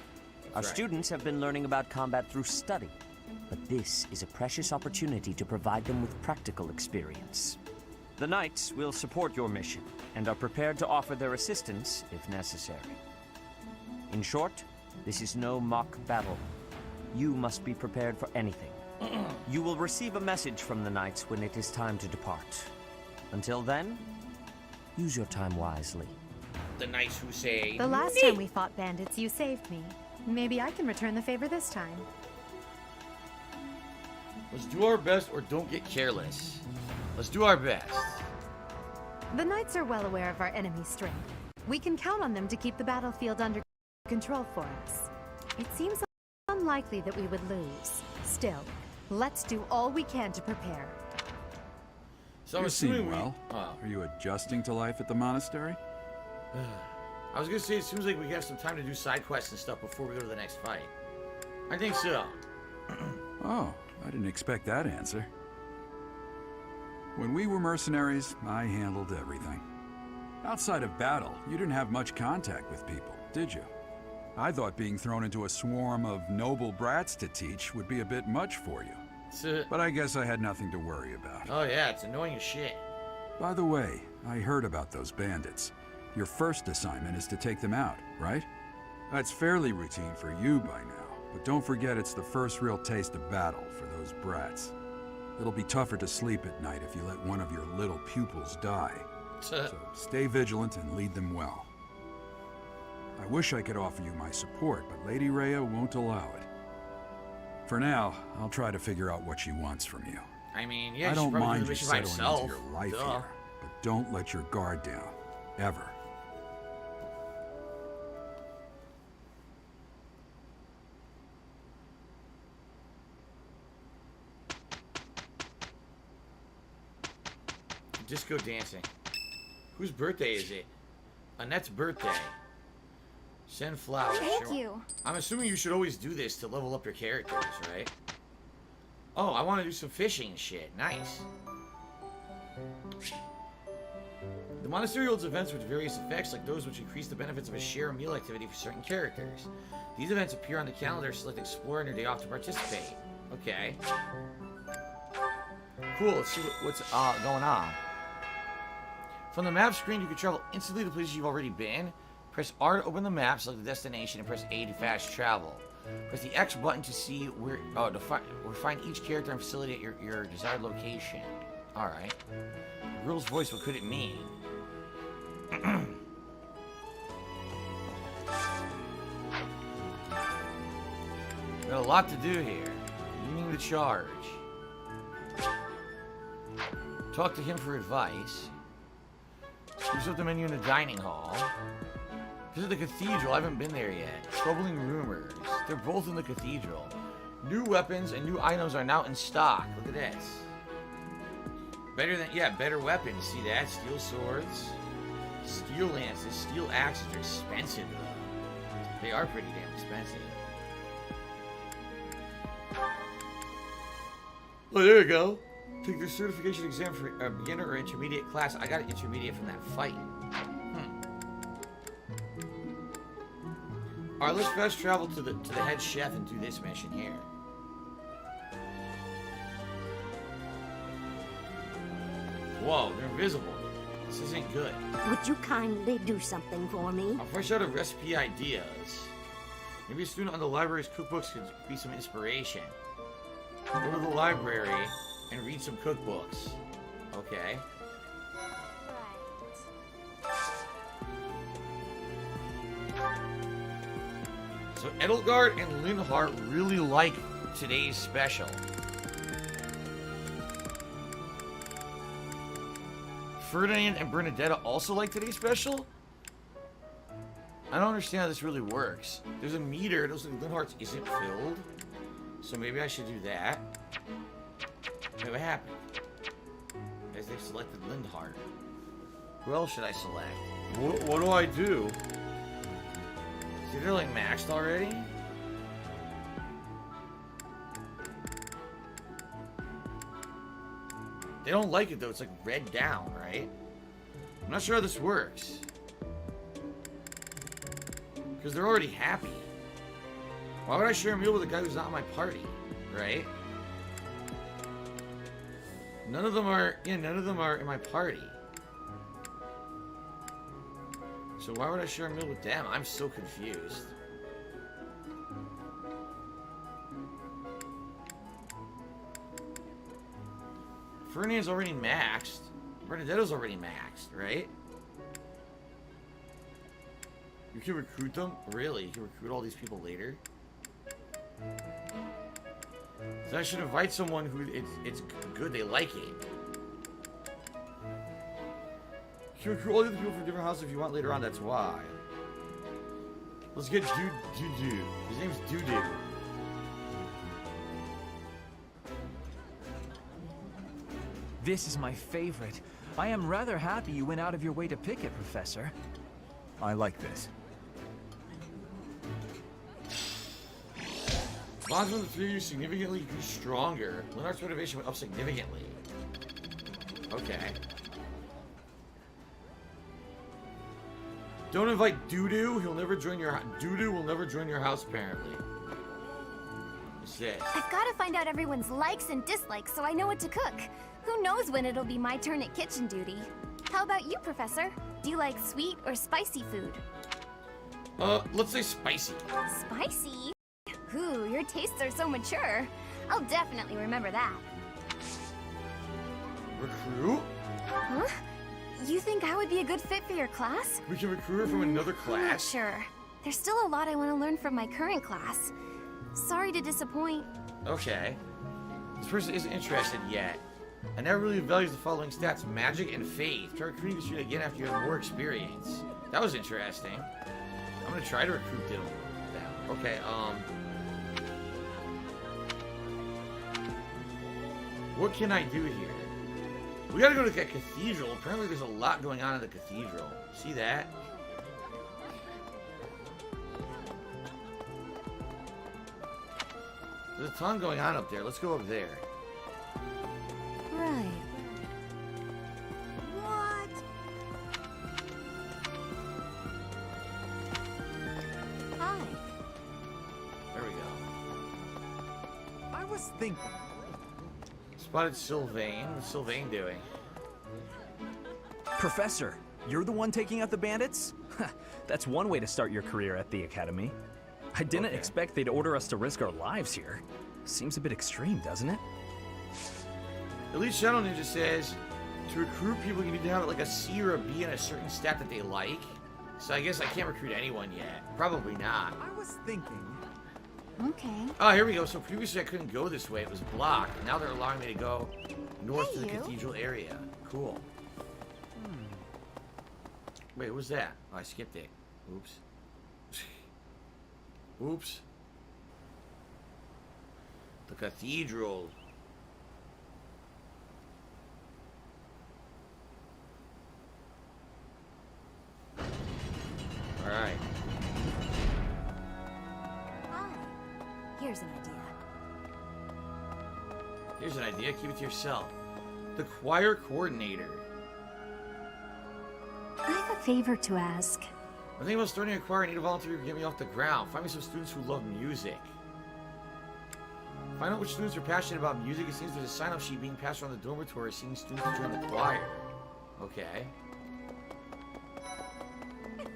Our students have been learning about combat through study, but this is a precious opportunity to provide them with practical experience. The Knights will support your mission and are prepared to offer their assistance if necessary. In short, this is no mock battle. You must be prepared for anything. You will receive a message from the Knights when it is time to depart. Until then, use your time wisely. The Knights who say... The last time we fought bandits, you saved me. Maybe I can return the favor this time. Let's do our best or don't get careless. Let's do our best. The Knights are well aware of our enemy's strength. We can count on them to keep the battlefield under control for us. It seems unlikely that we would lose. Still, let's do all we can to prepare. So you seem well. Are you adjusting to life at the monastery? I was gonna say, it seems like we have some time to do side quests and stuff before we go to the next fight. I think so. Oh, I didn't expect that answer. When we were mercenaries, I handled everything. Outside of battle, you didn't have much contact with people, did you? I thought being thrown into a swarm of noble brats to teach would be a bit much for you. But I guess I had nothing to worry about. Oh yeah, it's annoying as shit. By the way, I heard about those bandits. Your first assignment is to take them out, right? That's fairly routine for you by now, but don't forget it's the first real taste of battle for those brats. It'll be tougher to sleep at night if you let one of your little pupils die. So stay vigilant and lead them well. I wish I could offer you my support, but Lady Rhea won't allow it. For now, I'll try to figure out what she wants from you. I mean, yeah, I don't mind you you settling into your life here, but don't let your guard down. Ever. Disco dancing. Whose birthday is it? Annette's birthday. Send flowers. Thank you. I'm assuming you should always do this to level up your characters, right? Oh, I want to do some fishing shit. Nice. The monastery holds events with various effects, like those which increase the benefits of a share meal activity for certain characters. These events appear on the calendar. Select Explorer on your day off to participate. Okay. Cool. Let's see what's going on. From the map screen, you can travel instantly to places you've already been. Press R to open the map, select the destination, and press A to fast travel. Press the X button to see where find each character and facility at your desired location. Alright. The girl's voice, what could it mean? Got a lot to do here. Leading the charge. Talk to him for advice. Use up the menu in the dining hall. Visit the cathedral. I haven't been there yet. Troubling rumors. They're both in the cathedral. New weapons and new items are now in stock. Look at this. Better than, yeah, better weapons. See that? Steel swords. Steel lances. Steel axes. They're expensive though. They are pretty damn expensive. Oh, there we go. Take the certification exam for a beginner or intermediate class. I got an intermediate from that fight. Alright, let's fast travel to the head chef and do this mission here. Whoa, they're invisible. This isn't good. Would you kindly do something for me? I'll fresh out of recipe ideas. Maybe a student on the library's cookbooks could be some inspiration. Go to the library and read some cookbooks. Okay. So Edelgard and Linhardt really like today's special. Ferdinand and Bernadetta also like today's special? I don't understand how this really works. There's a meter, it looks like Linhardt's isn't filled. So maybe I should do that. Wait, what happened? As they selected Linhardt. Who else should I select? What do I do? See, they're like maxed already? They don't like it though, it's like red down, right? I'm not sure how this works. Because they're already happy. Why would I share a meal with a guy who's not in my party? Right? None of them are in my party. So why would I share a meal with them? I'm so confused. Ferdinand's already maxed. Bernadetta's already maxed, right? You can recruit them? Really? You can recruit all these people later? So I should invite someone who it's good, they like it. You can recruit all the other people from different houses if you want later on, that's why. Let's get Doo-Doo. His name's Doo-Doo. This is my favorite. I am rather happy you went out of your way to pick it, Professor. I like this. Bonds with the three of you significantly grew stronger. Linhardt's motivation went up significantly. Okay. Don't invite Doo-Doo. He'll never join your Doo-Doo will never join your house, apparently. What's this? I've got to find out everyone's likes and dislikes so I know what to cook. Who knows when it'll be my turn at kitchen duty? How about you, Professor? Do you like sweet or spicy food? Let's say spicy. Spicy? Ooh, your tastes are so mature. I'll definitely remember that. Recruit? Huh? You think I would be a good fit for your class? We can recruit her from another class? I'm not sure. There's still a lot I want to learn from my current class. Sorry to disappoint. Okay. This person isn't interested yet. I never really values the following stats: magic and faith. Try recruiting the student again after you have more experience. That was interesting. I'm gonna try to recruit them. Okay, what can I do here? We gotta go to that cathedral. Apparently there's a lot going on in the cathedral. See that? There's a ton going on up there. Let's go up there. Right. What? Hi. There we go. I was thinking. Spotted Sylvain. What's Sylvain doing? Professor, you're the one taking out the bandits? That's one way to start your career at the Academy. I didn't expect they'd order us to risk our lives here. Seems a bit extreme, doesn't it? Elite Shadow Ninja says, to recruit people you need to have like a C or a B in a certain stat that they like. So I guess I can't recruit anyone yet. Probably not. I was thinking. Okay. Oh, here we go. So previously I couldn't go this way. It was blocked. Now they're allowing me to go north to the cathedral area. Cool. Wait, what was that? Oh, I skipped it. Oops. Oops. The cathedral. Alright. Hi. Here's an idea. Here's an idea. Keep it to yourself. The choir coordinator. I have a favor to ask. I'm thinking about starting a choir. I need a volunteer to get me off the ground. Find me some students who love music. Find out which students are passionate about music. It seems there's a sign-up sheet being passed around the dormitory seeing students to join the choir. Okay.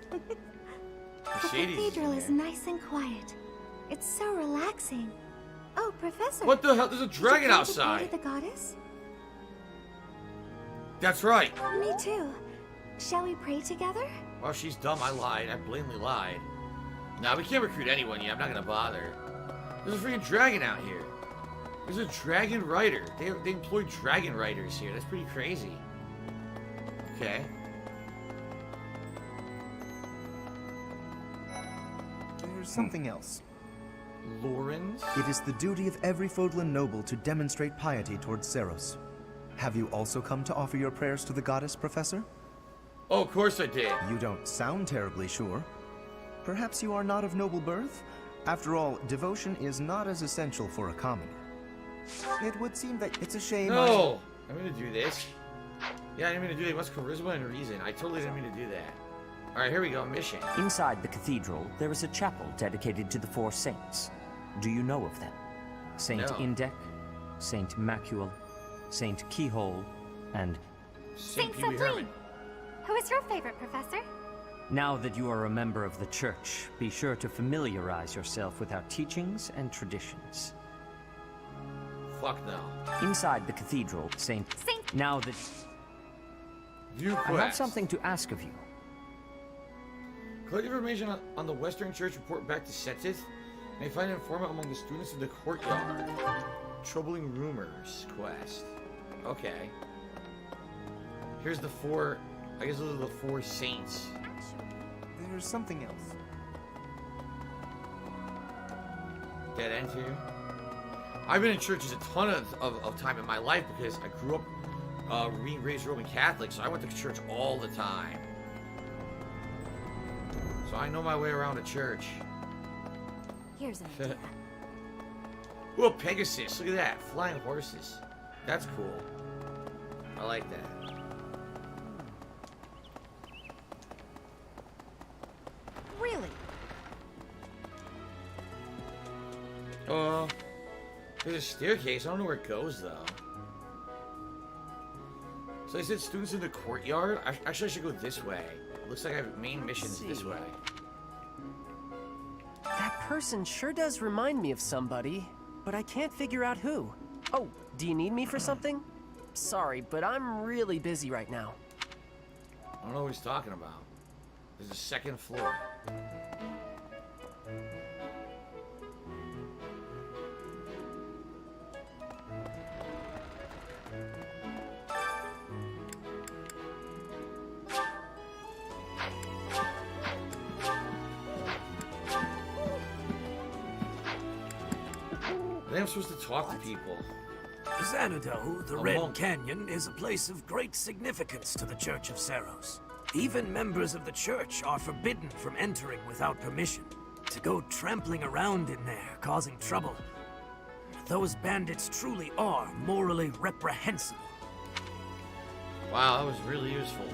The cathedral is nice and quiet. It's so relaxing. Oh, Professor. What the hell? There's a dragon outside. The goddess? That's right. Me too. Shall we pray together? Well, she's dumb. I lied. I blatantly lied. Nah, we can't recruit anyone yet. I'm not gonna bother. There's a freaking dragon out here. There's a dragon rider. They employ dragon riders here. That's pretty crazy. Okay. There's something else. Lawrence? It is the duty of every Fodlan noble to demonstrate piety towards Seros. Have you also come to offer your prayers to the goddess, Professor? Oh, of course I did. You don't sound terribly sure. Perhaps you are not of noble birth? After all, devotion is not as essential for a commoner. It would seem that it's a shame. No! I'm gonna do this. Yeah, I didn't mean to do that. What's charisma and reason? I totally didn't mean to do that. Alright, here we go. Mission. Inside the cathedral, there is a chapel dedicated to the four saints. Do you know of them? Saint No. Indec, Saint Macule, Saint Keyhole, and Saint Sabine. Who is your favorite, Professor? now that you are a member of the church, be sure to familiarize yourself with our teachings and traditions. Fuck no. Inside the cathedral, now that View I have quest. something to ask of you. Collect information on the Western Church, report back to Setith. May find an informant among the students in the courtyard. Troubling rumors quest. Okay. Here's the four. I guess those are the four saints. There's something else. Dead end here. I've been in churches a ton of time in my life because I grew up being raised Roman Catholic, so I went to church all the time. So I know my way around a church. Here's an idea. Ooh, a Pegasus. Look at that. Flying horses. That's cool. I like that. Really? There's a staircase. I don't know where it goes, though. So they said students in the courtyard? Actually, I should go this way. It looks like I have main missions this way. That person sure does remind me of somebody, but I can't figure out who. Oh, do you need me for something? Sorry, but I'm really busy right now. I don't know what he's talking about. There's a second floor. I think I'm supposed to talk to people. Xanadu, the Red Canyon, is a place of great significance to the Church of Seros. Even members of the church are forbidden from entering without permission. To go trampling around in there, causing trouble. Those bandits truly are morally reprehensible. Wow, that was really useful.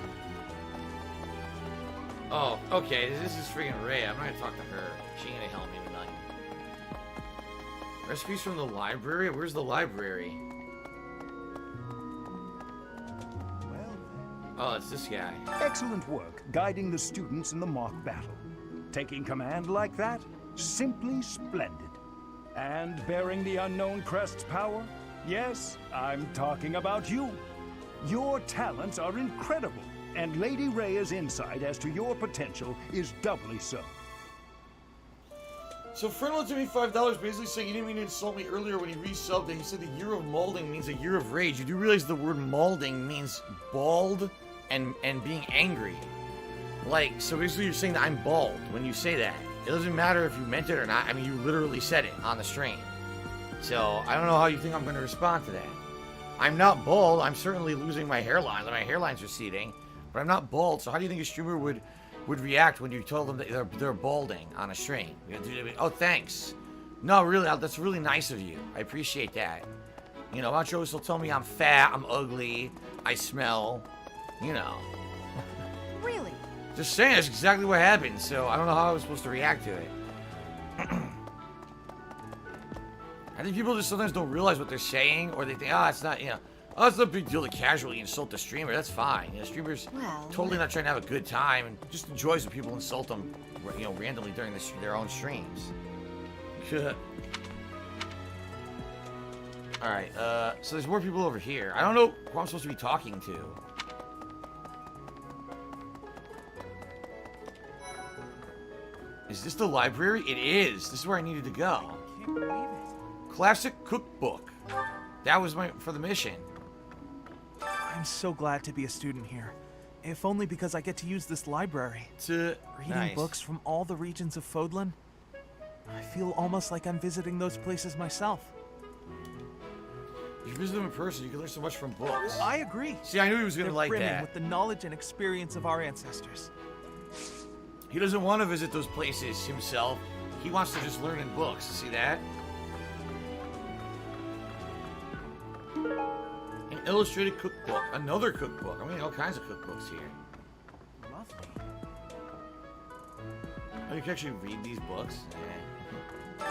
Oh, okay, this is freaking Ray. I'm not gonna talk to her. She ain't gonna help me with nothing. Recipes from the library? Where's the library? Oh, it's this guy. Excellent work guiding the students in the mock battle. Taking command like that? Simply splendid. And bearing the unknown crest's power? Yes, I'm talking about you. Your talents are incredible, and Lady Rhea's insight as to your potential is doubly so. So friend left me $5 basically saying he didn't mean to insult me earlier when he resubbed it. He said the year of maulding means a year of rage. You do realize the word maulding means bald and being angry. Like, so basically you're saying that I'm bald when you say that. It doesn't matter if you meant it or not. I mean, you literally said it on the stream. So I don't know how you think I'm going to respond to that. I'm not bald. I'm certainly losing my hairline. My hairline's receding. But I'm not bald. So how do you think a streamer would react when you told them that they're balding on a stream? Oh, thanks. No, really, that's really nice of you. I appreciate that. You know, why don't you always still tell me I'm fat, I'm ugly, I smell, you know. Really? Just saying, that's exactly what happened, so I don't know how I was supposed to react to it. I think people just sometimes don't realize what they're saying, or they think, oh, it's not, you know, oh, it's no big deal to casually insult the streamer. That's fine. You know, streamers totally not trying to have a good time and just enjoys when people insult them, you know, randomly during their own streams. All right, so there's more people over here. I don't know who I'm supposed to be talking to. Is this the library? It is. This is where I needed to go. I can't believe it. Classic cookbook. That was for the mission. I'm so glad to be a student here. If only because I get to use this library. Reading books from all the regions of Fodlan. I feel almost like I'm visiting those places myself. If you visit them in person, you can learn so much from books. I agree. See, I knew he was going to like that. With the knowledge and experience of our ancestors. He doesn't want to visit those places himself. He wants to just learn in books. See that? An illustrated cookbook. Another cookbook. I mean, all kinds of cookbooks here. Lovely. Oh, you can actually read these books?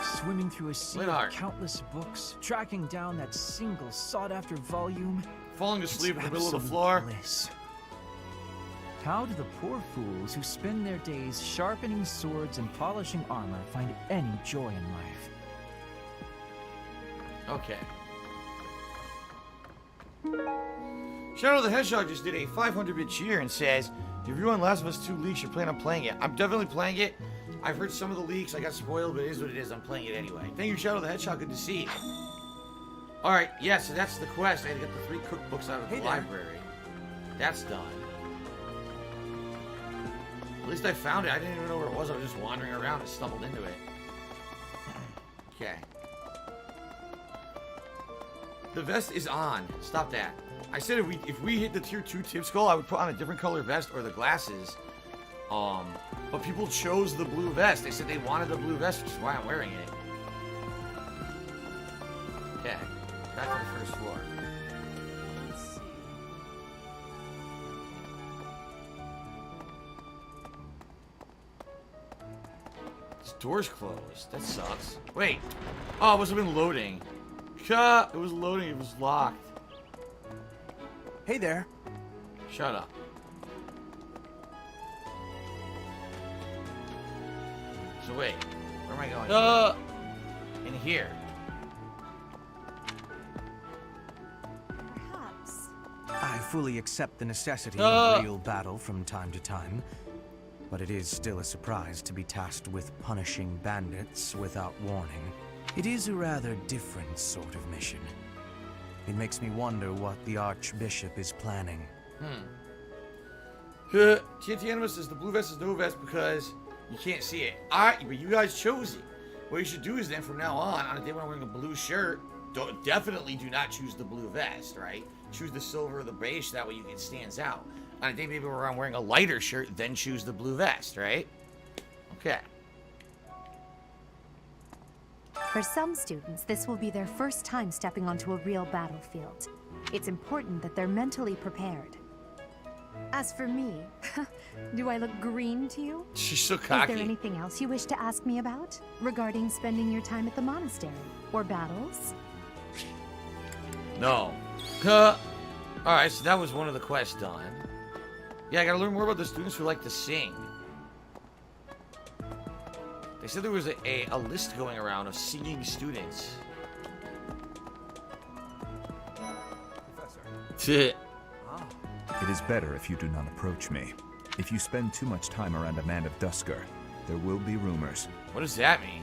Swimming through a sea of countless books, tracking down that single sought-after volume. Falling asleep in the middle of the floor. Bliss. How do the poor fools who spend their days sharpening swords and polishing armor find any joy in life? Okay. Shadow the Hedgehog just did a 500-bit cheer and says, if you run Last of Us 2 leaks, you plan on playing it. I'm definitely playing it. I've heard some of the leaks. I got spoiled, but it is what it is. I'm playing it anyway. Thank you, Shadow the Hedgehog. Good to see you. Alright, yeah, so that's the quest. I had to get the 3 cookbooks out of the library. That's done. At least I found it. I didn't even know where it was. I was just wandering around and stumbled into it. Okay. The vest is on. Stop that. I said if we hit the tier 2 tip skull, I would put on a different color vest or the glasses. But people chose the blue vest. They said they wanted the blue vest, which is why I'm wearing it. Okay. Back to the first floor. Let's see. This door's closed. That sucks. Wait. Oh, it must have been loading. It was loading. It was locked. Hey there. Shut up. So wait, where am I going? In here. Perhaps. I fully accept the necessity of real battle from time to time, but it is still a surprise to be tasked with punishing bandits without warning. It is a rather different sort of mission. It makes me wonder what the Archbishop is planning. TNT Animus says the blue vest is no vest because you can't see it. Alright, but you guys chose it. What you should do is then from now on a day when I'm wearing a blue shirt, definitely do not choose the blue vest, right? Choose the silver or the beige, that way it stands out. On a day maybe where I'm wearing a lighter shirt, then choose the blue vest, right? Okay. For some students, this will be their first time stepping onto a real battlefield. It's important that they're mentally prepared. As for me, do I look green to you? She's so cocky. Is there anything else you wish to ask me about? Regarding spending your time at the monastery? Or battles? No. Alright, so that was one of the quests done. Yeah, I gotta learn more about the students who like to sing. They said there was a list going around of singing students. Professor. It is better if you do not approach me. If you spend too much time around a man of Dusker, there will be rumors. What does that mean?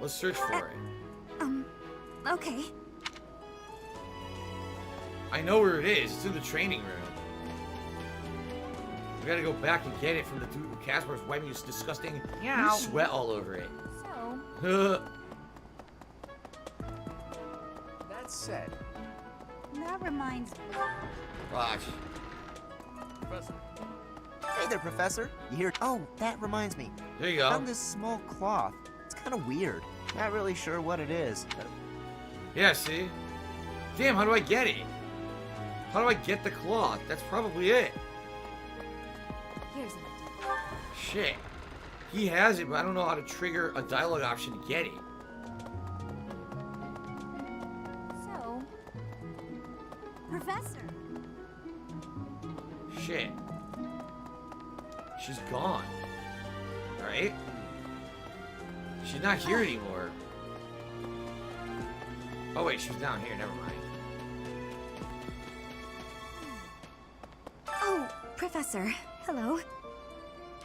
Let's search for it. Okay. I know where it is. It's in the training room. We gotta go back and get it from the dude Casper's wiping his disgusting sweat all over it. So. That said. That reminds me. Gosh. Professor. Hey there, Professor. You hear? Oh, that reminds me. There you go. Found this small cloth. It's kind of weird. Not really sure what it is. Yeah, see? Damn, how do I get it? How do I get the cloth? That's probably it. Here's an Shit. He has it, but I don't know how to trigger a dialogue option to get it. So, Professor. Shit. She's gone. Right? She's not here anymore. Oh wait, she's down here. Never mind. Oh, Professor. Hello.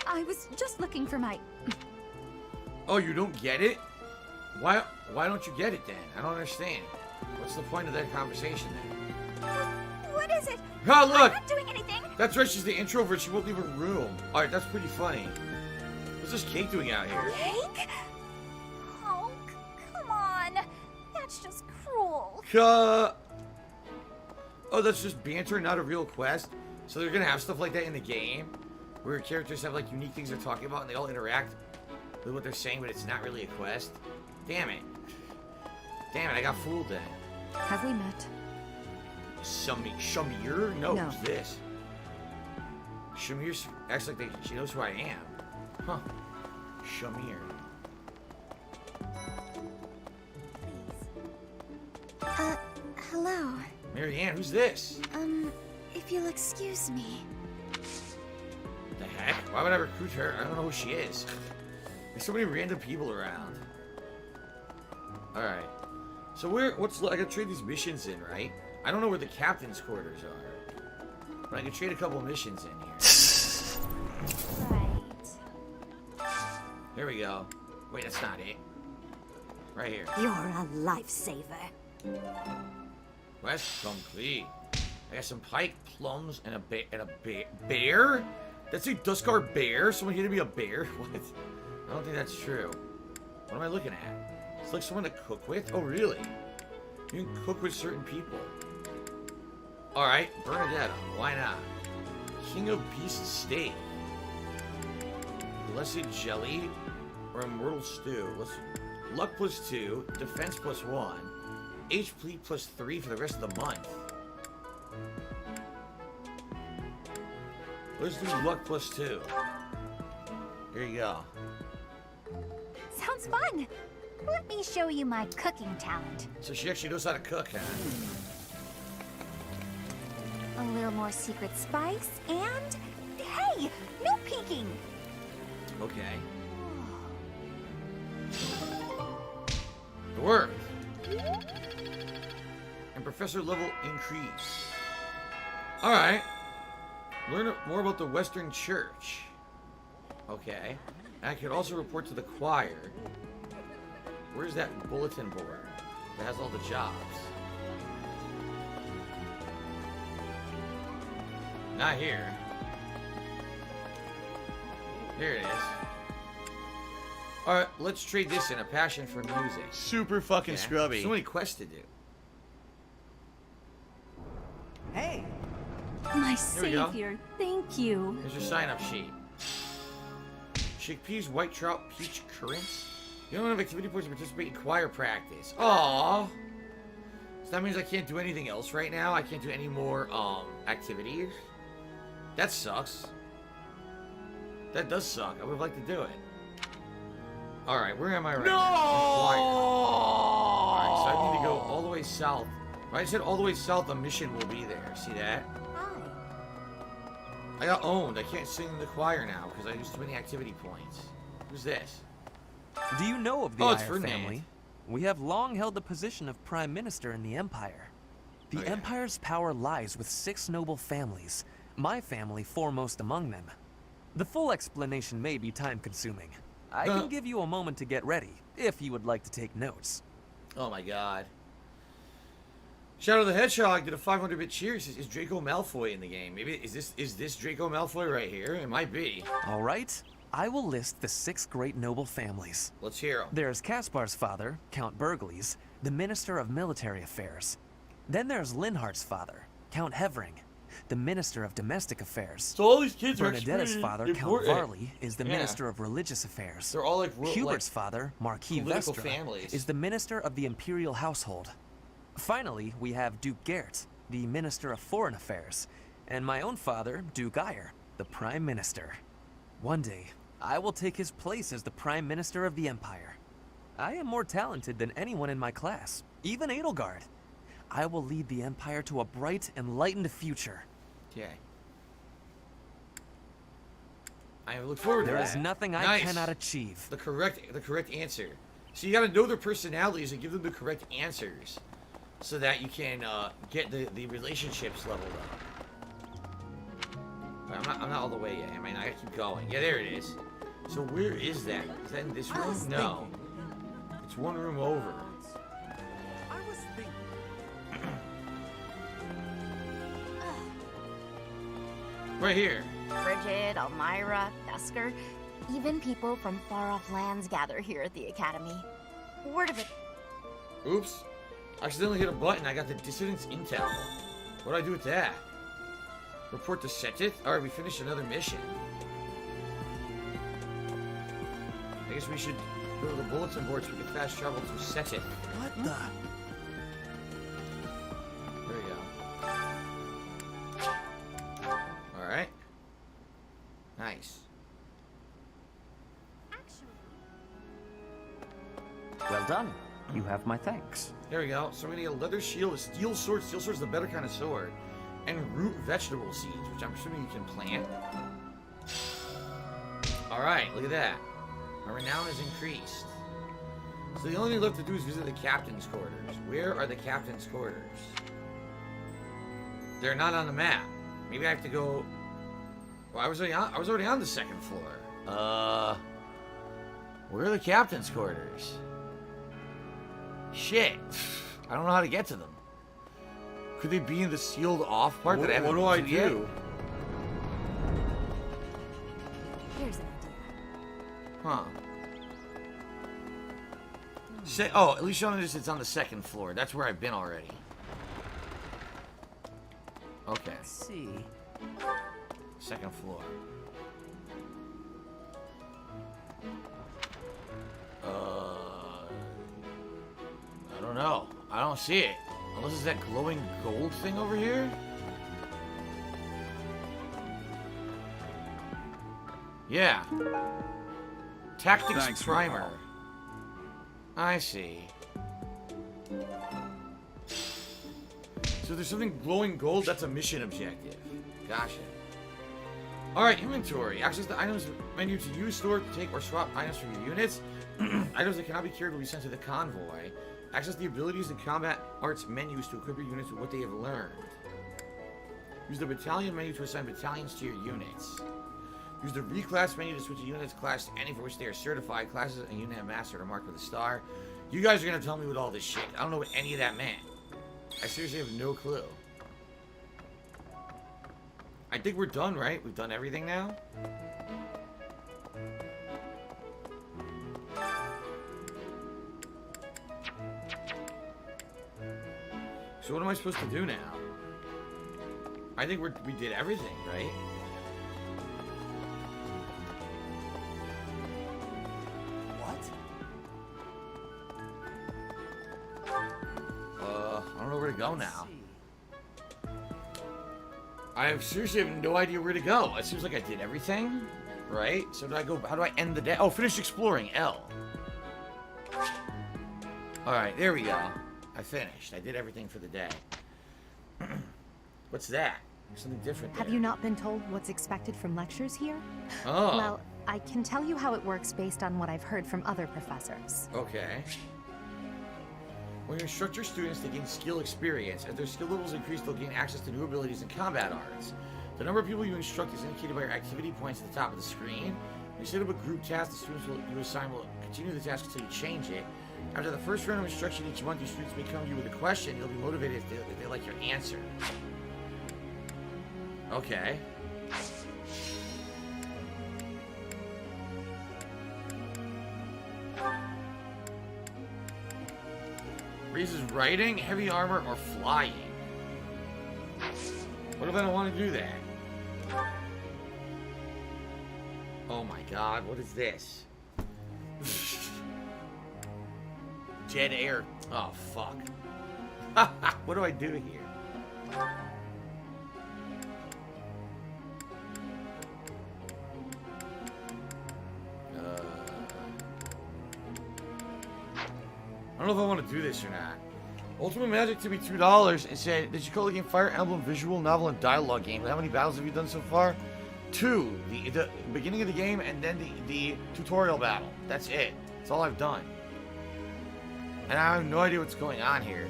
I was just looking for my... Oh, you don't get it? Why don't you get it then? I don't understand. What's the point of that conversation then? What is it? Oh, look! I'm not doing anything. That's right, she's the introvert. She won't leave her room. Alright, that's pretty funny. What's this cake doing out here? Cake? Oh, come on. That's just cruel. Oh, that's just banter, not a real quest? So they're gonna have stuff like that in the game? Where characters have like unique things they're talking about and they all interact with what they're saying, but it's not really a quest? Damn it. Damn it, I got fooled then. Have we met? Shamir? No, No. who's this? Shamir acts like she knows who I am. Huh. Shamir. Hello. Marianne, who's this? If you'll excuse me. The heck? Why would I recruit her? I don't know who she is. There's so many random people around. Alright. So I gotta trade these missions in, right? I don't know where the captain's quarters are. But I can trade a couple missions in here. Right. Here we go. Wait, that's not it. Right here. You're a lifesaver. Quest complete. I got some pike, plums, and a bear? That's a Duskar bear? Someone here to be a bear? What? I don't think that's true. What am I looking at? It's like someone to cook with? Oh, really? You can cook with certain people. Alright, Bernadetta. Why not? King of Beast Steak. Blessed Jelly. Or Immortal Stew. Luck +2. Defense +1. HP +3 for the rest of the month. Let's do luck +2. Here you go. Sounds fun. Let me show you my cooking talent. So she actually knows how to cook, huh? A little more secret spice, and... Hey! No peeking! Okay. Dwarf. And professor level increase. Alright. Learn more about the Western Church. Okay. And I could also report to the choir. Where's that bulletin board that has all the jobs? Not here. Here it is. Alright, let's trade this in. A passion for music. Super fucking scrubby. So many quests to do. Hey! My Here we go. savior, thank you. Here's your sign-up sheet. Chickpeas, white trout, peach currants. You don't have activity points to participate in choir practice. Aww. So that means I can't do anything else right now? I can't do any more, activities? That sucks. That does suck. I would have liked to do it. Alright, where am I right now? Alright, so I need to go all the way south. Right, I said all the way south, the mission will be there. See that? I got owned. I can't sing in the choir now because I used too many activity points. Who's this? Do you know of the Oh, it's Iyer Ferdinand. family? We have long held the position of Prime Minister in the Empire. The Empire's power lies with 6 noble families, my family foremost among them. The full explanation may be time-consuming. I can give you a moment to get ready, if you would like to take notes. Oh my god. Shadow the Hedgehog did a 500-bit cheers. Is Draco Malfoy in the game? Maybe is this Draco Malfoy right here? It might be. All right. I will list the 6 great noble families. Let's hear them. There's Caspar's father, Count Burgles, the Minister of Military Affairs. Then there's Linhardt's father, Count Hevering, the Minister of Domestic Affairs. So all these kids Bernadetta's are father, important. Count Varley, is the Minister of Religious Affairs. They're all like Hubert's father, Marquis political Vestra, families. is the Minister of the Imperial Household. Finally, we have Duke Gert, the Minister of Foreign Affairs, and my own father, Duke Eyre, the Prime Minister. One day, I will take his place as the Prime Minister of the Empire. I am more talented than anyone in my class, even Edelgard. I will lead the Empire to a bright, enlightened future. Okay. I look forward to that. There is nothing I cannot achieve. The correct answer. So you gotta know their personalities and give them the correct answers, so that you can get the relationships leveled up. But I'm not all the way yet. I mean, I gotta keep going. Yeah, there it is. So where is that? Is that in this room? No. It's one room over. Right here. Bridget, Elmira, Besker, even people from far-off lands gather here at the Academy. Word of it. Oops. I accidentally hit a button. I got the Dissident's Intel. What do I do with that? Report to Setith? Alright, we finished another mission. I guess we should go to the bulletin board so we can fast travel to Setith. What the? There we go. Alright. Nice. Well done. You have my thanks. There we go. So we're gonna get a leather shield, a steel sword. Steel sword's the better kind of sword. And root vegetable seeds, which I'm assuming you can plant. Alright, look at that. My renown is increased. So the only thing left to do is visit the captain's quarters. Where are the captain's quarters? They're not on the map. Maybe I have to go... Well, I was already on the second floor. Where are the captain's quarters? Shit. I don't know how to get to them. Could they be in the sealed off part that I haven't What do I yet? do? Here's an Huh. Oh, at least you notice it's on the second floor. That's where I've been already. Okay. Let's see. Second floor. I don't know. I don't see it. Unless it's that glowing gold thing over here? Yeah. Tactics Thanks, primer. I see. So there's something glowing gold, that's a mission objective. Gotcha. Alright, inventory. Access the items menu to use, store, take, or swap items from your units. Items that cannot be carried will be sent to the convoy. Access the abilities and combat arts menus to equip your units with what they have learned. Use the battalion menu to assign battalions to your units. Use the reclass menu to switch a unit's class to any for which they are certified. Classes and unit have mastered are marked with a star. You guys are going to tell me what all this shit. I don't know what any of that meant. I seriously have no clue. I think we're done, right? We've done everything now? So what am I supposed to do now? I think we did everything, right? I don't know where to go now. I seriously have no idea where to go. It seems like I did everything, right? So do I go? How do I end the day? Oh, finish exploring. L. All right, there we go. I finished. I did everything for the day. What's that? There's something different there. Have you not been told what's expected from lectures here? Oh. Well, I can tell you how it works based on what I've heard from other professors. Okay. When you instruct your students, they gain skill experience. As their skill levels increase, they'll gain access to new abilities and combat arts. The number of people you instruct is indicated by your activity points at the top of the screen. Instead of a group task, the students you assign will continue the task until you change it. After the first round of instruction each month, your students may come to you with a question. You'll be motivated if they like your answer. Okay. Raises writing, heavy armor, or flying. What if I don't want to do that? Oh my god, what is this? Dead air. Oh, fuck. What do I do here? I don't know if I want to do this or not. Ultimate Magic to be $2 and said, did you call the game Fire Emblem visual novel and dialogue game? How many battles have you done so far? 2. The beginning of the game and then the tutorial battle. That's it. That's all I've done. And I have no idea what's going on here.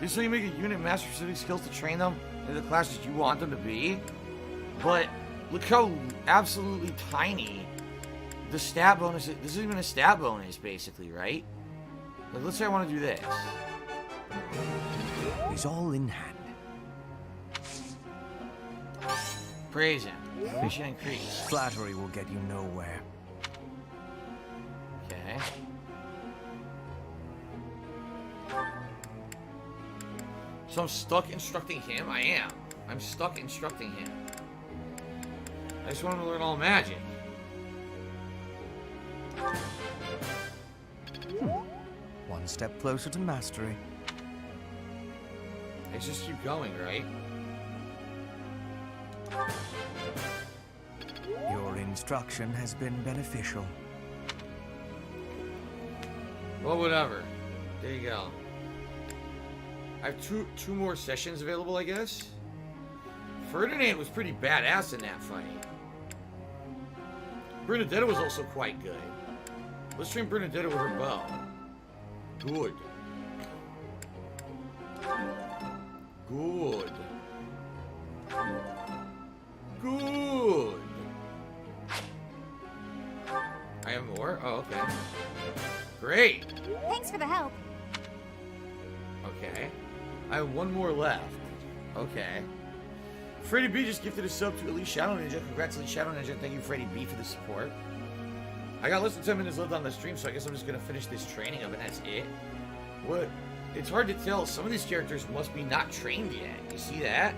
Just so you make a unit master specific skills to train them in the classes you want them to be. But look how absolutely tiny the stat bonus is. This isn't even a stat bonus, basically, right? Like, let's say I want to do this. He's all in hand. Praise him. Mission increase. Flattery will get you nowhere. Okay. So I'm stuck instructing him? I am. I'm stuck instructing him. I just want him to learn all magic. One step closer to mastery. Let's just keep going, right? Your instruction has been beneficial. Well, whatever. There you go. I have two more sessions available, I guess. Ferdinand was pretty badass in that fight. Bernadetta was also quite good. Let's train Bernadetta with her bow. Good. Good. Good. I have more? Oh, okay. Great. Thanks for the help. Okay. I have one more left. Okay. Freddy B just gifted a sub to Elite Shadow Ninja. Congrats, Elite Shadow Ninja. Thank you, Freddy B, for the support. I got less than 10 minutes left on the stream, so I guess I'm just going to finish this training of it, and that's it. What? It's hard to tell. Some of these characters must be not trained yet. You see that?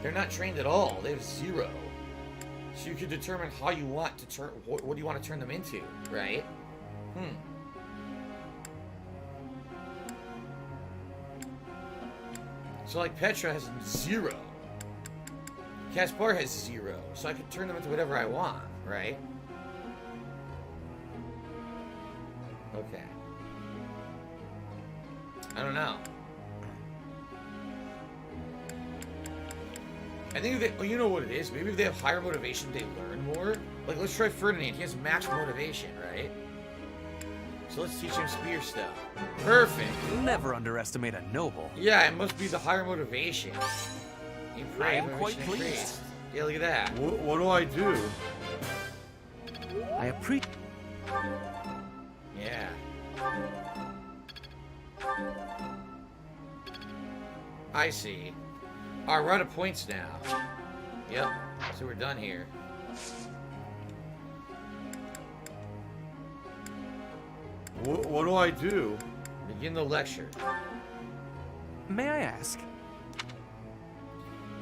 They're not trained at all. They have 0. So you can determine how you want to turn... What do you want to turn them into, right? So, like, Petra has 0. Caspar has 0. So I can turn them into whatever I want, right? Okay. I don't know. I think if they... Oh, you know what it is? Maybe if they have higher motivation, they learn more. Like, let's try Ferdinand. He has max motivation, right? So let's teach him spear stuff. Perfect. Never underestimate a noble. Yeah, it must be the higher motivation. I am quite pleased. Yeah, look at that. What do I do? I appreciate... Yeah. I see. Alright, we're out of points now. Yep. So we're done here. What do I do? Begin the lecture. May I ask?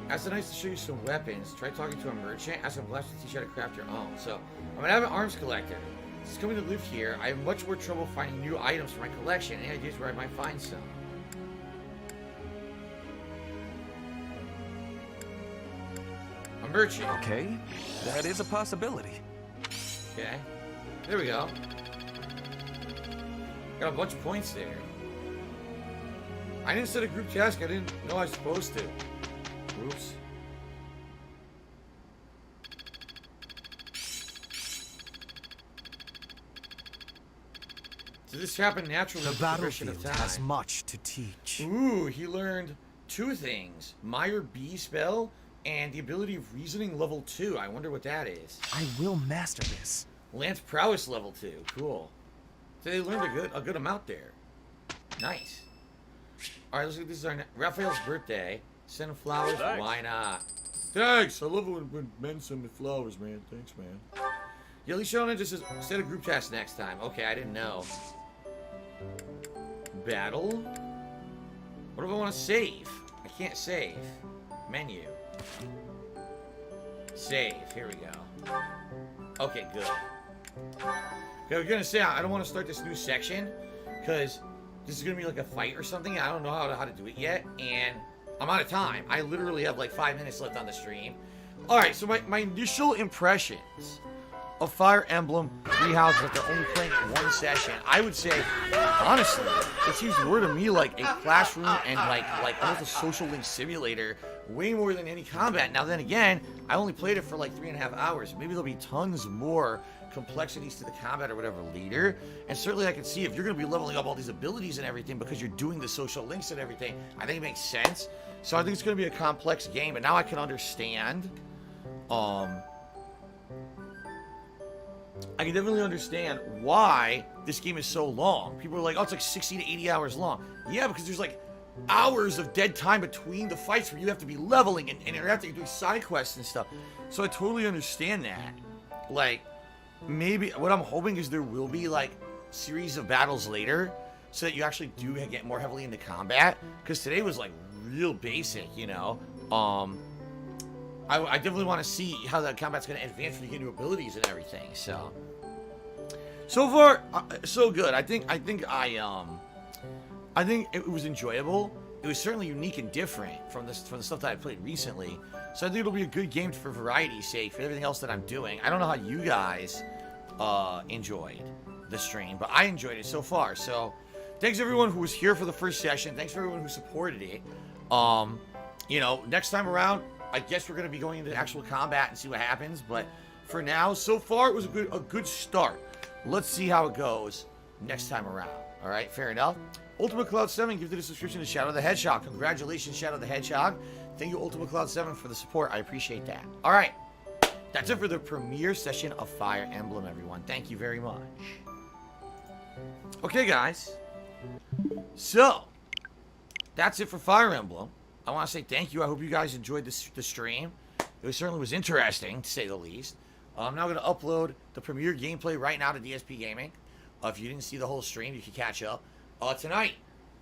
Ask the knights to show you some weapons. Try talking to a merchant. Ask a blacksmith to teach you how to craft your own. So, I'm gonna have an arms collector. Since coming to live here, I have much more trouble finding new items for my collection. Any ideas where I might find some? A merchant. Okay, that is a possibility. Okay. There we go. Got a bunch of points there. I didn't set a group task. I didn't know I was supposed to. Oops. So this happened naturally. The battlefield has much to teach. Ooh, he learned 2 things. Meyer B spell And the ability of reasoning level 2. I wonder what that is. I will master this. Lance prowess level 2. Cool. So they learned a good amount there. Nice. All right, let's look. This is our Raphael's birthday. Send him flowers. Thanks. Why not? Thanks. I love it when men send me flowers, man. Thanks, man. Yelly Shonen just says set a group chat next time. Okay, I didn't know. Battle. What if I want to save? I can't save. Menu. Save. Here we go. Okay, good. Okay, I was gonna say I don't want to start this new section because this is gonna be like a fight or something. I don't know how to do it yet, and I'm out of time. I literally have like 5 minutes left on the stream. All right, so my initial impressions of Fire Emblem Three Houses that they're only playing it one session. I would say, honestly, it seems more to me like a classroom and like almost a social link simulator, way more than any combat. Now then again, I only played it for like 3.5 hours. Maybe there'll be tons more complexities to the combat or whatever later. And certainly I can see if you're going to be leveling up all these abilities and everything because you're doing the social links and everything, I think it makes sense. So I think it's going to be a complex game, but now I can understand. I can definitely understand why this game is so long. People are like, oh, it's like 60 to 80 hours long. Yeah, because there's like hours of dead time between the fights where you have to be leveling and you have to do side quests and stuff. So I totally understand that. Like, maybe what I'm hoping is there will be like series of battles later so that you actually do get more heavily into combat. Because today was like real basic, you know. I definitely want to see how that combat's going to advance when you get new abilities and everything. So far, so good. I think it was enjoyable. It was certainly unique and different from the stuff that I played recently. So I think it'll be a good game for variety's sake, for everything else that I'm doing. I don't know how you guys enjoyed the stream, but I enjoyed it so far. So thanks everyone who was here for the first session. Thanks for everyone who supported it. You know, next time around, I guess we're going to be going into actual combat and see what happens. But for now, so far, it was a good start. Let's see how it goes next time around. All right, fair enough. Ultimate Cloud 7 gifted a subscription to Shadow the Hedgehog. Congratulations, Shadow the Hedgehog. Thank you, Ultimate Cloud 7, for the support. I appreciate that. All right, that's it for the premiere session of Fire Emblem, everyone. Thank you very much. Okay, guys. So, that's it for Fire Emblem. I want to say thank you. I hope you guys enjoyed the stream. It certainly was interesting, to say the least. I'm now going to upload the premiere gameplay right now to DSP Gaming. If you didn't see the whole stream, you can catch up. Tonight,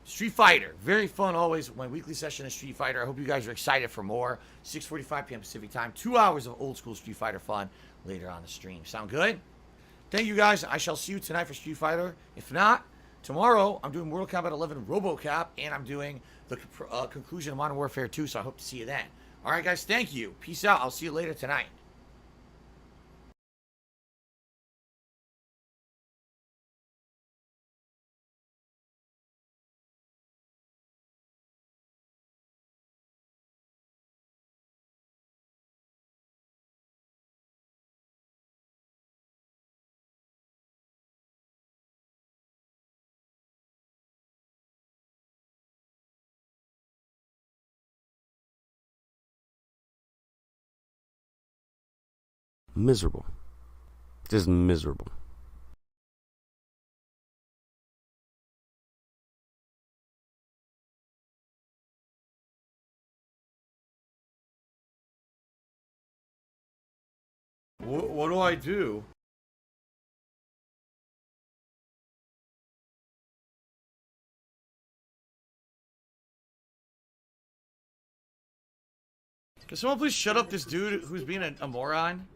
Street Fighter. Very fun always. My weekly session of Street Fighter. I hope you guys are excited for more. 6:45 p.m. Pacific time. 2 hours of old school Street Fighter fun later on the stream. Sound good? Thank you guys. I shall see you tonight for Street Fighter. If not, tomorrow I'm doing Mortal Kombat 11 RoboCop, and I'm doing the conclusion of Modern Warfare 2, so I hope to see you then. All right, guys, thank you. Peace out. I'll see you later tonight. Miserable. Just miserable. What do I do? Can someone please shut up this dude who's being a moron?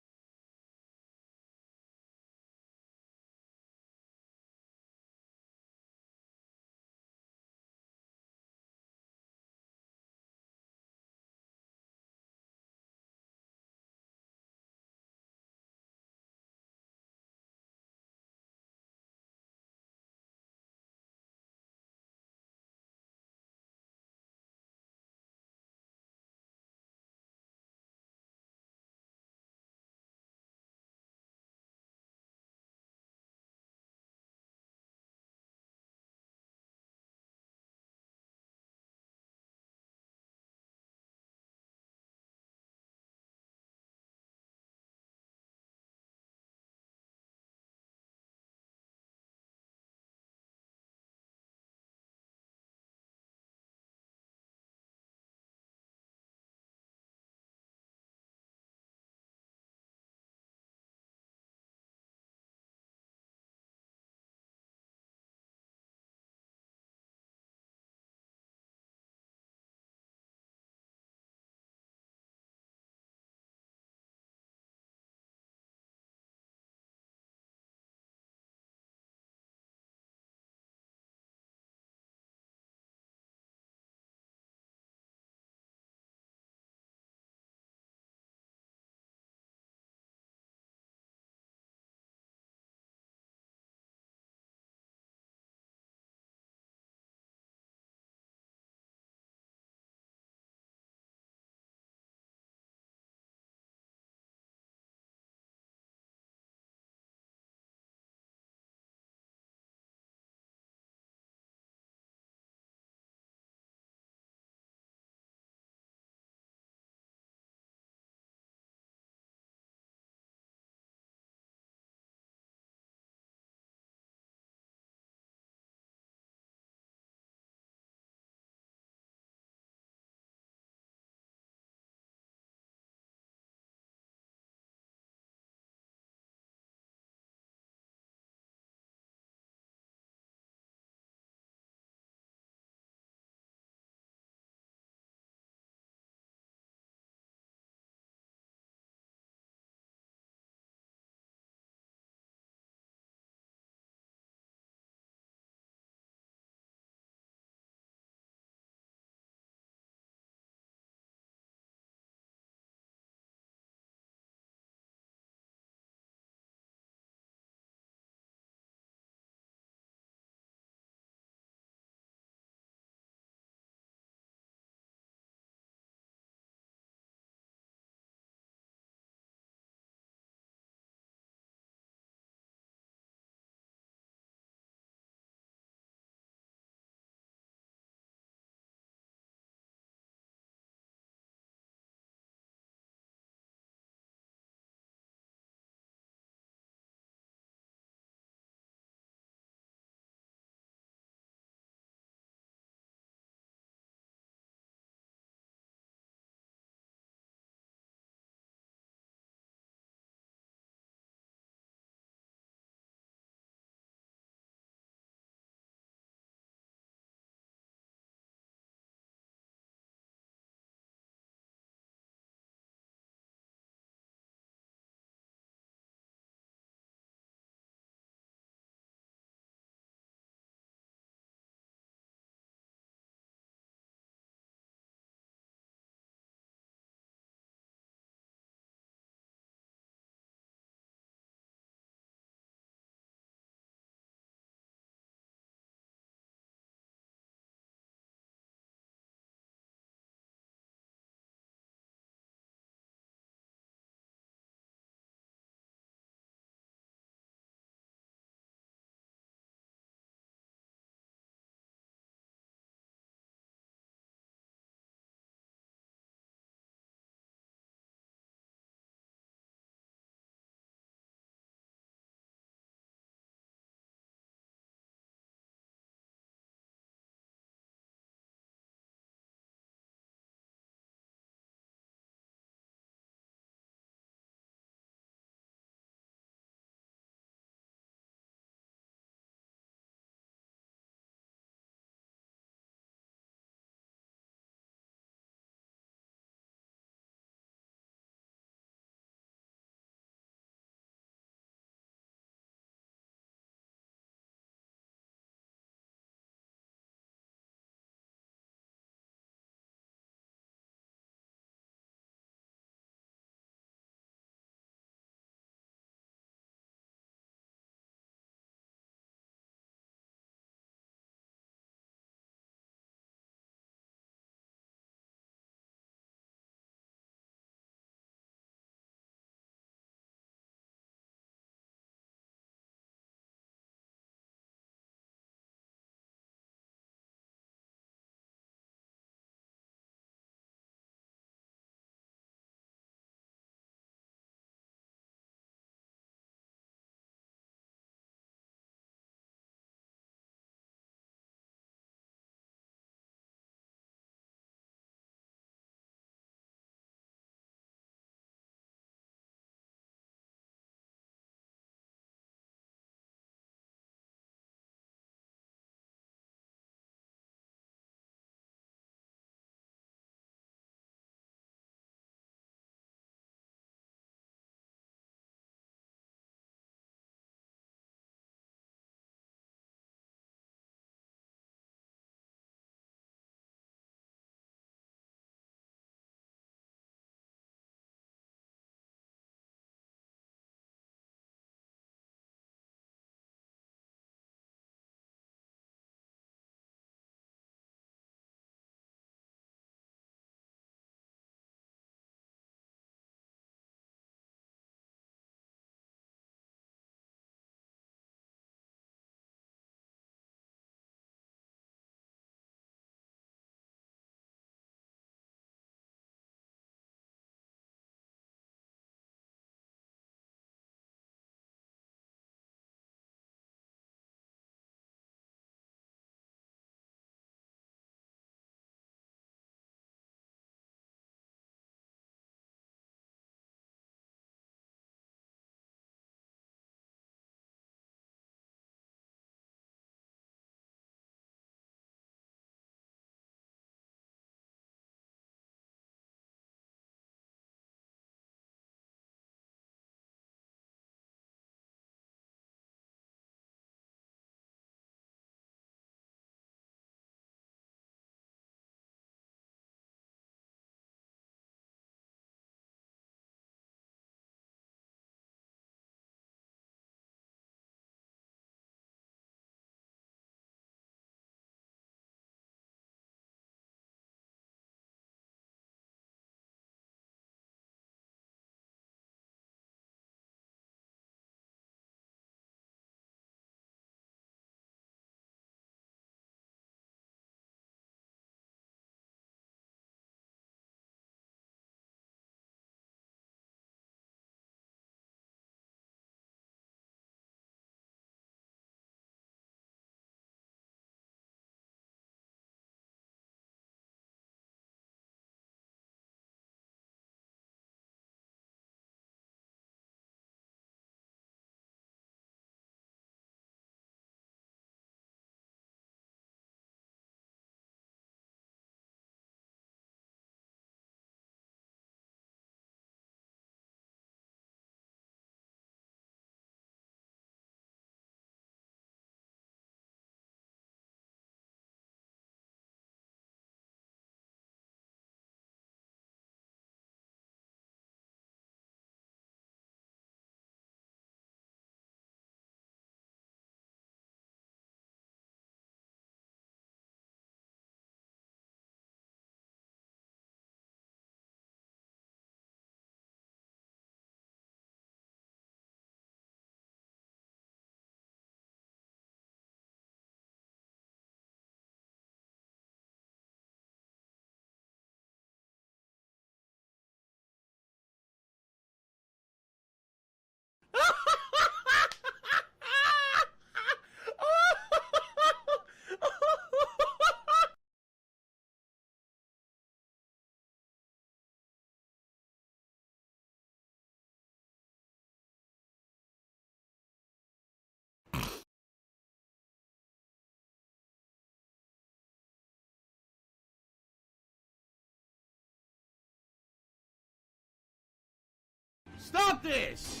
Stop this!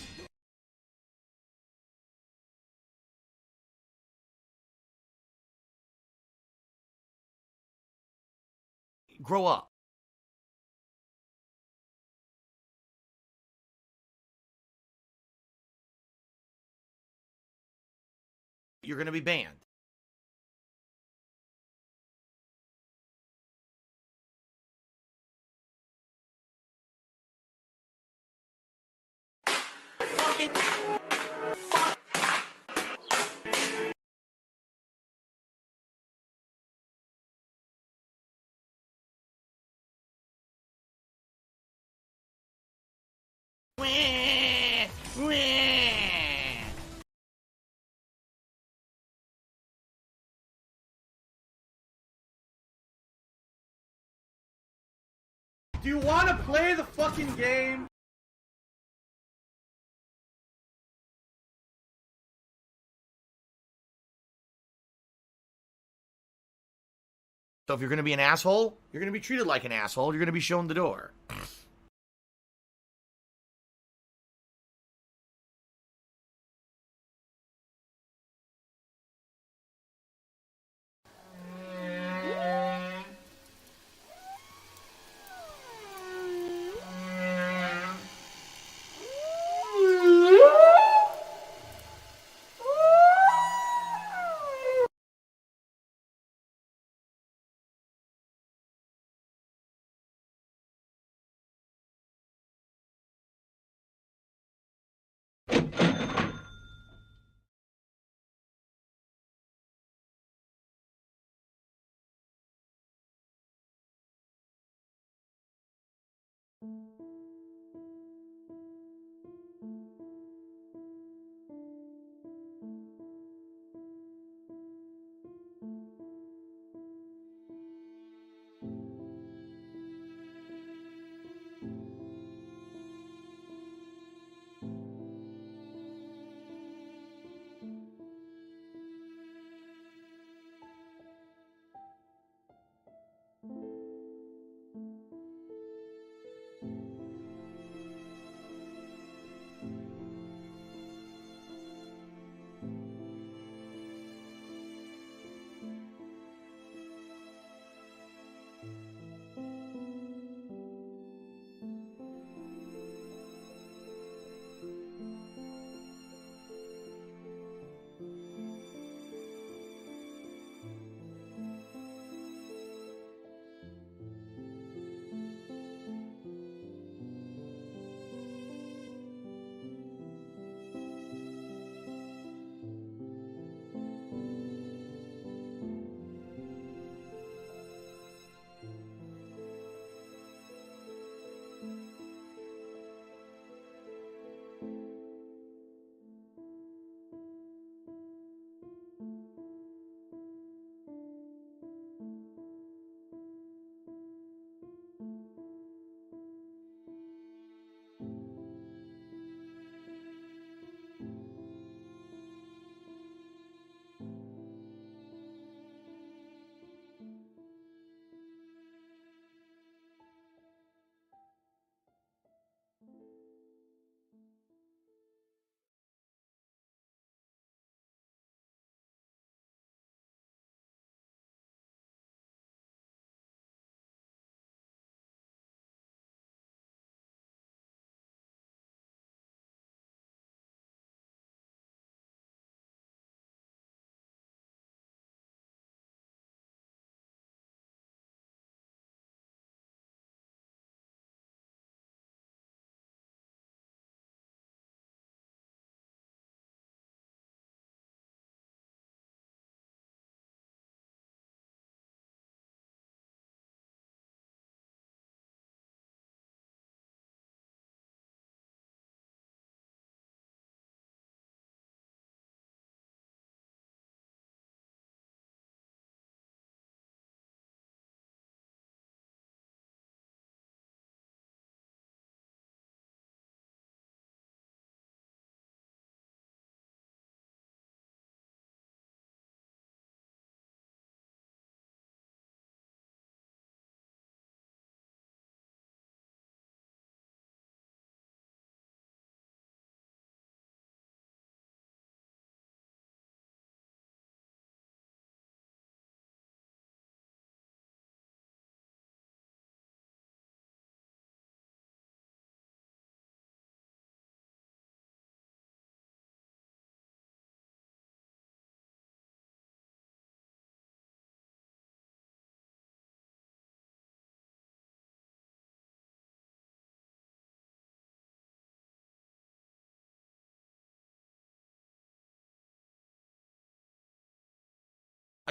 Grow up. You're gonna be banned. Do you want to play the fucking game? So if you're going to be an asshole, you're going to be treated like an asshole. You're going to be shown the door.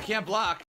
I can't block.